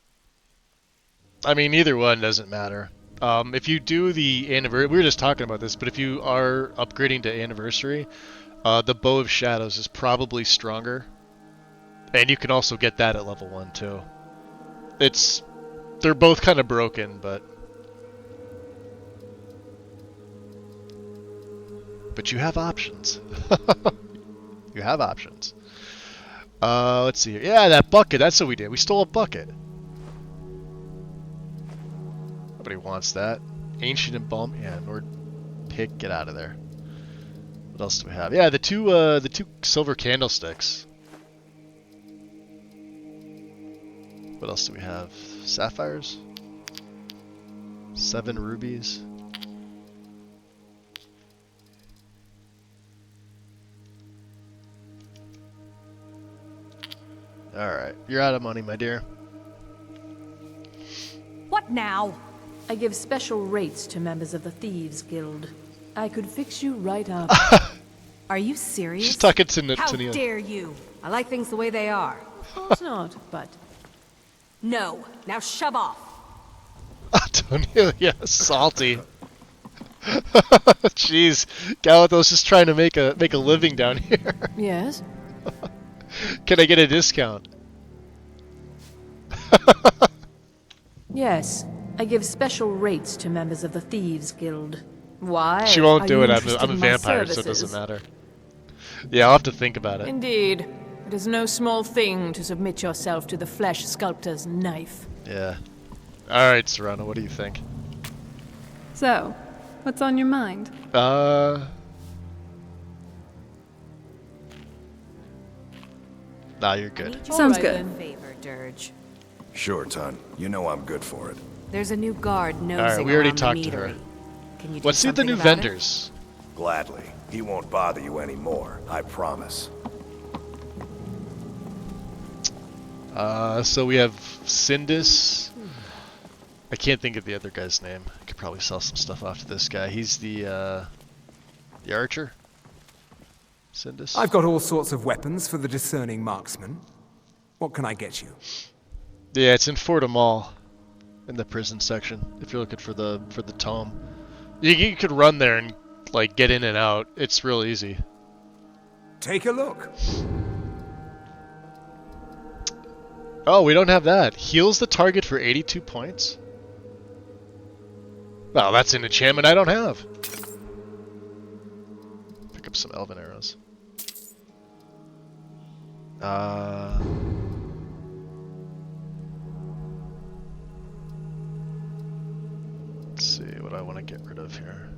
I mean, either one doesn't matter. If you do the anniversary, we were just talking about this, but if you are upgrading to anniversary, the Bow of Shadows is probably stronger. And you can also get that at level 1 too. They're both kind of broken, but you have options. You have options. Let's see here. Yeah, that bucket. That's what we did. We stole a bucket. Nobody wants that. Ancient Embalm. Yeah, Nord Pick. Get out of there. What else do we have? Yeah, the two silver candlesticks. What else do we have? Sapphires? 7 rubies. Alright, you're out of money, my dear. What now? I give special rates to members of the Thieves Guild. I could fix you right up. Are you serious? She's talking to How Neil. dare you? I like things the way they are. Of course not, but... No. Now shove off. Antonia, salty. Jeez, Galathos is trying to make a living down here. Yes? Can I get a discount? Yes. I give special rates to members of the Thieves Guild. Why? She won't Are do you it. I'm interested a in my vampire, so it services? doesn't matter. Yeah, I'll have to think about it. Indeed. It is no small thing to submit yourself to the flesh sculptor's knife. Yeah. Alright, Serrano, what do you think? So, what's on your mind? Nah, you're good. Sounds good. Favor, Dirge. Sure, Ton. You know I'm good for it. There's a new guard nosing Alright, we already around talked the to her. meadery. Can you do Let's see the something new about it? vendors. Gladly. He won't bother you anymore. I promise. So we have Sindis. I can't think of the other guy's name. I could probably sell some stuff off to this guy. He's the archer. Sindis. I've got all sorts of weapons for the discerning marksman. What can I get you? Yeah, it's in Fort Amal, in the prison section. If you're looking for the tome, you could run there and like get in and out. It's real easy. Take a look. Oh, we don't have that. Heals the target for 82 points. Well, that's an enchantment I don't have. Pick up some elven arrows. Let's see what I want to get rid of here.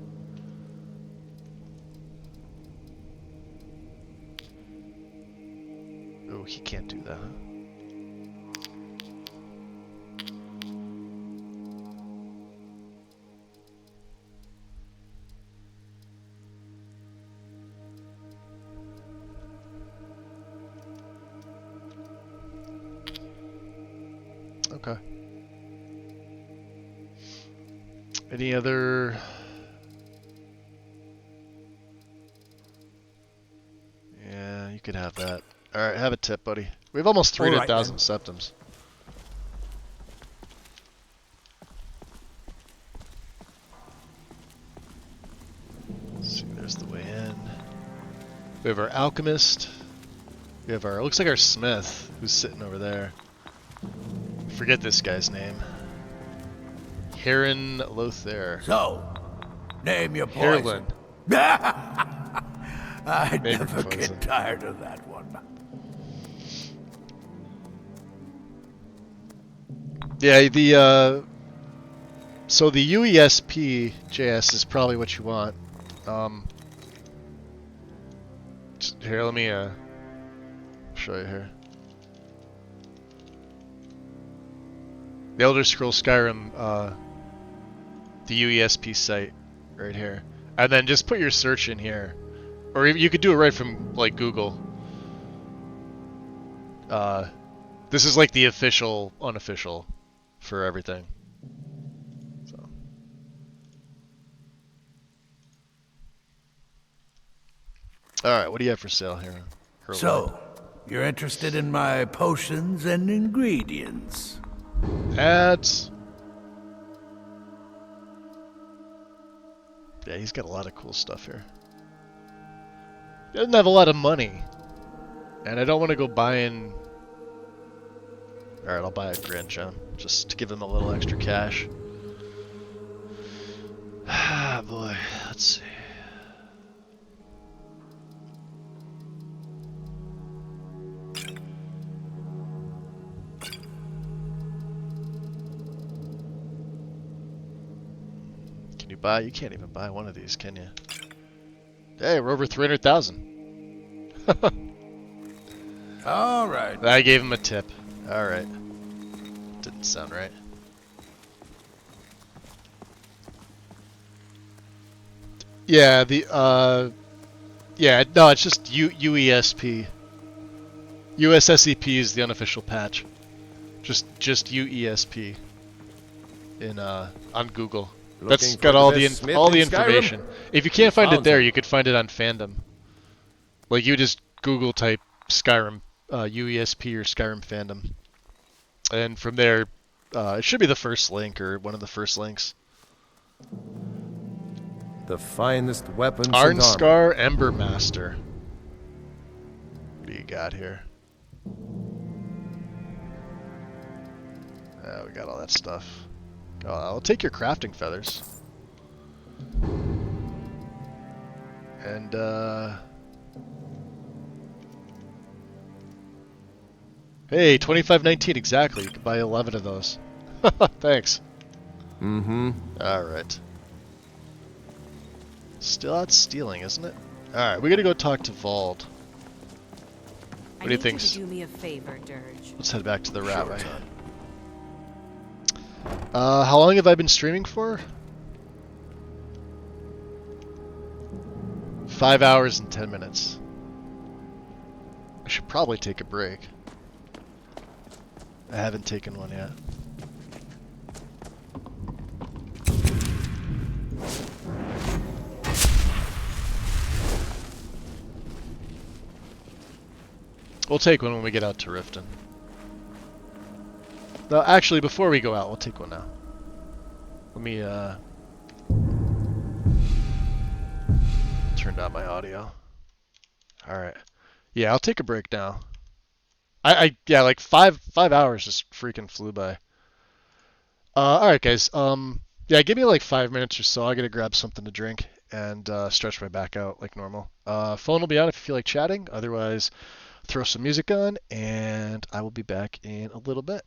Oh, he can't do that. Okay. Any other... Yeah, you could have that. Alright, have a tip, buddy. We have almost 300,000 septums. Let's see, there's the way in. then we have our alchemist. We have our, looks like our smith, who's sitting over there. Forget this guy's name. Heron Lothair. So, name your poison. I never get tired of that one. Yeah, the so the UESP JS is probably what you want. Here, let me show you here. The Elder Scrolls Skyrim, the UESP site right here, and then just put your search in here, or you could do it right from like Google. This is like the official, unofficial for everything. So. Alright, what do you have for sale here? So, you're interested in my potions and ingredients? Ads. Yeah, he's got a lot of cool stuff here. He doesn't have a lot of money. And I don't want to go buying... Alright, I'll buy a Grand Gem, just to give him a little extra cash. Ah, boy, let's see. Can you buy? You can't even buy one of these, can you? Hey, we're over 300,000. All right. I gave him a tip. All right. Didn't sound right. Yeah, yeah, no, it's just UESP. USSEP is the unofficial patch. Just UESP in on Google. That's got all the information. If you can't find it there, you could find it on Fandom. Like you just Google type Skyrim UESP or Skyrim Fandom, and from there, it should be the first link or one of the first links. The finest weapons. Arnscar Ember Master. What do you got here? We got all that stuff. I'll take your crafting feathers. And hey, 2519 exactly. You can buy 11 of those. Thanks. Mm-hmm. All right. Still out stealing, isn't it? All right, we gotta go talk to Vald. What do you think? Do me a favor, Dirge. Let's head back to the rabbi. How long have I been streaming for? 5 hours and 10 minutes. I should probably take a break. I haven't taken one yet. We'll take one when we get out to Riften. No, actually, before we go out, we'll take one now. Let me, turn down my audio. Alright. Yeah, I'll take a break now. Yeah, like five hours just freaking flew by. Alright, guys. Yeah, give me like 5 minutes or so. I gotta grab something to drink and, stretch my back out like normal. Phone will be on if you feel like chatting. Otherwise, throw some music on, and I will be back in a little bit.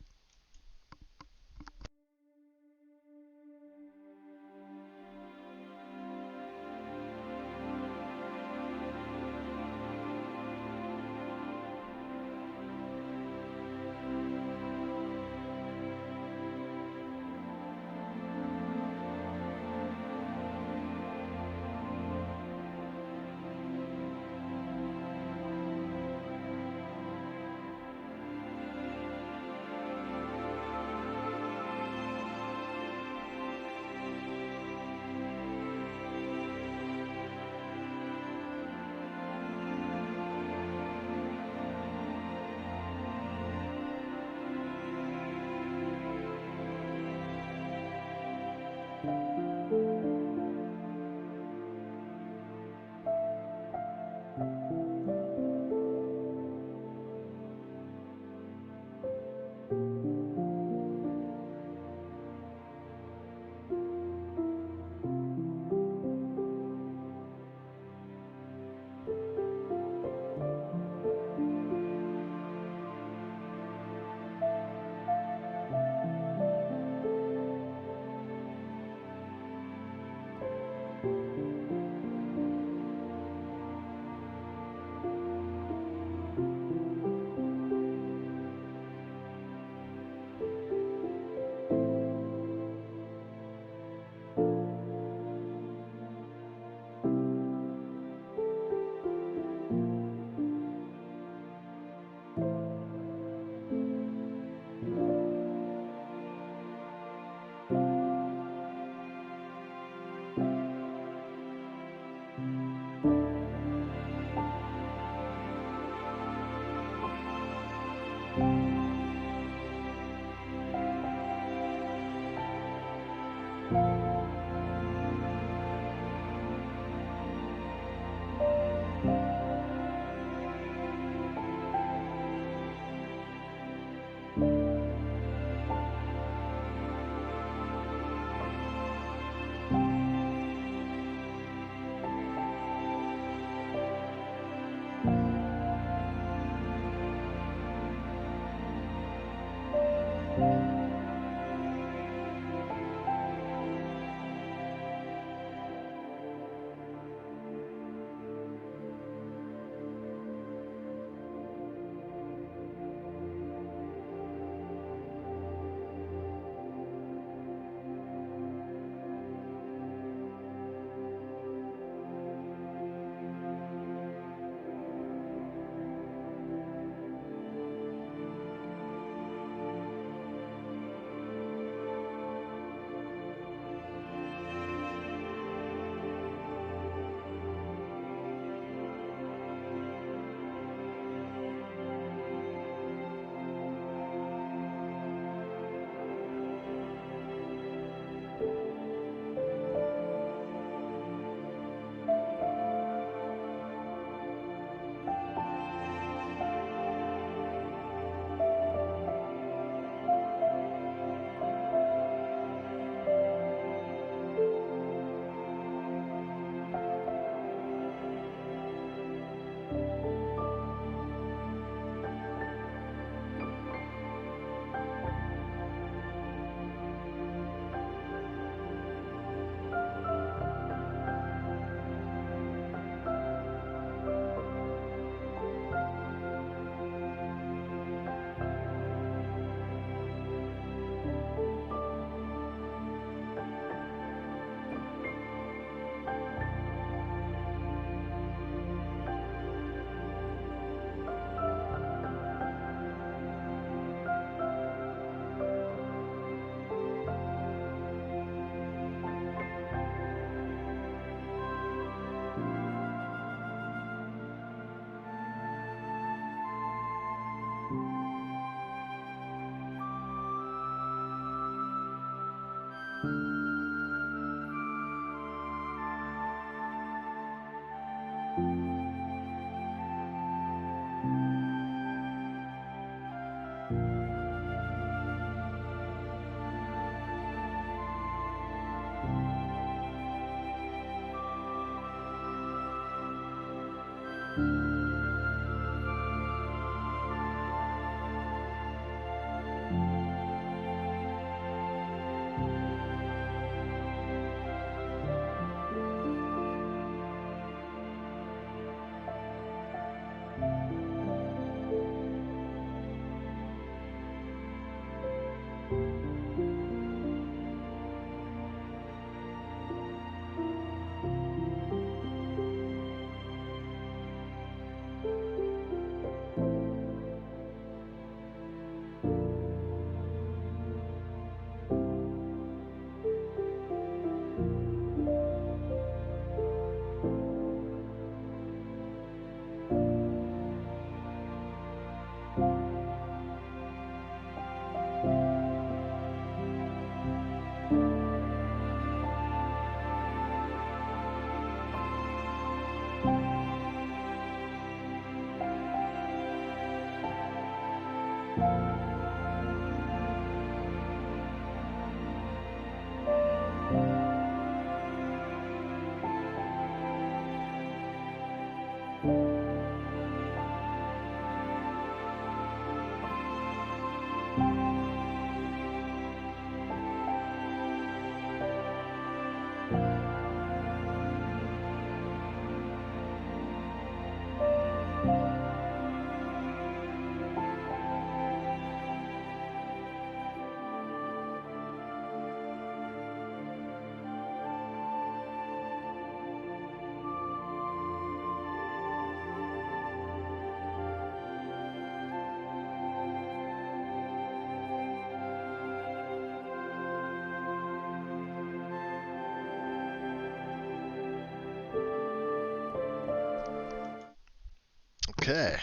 Okay,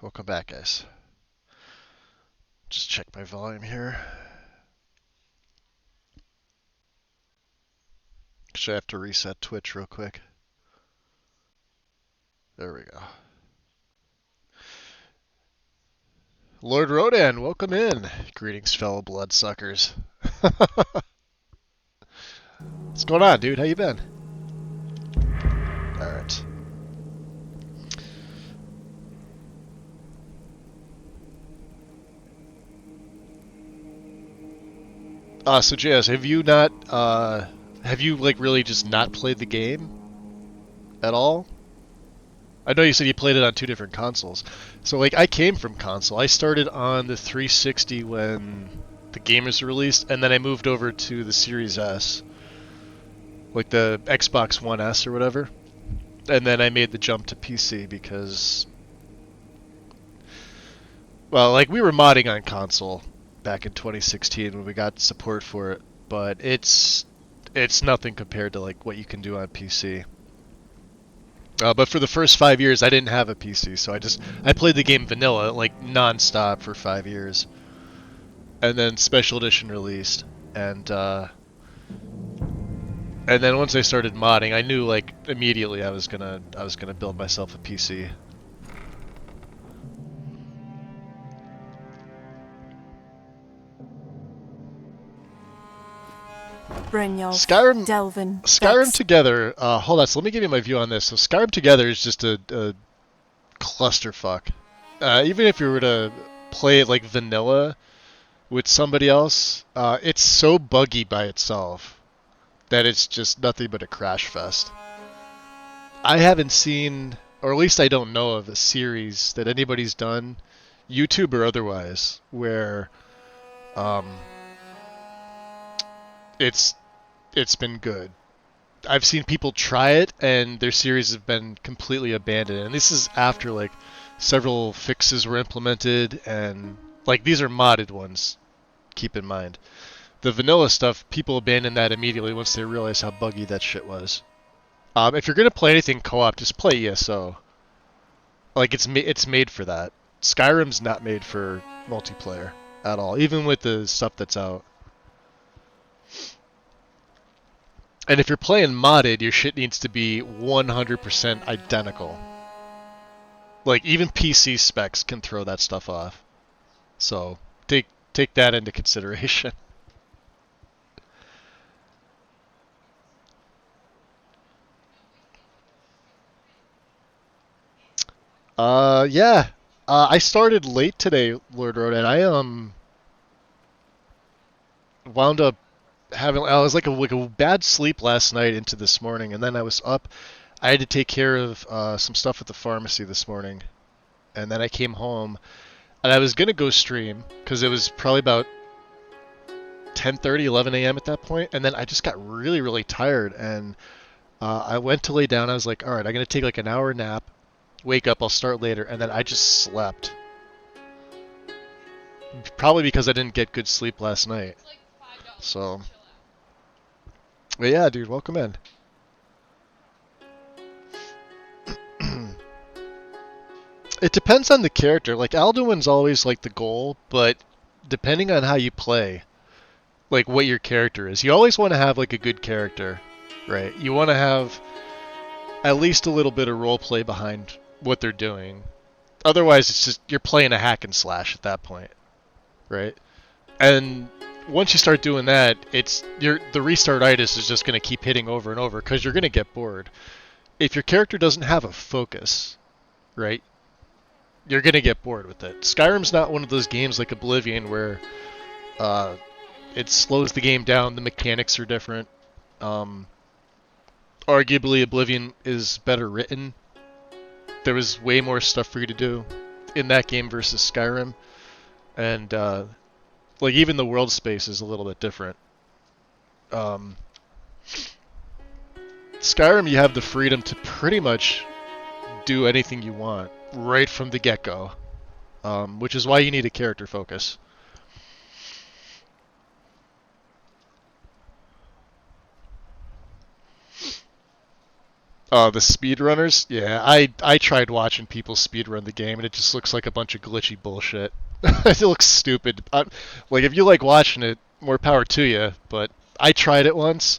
welcome back, guys. Just check my volume here. Actually, I have to reset Twitch real quick. There we go. Lord Rodan, welcome in. Greetings, fellow bloodsuckers. What's going on, dude? How you been? Alright. So JS, have you not, have you, like, really just not played the game at all? I know you said you played it on 2 different consoles. So, like, I came from console. I started on the 360 when the game was released, and then I moved over to the Series S. Like the Xbox One S or whatever. And then I made the jump to PC because... Well, like, we were modding on console back in 2016 when we got support for it, but it's nothing compared to, like, what you can do on PC. But for the first 5 years, I didn't have a PC, so I played the game vanilla, like, non-stop for 5 years. And then Special Edition released, and then once I started modding, I knew, like, immediately I was gonna build myself a PC. Skyrim Together, hold on, so let me give you my view on this. So Skyrim Together is just a clusterfuck. Even if you were to play it like vanilla with somebody else, it's so buggy by itself that it's just nothing but a crash fest. I haven't seen, or at least I don't know of, a series that anybody's done, YouTube or otherwise, where it's been good. I've seen people try it and their series have been completely abandoned, and this is after, like, several fixes were implemented, and, like, these are modded ones, keep in mind. The vanilla stuff, people abandoned that immediately once they realized how buggy that shit was. If you're gonna play anything co-op, just play ESO. Like, it's made for that. Skyrim's not made for multiplayer at all, even with the stuff that's out. And if you're playing modded, your shit needs to be 100% identical. Like, even PC specs can throw that stuff off. So, take that into consideration. Yeah. I started late today, Lord Road, and I wound up I was like a bad sleep last night into this morning, and then I was up. I had to take care of some stuff at the pharmacy this morning, and then I came home, and I was gonna go stream because it was probably about 10:30, 11 a.m. at that point, and then I just got really, really tired, and I went to lay down. I was like, all right, I'm gonna take like an hour nap, wake up, I'll start later, and then I just slept. Probably because I didn't get good sleep last night. So, but yeah, dude, welcome in. It depends on the character. Like, Alduin's always like the goal, but depending on how you play, like what your character is, you always want to have like a good character, right? You want to have at least a little bit of roleplay behind what they're doing. Otherwise, it's just you're playing a hack and slash at that point, right? And once you start doing that, the restart-itis is just going to keep hitting over and over because you're going to get bored. If your character doesn't have a focus, right? You're gonna get bored with it. Skyrim's not one of those games like Oblivion where it slows the game down, the mechanics are different. Arguably, Oblivion is better written. There was way more stuff for you to do in that game versus Skyrim. And, like, even the world space is a little bit different. Skyrim, you have the freedom to pretty much do anything you want right from the get-go, which is why you need a character focus. Oh, the speedrunners? Yeah, I tried watching people speedrun the game, and it just looks like a bunch of glitchy bullshit. It looks stupid. Like, if you like watching it, more power to you, but I tried it once,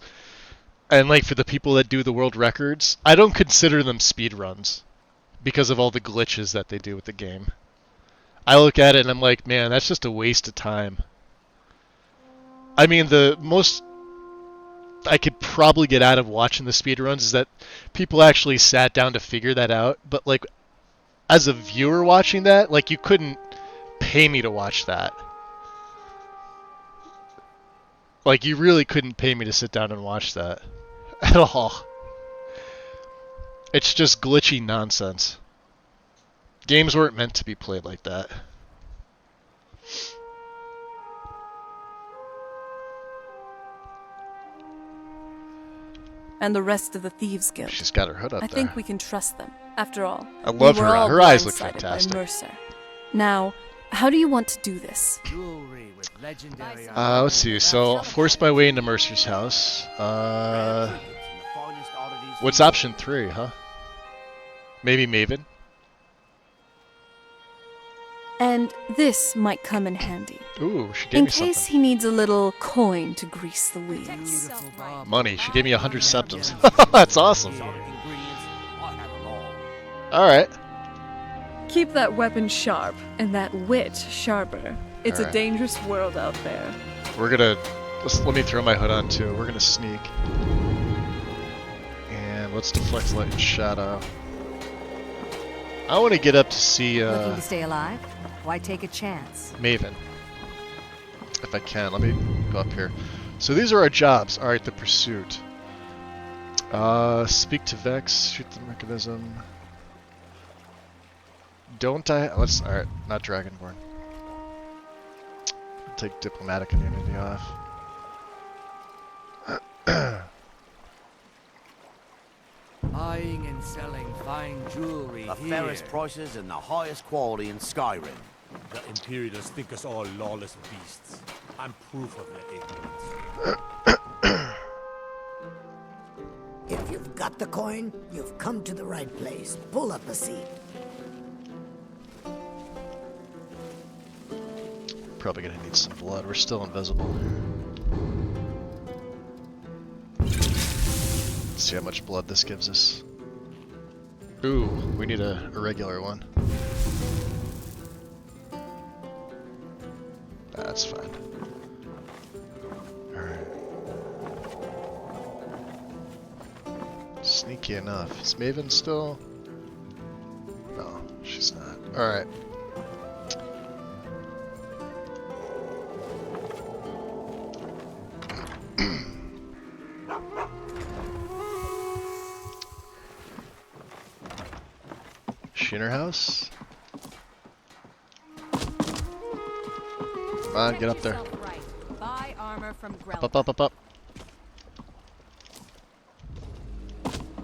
and like for the people that do the world records, I don't consider them speedruns because of all the glitches that they do with the game. I look at it and I'm like, man, that's just a waste of time. I mean, the most I could probably get out of watching the speedruns is that people actually sat down to figure that out, but like as a viewer watching that, like you couldn't pay me to watch that. Like you really couldn't pay me to sit down and watch that at all. It's just glitchy nonsense. Games weren't meant to be played like that. And the rest of the Thieves Guild. She's got her hood up there. I think we can trust them. After all, I love we were her. all Her eyes look blindsided fantastic. by Mercer. Now, how do you want to do this? Let's see. So, I'll force my way into Mercer's house. What's option 3, huh? Maybe Maven? And this might come in handy. Ooh, she gave me something. In case he needs a little coin to grease the wheels. Money. She gave me 100 septims. That's awesome. Alright. Keep that weapon sharp and that wit sharper. It's a dangerous world out there. We're gonna... let me throw my hood on too. We're gonna sneak. And let's deflect light and shadow. I want to get up to see... Looking to stay alive? Why take a chance? Maven. If I can. Let me go up here. So these are our jobs. Alright, the pursuit. Speak to Vex. Shoot the mechanism. Don't I... let's... alright, not Dragonborn. Take diplomatic immunity off. Buying and selling fine jewelry the fairest prices and the highest quality in Skyrim. The Imperials think us all lawless beasts. I'm proof of their ignorance. If you've got the coin, you've come to the right place. Pull up a seat. Probably gonna need some blood. We're still invisible. Let's see how much blood this gives us. Ooh, we need a regular one. That's fine. Alright. Sneaky enough. Is Maven still? No, she's not. Alright. She in her house? Come on, get up there. Buy armor from Up.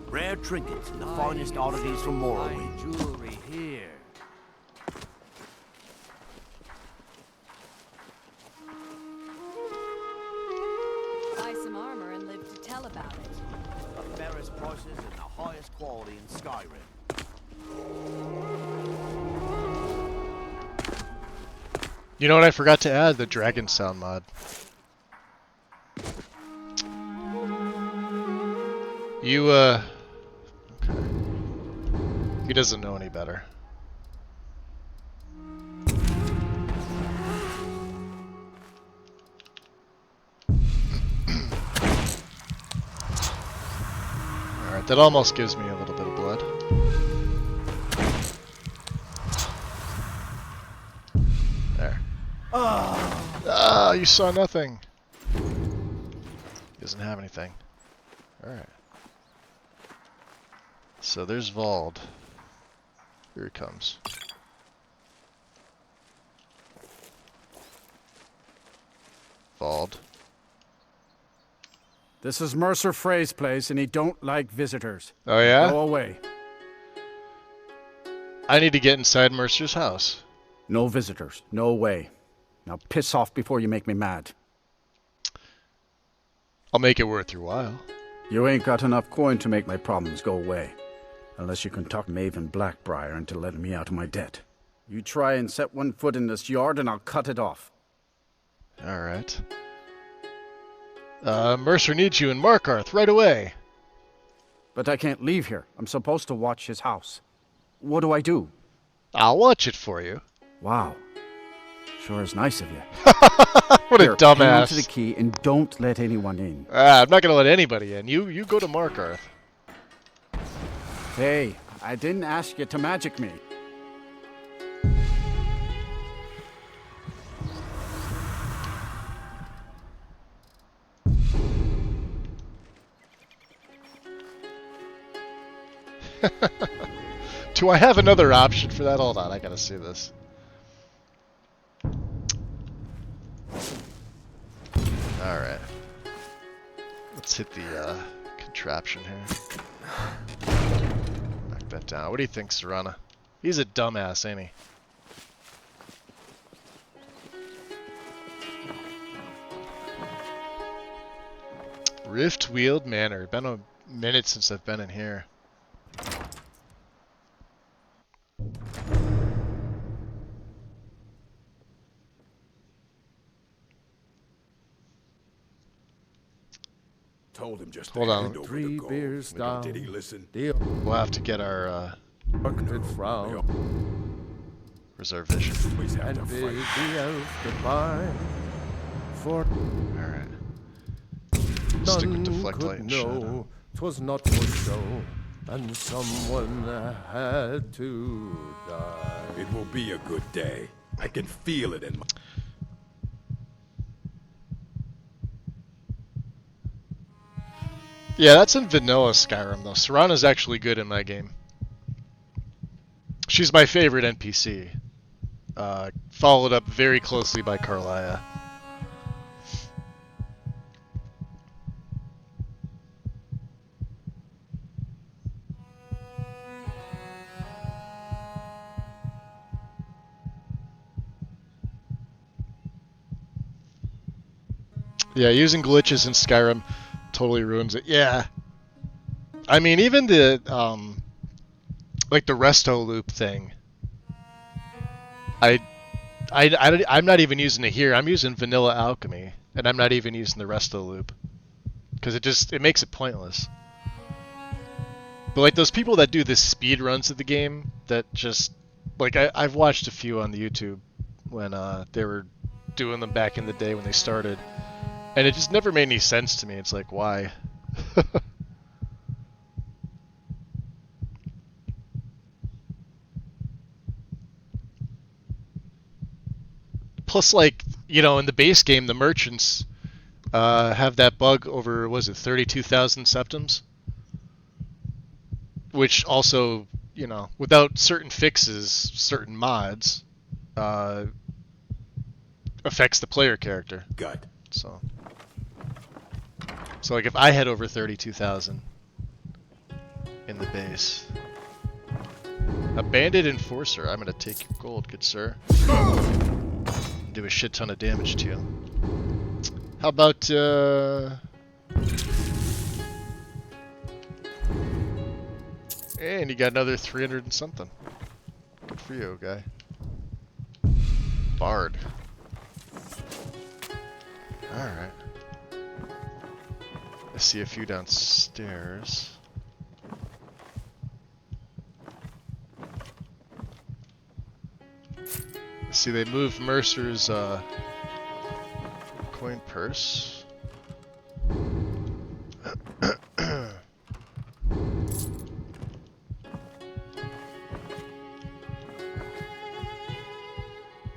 Rare trinkets and the finest oddities from Morrowind. Jewelry here. Buy some armor and live to tell about it. The fairest prices and the highest quality in Skyrim. You know what I forgot to add? The dragon sound mod. You, okay. He doesn't know any better. Alright, that almost gives me a little bit of blood. Ah, you saw nothing. He doesn't have anything. Alright. So there's Vald. Here he comes. Vald. This is Mercer Frey's place, and he don't like visitors. Oh yeah? Go away. I need to get inside Mercer's house. No visitors. No way. Now piss off before you make me mad. I'll make it worth your while. You ain't got enough coin to make my problems go away. Unless you can talk Maven Blackbriar into letting me out of my debt. You try and set one foot in this yard and I'll cut it off. Alright. Mercer needs you in Markarth right away. But I can't leave here. I'm supposed to watch his house. What do I do? I'll watch it for you. Wow. Sure is nice of you. What Here, a dumbass. hang on to the key and don't let anyone in. I'm not gonna let anybody in. You go to Markarth. Hey, I didn't ask you to magic me. Do I have another option for that? Hold on, I gotta see this. Alright. Let's hit the contraption here. Knock that down. What do you think, Serana? He's a dumbass, ain't he? Riftweald Manor. Been a minute since I've been in here. Told him just Hold on. 3 beers down. Did he listen? We'll have to get our Bucketed frown. reserve vision. And bid the elf goodbye. For Alright. Stick with deflect light and shadow. 'Twas not for show, and someone had to die. It will be a good day. I can feel it in my... Yeah, that's in vanilla Skyrim though. Serana's actually good in my game. She's my favorite NPC. Followed up very closely by Carlia. Yeah, using glitches in Skyrim totally ruins it. Yeah. I mean, even the, like the resto loop thing. I'm not even using it here. I'm using vanilla alchemy, and I'm not even using the resto loop. Because it makes it pointless. But like those people that do the speed runs of the game, that just, like I've watched a few on the YouTube when they were doing them back in the day when they started. And it just never made any sense to me. It's like, why? Plus, like, you know, in the base game, the merchants have that bug over, was it 32,000 septims? Which also, you know, without certain fixes, certain mods, affects the player character. Good. So like if I had over 32,000 in the base. A bandit enforcer. I'm gonna take your gold, good sir. Do a shit ton of damage to you. How about and you got another 300 and something. Good for you, guy. Bard. Alright. I see a few downstairs. I see they moved Mercer's coin purse.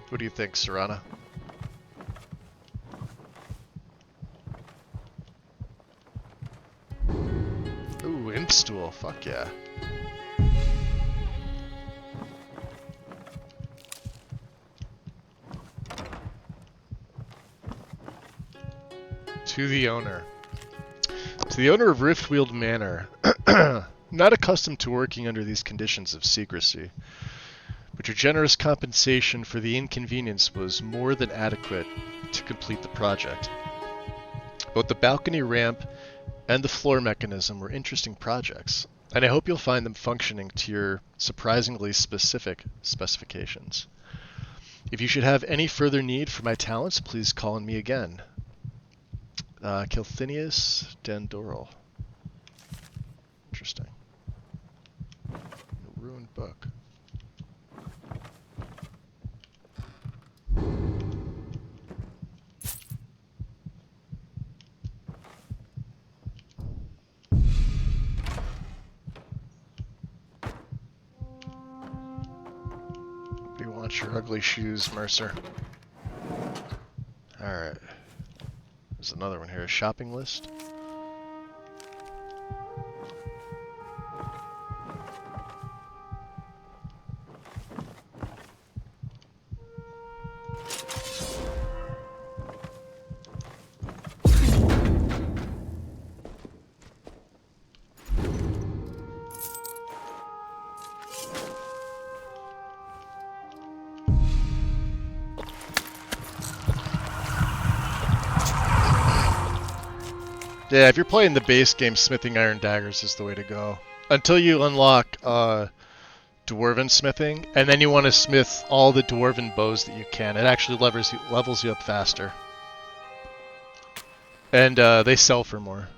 What do you think, Serana? fuck yeah. To the owner. To the owner of Riftweald Manor. Not accustomed to working under these conditions of secrecy, but your generous compensation for the inconvenience was more than adequate to complete the project. Both the balcony ramp and the floor mechanism were interesting projects, and I hope you'll find them functioning to your surprisingly specific specifications. If you should have any further need for my talents, please call on me again. Kilthinius Dandoral. Interesting. A ruined book. You want your ugly shoes, Mercer. Alright. There's another one here, a shopping list. Yeah, if you're playing the base game, smithing iron daggers is the way to go. Until you unlock dwarven smithing, and then you want to smith all the dwarven bows that you can. It actually levels you up faster. And they sell for more.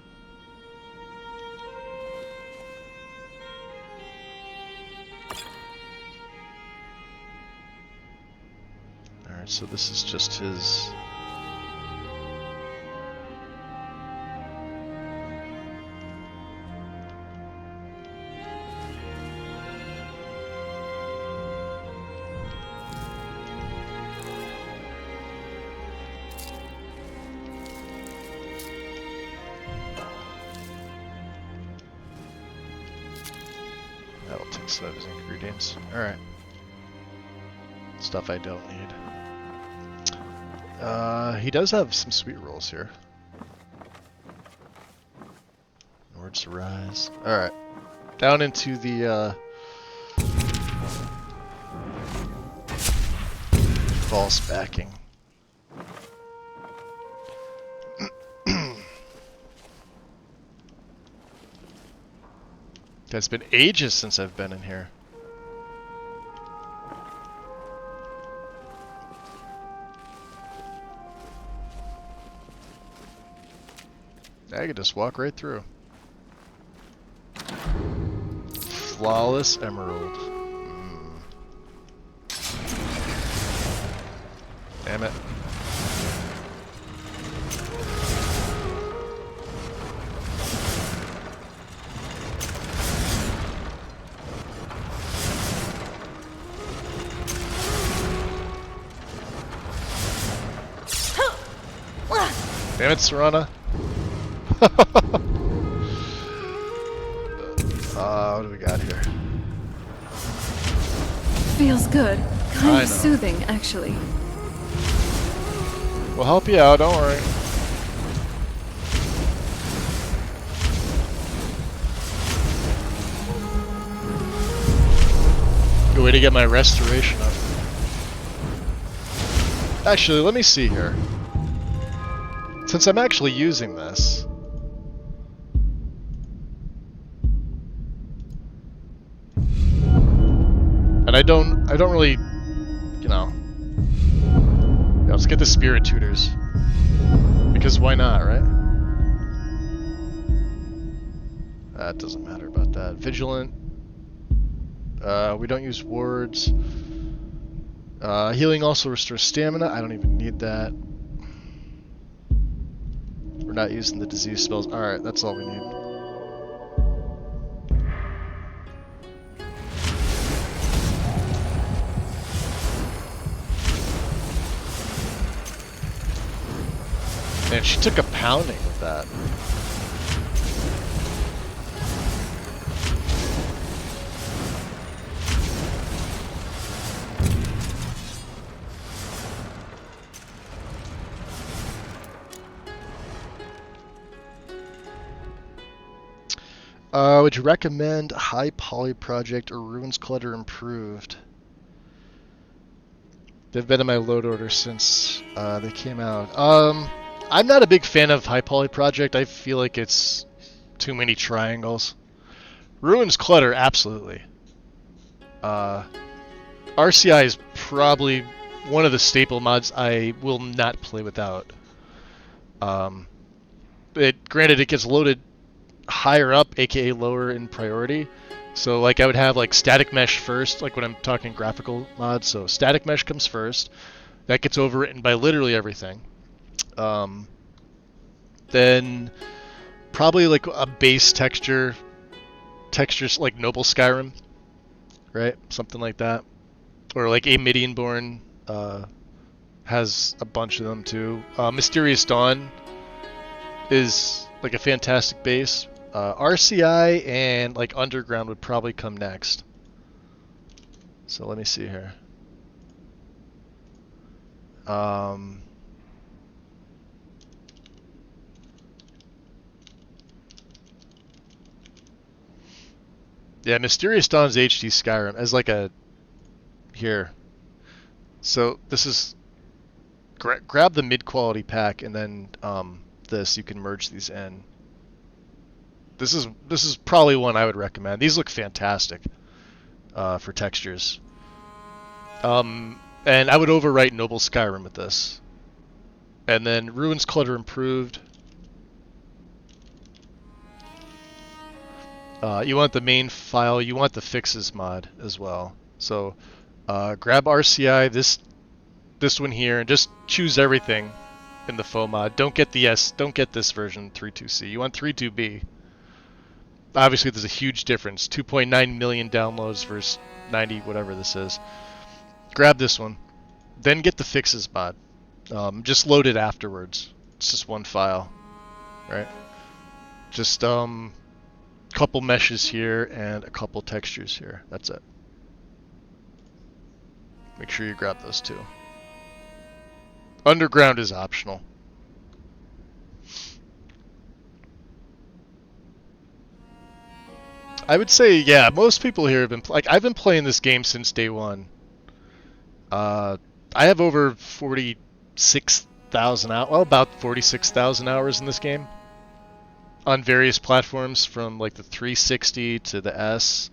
Alright, so this is just his... Some of his ingredients. Alright. Stuff I don't need. He does have some sweet rolls here. Nord's Rise. Alright. Down into the false backing. It's been ages since I've been in here. I could just walk right through. Flawless Emerald. Damn it. Damn it, Serana. What do we got here? Feels good. Kind of soothing, actually. We'll help you out, don't worry. Good way to get my restoration up. Actually, let me see here. Since I'm actually using this, and I don't really, you know, let's get the spirit tutors, because why not, right? That doesn't matter about that. Vigilant. We don't use wards. Healing also restores stamina. I don't even need that. We're not using the disease spells. Alright, that's all we need. Man, she took a pounding with that. Would you recommend High Poly Project or Ruins Clutter Improved? They've been in my load order since they came out. I'm not a big fan of High Poly Project. I feel like it's too many triangles. Ruins Clutter, absolutely. RCI is probably one of the staple mods I will not play without. Granted, it gets loaded higher up, aka lower in priority. So like I would have like static mesh first, like when I'm talking graphical mods. So static mesh comes first. That gets overwritten by literally everything. Then probably like a base textures like Noble Skyrim, right? Something like that. Or like a Midianborn has a bunch of them too. Mysterious Dawn is like a fantastic base. RCI and like Underground would probably come next. So let me see here. Yeah, Mysterious Dawn's HD Skyrim as like a here. So this is grab the mid-quality pack and then this you can merge these in. This is probably one I would recommend. These look fantastic for textures. And I would overwrite Noble Skyrim with this. And then Ruins Clutter Improved. You want the main file. You want the fixes mod as well. So grab RCI, this one here, and just choose everything in the faux mod. Don't get this version 3.2c. You want 3.2b. Obviously, there's a huge difference. 2.9 million downloads versus 90, whatever this is. Grab this one. Then get the fixes mod. Just load it afterwards. It's just one file, right? Just couple meshes here and a couple textures here. That's it. Make sure you grab those two. Underground is optional. I would say, yeah, most people here have been I've been playing this game since day one. I have over 46,000 hours, well, about 46,000 hours in this game on various platforms, from like the 360 to the S,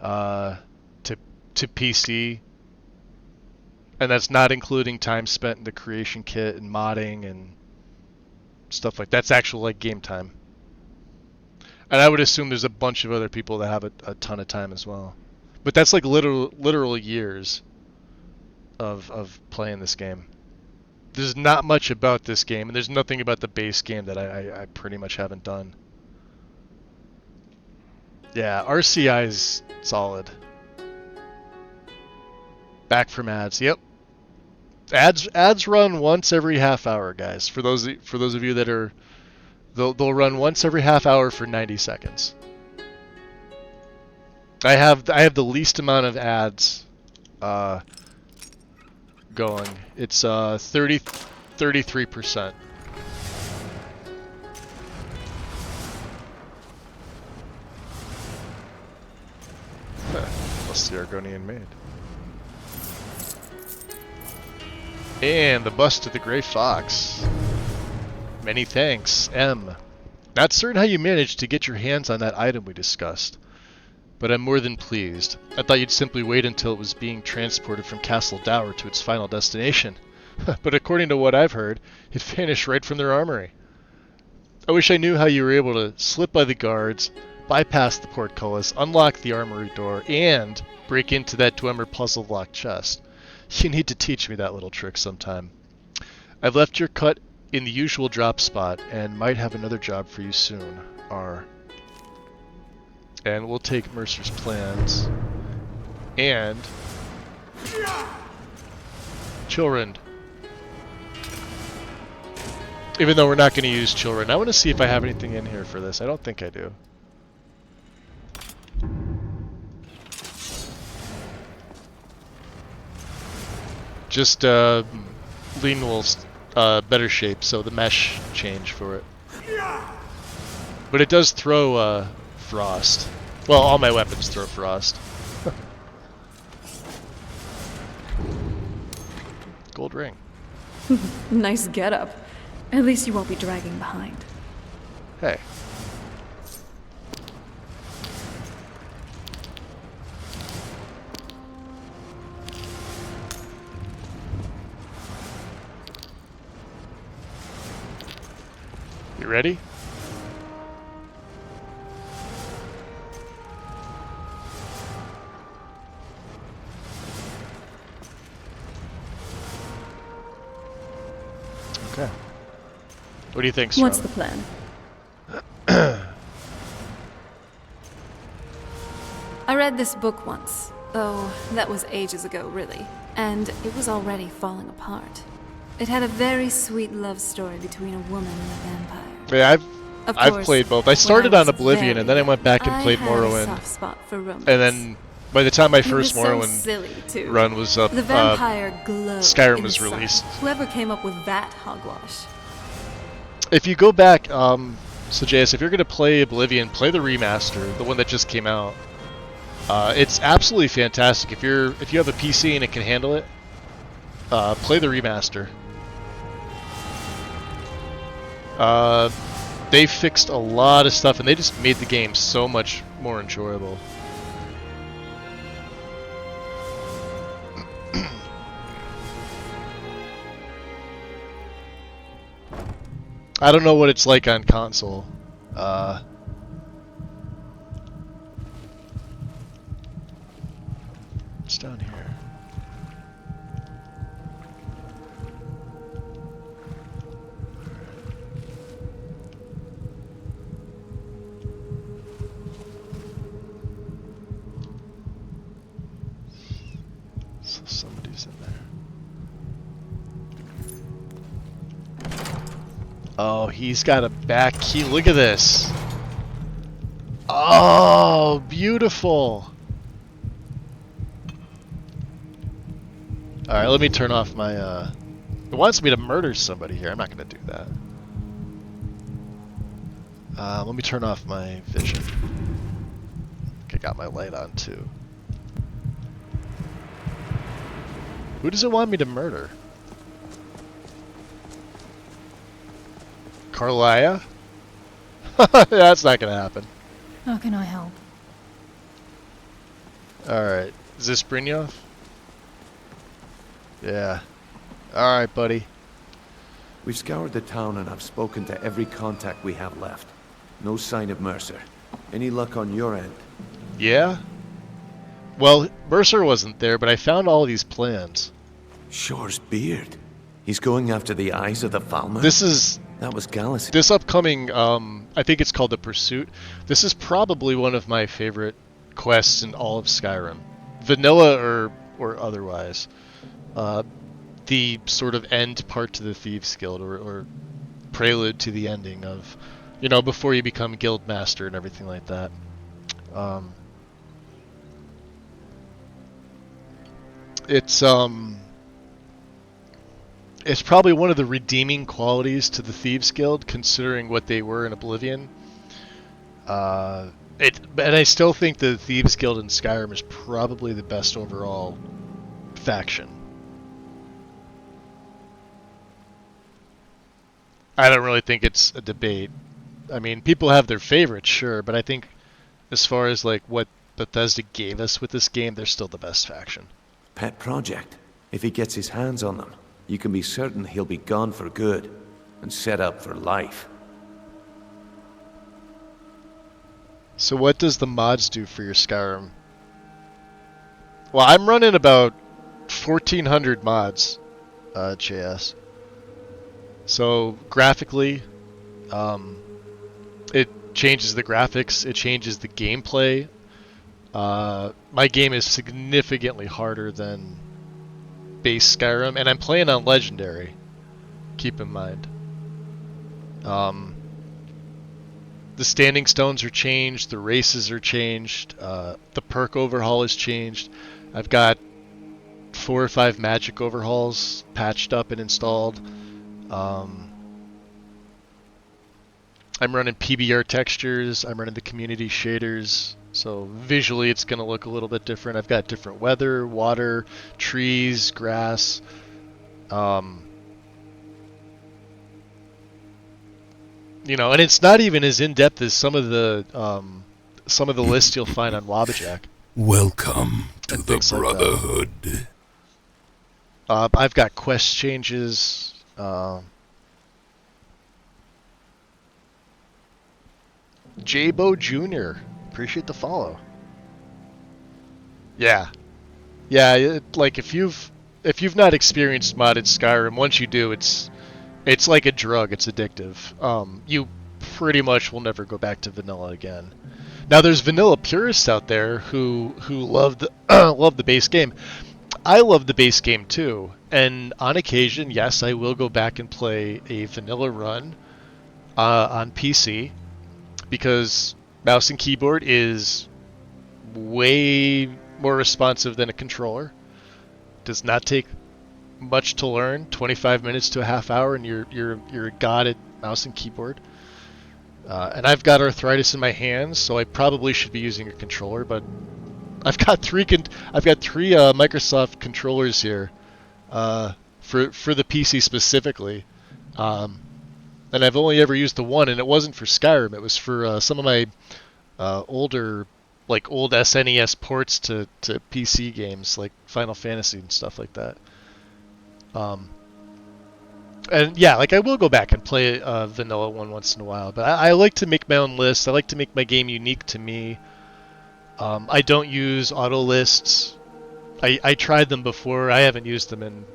to PC, and that's not including time spent in the creation kit and modding and stuff like that. That's actual like game time. And I would assume there's a bunch of other people that have a ton of time as well. But that's like literal years of playing this game. There's not much about this game, and there's nothing about the base game that I pretty much haven't done. Yeah, RCI is solid. Back from ads. Yep. Ads run once every half hour, guys. For those of you that are, they'll run once every half hour for 90 seconds. I have the least amount of ads going. It's 33%. Plus the Argonian Maid. And the bust of the Grey Fox. Many thanks, M. Not certain how you managed to get your hands on that item we discussed, but I'm more than pleased. I thought you'd simply wait until it was being transported from Castle Dower to its final destination. But according to what I've heard, it vanished right from their armory. I wish I knew how you were able to slip by the guards, bypass the portcullis, unlock the armory door, and break into that Dwemer puzzle lock chest. You need to teach me that little trick sometime. I've left your cut in the usual drop spot and might have another job for you soon. R. And we'll take Mercer's plans. And Children. Even though we're not going to use Children, I want to see if I have anything in here for this. I don't think I do. Just Leanwolf's better shape, so the mesh change for it. But it does throw frost. Well, all my weapons throw frost. Gold ring. Nice getup. At least you won't be dragging behind. Hey. You ready? Okay. What do you think, Sven? What's the plan? I read this book once. Oh, that was ages ago, really. And it was already falling apart. It had a very sweet love story between a woman and a vampire. Yeah, I've course, played both. I started on was Oblivion, and then I went back and played I had Morrowind. a soft spot for romance. And then, by the time my It was first so Morrowind silly, too. run was up, The vampire glowed Skyrim in was the sun. released. Whoever came up with that hogwash. If you go back, so JS, if you're gonna play Oblivion, play the remaster, the one that just came out. It's absolutely fantastic. If you have a PC and it can handle it, play the remaster. They fixed a lot of stuff, and they just made the game so much more enjoyable. I don't know what it's like on console. What's down here? So somebody's in there. Oh, he's got a back key. Look at this. Oh, beautiful. Alright, let me turn off my, It wants me to murder somebody here. I'm not going to do that. Let me turn off my vision. I got my light on, too. Who does it want me to murder? Carlia? That's not gonna happen. How can I help? Alright. Is this Brynjolf? Yeah. Alright, buddy. We've scoured the town and I've spoken to every contact we have left. No sign of Mercer. Any luck on your end? Yeah? Well, Mercer wasn't there, but I found all these plans. Shore's beard. He's going after the eyes of the Falmer? That was Gallus. This upcoming, I think it's called The Pursuit. This is probably one of my favorite quests in all of Skyrim. Vanilla or otherwise. The sort of end part to the Thieves Guild, or prelude to the ending of, you know, before you become guild master and everything like that. It's probably one of the redeeming qualities to the Thieves Guild, considering what they were in Oblivion. And I still think the Thieves Guild in Skyrim is probably the best overall faction. I don't really think it's a debate. I mean, people have their favorites, sure, but I think as far as like what Bethesda gave us with this game, they're still the best faction. Pet project. If he gets his hands on them, you can be certain he'll be gone for good and set up for life. So what does the mods do for your Skyrim? Well, I'm running about 1,400 mods, JS. So graphically, it changes the graphics, it changes the gameplay. My game is significantly harder than base Skyrim, and I'm playing on Legendary, keep in mind. The standing stones are changed, the races are changed, the perk overhaul is changed. I've got 4 or 5 magic overhauls patched up and installed. I'm running PBR textures. I'm running the community shaders. So visually it's going to look a little bit different. I've got different weather, water, trees, grass. You know, and it's not even as in-depth as some of the lists you'll find on Wabbajack. Welcome to the Brotherhood. I've got quest changes. J-Bo Jr. Appreciate the follow. Yeah. Like if you've not experienced modded Skyrim, once you do, it's like a drug. It's addictive. You pretty much will never go back to vanilla again. Now there's vanilla purists out there who love the love the base game. I love the base game too, and on occasion, yes, I will go back and play a vanilla run on PC because mouse and keyboard is way more responsive than a controller. Does not take much to learn. 25 minutes to a half hour, and you're a god at mouse and keyboard. And I've got arthritis in my hands, so I probably should be using a controller. But I've got three Microsoft controllers here for the PC specifically, and I've only ever used the one, and it wasn't for Skyrim. It was for some of my older, like old SNES ports to PC games, like Final Fantasy and stuff like that. And yeah, like I will go back and play a vanilla one once in a while, but I like to make my own lists. I like to make my game unique to me. I don't use auto lists. I tried them before. I haven't used them in,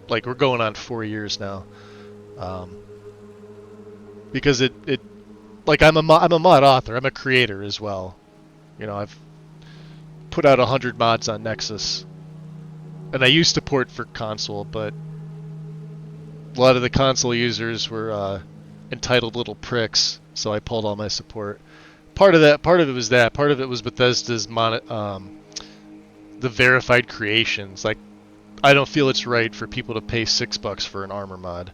like, we're going on 4 years now. Because it like I'm a mod author. I'm a creator as well. You know, I've put out 100 mods on Nexus, and I used to port for console, but a lot of the console users were entitled little pricks, so I pulled all my support. Part of it was that. Part of it was Bethesda's the verified creations. Like, I don't feel it's right for people to pay $6 for an armor mod,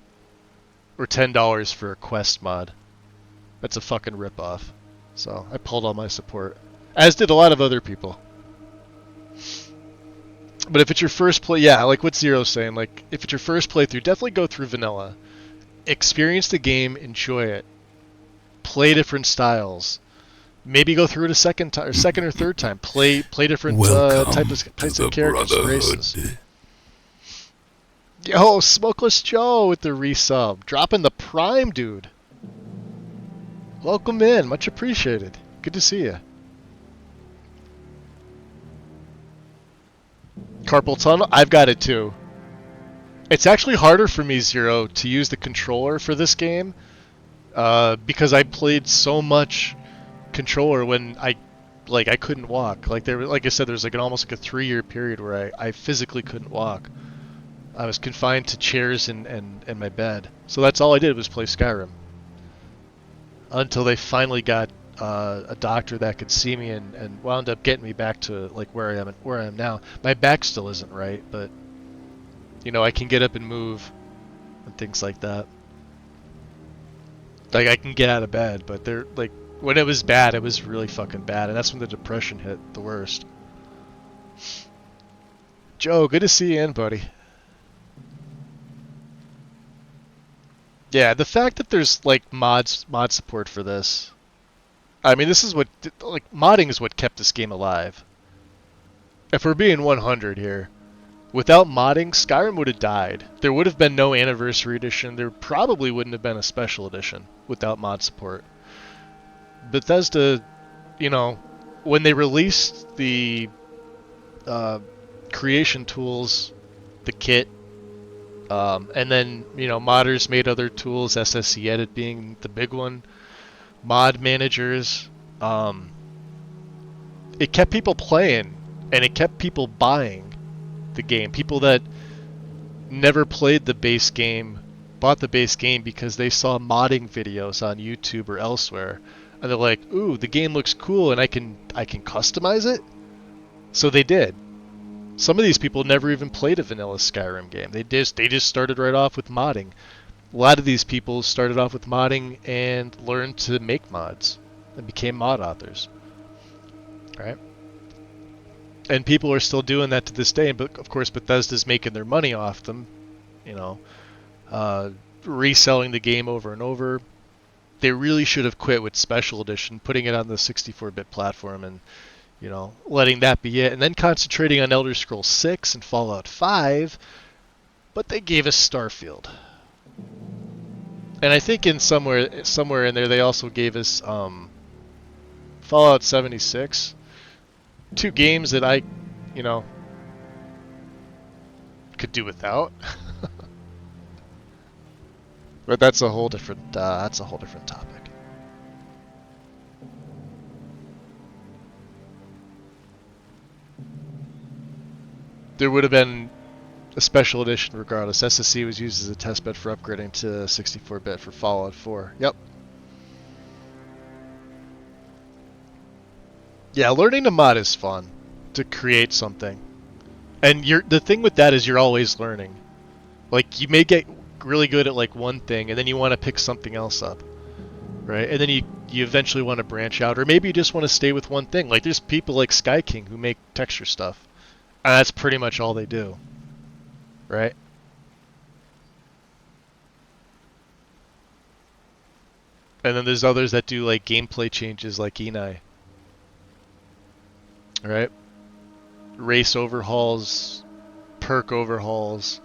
or $10 for a quest mod. That's a fucking ripoff. So I pulled all my support, as did a lot of other people. But if it's your first play, yeah, like what Zero's saying, like if it's your first playthrough, definitely go through vanilla, experience the game, enjoy it, play different styles. Maybe go through it a second or third time. Play different types of characters, races. Yo, Smokeless Joe with the resub, dropping the prime, dude. Welcome in, much appreciated. Good to see you. Carpal tunnel, I've got it too. It's actually harder for me, Zero, to use the controller for this game because I played so much controller when I couldn't walk. Like I said, there's like almost like a 3-year period where I physically couldn't walk. I was confined to chairs and my bed. So that's all I did was play Skyrim. Until they finally got a doctor that could see me and wound up getting me back to like where I am now. My back still isn't right, but you know, I can get up and move and things like that. Like I can get out of bed, but they're like when it was bad, it was really fucking bad, and that's when the depression hit the worst. Joe, good to see you in, buddy. Yeah, the fact that there's like mod support for this. I mean, this is what like modding is what kept this game alive. If we're being 100 here, without modding, Skyrim would have died. There would have been no anniversary edition. There probably wouldn't have been a special edition without mod support. Bethesda, you know, when they released the creation tools, the kit, and then, you know, modders made other tools, SSC Edit being the big one, mod managers, it kept people playing, and it kept people buying the game. People that never played the base game bought the base game because they saw modding videos on YouTube or elsewhere, and they're like, ooh, the game looks cool and I can customize it? So they did. Some of these people never even played a vanilla Skyrim game. They just started right off with modding. A lot of these people started off with modding and learned to make mods and became mod authors. Right? And people are still doing that to this day, but of course Bethesda's making their money off them, you know, reselling the game over and over. They really should have quit with Special Edition, putting it on the 64-bit platform and, you know, letting that be it, and then concentrating on Elder Scrolls 6 and Fallout 5, but they gave us Starfield. And I think in somewhere in there they also gave us Fallout 76. 2 games that I, you know, could do without. But that's a whole different topic. There would have been a special edition regardless. SSC was used as a testbed for upgrading to 64-bit for Fallout 4. Yep. Yeah, learning to mod is fun, to create something. And the thing with that is you're always learning. Like, you may get really good at like one thing, and then you want to pick something else up. Right? And then you eventually want to branch out, or maybe you just want to stay with one thing. Like, there's people like Sky King who make texture stuff. And that's pretty much all they do. Right? And then there's others that do like gameplay changes like Enai. Right? Race overhauls, perk overhauls,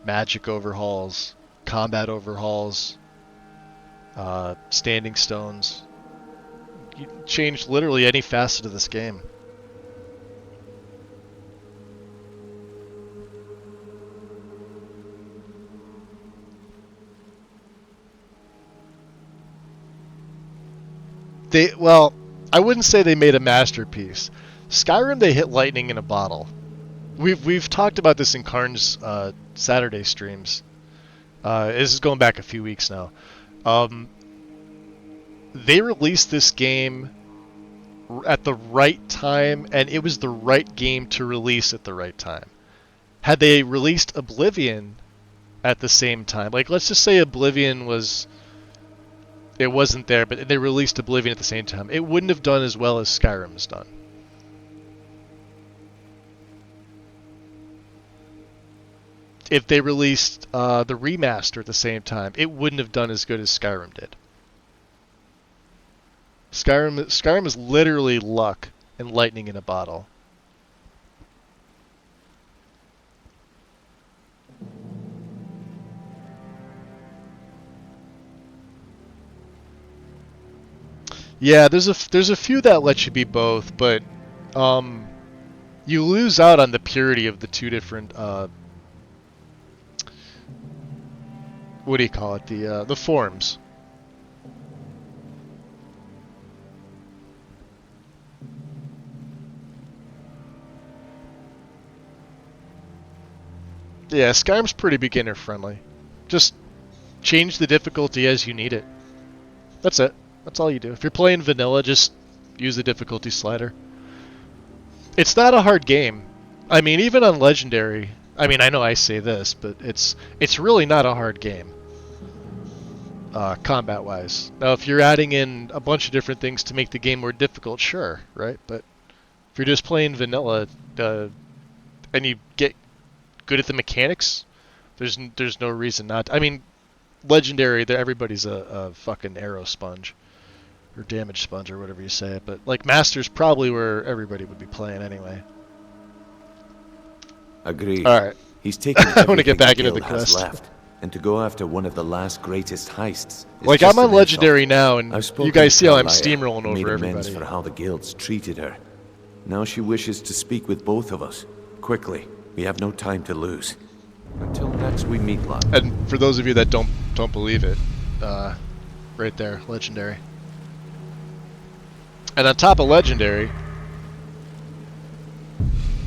magic overhauls, combat overhauls, standing stones. You change literally any facet of this game. Well, I wouldn't say they made a masterpiece. Skyrim, they hit lightning in a bottle. We've talked about this in Karn's Saturday streams. This is going back a few weeks now. They released this game at the right time, and it was the right game to release at the right time. Had they released Oblivion at the same time, like let's just say Oblivion it wasn't there, but they released Oblivion at the same time, it wouldn't have done as well as Skyrim has done. If they released the remaster at the same time, it wouldn't have done as good as Skyrim did. Skyrim is literally luck and lightning in a bottle. Yeah, there's a few that let you be both, but you lose out on the purity of the two different what do you call it? The forms. Yeah, Skyrim's pretty beginner friendly. Just change the difficulty as you need it. That's it. That's all you do. If you're playing vanilla, just use the difficulty slider. It's not a hard game. I mean, even on Legendary, I mean, I know I say this, but it's really not a hard game. Combat-wise. Now, if you're adding in a bunch of different things to make the game more difficult, sure, right? But if you're just playing vanilla, and you get good at the mechanics, there's no reason not to. I mean, Legendary, everybody's a fucking arrow sponge. Or damage sponge, or whatever you say it. But, like, Master's probably where everybody would be playing anyway. Agreed. Alright. He's taking I want to get back into the quest. Left, and to go after one of the last greatest heists. Like, I'm on Legendary now, and you guys see how I'm steamrolling over everybody. For how the guilds treated her. Now she wishes to speak with both of us. Quickly. We have no time to lose. Until next we meet, love. And for those of you that don't believe it, right there, Legendary. And on top of Legendary,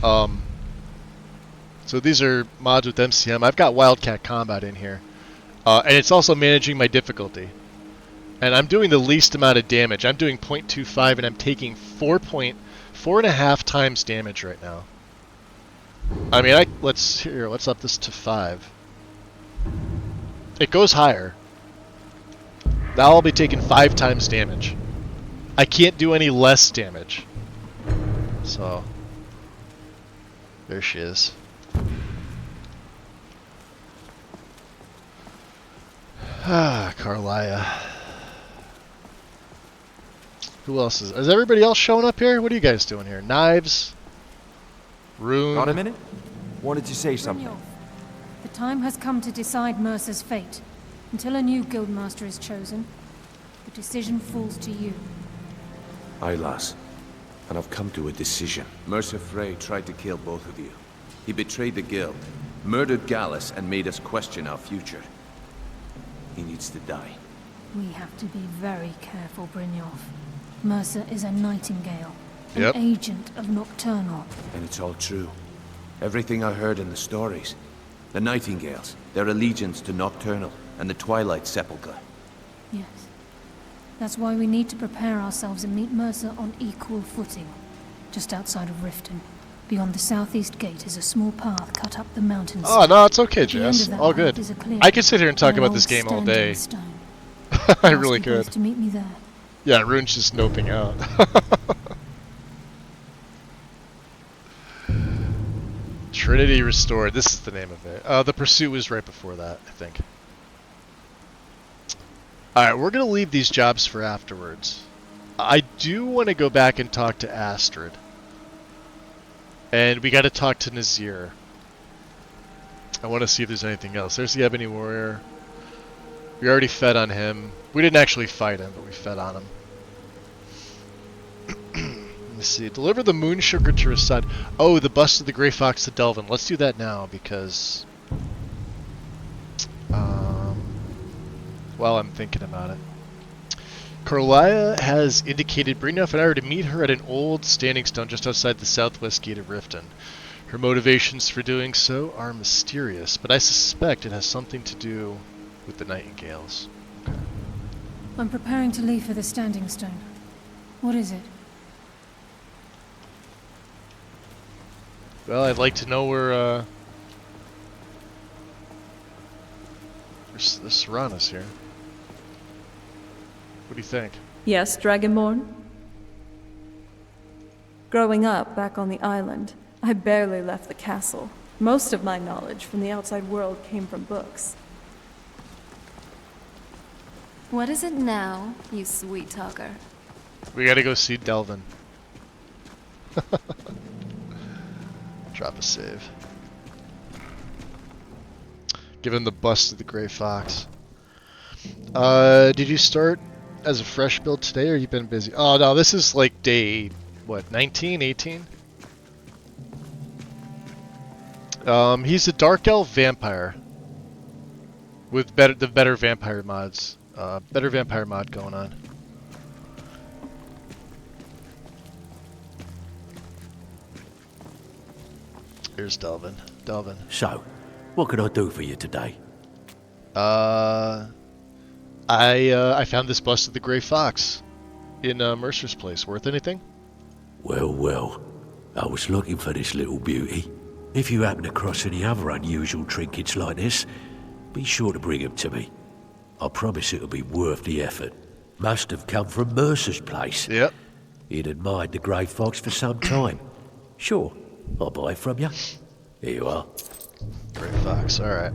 so these are mods with MCM. I've got Wildcat Combat in here. And it's also managing my difficulty. And I'm doing the least amount of damage. I'm doing 0.25 and I'm taking 4.5 times damage right now. I mean, let's up this to 5. It goes higher. Now I'll be taking 5 times damage. I can't do any less damage. So, there she is. Ah, Carlia. Who else is everybody else showing up here? What are you guys doing here? Knives? Rune? Got a minute? Wanted to say something. The time has come to decide Mercer's fate. Until a new guildmaster is chosen, the decision falls to you. Aye, lass. And I've come to a decision. Mercer Frey tried to kill both of you. He betrayed the guild, murdered Gallus, and made us question our future. He needs to die. We have to be very careful, Brynjolf. Mercer is a nightingale, an Yep. agent of Nocturnal. And it's all true. Everything I heard in the stories. The Nightingales, their allegiance to Nocturnal, and the Twilight Sepulchre. Yes. That's why we need to prepare ourselves and meet Mercer on equal footing. Just outside of Riften. Beyond the southeast gate is a small path cut up the mountains. Oh, no, it's okay, At the end Jess. of that All path good. is a clearing, I could sit here and talk an about old this game all standing day. stone. I Ask really you both could. to meet me there. Yeah, Rune's just noping out. Trinity Restored. This is the name of it. The Pursuit was right before that, I think. Alright, we're going to leave these jobs for afterwards. I do want to go back and talk to Astrid. And we got to talk to Nazir. I want to see if there's anything else. There's the Ebony Warrior. We already fed on him. We didn't actually fight him, but we fed on him. Let me see. Deliver the moon sugar to Rasad. Oh, the bust of the Grey Fox to Delvin. Let's do that now because... while I'm thinking about it. Carlia has indicated Brynjolf and I are to meet her at an old standing stone just outside the southwest gate of Riften. Her motivations for doing so are mysterious, but I suspect it has something to do with the Nightingales. Okay. I'm preparing to leave for the standing stone. What is it? Well, I'd like to know where, there's Serana's here. What do you think? Yes, Dragonborn? Growing up back on the island, I barely left the castle. Most of my knowledge from the outside world came from books. What is it now, you sweet talker? We gotta go see Delvin. Drop a save. Give him the bust of the Grey Fox. Did you start as a fresh build today, or you been busy? Oh no, this is like day, what, 19, 18? He's a Dark Elf Vampire. With the better vampire mods. Better vampire mod going on. Here's Delvin. Delvin. So, what can I do for you today? I found this bust of the Grey Fox in Mercer's place. Worth anything? Well, well. I was looking for this little beauty. If you happen across any other unusual trinkets like this, be sure to bring them to me. I promise it'll be worth the effort. Must have come from Mercer's place. Yep. He'd admired the Grey Fox for some time. Sure, I'll buy it from you. Here you are. Grey Fox, alright.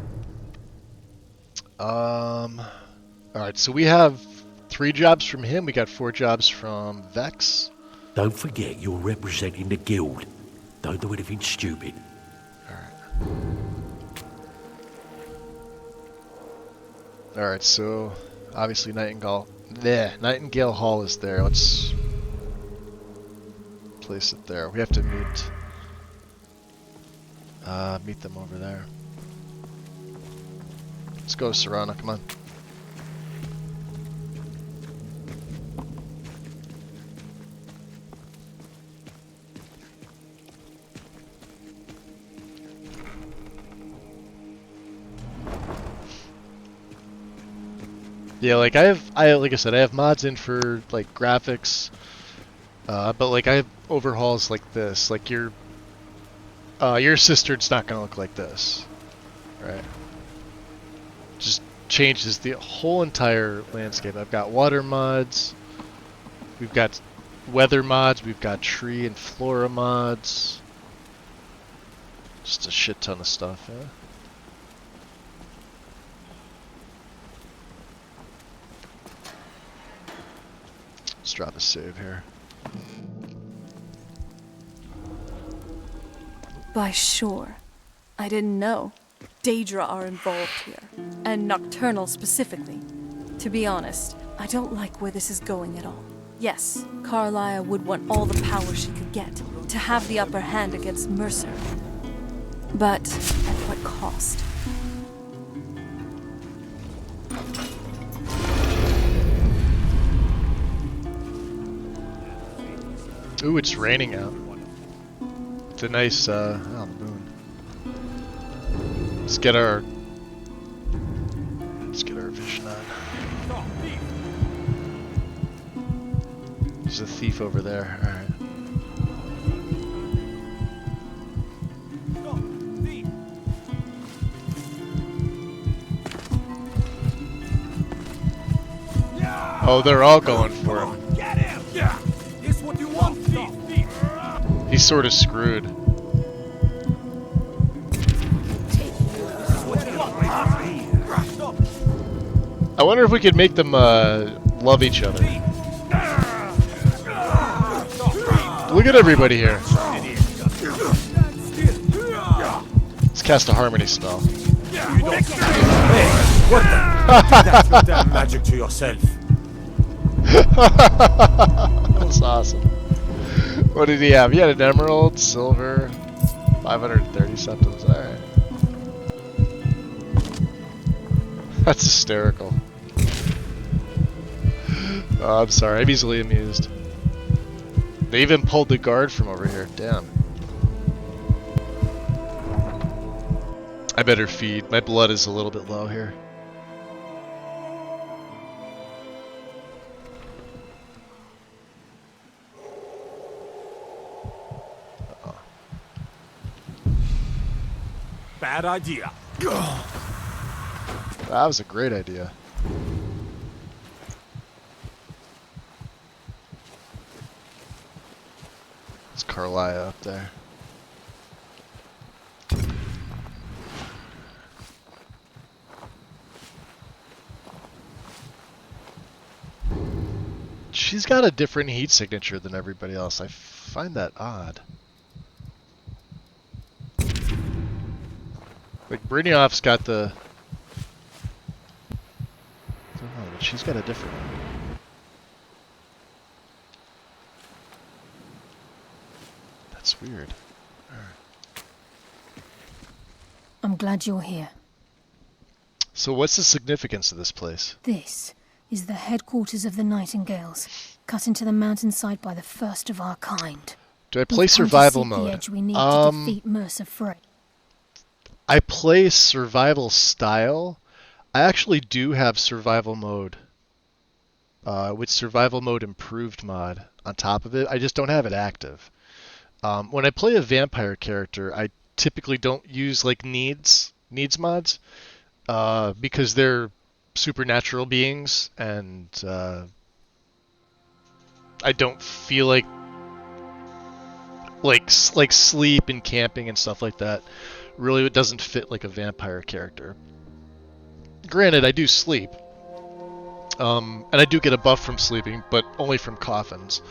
Alright, so we have 3 jobs from him. We got 4 jobs from Vex. Don't forget you're representing the guild. Don't do anything stupid. Alright, so obviously Nightingale Hall is there. Let's place it there. We have to meet them over there. Let's go, Serana, come on. Yeah, like like I said, I have mods in for like graphics, but like I have overhauls like this. Like your sister's not gonna look like this, right? Just changes the whole entire landscape. I've got water mods, we've got weather mods, we've got tree and flora mods. Just a shit ton of stuff, yeah. Let's drop a save here. By sure. I didn't know. Daedra are involved here, and Nocturnal specifically. To be honest, I don't like where this is going at all. Yes, Carlisle would want all the power she could get, to have the upper hand against Mercer. But at what cost? Ooh, it's raining out. It's a nice, oh, the moon. Let's get our vision on. There's a thief over there. All right. Oh, they're all going for him. Get him! Yeah. Here's what you want, thief. He's sort of screwed. I wonder if we could make them love each other. Look at everybody here. Let's cast a harmony spell. Hey, what the? That's your damn magic to yourself. That's awesome. What did he have? He had an emerald, silver, 530 something. Alright. That's hysterical. Oh, I'm sorry. I'm easily amused. They even pulled the guard from over here. Damn. I better feed. My blood is a little bit low here. Bad idea. That was a great idea. It's Carlisle up there. She's got a different heat signature than everybody else. I find that odd. Like, Brynjolf's got the... I don't know, but she's got a different one. That's weird. I'm glad you're here. So what's the significance of this place? This is the headquarters of the Nightingales, cut into the mountainside by the first of our kind. Do I play survival mode? The edge we need to defeat Mercer Frey. I play survival style. I actually do have survival mode. With survival mode improved mod on top of it. I just don't have it active. When I play a vampire character, I typically don't use like needs mods because they're supernatural beings, and I don't feel like sleep and camping and stuff like that. Really, it doesn't fit like a vampire character. Granted, I do sleep, and I do get a buff from sleeping, but only from coffins.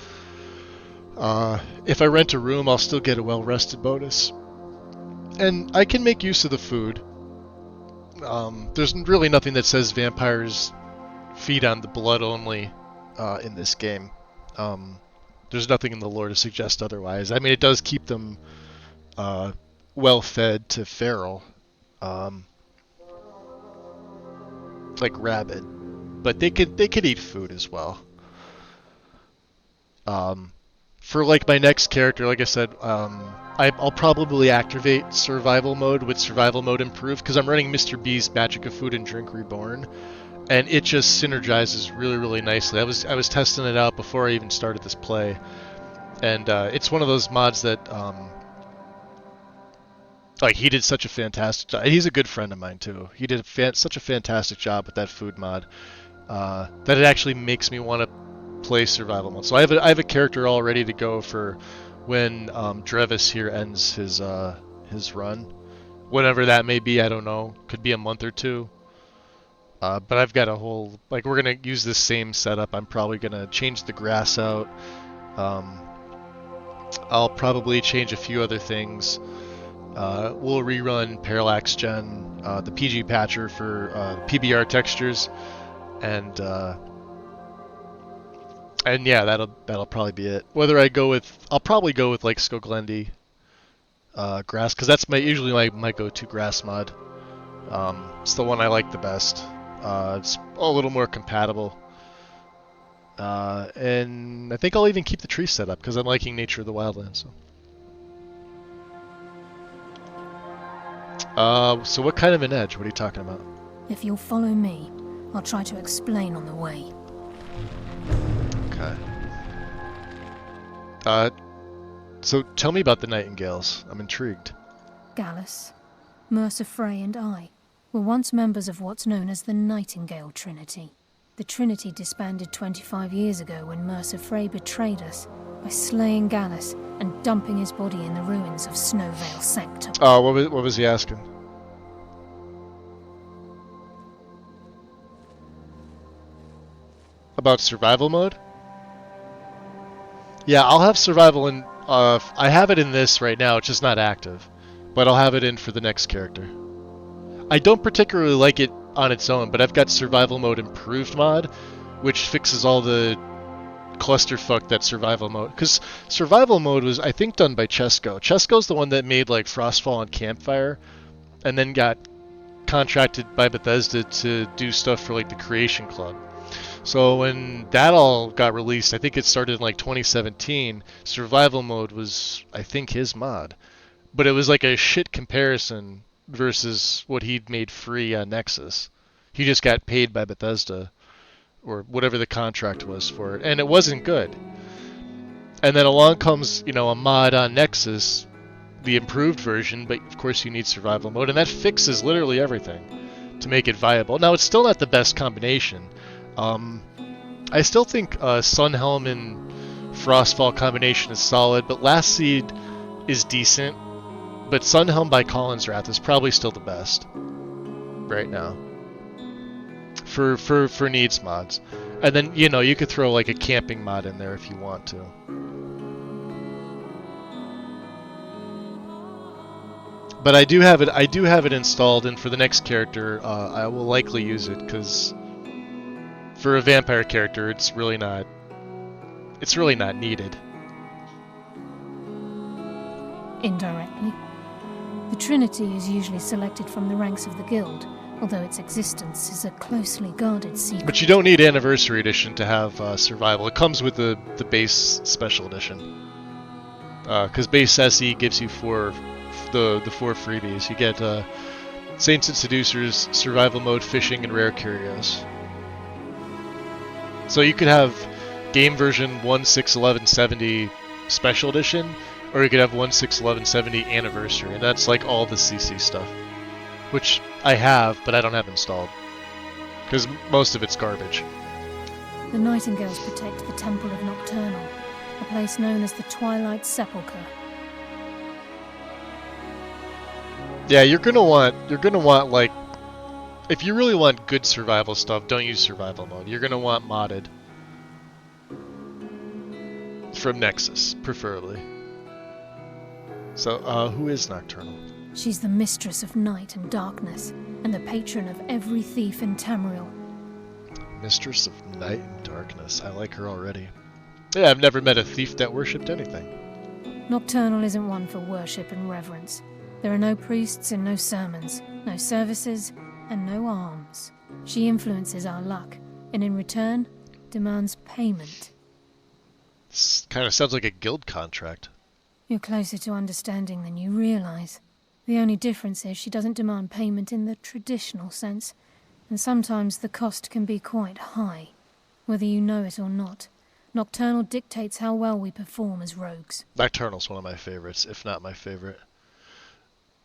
If I rent a room, I'll still get a well-rested bonus. And I can make use of the food. There's really nothing that says vampires feed on the blood only in this game. There's nothing in the lore to suggest otherwise. I mean, it does keep them well-fed to feral, like rabid, but they could eat food as well. For like my next character, like I said, I'll probably activate survival mode with survival mode improved because I'm running Mr. B's Magic of Food and Drink Reborn, and it just synergizes really, really nicely. I was testing it out before I even started this play, and it's one of those mods that Like, he did such a fantastic job. He's a good friend of mine, too. He did such a fantastic job with that food mod that it actually makes me want to play survival mode. So I have a character all ready to go for when Drevas here ends his run. Whatever that may be, I don't know. Could be a month or two. But I've got a whole... Like, we're going to use this same setup. I'm probably going to change the grass out. I'll probably change a few other things. We'll rerun Parallax Gen, the PG patcher for PBR textures, and yeah, that'll probably be it. Whether I'll probably go with like Skoglendi grass, because that's usually my go-to grass mod. It's the one I like the best. It's a little more compatible, and I think I'll even keep the tree set up because I'm liking Nature of the Wildlands. So what kind of an edge? What are you talking about? If you'll follow me, I'll try to explain on the way. Okay. So tell me about the Nightingales. I'm intrigued. Gallus, Mercer Frey and I were once members of what's known as the Nightingale Trinity. The Trinity disbanded 25 years ago when Mercer Frey betrayed us by slaying Gallus and dumping his body in the ruins of Snowvale Sanctum. Oh, what was he asking? About survival mode? Yeah, I'll have survival in... I have it in this right now, it's just not active. But I'll have it in for the next character. I don't particularly like it on its own, but I've got survival mode improved mod, which fixes all the clusterfuck that survival mode... Because survival mode was, I think, done by Chesko. Chesko's the one that made, like, Frostfall and Campfire, and then got contracted by Bethesda to do stuff for, like, the Creation Club. So when that all got released, I think it started in like 2017, survival mode was, I think, his mod. But it was like a shit comparison versus what he'd made free on Nexus. He just got paid by Bethesda, or whatever the contract was for it, and it wasn't good. And then along comes, a mod on Nexus, the improved version, but of course you need survival mode, and that fixes literally everything to make it viable. Now, it's still not the best combination. I still think Sunhelm and Frostfall combination is solid, but Last Seed is decent. But Sunhelm by Colin's Wrath is probably still the best right now for needs mods. And then you could throw like a camping mod in there if you want to. But I do have it installed, and for the next character, I will likely use it because. For a vampire character, it's really not needed. Indirectly. The Trinity is usually selected from the ranks of the Guild, although its existence is a closely guarded secret. But you don't need Anniversary Edition to have survival. It comes with the base Special Edition. Because base SE gives you the 4 freebies. You get Saints and Seducers, Survival Mode, Fishing, and Rare Curios. So you could have game version 1.6.11.70 Special Edition, or you could have 1.6.11.70 Anniversary, and that's like all the CC stuff. Which I have, but I don't have installed. Because most of it's garbage. The Nightingales protect the Temple of Nocturnal, a place known as the Twilight Sepulchre. Yeah, you're gonna want like... If you really want good survival stuff, don't use survival mode. You're going to want modded. From Nexus, preferably. So, who is Nocturnal? She's the mistress of night and darkness, and the patron of every thief in Tamriel. Mistress of night and darkness. I like her already. Yeah, I've never met a thief that worshipped anything. Nocturnal isn't one for worship and reverence. There are no priests and no sermons, no services, and no alms. She influences our luck, and in return, demands payment. This kind of sounds like a guild contract. You're closer to understanding than you realize. The only difference is she doesn't demand payment in the traditional sense, and sometimes the cost can be quite high. Whether you know it or not, Nocturnal dictates how well we perform as rogues. Nocturnal's one of my favorites, if not my favorite.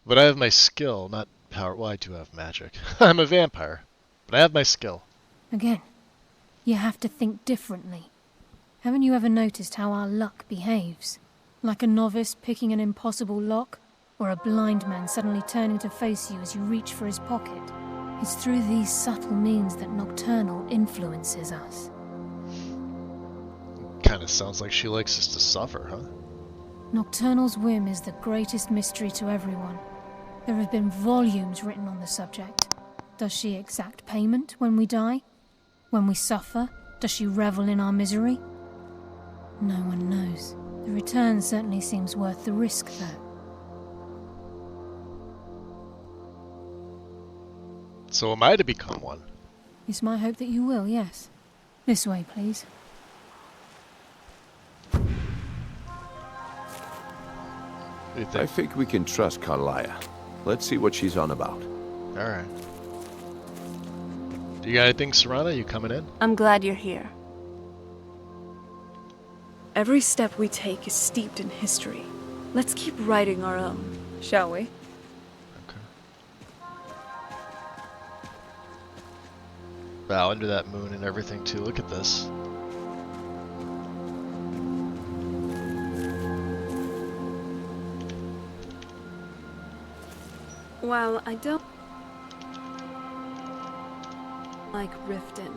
But I have my skill, not power. Well, I do have magic. I'm a vampire. But I have my skill. Again, you have to think differently. Haven't you ever noticed how our luck behaves? Like a novice picking an impossible lock, or a blind man suddenly turning to face you as you reach for his pocket. It's through these subtle means that Nocturnal influences us. Kinda sounds like she likes us to suffer, huh? Nocturnal's whim is the greatest mystery to everyone. There have been volumes written on the subject. Does she exact payment when we die? When we suffer, does she revel in our misery? No one knows. The return certainly seems worth the risk, though. So am I to become one? It's my hope that you will, yes. This way, please. I think we can trust Carlia. Let's see what she's on about. Alright. Do you got anything, Serana? You coming in? I'm glad you're here. Every step we take is steeped in history. Let's keep writing our own, shall we? Wow, under that moon and everything too. Look at this. While I don't like Riften,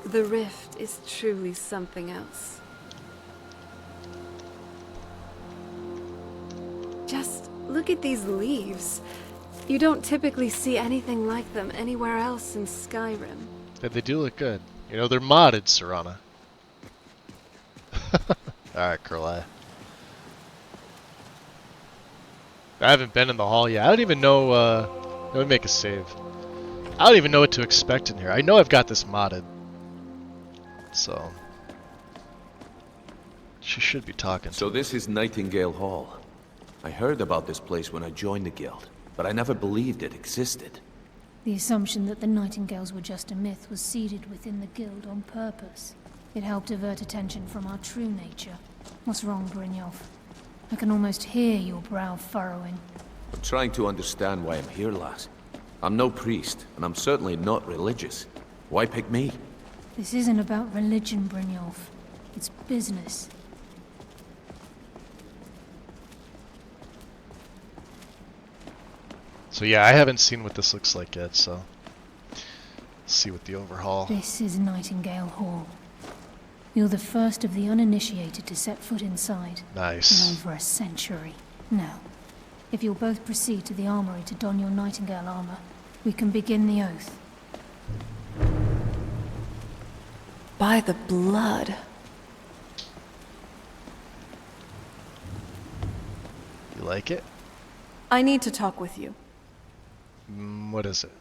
the Rift is truly something else. Just look at these leaves. You don't typically see anything like them anywhere else in Skyrim. Yeah, they do look good. You know, they're modded, Serana. Alright, Curly. I haven't been in the hall yet. I don't even know, let me make a save. I don't even know what to expect in here. I know I've got this modded. So. She should be talking to So this is Nightingale Hall. I heard about this place when I joined the guild, but I never believed it existed. The assumption that the Nightingales were just a myth was seeded within the guild on purpose. It helped divert attention from our true nature. What's wrong, Brynjolf? I can almost hear your brow furrowing. I'm trying to understand why I'm here, lass. I'm no priest, and I'm certainly not religious. Why pick me? This isn't about religion, Brynjolf. It's business. So yeah, I haven't seen what this looks like yet, so let's see what the overhaul. This is Nightingale Hall. You're the first of the uninitiated to set foot inside. Nice. In over a century. Now, if you'll both proceed to the armory to don your Nightingale armor, we can begin the oath. By the blood. You like it? I need to talk with you. What is it?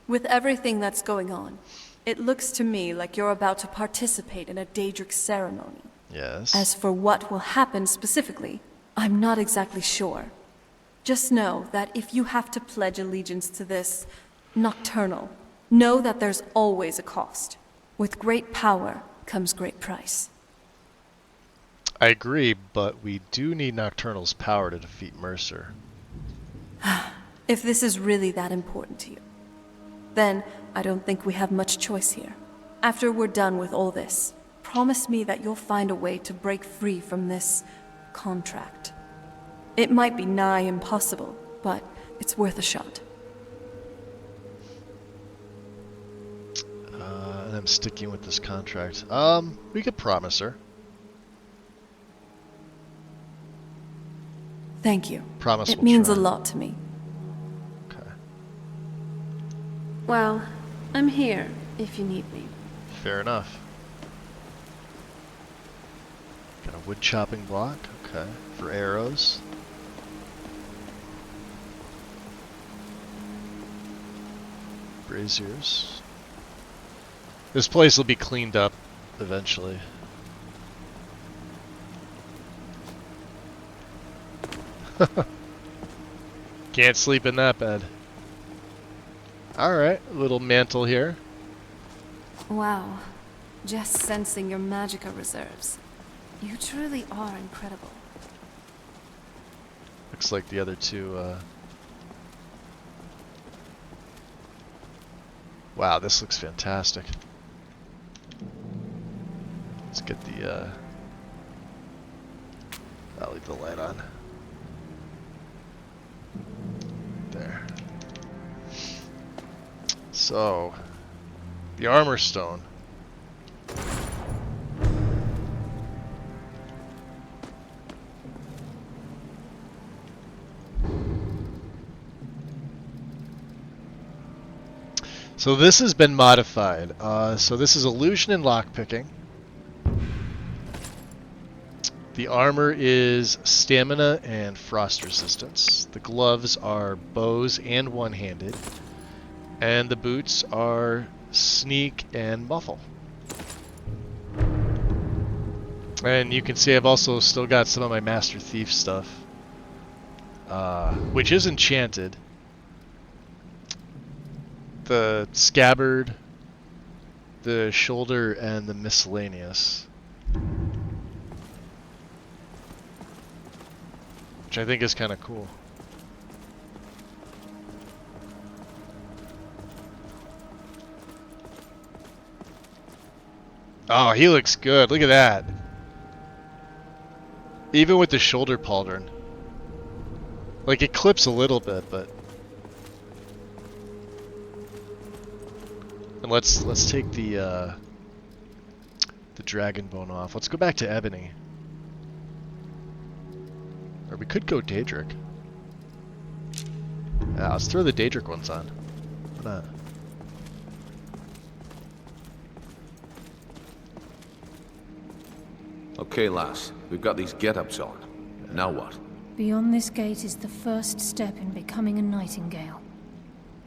With everything that's going on, it looks to me like you're about to participate in a Daedric ceremony. Yes. As for what will happen specifically, I'm not exactly sure. Just know that if you have to pledge allegiance to this Nocturnal, know that there's always a cost. With great power comes great price. I agree, but we do need Nocturnal's power to defeat Mercer. If this is really that important to you, then I don't think we have much choice here. After we're done with all this, promise me that you'll find a way to break free from this contract. It might be nigh impossible, but it's worth a shot. And I'm sticking with this contract. We could promise her. Thank you. Promise it we'll means try. a lot to me. Okay. Well, I'm here if you need me. Fair enough. Got a wood chopping block. Okay. For arrows. Braziers. This place will be cleaned up eventually. Can't sleep in that bed. Alright, a little mantle here. Wow. Just sensing your magicka reserves. You truly are incredible. Looks like the other two Wow, this looks fantastic. Let's get the, I'll leave the light on. There. So, the armor stone. So this has been modified. So this is illusion and lockpicking. The armor is stamina and frost resistance. The gloves are bows and one-handed. And the boots are sneak and muffle. And you can see I've also still got some of my Master Thief stuff, which is enchanted. The scabbard, the shoulder, and the miscellaneous. Which I think is kind of cool. Oh, he looks good. Look at that. Even with the shoulder pauldron. Like, it clips a little bit, but... And let's take the dragon bone off. Let's go back to ebony. Or we could go Daedric. Yeah, let's throw the Daedric ones on. Why not? Okay, lass. We've got these get-ups on. Now what? Beyond this gate is the first step in becoming a nightingale.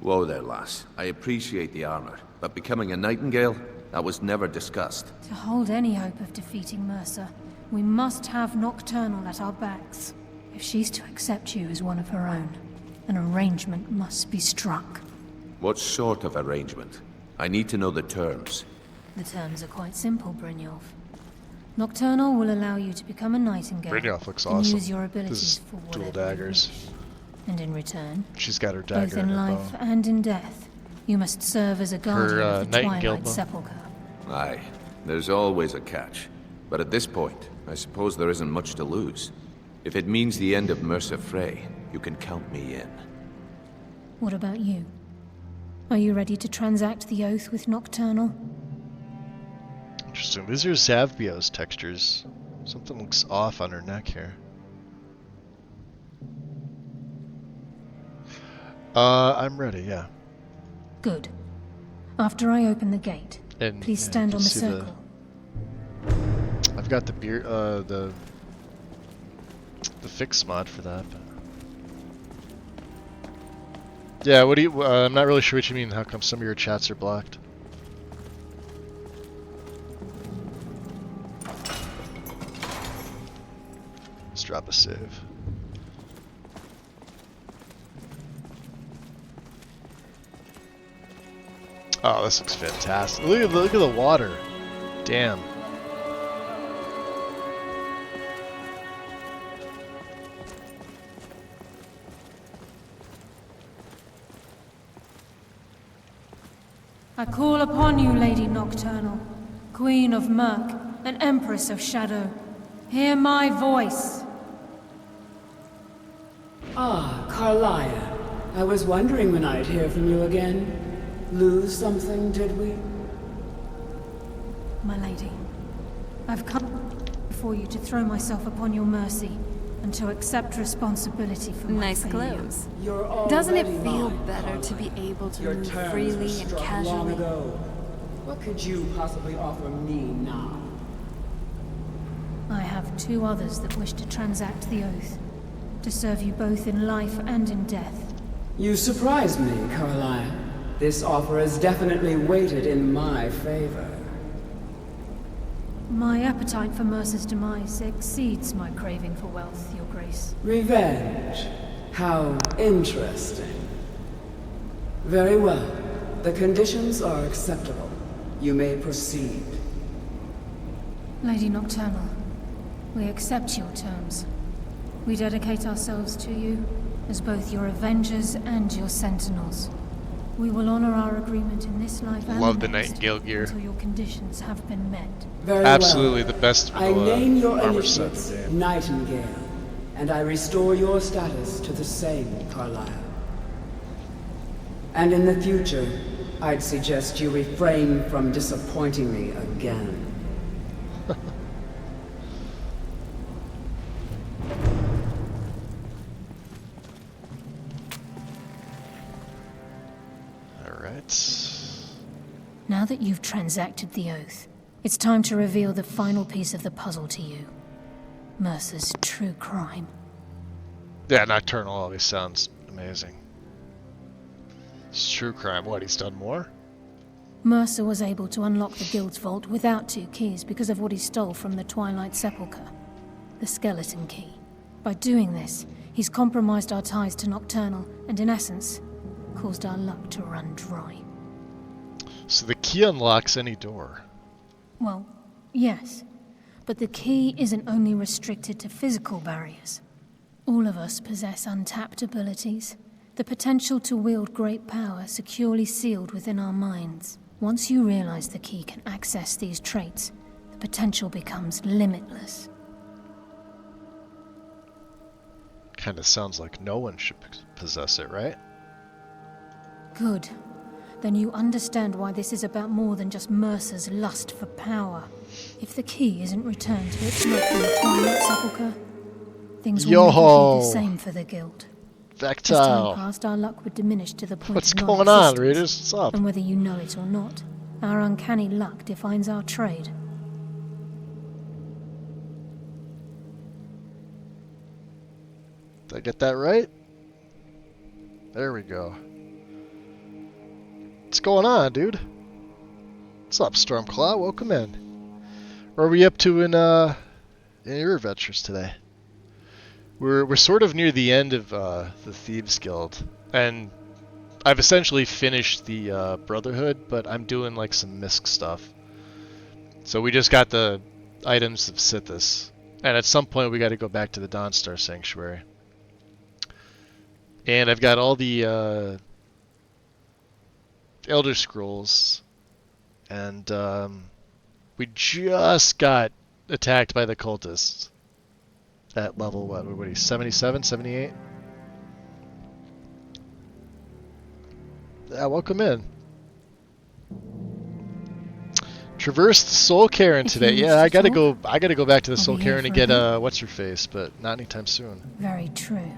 Whoa there, lass. I appreciate the armor, but becoming a nightingale? That was never discussed. To hold any hope of defeating Mercer, we must have Nocturnal at our backs. If she's to accept you as one of her own, an arrangement must be struck. What sort of arrangement? I need to know the terms. The terms are quite simple, Brynjolf. Nocturnal will allow you to become a nightingale. Brynjolf looks and awesome. use your abilities This for dual whatever you daggers. wish. And in return, She's got her dagger both in and her life bow. and in death, you must serve as a guardian of the nightingale Twilight bow. Sepulchre. Aye, there's always a catch. But at this point, I suppose there isn't much to lose. If it means the end of Mercer Frey, you can count me in. What about you? Are you ready to transact the oath with Nocturnal? Interesting. These are Zavbio's textures. Something looks off on her neck here. I'm ready, yeah. Good. After I open the gate, And, please yeah, stand you on the can see circle. I've got the beer, the fix mod for that. But... Yeah, what do you? I'm not really sure what you mean. How come some of your chats are blocked? Let's drop a save. Oh, this looks fantastic. Look at the water. Damn. I call upon you, Lady Nocturnal, Queen of Murk and Empress of Shadow. Hear my voice. Ah, Carlia. I was wondering when I'd hear from you again. Lose something, did we? My lady, I've come before you to throw myself upon your mercy and to accept responsibility for my Nice failure. clothes. You're Doesn't it already feel mine, better Carla. to be able to Your move terms were freely and struck casually? long ago. What could you possibly offer me now? I have two others that wish to transact the oath, to serve you both in life and in death. You surprise me, Carlia. This offer is definitely weighted in my favor. My appetite for Mercer's demise exceeds my craving for wealth, Your Grace. Revenge. How interesting. Very well. The conditions are acceptable. You may proceed. Lady Nocturnal, we accept your terms. We dedicate ourselves to you as both your avengers and your sentinels. We will honor our agreement in this life and Love the next Nightingale gear. until your conditions have been met. Very Absolutely well. the best I name your armor set in initiates the game. Nightingale, and I restore your status to the same, Carlisle. And in the future, I'd suggest you refrain from disappointing me again. Now that you've transacted the oath, it's time to reveal the final piece of the puzzle to you. Mercer's true crime. Yeah, Nocturnal always sounds amazing. It's true crime. What, he's done more? Mercer was able to unlock the guild's vault without 2 keys because of what he stole from the Twilight Sepulchre. The skeleton key. By doing this, he's compromised our ties to Nocturnal and, in essence, caused our luck to run dry. So the key unlocks any door. Well, yes. But the key isn't only restricted to physical barriers. All of us possess untapped abilities. The potential to wield great power securely sealed within our minds. Once you realize the key can access these traits, the potential becomes limitless. Kinda sounds like no one should possess it, right? Good. Then you understand why this is about more than just Mercer's lust for power. If the key isn't returned to its lock in the Twilight Sepulchre, things will never be the same for the guild. As time passed, our luck would diminish to the point What's of going on, Readers? What's up? And whether you know it or not, our uncanny luck defines our trade. Did I get that right? There we go. What's going on, dude? What's up, Stormclaw? Welcome in. What are we up to in your adventures today? We're sort of near the end of the Thieves Guild, and I've essentially finished the Brotherhood, but I'm doing like some misc stuff. So we just got the items of Sithis, and at some point we got to go back to the Dawnstar Sanctuary. And I've got all the Elder Scrolls, and we just got attacked by the cultists at level, what are you, 77, 78? Yeah, welcome in. Traverse the Soul Cairn today. Yeah, I gotta go back to the Soul Cairn and get what's her face, but not anytime soon. Very true.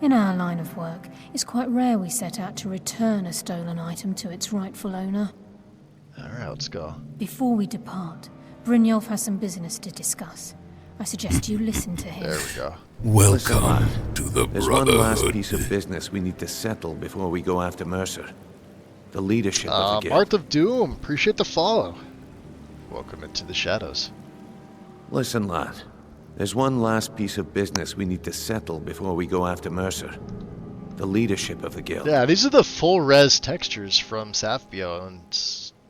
In our line of work, it's quite rare we set out to return a stolen item to its rightful owner. Alright, let's go. Before we depart, Brynjolf has some business to discuss. I suggest you listen to him. There we go. Welcome to the There's Brotherhood. one last piece of business we need to settle before we go after Mercer. The leadership of the guild. Marth of Doom, appreciate the follow. Welcome into the shadows. Listen, lad. There's one last piece of business we need to settle before we go after Mercer. The leadership of the guild. Yeah, these are the full res textures from Safbio, and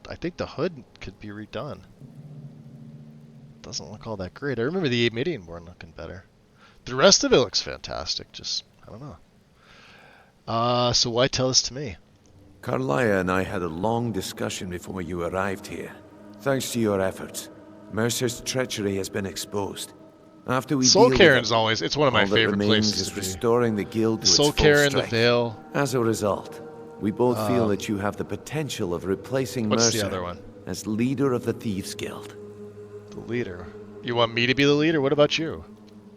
I think the hood could be redone. Doesn't look all that great. I remember the Amidian Born looking better. The rest of it looks fantastic, just, I don't know. So why tell this to me? Carlia and I had a long discussion before you arrived here. Thanks to your efforts, Mercer's treachery has been exposed. After we Soul deal Cairn's with it, always, it's one of my all that favorite remains places is to be. restoring the guild to its Soul full Cairn, the strength. Veil. As a result, we both feel that you have the potential of replacing What's Mercer the other one? as leader of the Thieves Guild. The leader. You want me to be the leader? What about you?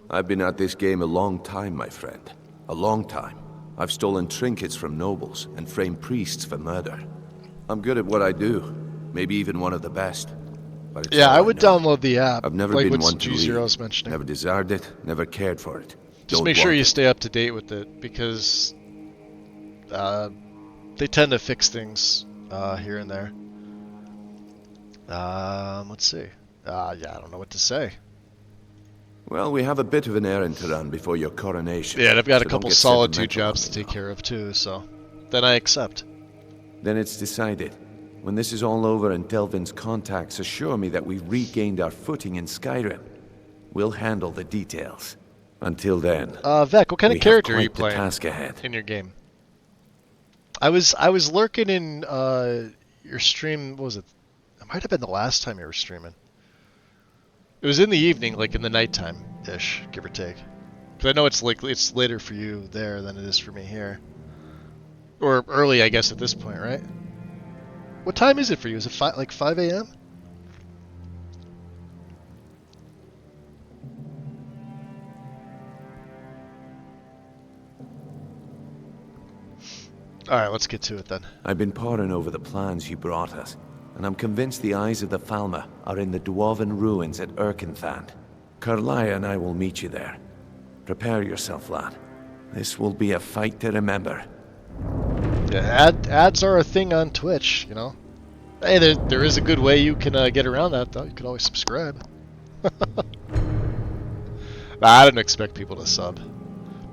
I've been at this game a long time, my friend. A long time. I've stolen trinkets from nobles and framed priests for murder. I'm good at what I do. Maybe even one of the best. But it's Yeah, all I would know. download the app. I've never like been what one to G0 lead. was mentioning. Never desired it, never cared for it. Just Don't make sure want you it. stay up to date with it, because they tend to fix things here and there. Let's see. Yeah, I don't know what to say. Well, we have a bit of an errand to run before your coronation. Yeah, I've got so a couple don't get solitude sentimental jobs on to me take care of too, so then I accept. Then it's decided. When this is all over and Delvin's contacts assure me that we've regained our footing in Skyrim, we'll handle the details. Until then, Vec, what kind we of character have are you quite the playing task ahead. in your game? I was lurking in your stream. What was it? It might have been the last time you were streaming. It was in the evening, like in the nighttime-ish, give or take. Because I know it's later for you there than it is for me here. Or early, I guess, at this point, right? What time is it for you? Is it like 5 a.m.? Alright, let's get to it then. I've been poring over the plans you brought us, and I'm convinced the eyes of the Falmer are in the Dwarven ruins at Erkenthand. Carlia and I will meet you there. Prepare yourself, lad. This will be a fight to remember. Yeah, ads are a thing on Twitch, you know. Hey, there is a good way you can get around that, though. You can always subscribe. I don't expect people to sub.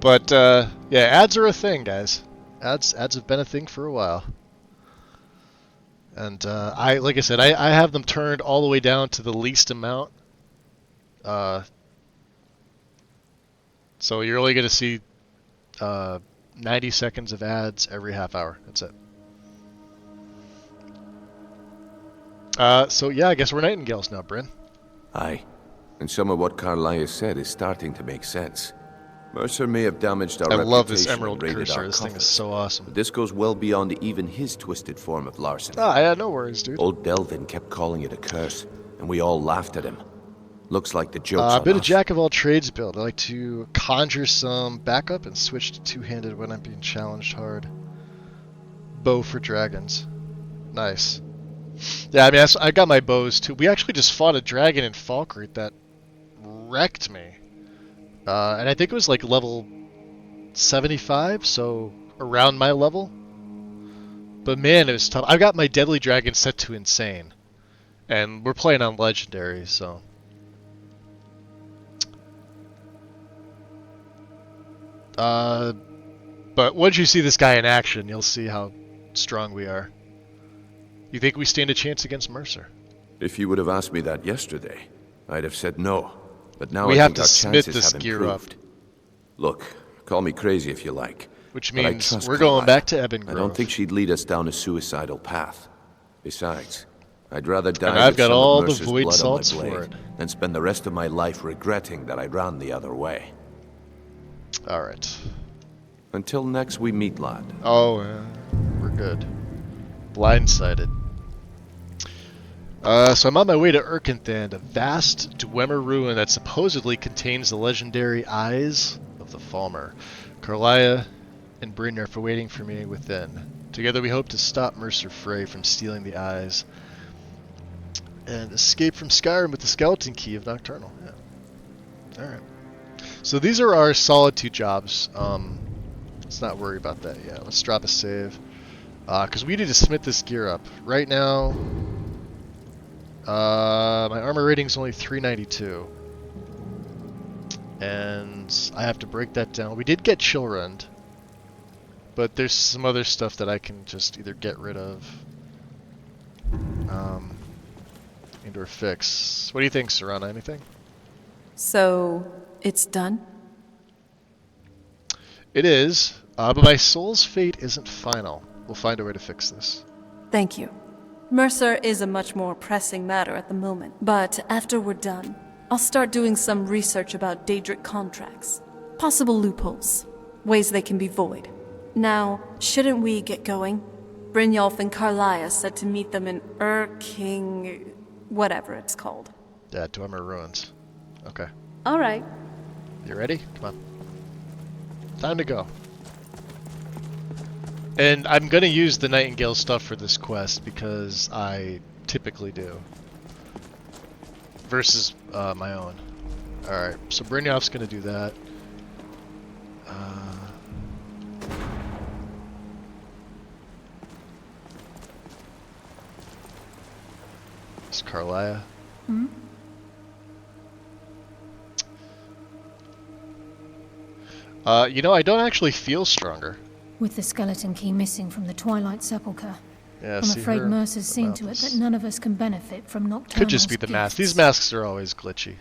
But, yeah, ads are a thing, guys. Ads have been a thing for a while. And, like I said, I have them turned all the way down to the least amount. So you're only going to see 90 seconds of ads every half hour. That's it. So yeah, I guess we're Nightingales now, Bryn. Aye. And some of what Carlia said is starting to make sense. Mercer may have damaged our reputation. I love this emerald and raided cursor. our This thing is coffers, so awesome. but this goes well beyond even his twisted form of larceny. Ah, yeah, no worries, dude. Old Delvin kept calling it a curse, and we all laughed at him. Looks like the joke's A on bit of us. jack of all trades build. I like to conjure some backup and switch to two-handed when I'm being challenged hard. Bow for dragons. Nice. Yeah, I mean, I got my bows too. We actually just fought a dragon in Falkreath that wrecked me. And I think it was like level 75, so around my level. But man, it was tough. I got my deadly dragon set to insane. And we're playing on legendary, so... but once you see this guy in action, you'll see how strong we are. You think we stand a chance against Mercer? If you would have asked me that yesterday, I'd have said no. But now We I have think to our smith chances this have gear up. improved. Look, call me crazy if you like. Which but I means trust we're going Carlia. back to Ebon I don't Grove. think she'd lead us down a suicidal path. Besides, I'd rather die And I've with got some of all the Mercer's void blood on salts my blade for it. than spend the rest of my life regretting that I ran the other way. Alright. Until next we meet, lad. Oh, we're good. Blindsided. So I'm on my way to Erkenthand, a vast Dwemer ruin that supposedly contains the legendary eyes of the Falmer. Carlia and Brynjar are waiting for me within. Together we hope to stop Mercer Frey from stealing the eyes and escape from Skyrim with the skeleton key of Nocturnal. Yeah. Alright. So these are our solitude jobs. Let's not worry about that yet. Let's drop a save. Because we need to smith this gear up. Right now, my armor rating is only 392. And I have to break that down. We did get chill runned. But there's some other stuff that I can just either get rid of. And or fix. What do you think, Serana? Anything? So, it's done? It is, but my soul's fate isn't final. We'll find a way to fix this. Thank you. Mercer is a much more pressing matter at the moment, but after we're done, I'll start doing some research about Daedric contracts. Possible loopholes. Ways they can be void. Now, shouldn't we get going? Brynjolf and Carlia said to meet them in King... whatever it's called. Yeah, Dwemer Ruins. Okay. Alright. You ready? Come on. Time to go. And I'm gonna use the Nightingale stuff for this quest because I typically do. Versus my own. Alright, so Brynjolf's gonna do that. It's Carlia. Hmm? You know, I don't actually feel stronger. With the skeleton key missing from the Twilight Sepulchre. Yeah, I'm see afraid her Mercer's seen about to it this. that none of us can benefit from Nocturnal's Could just be the mask. These masks are always glitchy.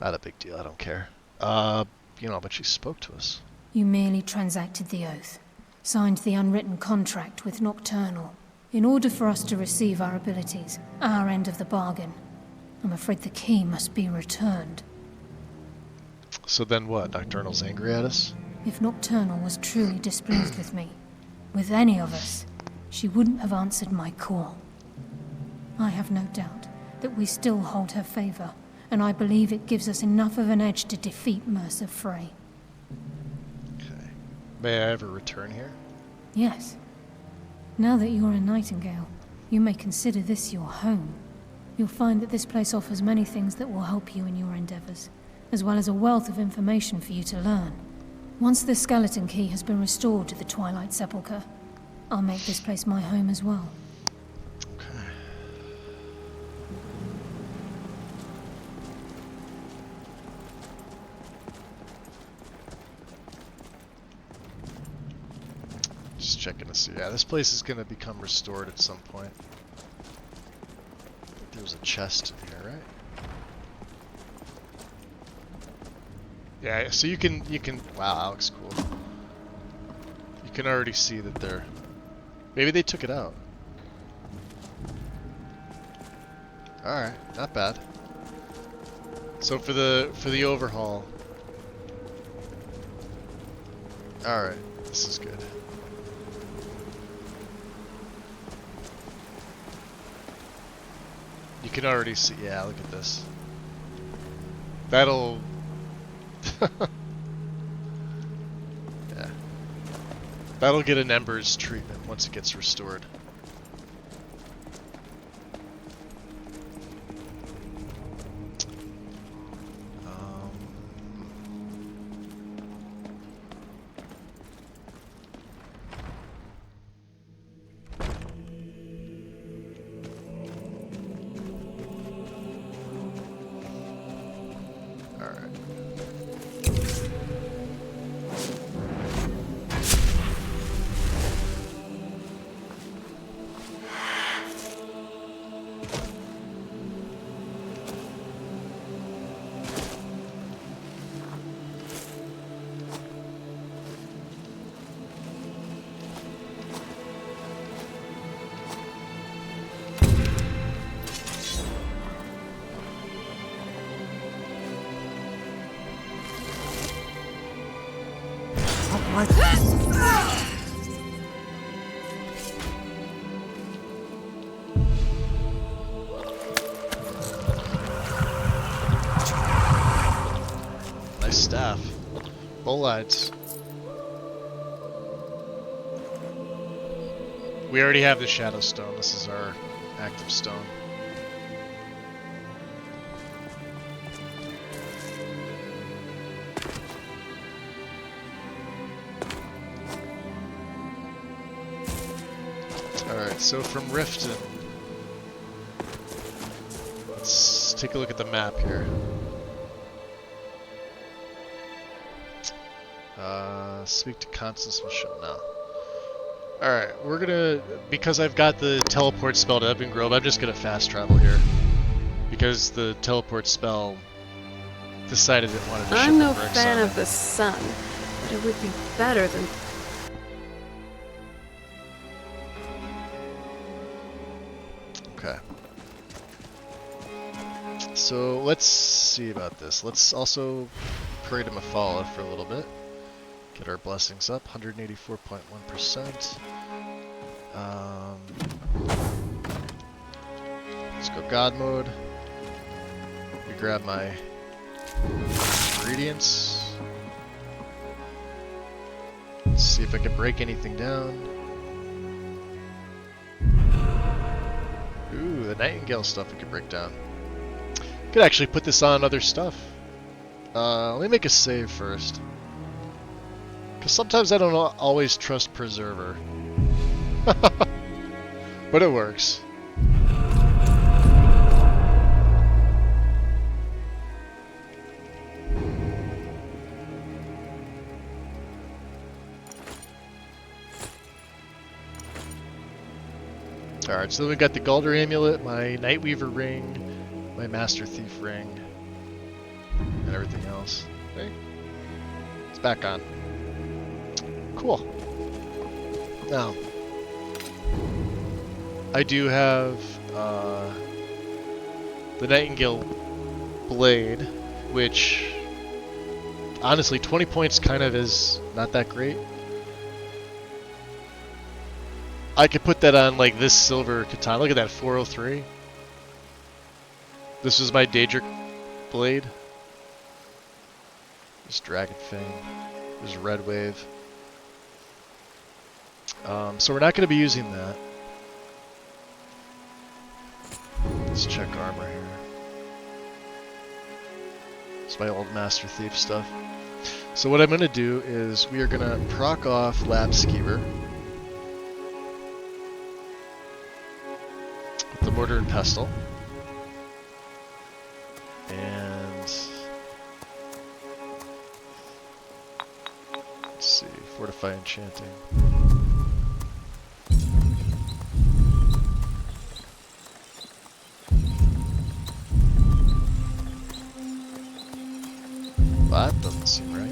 Not a big deal, I don't care. You know, but she spoke to us. You merely transacted the oath. signed the unwritten contract with Nocturnal. In order for us to receive our abilities, our end of the bargain, I'm afraid the key must be returned. So then what? Nocturnal's angry at us? If Nocturnal was truly displeased with me, with any of us, she wouldn't have answered my call. I have no doubt that we still hold her favor, and I believe it gives us enough of an edge to defeat Mercer Frey. Okay. May I ever return here? Yes. Now that you're a Nightingale, you may consider this your home. You'll find that this place offers many things that will help you in your endeavors, as well as a wealth of information for you to learn. Once the skeleton key has been restored to the Twilight Sepulchre, I'll make this place my home as well. Okay. Just checking to see. Yeah, this place is going to become restored at some point. There's a chest in here, right? Yeah, so you can, wow, that looks cool. You can already see that they're, maybe they took it out. Alright, not bad. So for the overhaul. Alright, this is good. You can already see, yeah, look at this. That'll... yeah. That'll get an Ember's treatment once it gets restored. Nice staff. Bolides. We already have the Shadow Stone. This is our active stone. Alright, so from Riften, let's take a look at the map here. Speak to Constance Michelle now. Alright, we're gonna, because I've got the teleport spell to Ebon Grove, I'm just gonna fast travel here. Because the teleport spell decided it wanted to ship I'm no bricks fan on of the sun, but it would be better than... Okay. So let's see about this. Let's also pray to Mephala for a little bit. Get our blessings up, 184.1%. Let's go God mode. Let me grab my ingredients. Let's see if I can break anything down. Ooh, the Nightingale stuff we can break down. Could actually put this on other stuff. Let me make a save first. Because sometimes I don't always trust Preserver. But it works. Alright, so then we got the Galder Amulet, my Nightweaver Ring, my Master Thief Ring, and everything else. Okay. It's back on. Cool. Now, I do have the Nightingale blade, which honestly 20 points kind of is not that great. I could put that on like this silver katana. Look at that, 403. This is my Daedric blade. This Dragon Fang. This Red Wave. So we're not going to be using that. Let's check armor here. It's my old Master Thief stuff. So what I'm going to do is we are going to proc off Lab Skeever with the Mortar and Pestle. And let's see, Fortify Enchanting. Well, that doesn't seem right.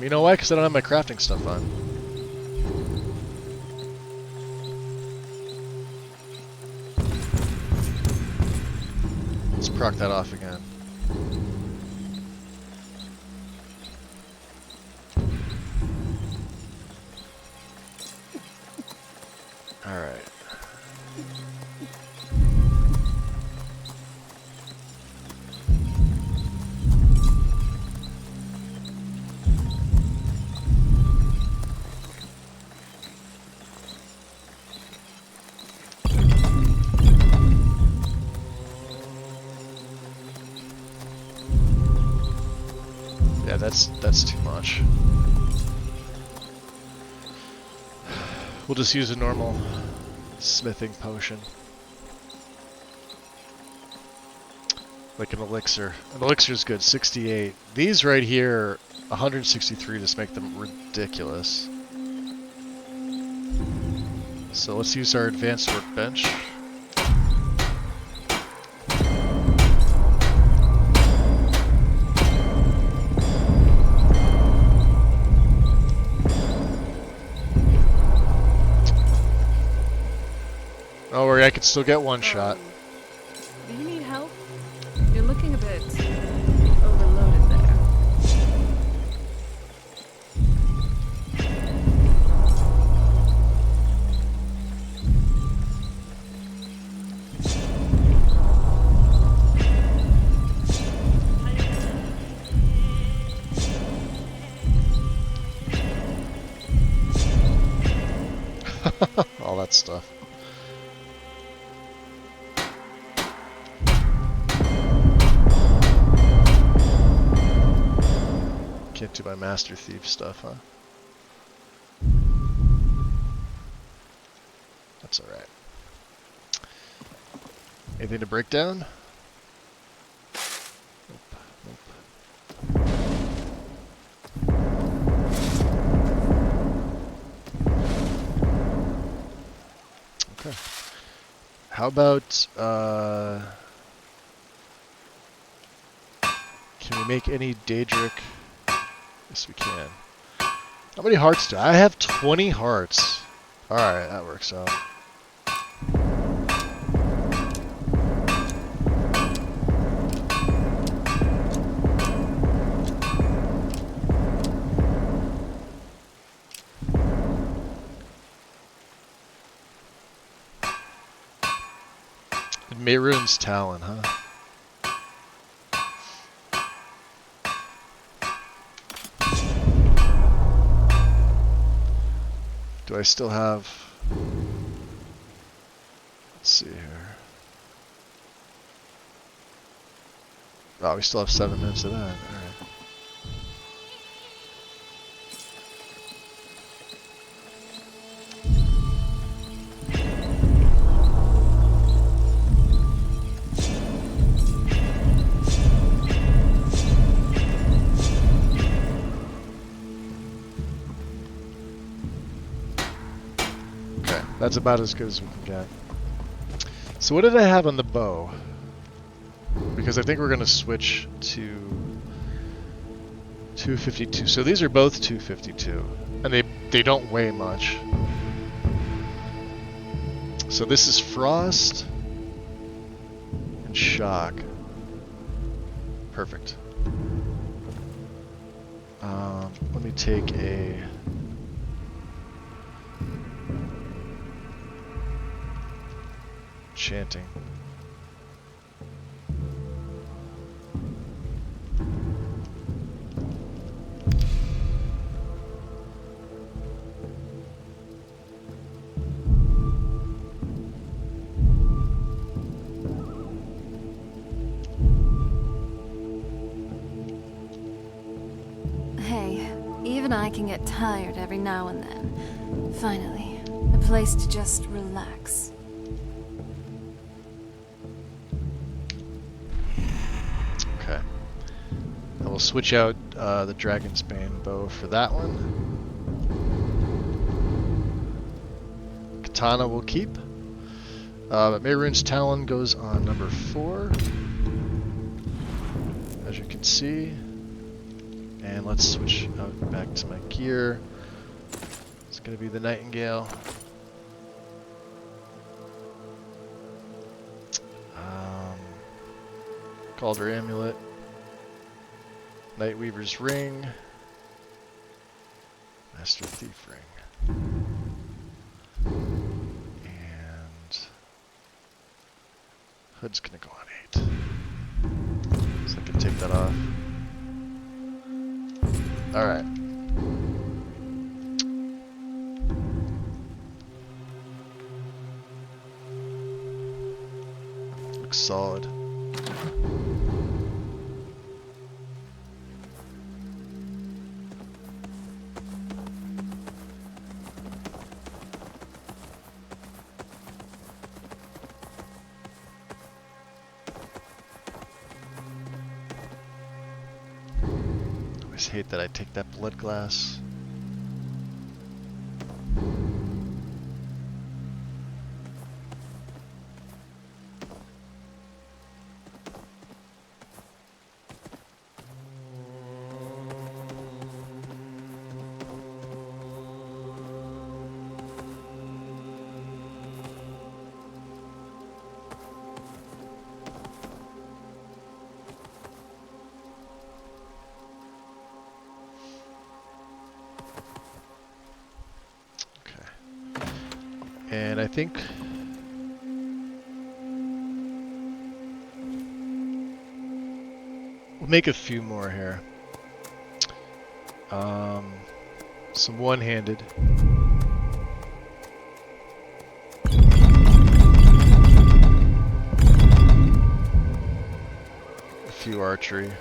You know why? Because I don't have my crafting stuff on. Let's proc that off again. Alright. Yeah, that's too much. We'll just use a normal smithing potion. Like an elixir. An elixir is good, 68. These right here, 163, just make them ridiculous. So let's use our advanced workbench. Don't worry, I can still get one shot. Do you need help? You're looking a bit overloaded there. All that stuff. Can't do my Master Thief stuff, huh? That's alright. Anything to break down? Nope. Okay. How about, can we make any Daedric? Yes, we can. How many hearts do I have? 20 hearts. Alright, that works out. Mehrunes Talon, huh? Do I still have... Let's see here. Oh, we still have 7 minutes of that. Alright. That's about as good as we can get. So what did I have on the bow? Because I think we're going to switch to 252. So these are both 252. And they don't weigh much. So this is Frost and Shock. Perfect. Let me take a... Chanting. Hey, even I can get tired every now and then. Finally, a place to just relax. Okay. I will switch out the Dragon's Bane bow for that one. Katana will keep. But Mehrunes Talon goes on number 4. As you can see. And let's switch out back to my gear. It's going to be the Nightingale. Calder Amulet. Nightweaver's Ring. Master Thief Ring. And Hood's going to go on 8. So I can take that off. Alright. Looks solid. I hate that I take that blood glass. And I think we'll make a few more here. Some one-handed. A few archery.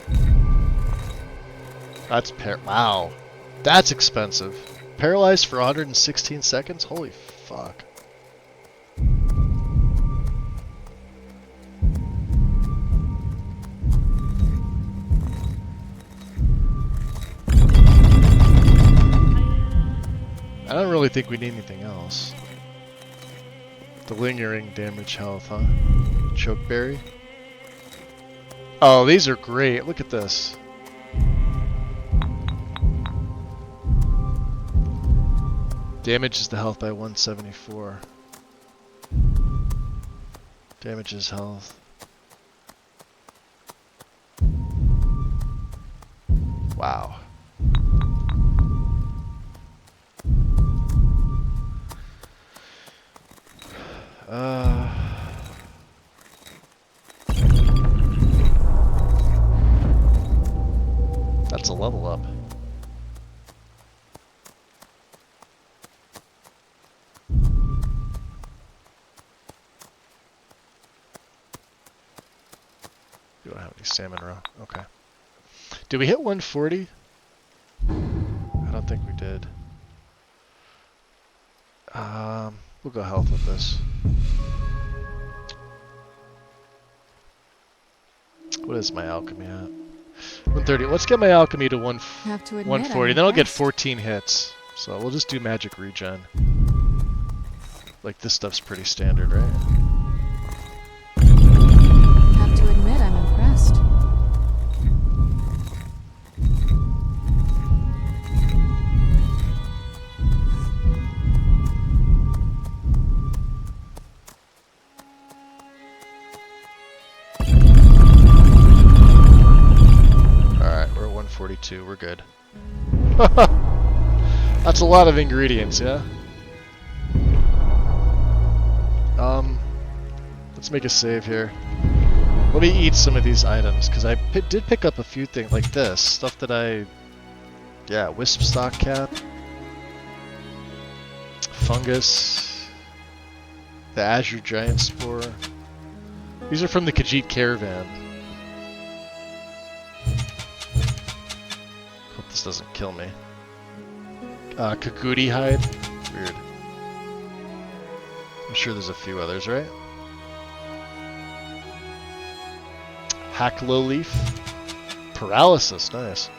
That's wow. That's expensive. Paralyzed for 116 seconds? Holy fuck. I don't really think we need anything else. The lingering damage health, huh? Chokeberry. Oh, these are great. Look at this. Damages the health by 174. Damages health. Wow. That's a level up. You don't have any salmon raw. Okay. Did we hit 140? I don't think we did. We'll go health with this. What is my alchemy at? 130. Let's get my alchemy to 140. Then I'll get 14 hits. So we'll just do magic regen. Like this stuff's pretty standard, right? Have to admit, I'm impressed. we're good. That's a lot of ingredients, yeah? Let's make a save here. Let me eat some of these items, because I did pick up a few things like this. Stuff that yeah, wisp stock cap. Fungus. The Azure Giant Spore. These are from the Khajiit Caravan. Hope this doesn't kill me. Kakuti hide. Weird. I'm sure there's a few others, right? Hacklow leaf. Paralysis, nice.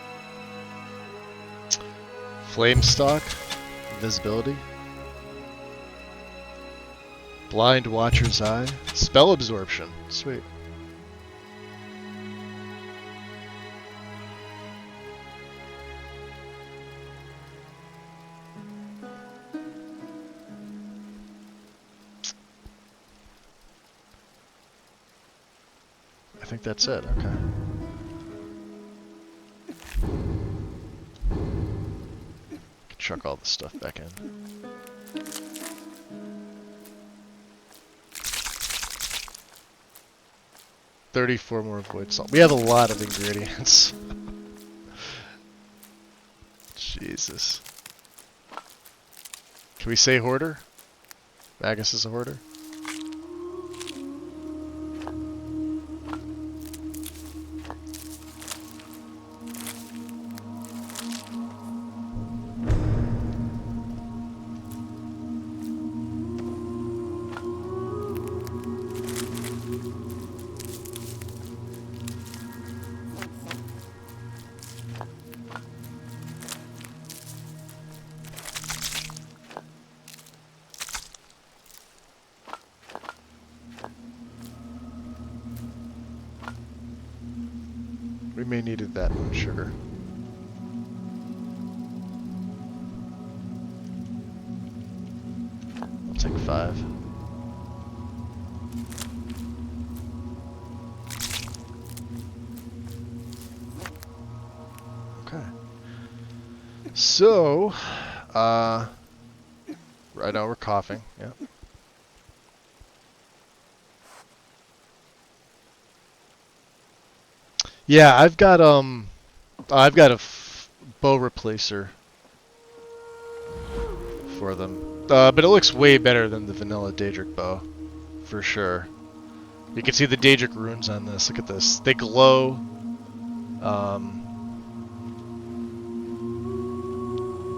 Flame stalk. Invisibility. Blind Watcher's Eye. Spell absorption. Sweet. I think that's it, okay. Chuck all this stuff back in. $34 more void salt. We have a lot of ingredients. Jesus. Can we say hoarder? Magus is a hoarder? We may needed that much sugar. I'll take 5. Okay. So, right now we're coughing, yeah. Yeah, I've got a bow replacer for them, but it looks way better than the vanilla Daedric bow, for sure. You can see the Daedric runes on this. Look at this; they glow.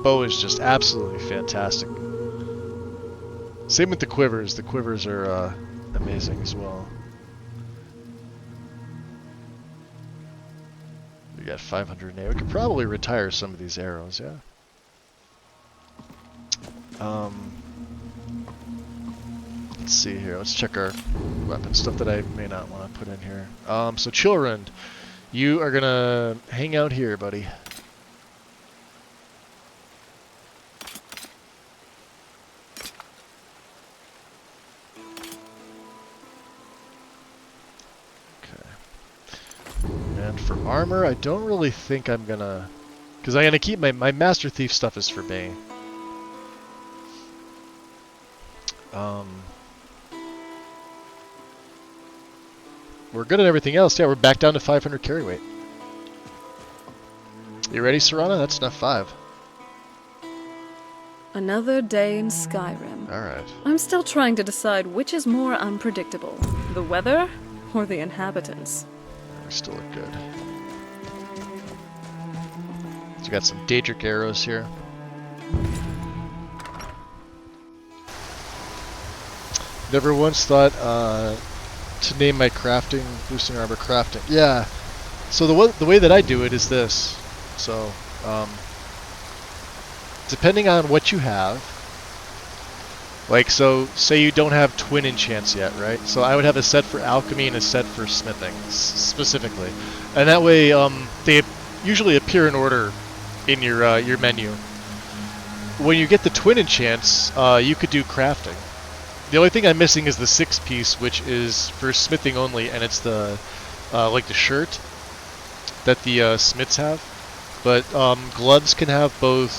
Bow is just absolutely fantastic. Same with the quivers. The quivers are amazing as well. We got 508. We could probably retire some of these arrows, yeah. Let's see here. Let's check our weapon stuff that I may not want to put in here. So Chilrund, you are gonna hang out here, buddy. And for armor, I don't really think I'm gonna... Because I'm gonna keep my Master Thief stuff is for me. We're good at everything else. Yeah, we're back down to 500 carry weight. You ready, Serana? That's enough 5. Another day in Skyrim. Alright. I'm still trying to decide which is more unpredictable, the weather or the inhabitants. We still look good. So we got some Daedric arrows here. Never once thought to name my crafting, boosting armor crafting. Yeah. So the way that I do it is this. So depending on what you have, like, so say you don't have twin enchants yet, right? So I would have a set for alchemy and a set for smithing specifically, and that way they usually appear in order in your menu. When you get the twin enchants, you could do crafting. The only thing I'm missing is the 6-piece, which is for smithing only, and it's the like the shirt that the smiths have. but gloves can have both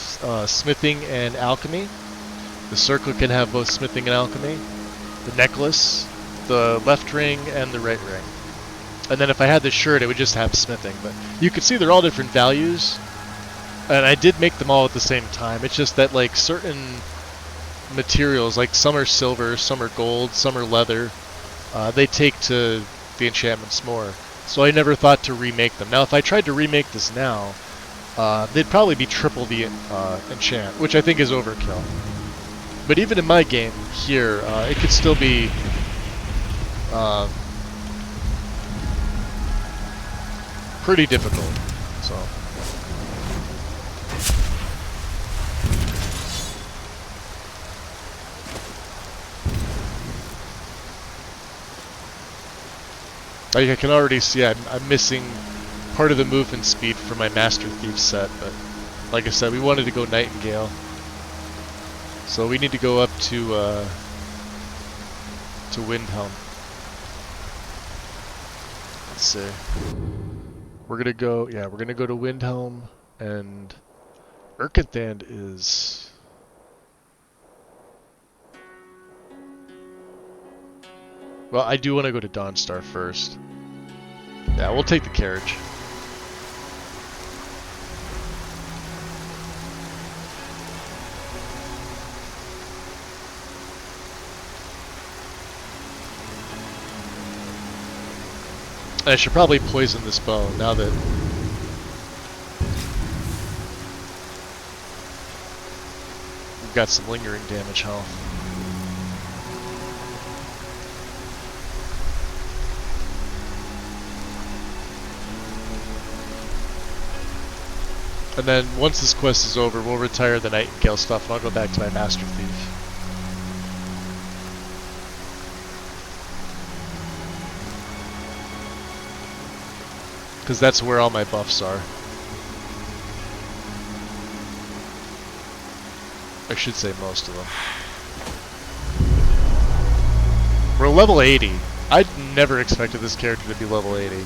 smithing and alchemy. The circlet can have both smithing and alchemy. The necklace, the left ring, and the right ring. And then if I had the shirt, it would just have smithing. But you can see they're all different values. And I did make them all at the same time. It's just that like certain materials, like some are silver, some are gold, some are leather, they take to the enchantments more. So I never thought to remake them. Now if I tried to remake this now, they'd probably be triple the enchant, which I think is overkill. But even in my game here, it could still be pretty difficult. So. Like I can already see I'm missing part of the movement speed for my Master Thief set, but like I said, we wanted to go Nightingale. So we need to go up to Windhelm. Let's see. We're gonna go to Windhelm, and Erkenthand is... Well, I do want to go to Dawnstar first. Yeah, we'll take the carriage. I should probably poison this bow now that... we've got some lingering damage health. And then once this quest is over, we'll retire the Nightingale stuff and I'll go back to my Master Thief. Because that's where all my buffs are. I should say most of them. We're level 80. I'd never expected this character to be level 80.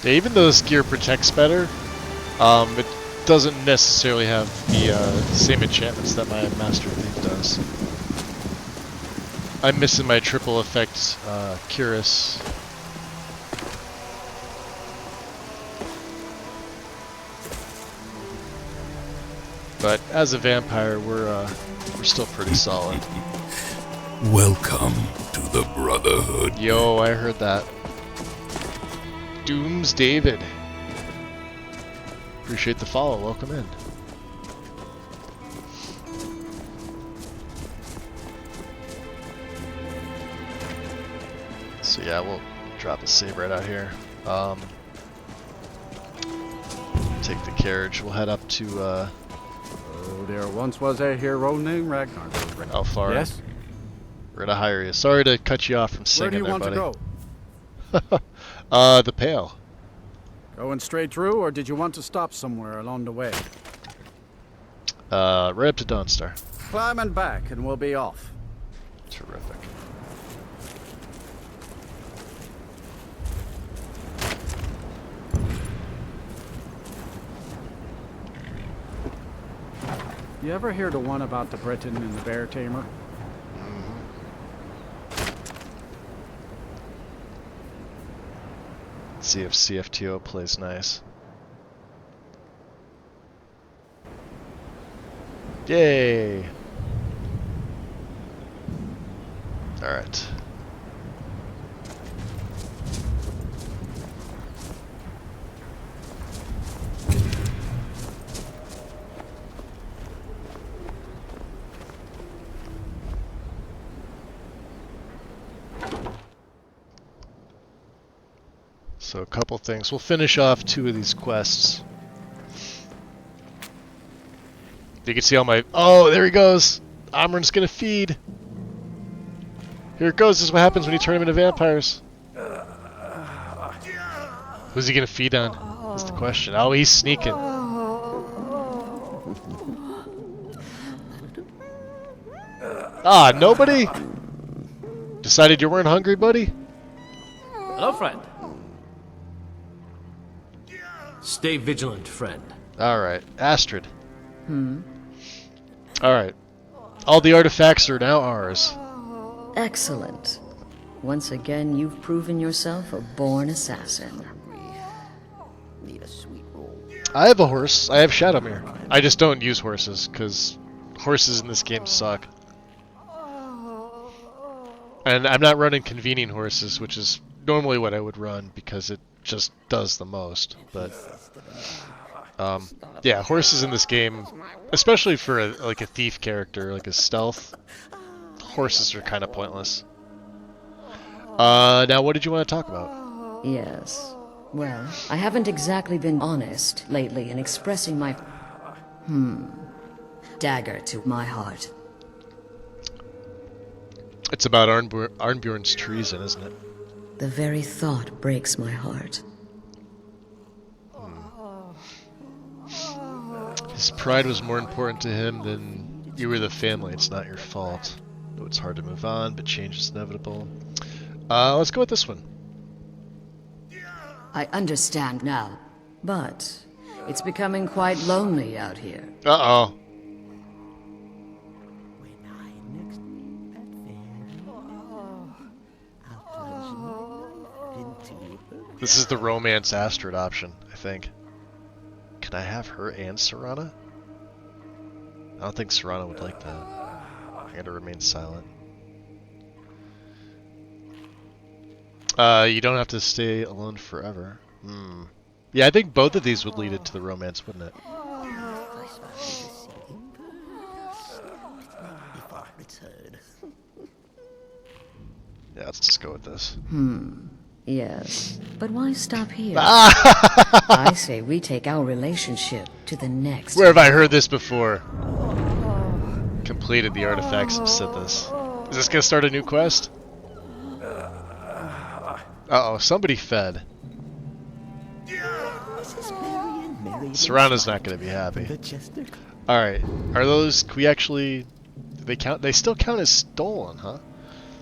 Yeah, even though this gear protects better, it doesn't necessarily have the same enchantments that my Master Thief does. I'm missing my triple effect Cuirass. But as a vampire, we're still pretty solid. Welcome to the Brotherhood. Yo, I heard that. Dooms David. Appreciate the follow. Welcome in. So yeah, we'll drop a save right out here. Take the carriage. We'll head up to. Oh, there once was a hero named Ragnar. How far? Yes. We're gonna hire you. Sorry to cut you off from singing. Where do you want buddy. to go? The Pale. Going straight through, or did you want to stop somewhere along the way? Right up to Dawnstar. Climb and back, and we'll be off. Terrific. You ever hear the one about the Briton and the bear tamer? See if CFTO plays nice. Yay! Alright. So a couple things. We'll finish off 2 of these quests. You can see all my... Oh, there he goes! Amryn's gonna feed! Here it goes, this is what happens when you turn them into vampires. Who's he gonna feed on? That's the question. Oh, he's sneaking. Ah, nobody? Decided you weren't hungry, buddy? Hello, friend. Stay vigilant, friend. Alright, Astrid. Alright. All the artifacts are now ours. Excellent. Once again, you've proven yourself a born assassin. I have a horse. I have Shadowmere. I just don't use horses, because horses in this game suck. And I'm not running convening horses, which is normally what I would run, because it just does the most. But yeah, horses in this game, especially for like a thief character, like a stealth, horses are kind of pointless. Now what did you want to talk about? Yes. Well, I haven't exactly been honest lately in expressing my dagger to my heart. It's about Arnbjorn's treason, isn't it? The very thought breaks my heart. His pride was more important to him than you were the family. It's not your fault. Though it's hard to move on, but change is inevitable. Let's go with this one. I understand now, but it's becoming quite lonely out here. Uh-oh. This is the romance Astrid option, I think. Can I have her and Serana? I don't think Serana would like that. I gotta remain silent. You don't have to stay alone forever. Yeah, I think both of these would lead into the romance, wouldn't it? Yeah, let's just go with this. Yes, but why stop here? I say we take our relationship to the next. Where have I heard this before? Completed the artifacts of Sithis. Is this gonna start a new quest? Uh-oh, somebody fed. Serana's not gonna be happy. Alright, are those... Can we actually... Do they count? They still count as stolen, huh?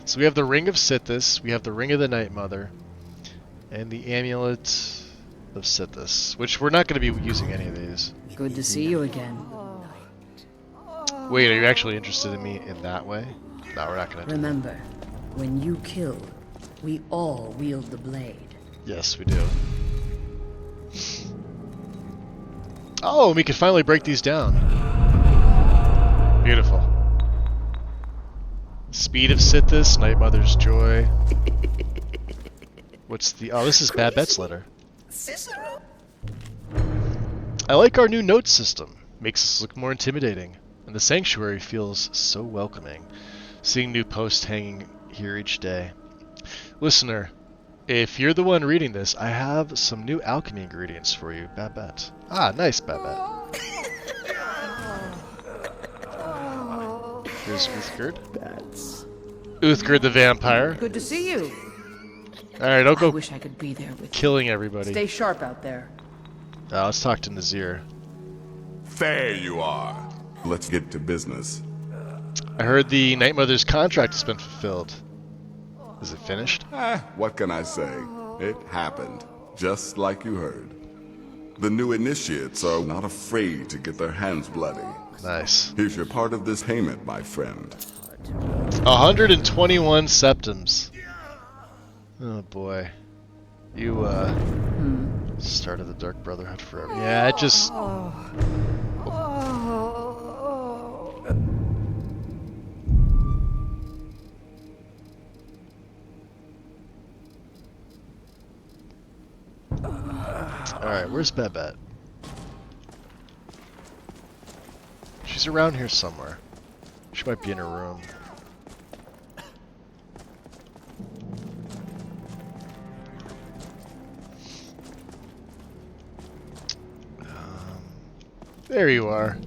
So we have the Ring of Sithis, we have the Ring of the Night Mother, and the Amulet of Sithis, which we're not going to be using any of these. Good to see you again. Wait, are you actually interested in me in that way? No, we're not going to. Remember, when you kill, we all wield the blade. Yes, we do. Oh, we can finally break these down. Beautiful. Speed of Sithis, Night Mother's Joy. What's the... Oh, this is Babette's letter. Cicero? I like our new note system. Makes us look more intimidating. And the sanctuary feels so welcoming. Seeing new posts hanging here each day. Listener, if you're the one reading this, I have some new alchemy ingredients for you, Babette. Ah, nice, Babette. Here's Uthgerd. Uthgerd the vampire. Good to see you. Alright, I'll go. I wish I could be there with killing everybody. Stay sharp out there. Let's talk to Nazir. There you are. Let's get to business. I heard the Night Mother's contract has been fulfilled. Is it finished? What can I say? It happened, just like you heard. The new initiates are not afraid to get their hands bloody. Nice. Here's your part of this payment, my friend. 121 septums. Oh boy. You, started the Dark Brotherhood forever. Yeah, it just... Alright, where's Babette? She's around here somewhere. She might be in her room. There you are.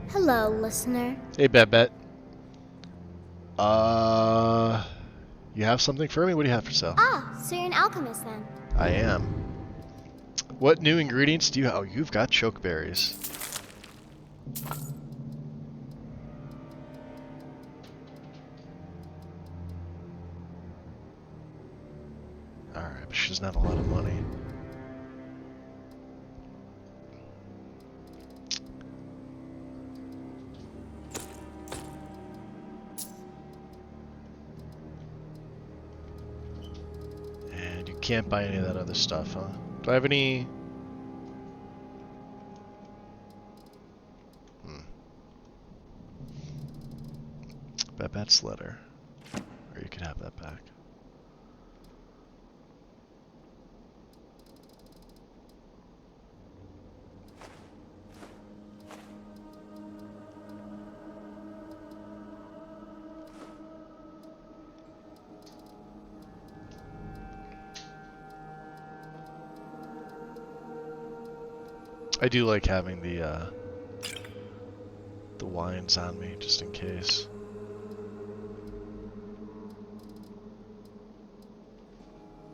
Hello, listener. Hey, Babette. You have something for me? What do you have for sale? Ah, so you're an alchemist then? I am. What new ingredients do you have? Oh, you've got chokeberries. Alright, but she doesn't have a lot of money. And you can't buy any of that other stuff, huh? Do I have any... Babette's letter. Or you could have that back. I do like having the wines on me, just in case.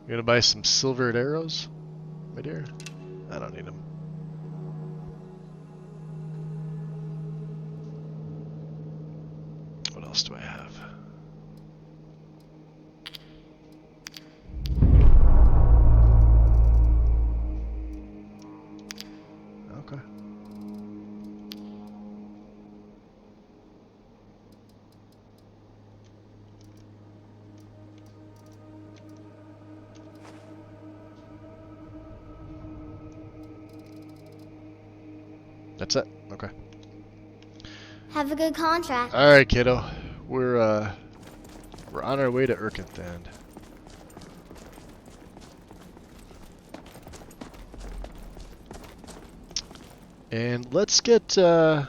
You gonna buy some silvered arrows, my dear? I don't need them. What else do I have? Okay. That's it. Okay. Have a good contract. All right, kiddo. We're on our way to Erkenthand. And let's get the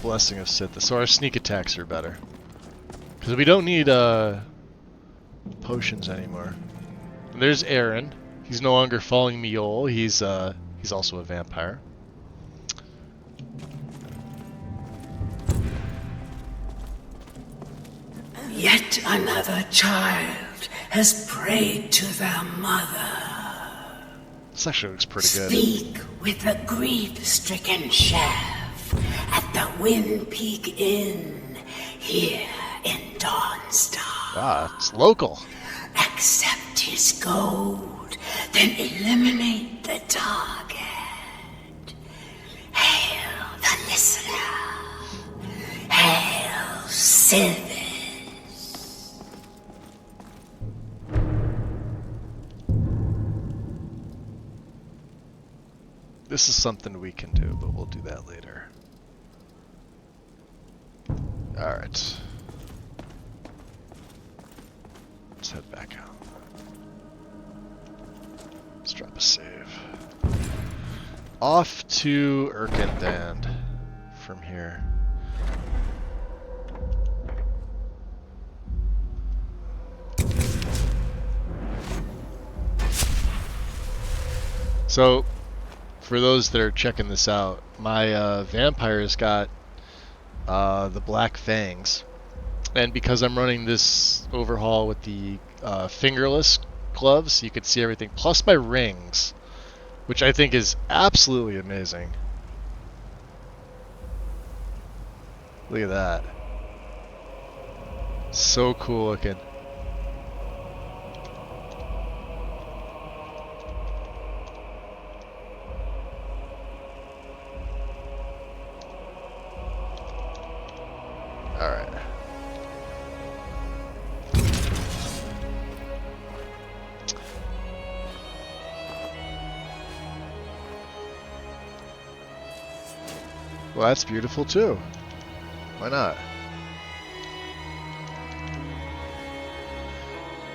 Blessing of Sith, so our sneak attacks are better. Because we don't need potions anymore. And there's Aaron. He's no longer following Miol. He's also a vampire. Yet another child has prayed to their mother. This actually looks pretty good. Speak with the grief-stricken chef at the Wind Peak Inn here in Dawnstar. Ah, it's local. Accept his gold, then eliminate the target. Hail the listener. Hail Sylvis. This is something we can do, but we'll do that later. Alright. Let's head back out. Let's drop a save. Off to Erkenthand from here. So, for those that are checking this out, my vampire's got the black fangs. And because I'm running this overhaul with the fingerless gloves, you can see everything, plus my rings, which I think is absolutely amazing. Look at that. So cool looking. Alright. Well, that's beautiful too. Why not?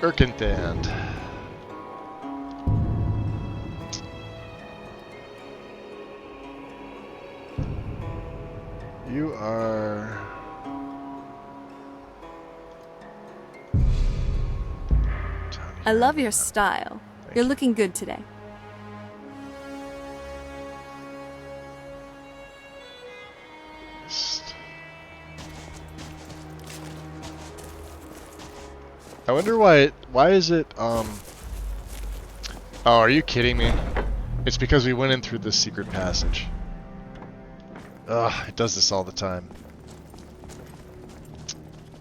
Erkenthand. You are... I love your style. You're looking good today. I wonder why is it, oh, are you kidding me? It's because we went in through this secret passage. Ugh, it does this all the time.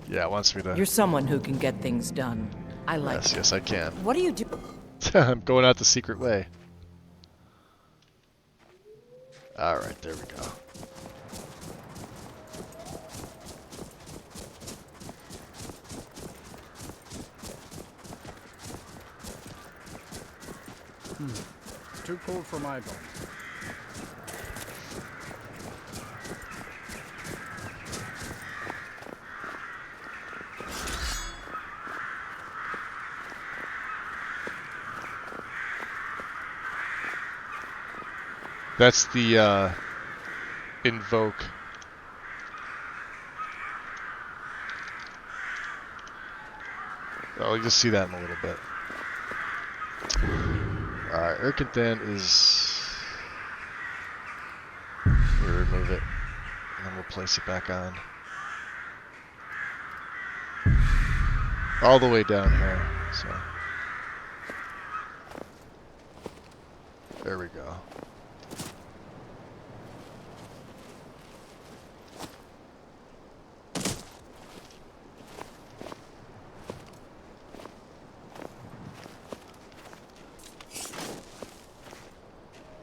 Yeah, it wants me to... You're someone who can get things done. I like Yes, that. yes, I can. What do you do? I'm going out the secret way. Alright, there we go. Too cold for my bones. That's the, invoke. Oh, you'll just see that in a little bit. Alright, Erkenthand is... We remove it, and then we'll place it back on. All the way down here, so... There we go.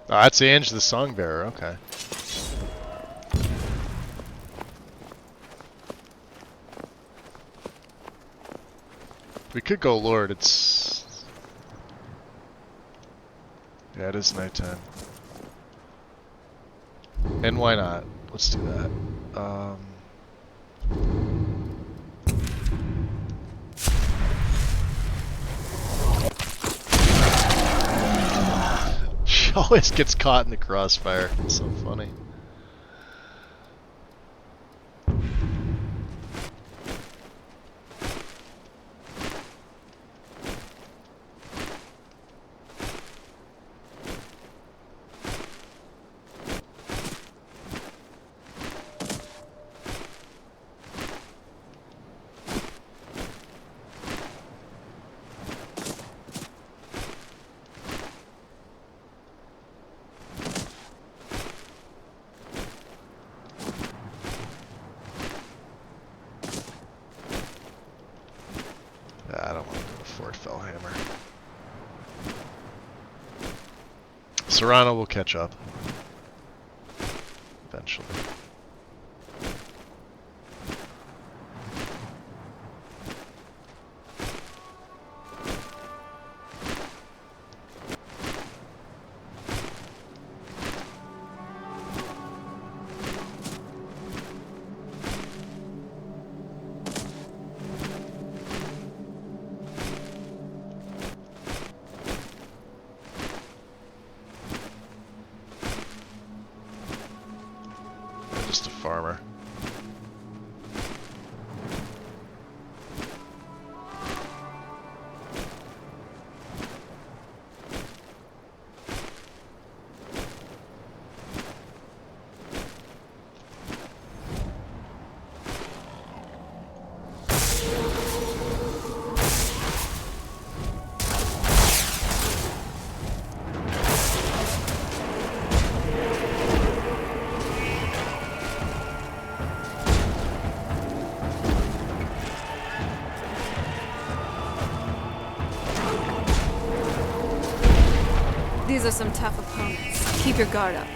Oh, that's Ange the Songbearer, okay. We could go Lord, it's... Yeah, it is nighttime. And why not? Let's do that. She always gets caught in the crossfire. It's so funny. I don't want to go to Fort Fellhammer. Serrano will catch up. Eventually. Just a farmer. These are some tough opponents. Keep your guard up.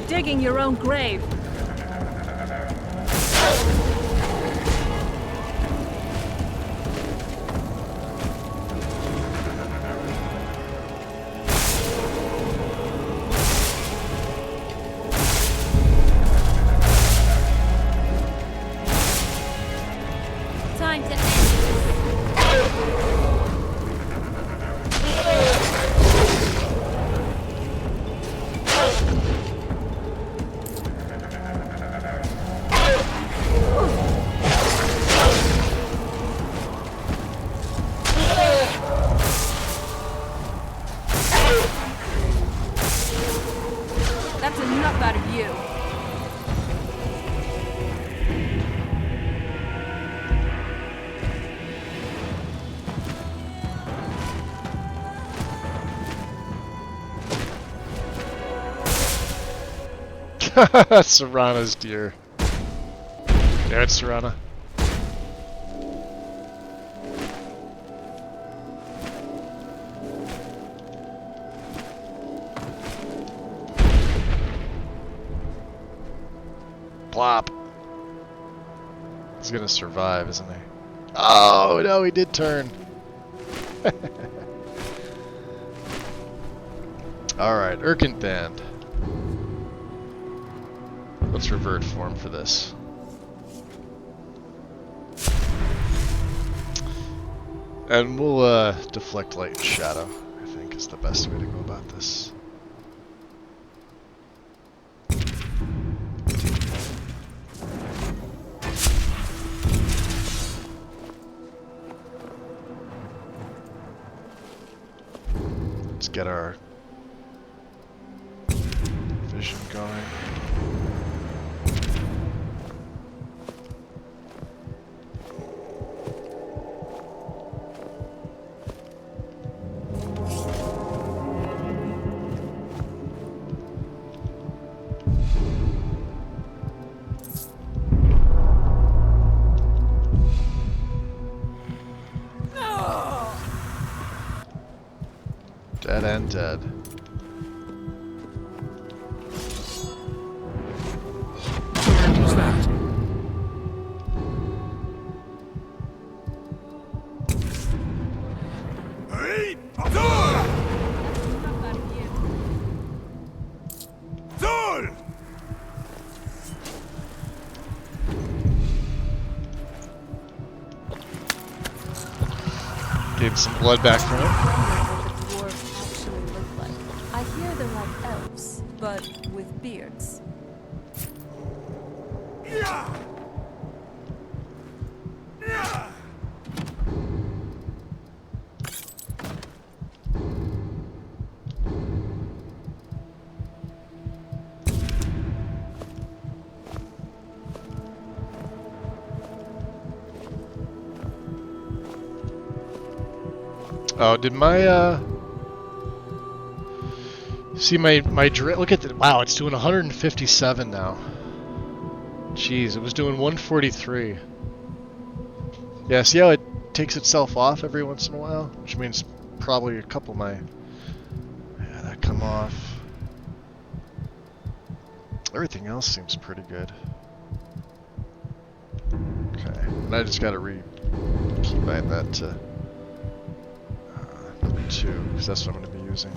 digging your own grave. Time to end this. That's enough out of you. Serana's deer. Damn it, Serana. Plop. He's gonna survive, isn't he? Oh, no, he did turn. Alright, Erkenthand. Let's revert form for this. And we'll deflect light and shadow, I think is the best way to go about this. Let's get our vision going. Dead and dead. Who's that? Hey! Zul! Zul! Gave some blood back from it. I hear they're like elves, but with beards. Yeah! Yeah! Oh, did my see my look at the wow, it's doing 157 now. Jeez, it was doing 143. Yeah, see how it takes itself off every once in a while? Which means probably a couple of my that come off. Everything else seems pretty good. Okay, and I just gotta keybind that to 2, because that's what I'm going to be using.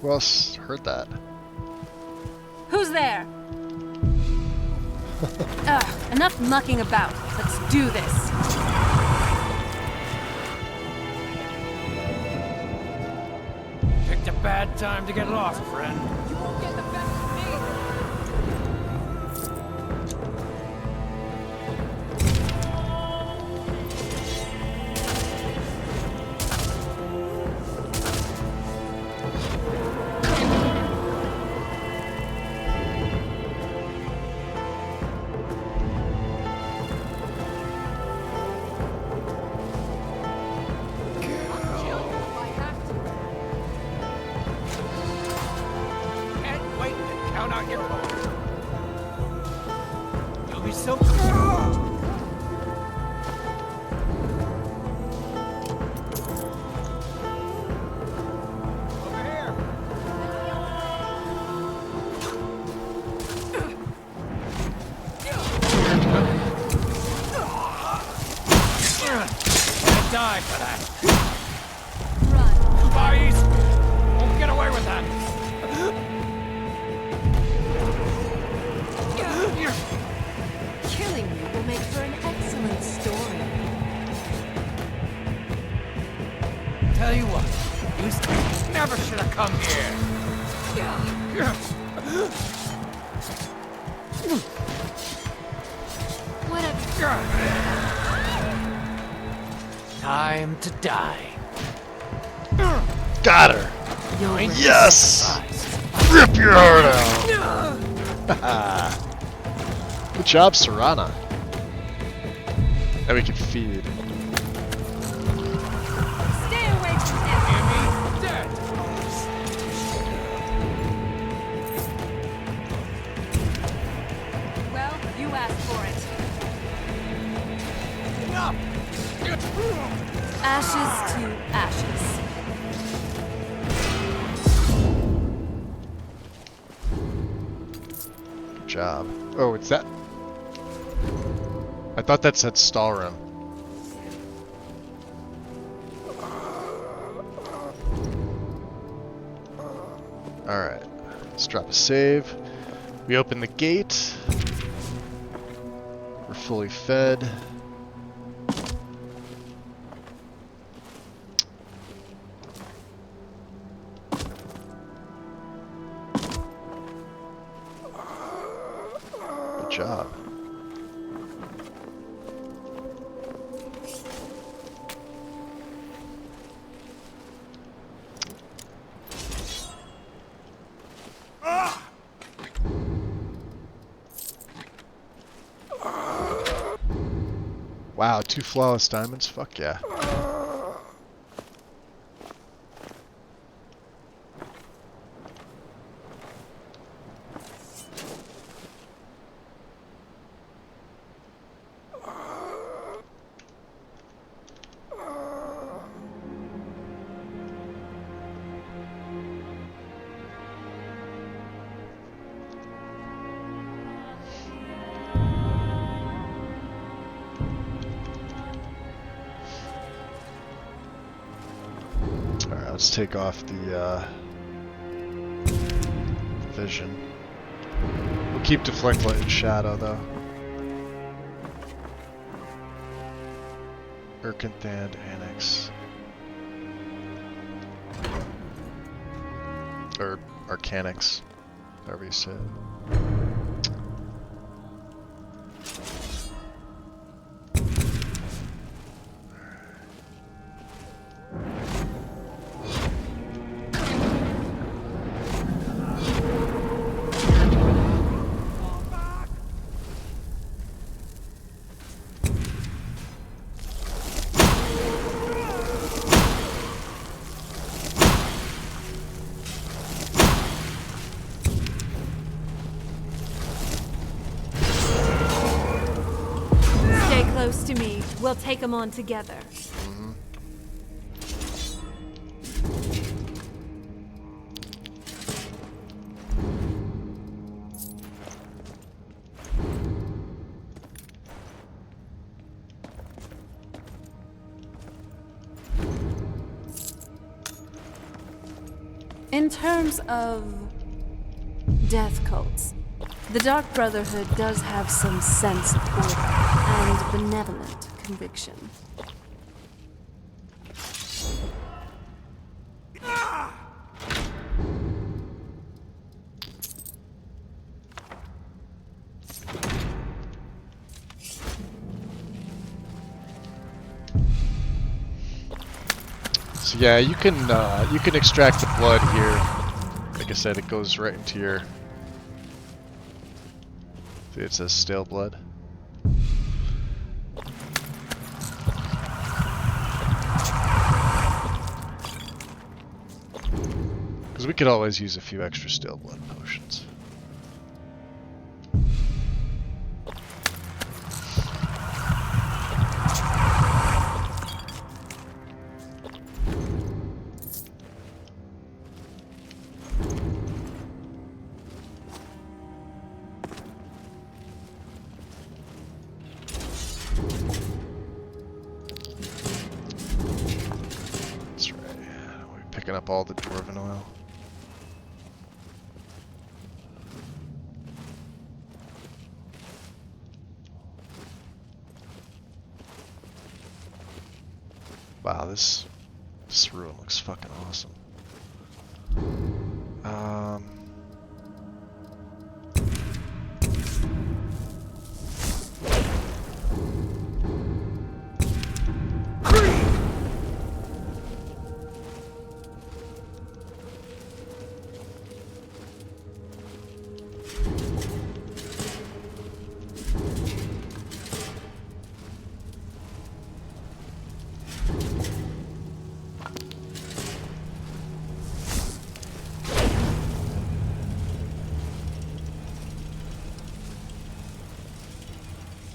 Who else heard that? Who's there? Ugh, enough mucking about. Let's do this. Picked a bad time to get lost, friend. You won't get the best of me. Die for that. Run. Boys! Won't get away with that. Killing you will make for an excellent story. Tell you what, you never should have come here. Whatever. Time to die. Got her. Yes! Rip your heart out. Good job, Serana. Now we can feed. Stay away from them. Dead. Well, you asked for it. Enough. Ashes to ashes. Good job. Oh, it's that. I thought that said Stalrim. Alright. Let's drop a save. We open the gate. We're fully fed. Good job. Wow, 2 flawless diamonds? Fuck yeah. Let's take off the vision. We'll keep Deflect Light and Shadow though. Erkenthand Annex. Or Arcanix, however you say it. Close to me. We'll take them on together. In terms of death cults, The Dark Brotherhood does have some sense of order and benevolent conviction. So yeah, you can extract the blood here. Like I said, it goes right into your. See, it says stale blood. Because we could always use a few extra stale blood potions. Up all the dwarven oil. Wow, this ruin looks fucking awesome.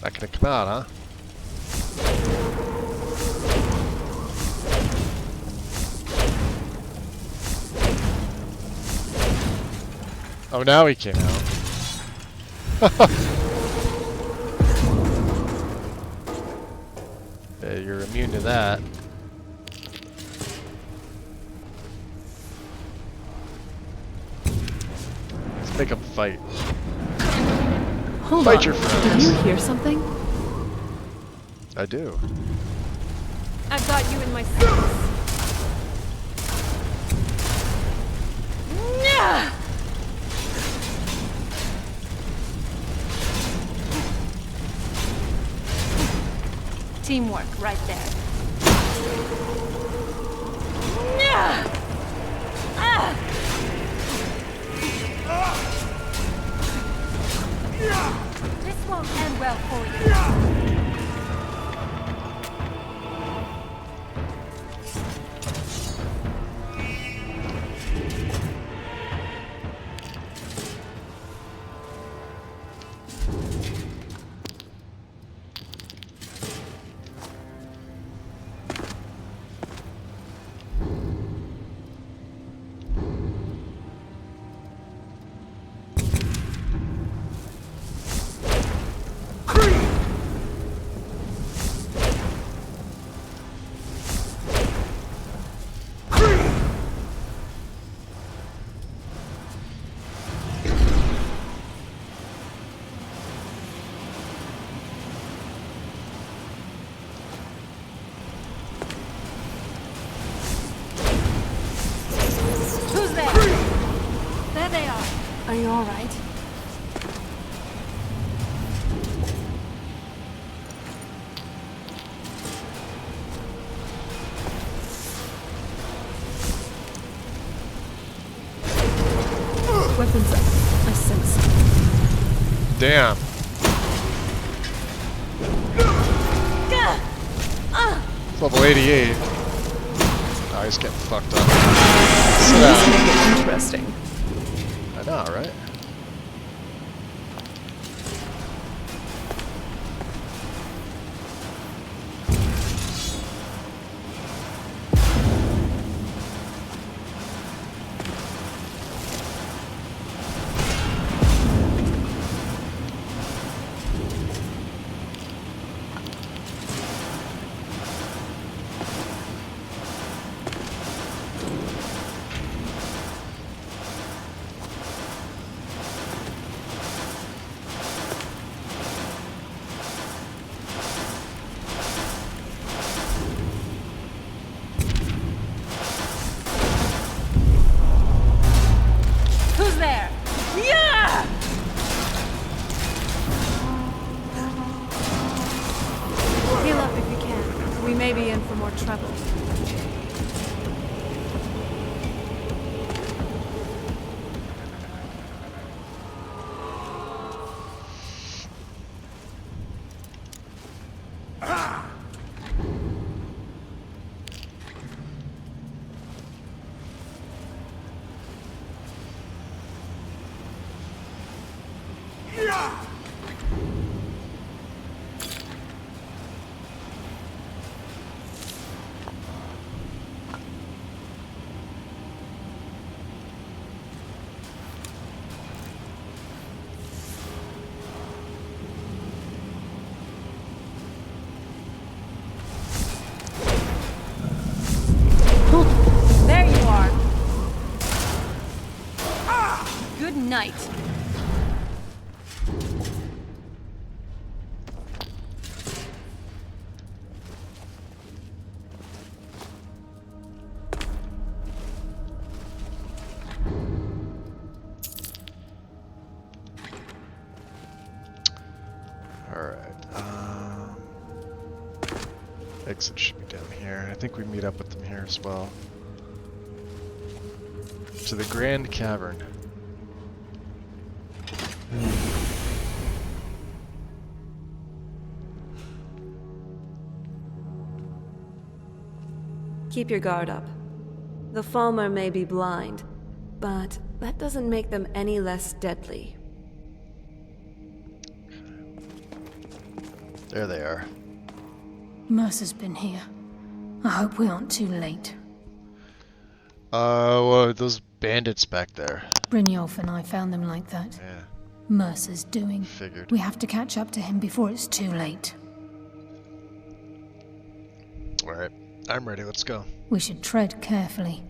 Not gonna come out, huh? Oh, now he came out. Yeah, you're immune to that. Let's make him fight. Hold Fight on. your friends. Did you hear something? I do. I've got you in my sights. Nyah! Teamwork right there. Nyah! Ah! This won't end well for you. Are you alright? Weapons up. I sense. Damn. It's level 88. Oh, he's getting fucked up. Sit This down. may get interesting. I know, right? night. Exit should be down here. I think we meet up with them here as well. To the Grand Cavern. Keep your guard up. The Falmer may be blind, but that doesn't make them any less deadly. There they are. Mercer's been here. I hope we aren't too late. Well, those bandits back there. Brynjolf and I found them like that. Yeah. Mercer's doing. Figured. We have to catch up to him before it's too late. Alright, I'm ready, let's go. We should tread carefully.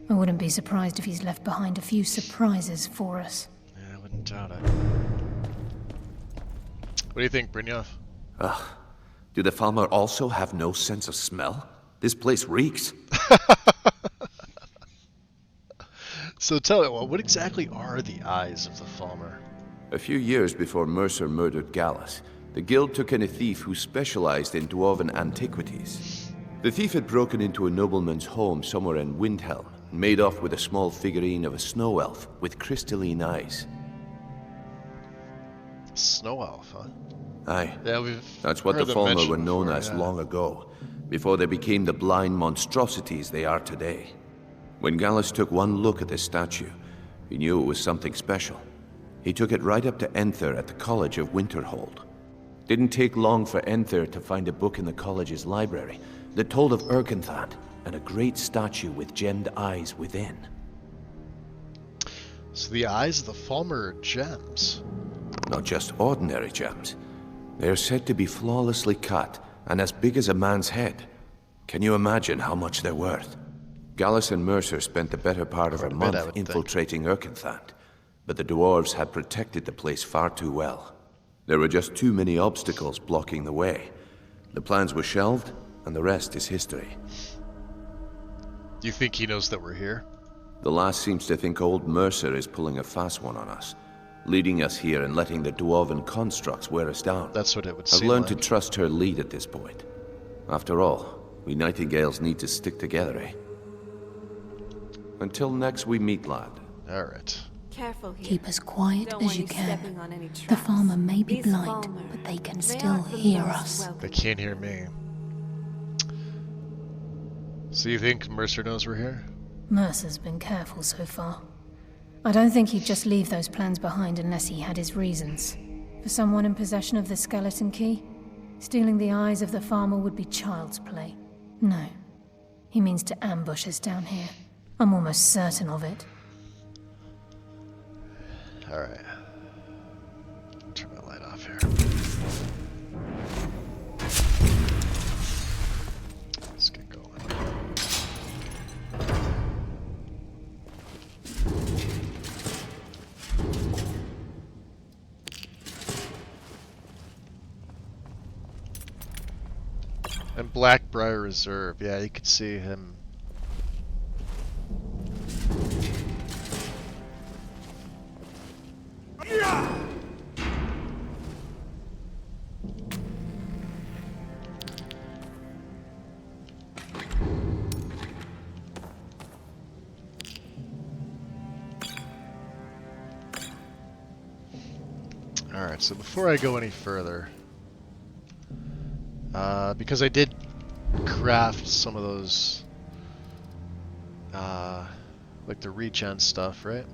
I wouldn't be surprised if he's left behind a few surprises for us. Yeah, I wouldn't doubt it. What do you think, Brynjolf? Ugh. Do the Falmer also have no sense of smell? This place reeks. So tell me, well, what exactly are the eyes of the Falmer? A few years before Mercer murdered Gallus, the guild took in a thief who specialized in dwarven antiquities. The thief had broken into a nobleman's home somewhere in Windhelm and made off with a small figurine of a snow elf with crystalline eyes. Snow elf, huh? Aye. Yeah, that's what the Falmer were known as long ago, before they became the blind monstrosities they are today. When Gallus took one look at this statue, he knew it was something special. He took it right up to Enther at the College of Winterhold. Didn't take long for Enther to find a book in the college's library that told of Erkenthand and a great statue with gemmed eyes within. So the eyes of the Falmer are gems? Not just ordinary gems. They are said to be flawlessly cut and as big as a man's head. Can you imagine how much they're worth? Gallus and Mercer spent the better part of a month infiltrating Erkenthand, but the dwarves had protected the place far too well. There were just too many obstacles blocking the way. The plans were shelved, and the rest is history. Do you think he knows that we're here? The last seems to think old Mercer is pulling a fast one on us, leading us here and letting the dwarven constructs wear us down. That's what it would seem I've learned like. to trust her lead at this point. After all, we Nightingales need to stick together, eh? Until next we meet, lad. Alright. Careful here. Keep as quiet Don't as want you stepping can. on any The traps. Falmer may be These blind, Falmer, but they can they still aren't the hear most us. welcome. They can't hear me. So you think Mercer knows we're here? Mercer's been careful so far. I don't think he'd just leave those plans behind unless he had his reasons. For someone in possession of the skeleton key, stealing the eyes of the Falmer would be child's play. No. He means to ambush us down here. I'm almost certain of it. Alright. Turn my light off here. Let's get going. And Blackbriar Reserve. Yeah, you could see him. Alright, so before I go any further, because I did craft some of those, like the regen stuff, right?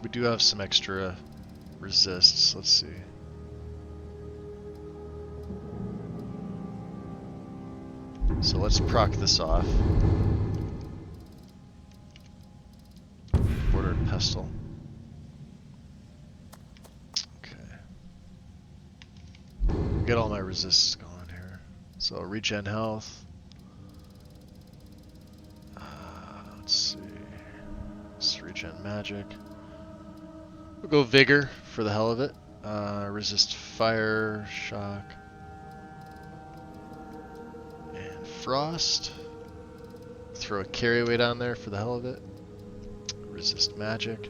We do have some extra resists, let's see. So let's proc this off. Bordered pestle. Okay. Get all my resists going here. So regen health. Let's see. Let's regen magic. We'll go vigor for the hell of it. Resist fire, shock, and frost. Throw a carry weight on there for the hell of it. Resist magic.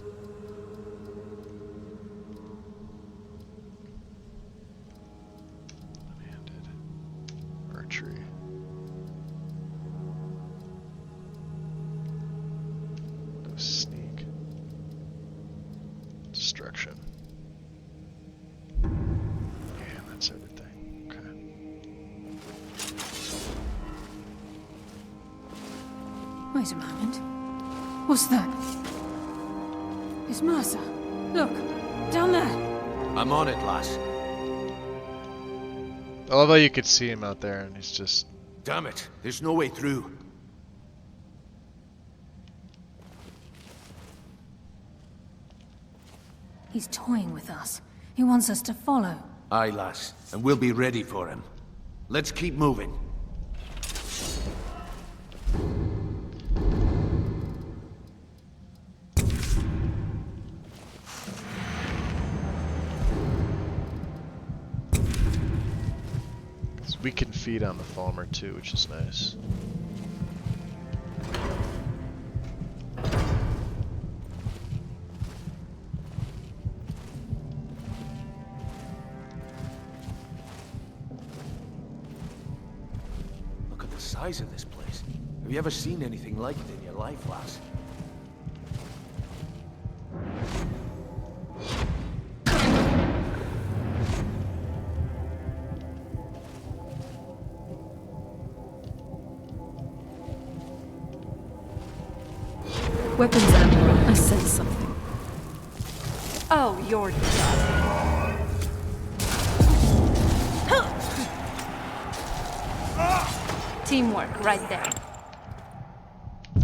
One-handed. Archery. No sneak. Destruction. And that's everything. Okay. Wait a moment. What's that? It's Mercer. Look, down there. I'm on it, lass. I love how you could see him out there and he's just... Damn it, there's no way through. He's toying with us. He wants us to follow. Aye, lass, and we'll be ready for him. Let's keep moving. We can feed on the Falmer too, which is nice. Look at the size of this place. Have you ever seen anything like it in your life, lass? Weapons Admiral, I sense something. Oh, you're done. Teamwork right there.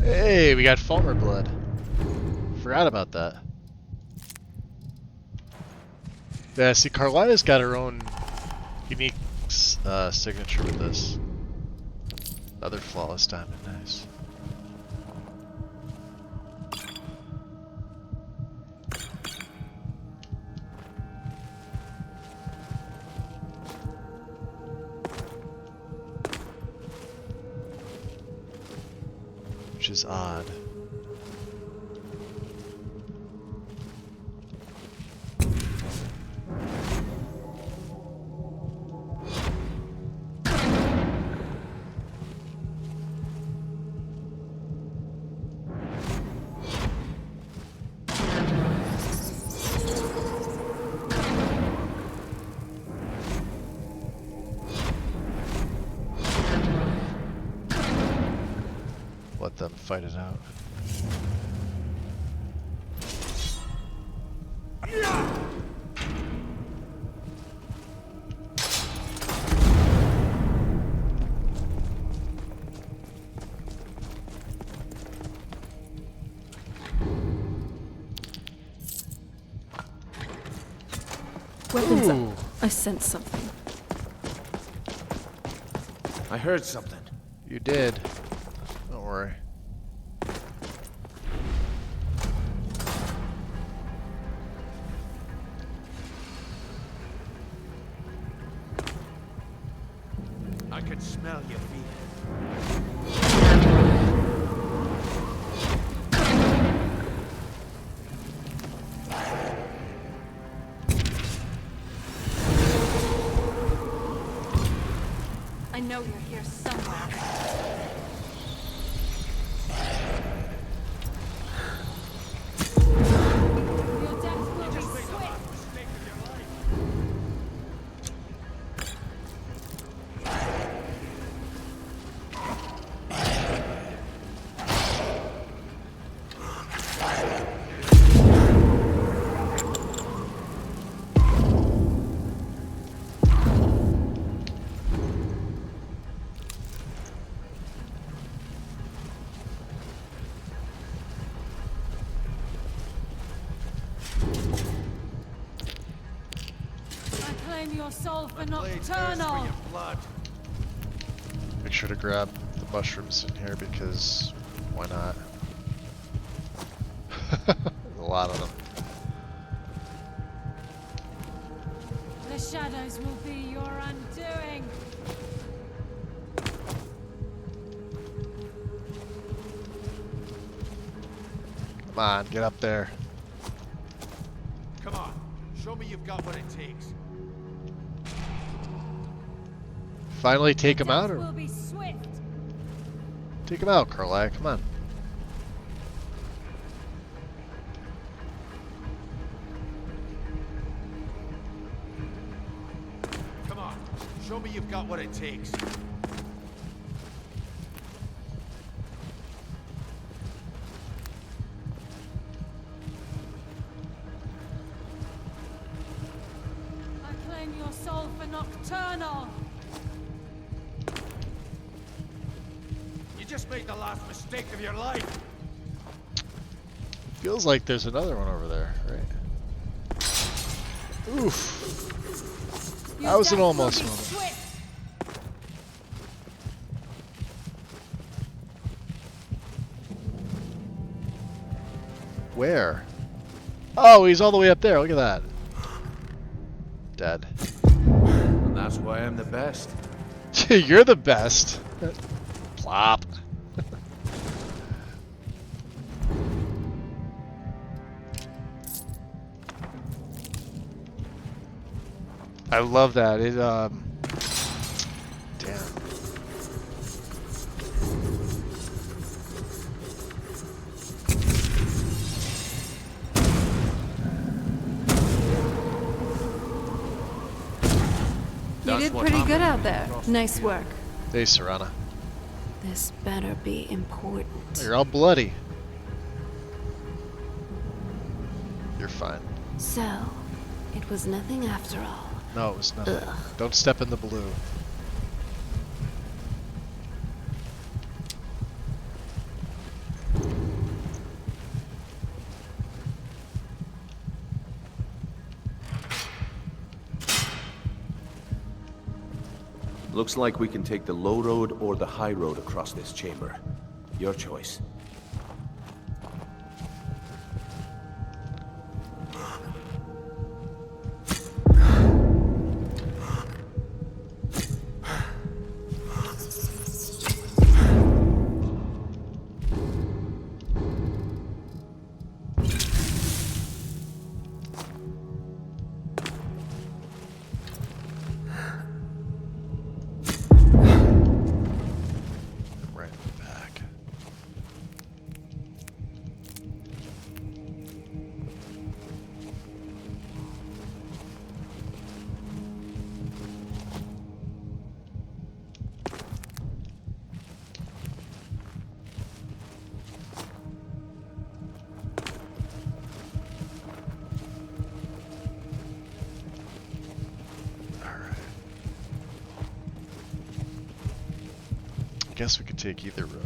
Hey, we got Falmer blood. Forgot about that. Yeah, see, Carlia's got her own unique signature with this. Another flawless diamond, nice. Which is odd. Let them fight it out. Weapons up. I sense something. I heard something. You did. Don't worry. I can smell your feet. I know you're here somewhere. Your death will be swift. I claim your soul for nocturnal. Blood. Make sure to grab the mushrooms in here because why not? There's a lot of them. The shadows will be your undoing. Come on, get up there. Come on, show me you've got what it takes. Finally take him out, or Will be swift. take him out, Carly. Come on. Come on, show me you've got what it takes. I claim your soul for Nocturnal. You just made the last mistake of your life. Feels like there's another one over there, right? Oof. That was an almost one. Where? Oh, he's all the way up there. Look at that. Dead. And that's why I'm the best. You're the best. Plop. I love that. It damn. You did pretty good out there. Nice work. Hey, Serana. This better be important. You're all bloody. You're fine. So, it was nothing after all. No, it was nothing. Ugh. Don't step in the blue. Looks like we can take the low road or the high road across this chamber. Your choice. Guess we could take either road.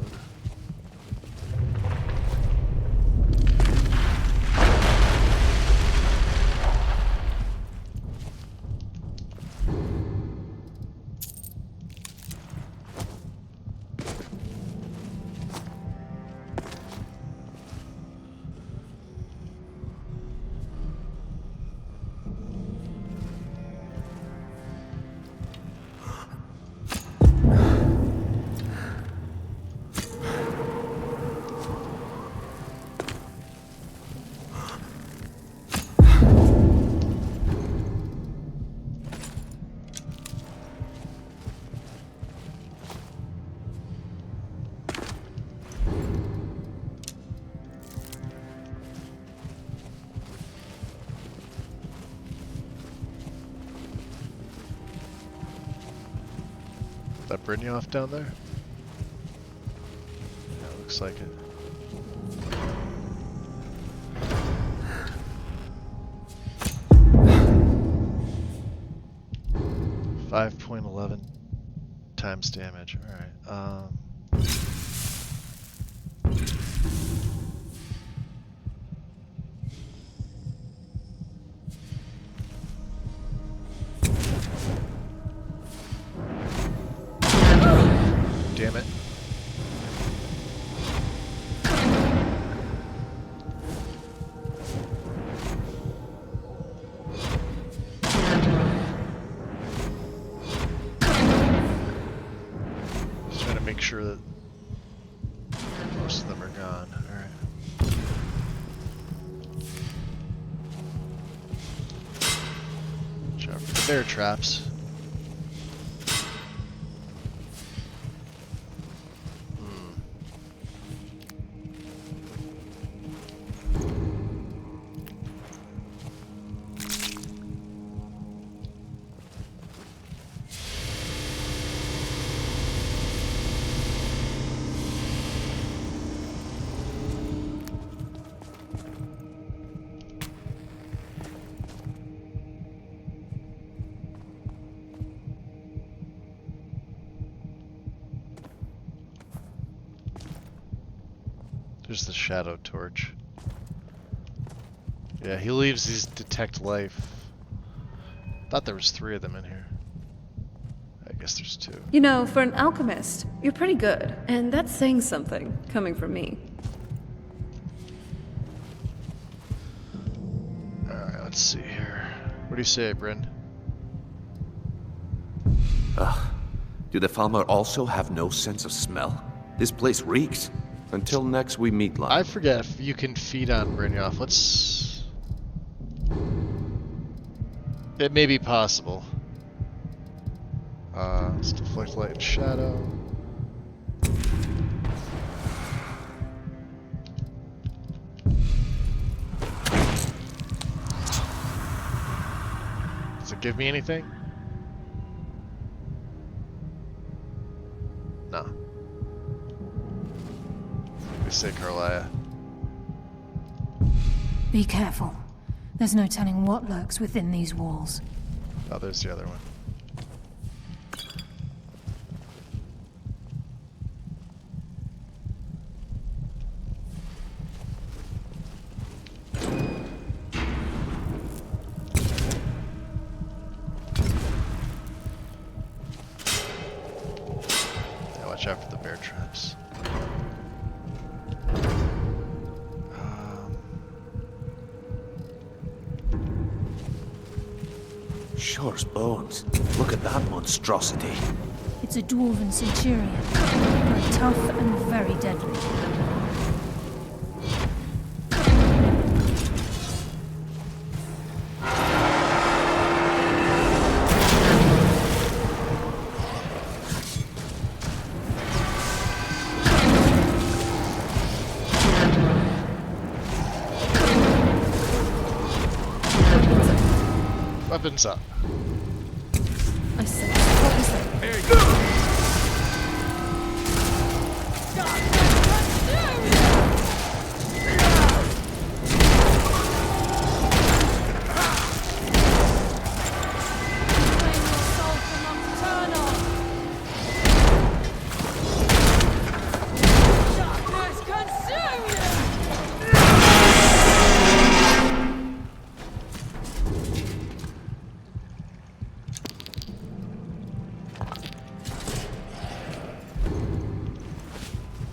That Brynjolf down there? Yeah, looks like it. .11 times damage. All right. sure that most of them are gone. Alright. Watch out for the bear traps. There's the shadow torch. Yeah, he leaves these detect life. Thought there was 3 of them in here. I guess there's 2. You know, for an alchemist, you're pretty good. And that's saying something, coming from me. Alright, let's see here. What do you say, Bryn? Ugh. Do the Falmer also have no sense of smell? This place reeks. Until next we meet, Lion. I forget if you can feed on Brynjolf. Let's... It may be possible. Let's deflect light and shadow. Does it give me anything? No. Say Carlia. Be careful. There's no telling what lurks within these walls. Oh, there's the other one. Yeah, watch out for the bear traps. Sure as bones. Look at that monstrosity. It's a dwarven centurion. Very tough and very deadly. Weapons up. I said, what was that? There you go.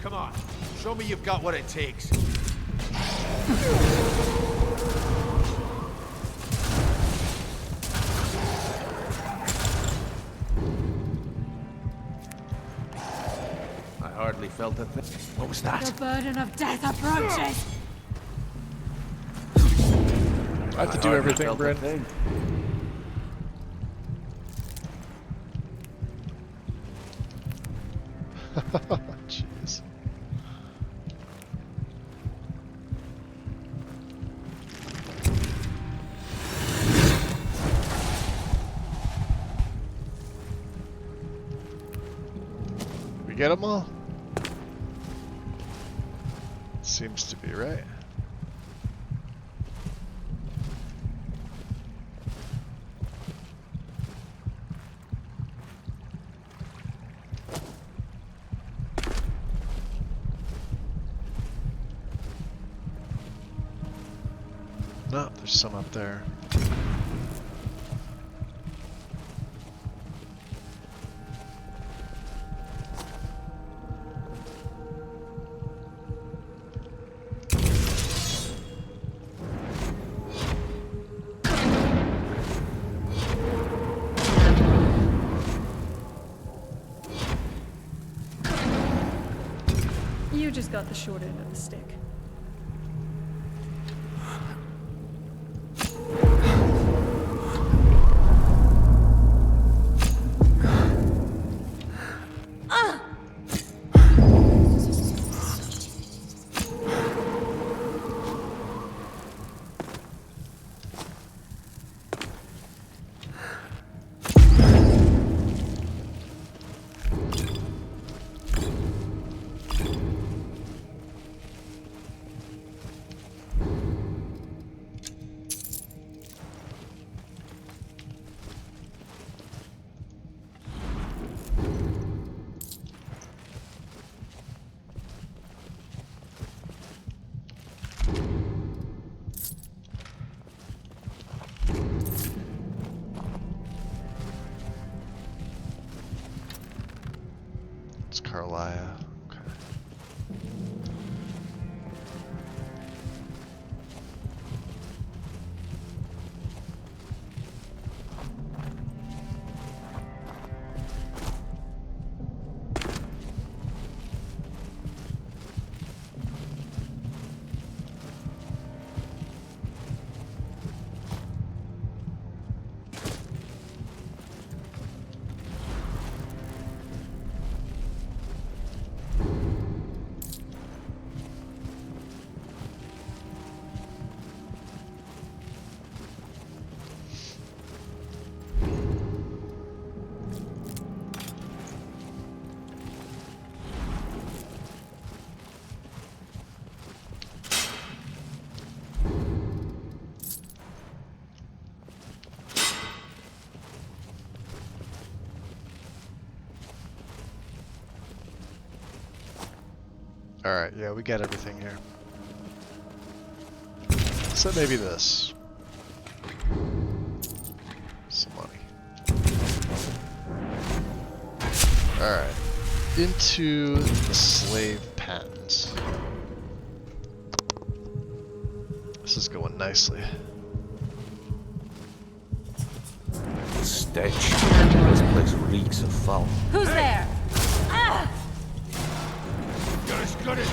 Come on, show me you've got what it takes. I hardly felt a thing. What was that? The burden of death approaches. I have to do everything, Bryn. Jeez. We get them all? Seems to be right. No, there's some up there. You just got the short end of the stick. It's Carlia. Okay. Alright, yeah, we got everything here. So maybe this. Some money. Alright. Into the slave pens. This is going nicely. The stench. This place reeks of foul. Who's there? Ah! You're as good as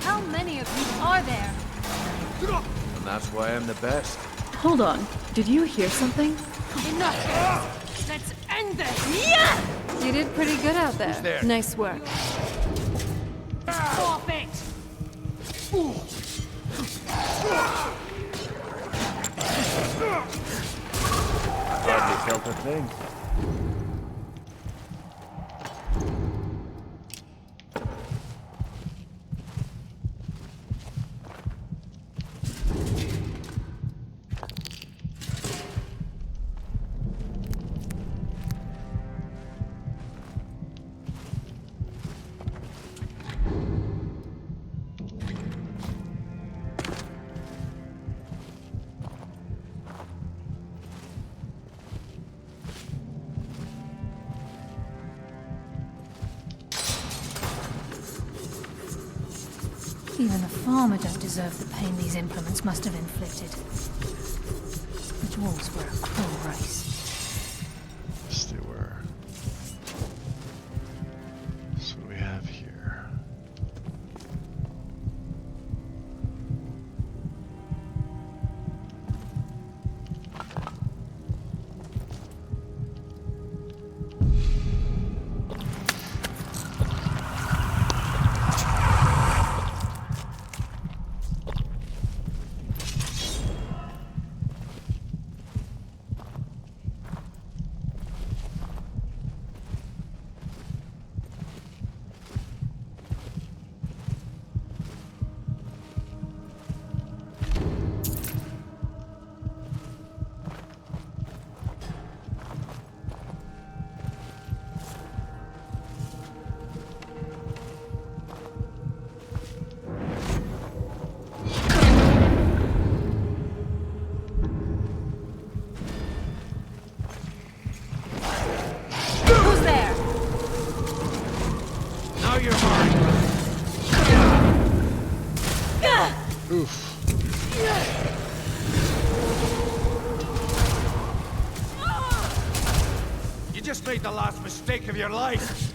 How many of you are there? And that's why I'm the best. Hold on. Did you hear something? Enough! Let's end this! Yeah! You did pretty good out there. Who's there? Nice work. Stop it! Hardly felt a thing. Even the farmer don't deserve the pain these implements must have inflicted. The dwarves were a cruel race. Yes, they were. So what do we have here? Oof. made the last mistake of your life.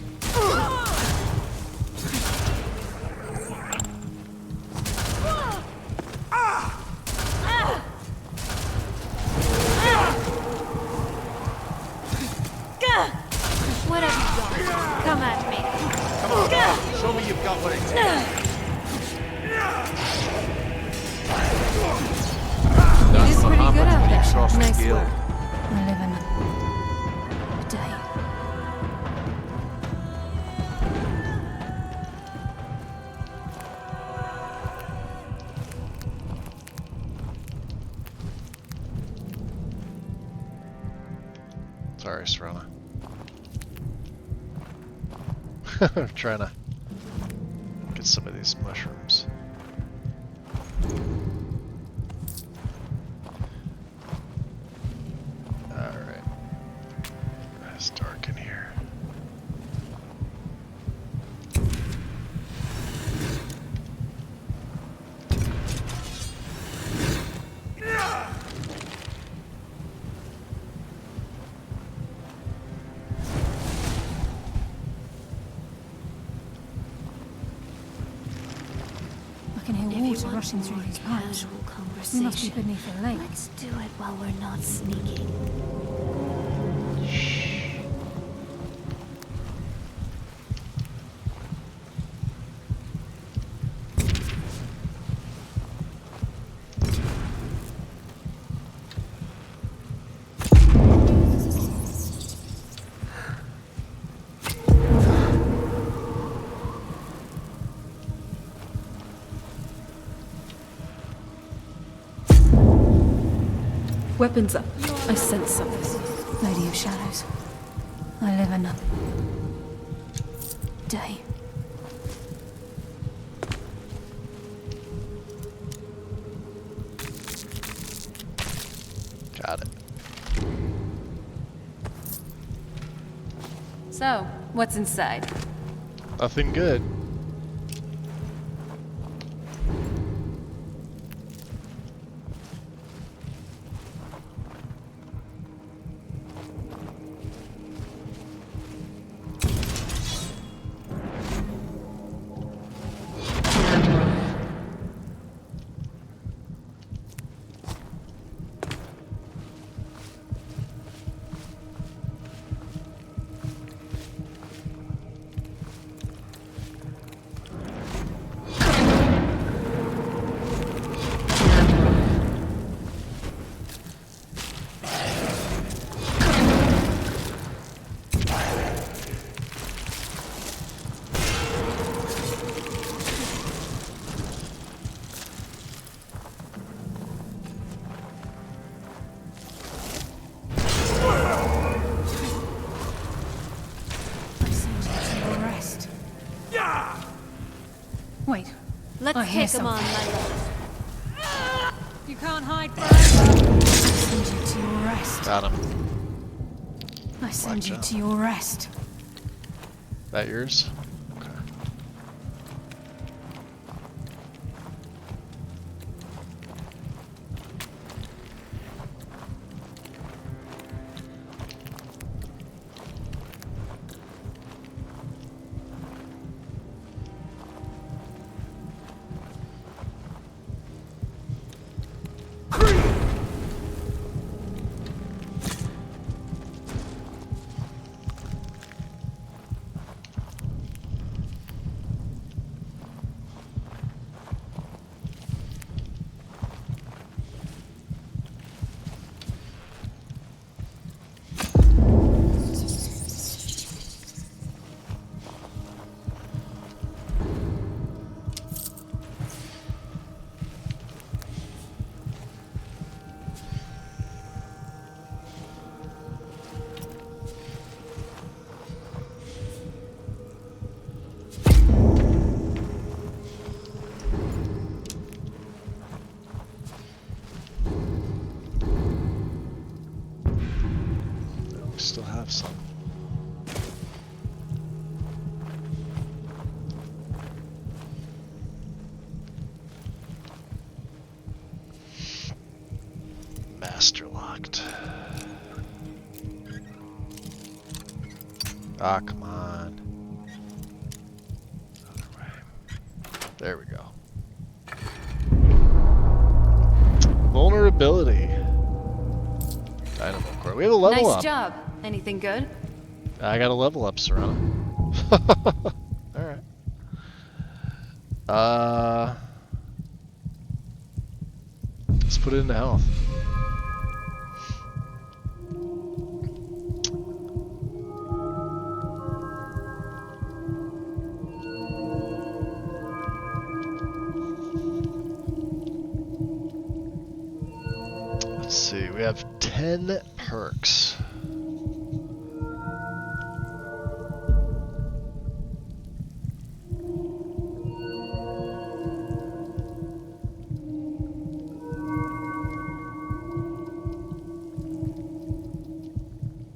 What have you got? Come at me. Come on, show me you've got what it takes. It is pretty good out there. Nice skill. work. I live in a day. Sorry, Serena. I'm trying to get some of these mushrooms. Alright. It's dark in here. I can hear water rushing through these pipes. We must be beneath a lake. Let's do it while we're not sneaking. Weapons up. I sense something. Lady of Shadows. I live in a day. Got it. So, what's inside? Nothing good. Wait. Let's take him on, my love. You can't hide forever. I send you to your rest. Got him. I send Watch you out. to your rest. That yours? Okay. Still have some. Master locked. Ah, come on. Other way. There we go. Vulnerability. Dynamo core. We have a level up. Nice job. Anything good? I got a level up, Serana. Alright. Let's put it into health. Let's see, we have 10 perks.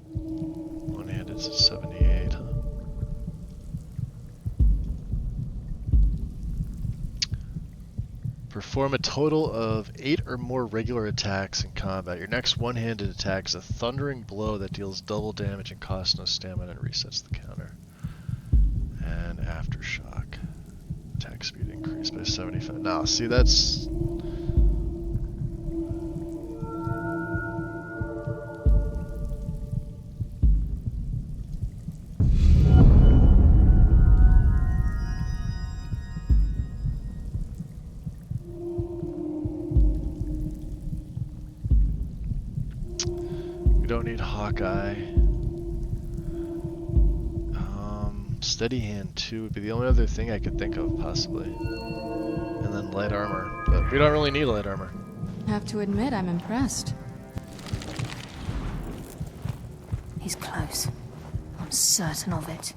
One-handed is 78, huh? Perform a total of 8 or more regular attacks in combat. Your next one-handed attack is a thundering blow that deals double damage and costs no stamina and resets the counter. And aftershock. Attack speed increased by 75. Now, see, that's... We don't need Hawkeye. Steady hand 2 would be the only other thing I could think of, possibly. And then light armor, but we don't really need light armor. Have to admit, I'm impressed. He's close. I'm certain of it.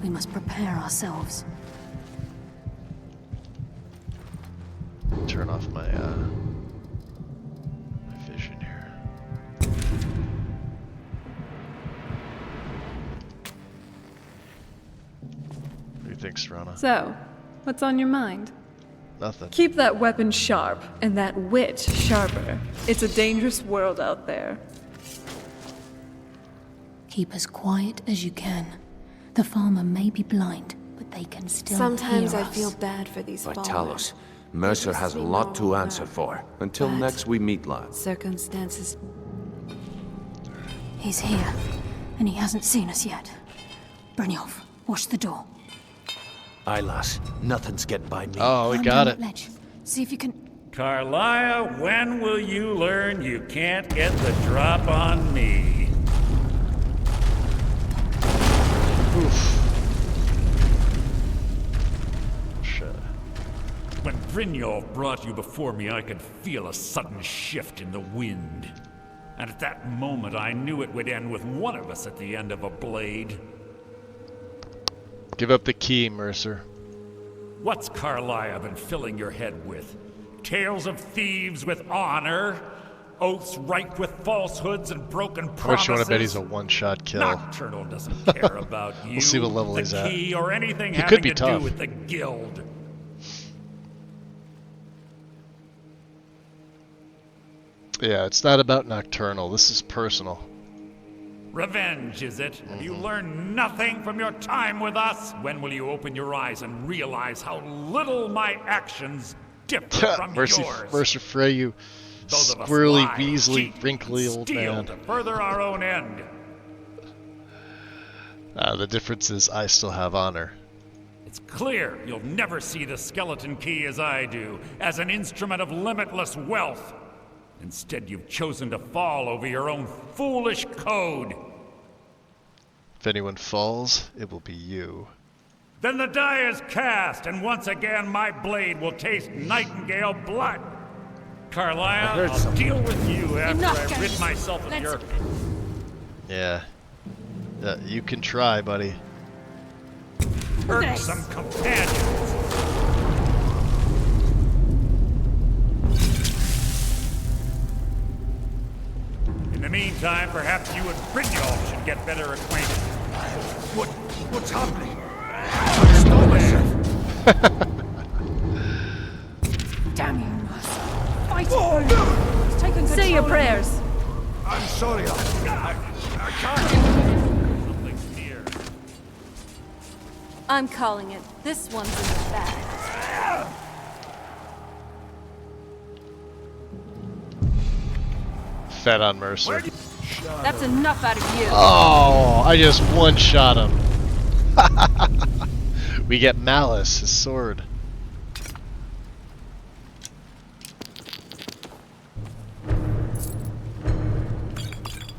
We must prepare ourselves. Turn off my vision here. What do you think, Serana? So, what's on your mind? Nothing. Keep that weapon sharp, and that wit sharper. It's a dangerous world out there. Keep as quiet as you can. The farmer may be blind, but they can still Sometimes hear I us. feel bad for these But fallen. tell us, Mercer has a lot to answer for. Until But- next we meet, lad. Circumstances. He's here, and he hasn't seen us yet. Brynjolf, watch the door. Aye, lass. Nothing's getting by me. Oh, we Climb got down it. that ledge. See if you can... Carlisle, when will you learn you can't get the drop on me? Oof. Shit. When Brynjolf brought you before me, I could feel a sudden shift in the wind. And at that moment, I knew it would end with one of us at the end of a blade. Give up the key, Mercer. What's Carlisle been filling your head with? Tales of thieves with honor? Oaths ripe with falsehoods and broken promises? How much you want to bet he's a one-shot kill? Nocturnal doesn't care about you, We'll see what level the he's at. key, or anything He having could be to tough. do with the guild. Yeah, it's not about Nocturnal. This is personal. Revenge, is it? Have you learned nothing from your time with us? When will you open your eyes and realize how little my actions differ from yours? Mercer Frey, you Those of us squirrely, lie, weaselly, cheat, wrinkly and old steal man. to further our own end. The difference is I still have honor. It's clear you'll never see the skeleton key as I do, as an instrument of limitless wealth. Instead, you've chosen to fall over your own foolish code. If anyone falls, it will be you. Then the die is cast, and once again my blade will taste nightingale blood. Carlisle, I'll deal with you after I rid myself of your... Yeah. You can try, buddy. irksome companions. In the meantime, perhaps you and Brynjolf should get better acquainted. What's happening? Damn you, Mercer. Fight! Oh, no. He's taken control. Say your prayers. I'm sorry, I can't. Something's near. I'm calling it. This one's in the bag. Fed on Mercer. That's enough out of you. Oh, I just one-shot him. We get Malice, his sword.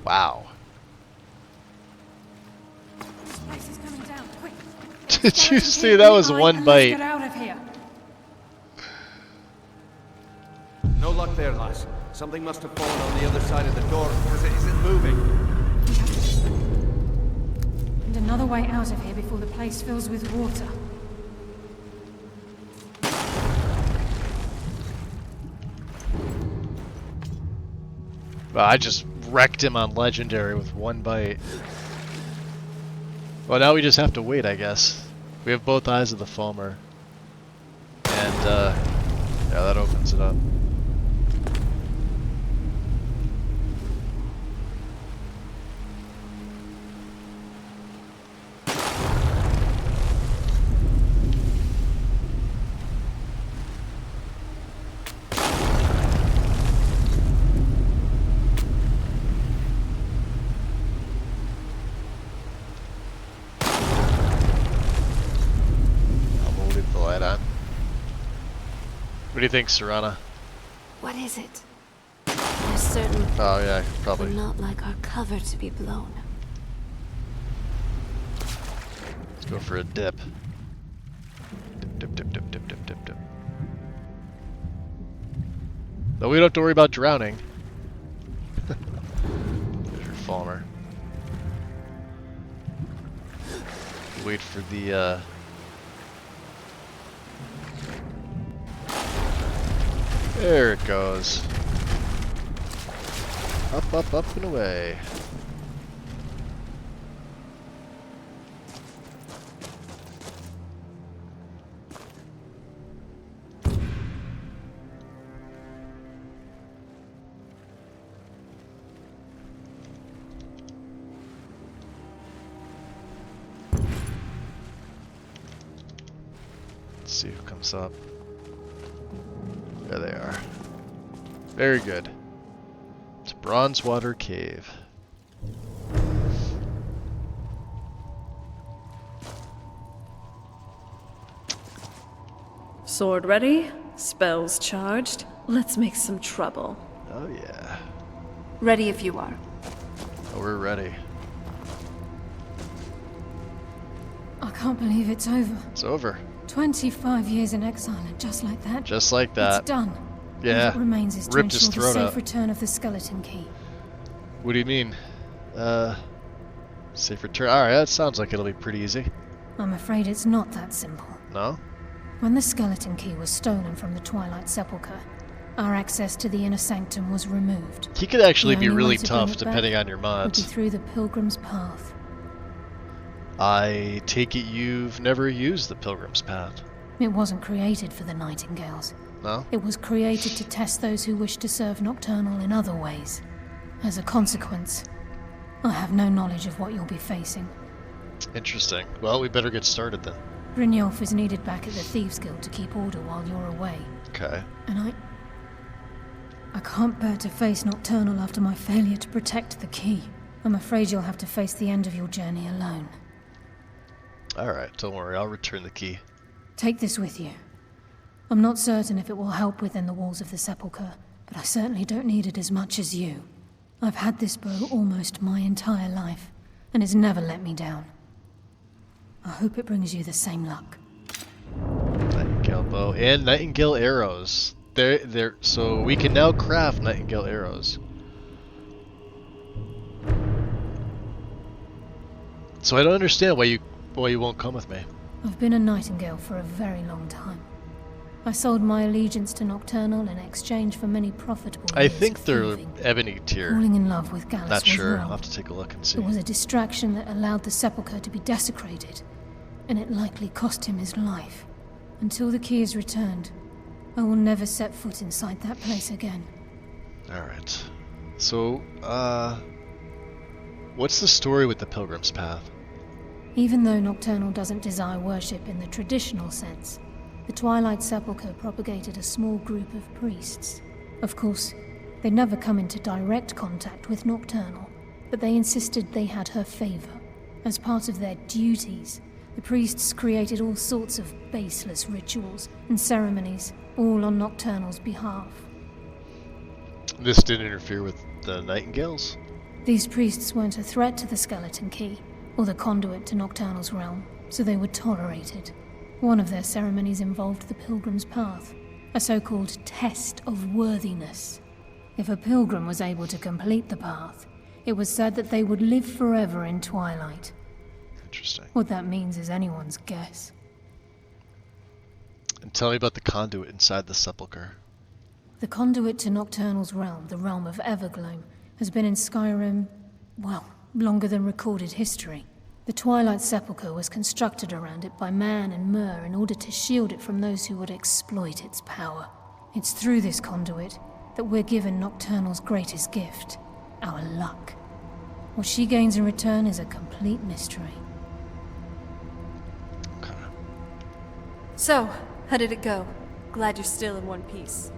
Wow. This place is coming down, quick. Did you see that was one bite? Get out of here. No luck there, lass. Something must have fallen on the other side of the door because it isn't moving. And another way out of here before the place fills with water. Well, I just wrecked him on Legendary with one bite. Well, now we just have to wait, I guess. We have both eyes of the Fulmer. And, yeah, that opens it up. What do you think, Serana? What is it? There's certain Oh yeah, probably. would not like our cover to be blown. Let's go for a dip. Dip, dip, dip, dip, dip, dip, dip. Though we don't have to worry about drowning. There's your Fulmer. Wait for the there it goes. Up, up, up and away. Let's see who comes up. There they are. Very good. It's Bronzewater Cave. Sword ready, spells charged. Let's make some trouble. Oh yeah. Ready if you are. Oh, we're ready. I can't believe it's over. It's over. 25 years in exile, and just like that. Just like that. It's done. Yeah. All that remains is to Ripped his ensure the throat safe out. return of the skeleton key. What do you mean? Safe return. Alright, that sounds like it'll be pretty easy. I'm afraid it's not that simple. No? When the skeleton key was stolen from the Twilight Sepulchre, our access to the inner sanctum was removed. He could actually The be only really way to bring tough it back depending on your would mods. be through the Pilgrim's Path. I take it you've never used the Pilgrim's Path. It wasn't created for the Nightingales. No? It was created to test those who wish to serve Nocturnal in other ways. As a consequence, I have no knowledge of what you'll be facing. Interesting. Well, we better get started then. Brynjolf is needed back at the Thieves' Guild to keep order while you're away. Okay. And I can't bear to face Nocturnal after my failure to protect the key. I'm afraid you'll have to face the end of your journey alone. Alright, don't worry, I'll return the key. Take this with you. I'm not certain if it will help within the walls of the Sepulchre, but I certainly don't need it as much as you. I've had this bow almost my entire life, and it's never let me down. I hope it brings you the same luck. Nightingale bow and Nightingale arrows. So we can now craft Nightingale arrows. So I don't understand why you won't come with me. I've been a Nightingale for a very long time. I sold my allegiance to Nocturnal in exchange for many profitable I years think of they're thieving. ebony tier. Falling in love with Gallus Not was sure. wrong. I'll have to take a look and see. It was a distraction that allowed the Sepulchre to be desecrated, and it likely cost him his life. Until the key is returned, I will never set foot inside that place again. Alright. So, what's the story with the Pilgrim's Path? Even though Nocturnal doesn't desire worship in the traditional sense, the Twilight Sepulchre propagated a small group of priests. Of course, they'd never come into direct contact with Nocturnal, but they insisted they had her favor. As part of their duties, the priests created all sorts of baseless rituals and ceremonies, all on Nocturnal's behalf. This didn't interfere with the Nightingales? These priests weren't a threat to the Skeleton Key, or the conduit to Nocturnal's realm, so they were tolerated. One of their ceremonies involved the Pilgrim's Path, a so-called test of worthiness. If a pilgrim was able to complete the path, it was said that they would live forever in Twilight. Interesting. What that means is anyone's guess. And tell me about the conduit inside the sepulchre. The conduit to Nocturnal's realm, the realm of Evergloam, has been in Skyrim, well, longer than recorded history. The Twilight Sepulchre was constructed around it by man and Myr in order to shield it from those who would exploit its power. It's through this conduit that we're given Nocturnal's greatest gift, our luck. What she gains in return is a complete mystery. Okay. So, how did it go? Glad you're still in one piece.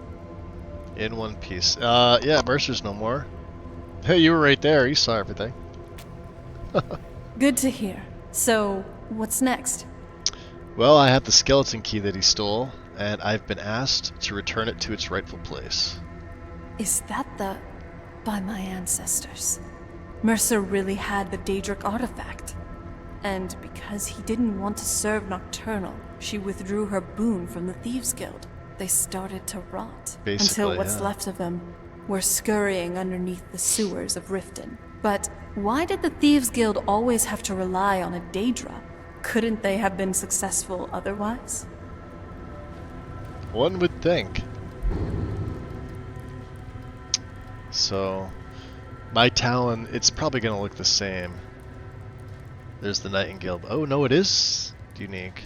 In one piece. Yeah, Mercer's no more. Hey, you were right there. You saw everything. Good to hear. So, what's next? Well, I have the skeleton key that he stole, and I've been asked to return it to its rightful place. Is that the... by my ancestors? Mercer really had the Daedric artifact. And because he didn't want to serve Nocturnal, she withdrew her boon from the Thieves Guild. They started to rot. Basically, until what's yeah. left of them were scurrying underneath the sewers of Riften. But why did the Thieves Guild always have to rely on a Daedra? Couldn't they have been successful otherwise? One would think. So, my Talon, it's probably going to look the same. There's the Nightingale. Oh, no, it is unique.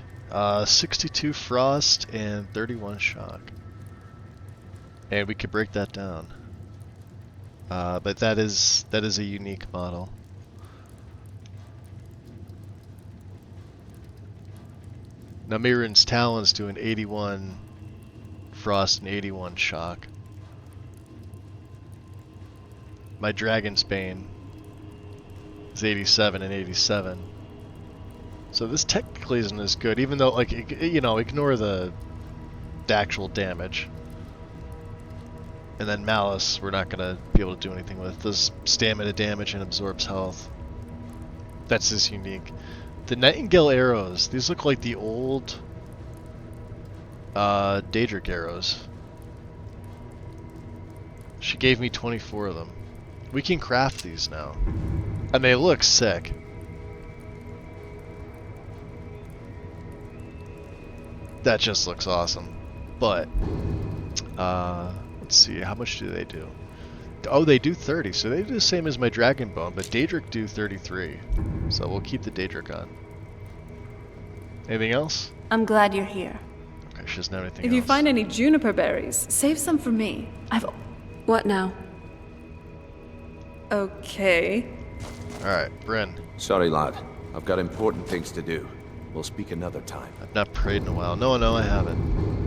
62 Frost and 31 Shock. And we could break that down. But that is a unique model. Now Mirren's Talon's doing 81 Frost and 81 Shock. My Dragon's Bane is 87 and 87. So this technically isn't as good, even though, like, you know, ignore the actual damage. And then Malice, we're not going to be able to do anything with. Does stamina damage and absorbs health. That's just unique. The Nightingale arrows, these look like the old Daedric arrows. She gave me 24 of them. We can craft these now. And they look sick. That just looks awesome. But, let's see, how much do they do? Oh, they do 30, so they do the same as my Dragon Bone, but Daedric do 33. So we'll keep the Daedric on. Anything else? I'm glad you're here. Okay, she doesn't have anything If else. you find any juniper berries, save some for me. What now? Okay. Alright, Bryn. Sorry, lad. I've got important things to do. We'll speak another time. I've not prayed in a while. No, I haven't.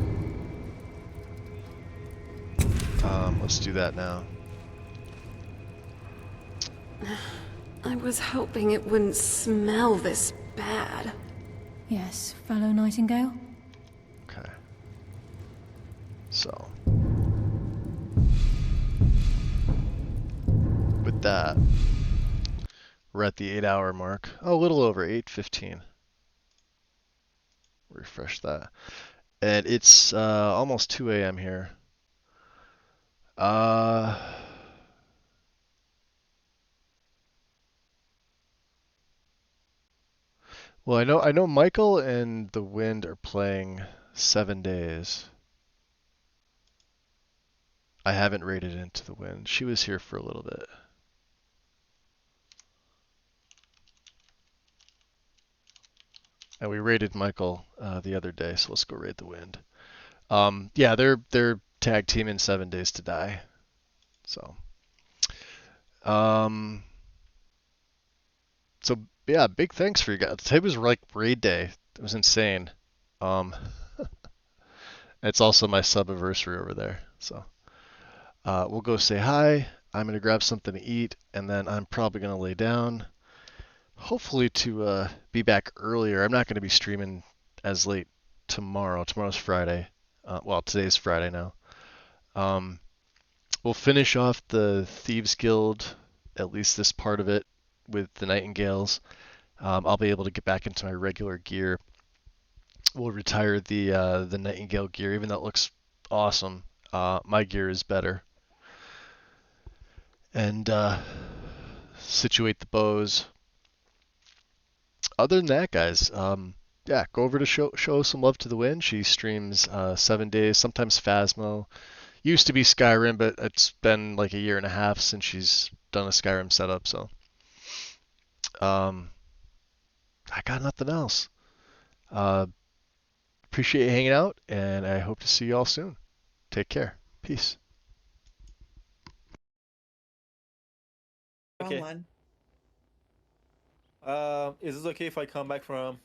Let's do that now. I was hoping it wouldn't smell this bad. Yes, fellow Nightingale? Okay. So. With that, we're at the 8-hour mark. Oh, a little over, 8:15. Refresh that. And it's almost 2 a.m. here. Well, I know Michael and the Wind are playing 7 days. I haven't raided into the Wind. She was here for a little bit. And we raided Michael the other day, so let's go raid the Wind. Yeah, they're tag team in 7 days to die. So, so yeah, big thanks for you guys. Today was like raid day. It was insane. Um, it's also my sub-anniversary over there, so we'll go say hi. I'm gonna grab something to eat, and then I'm probably gonna lay down. Hopefully to be back earlier. I'm not gonna be streaming as late tomorrow. Tomorrow's Friday. Well, today's Friday now. We'll finish off the Thieves Guild, at least this part of it, with the Nightingales. I'll be able to get back into my regular gear. We'll retire the Nightingale gear, even though it looks awesome. My gear is better. And situate the bows. Other than that, guys, yeah, go over to show some love to the Wind. She streams 7 days, sometimes Phasmo. Used to be Skyrim, but it's been like a year and a half since she's done a Skyrim setup, so I got nothing else. Appreciate you hanging out, and I hope to see you all soon. Take care. Peace. Okay. Is it okay if I come back from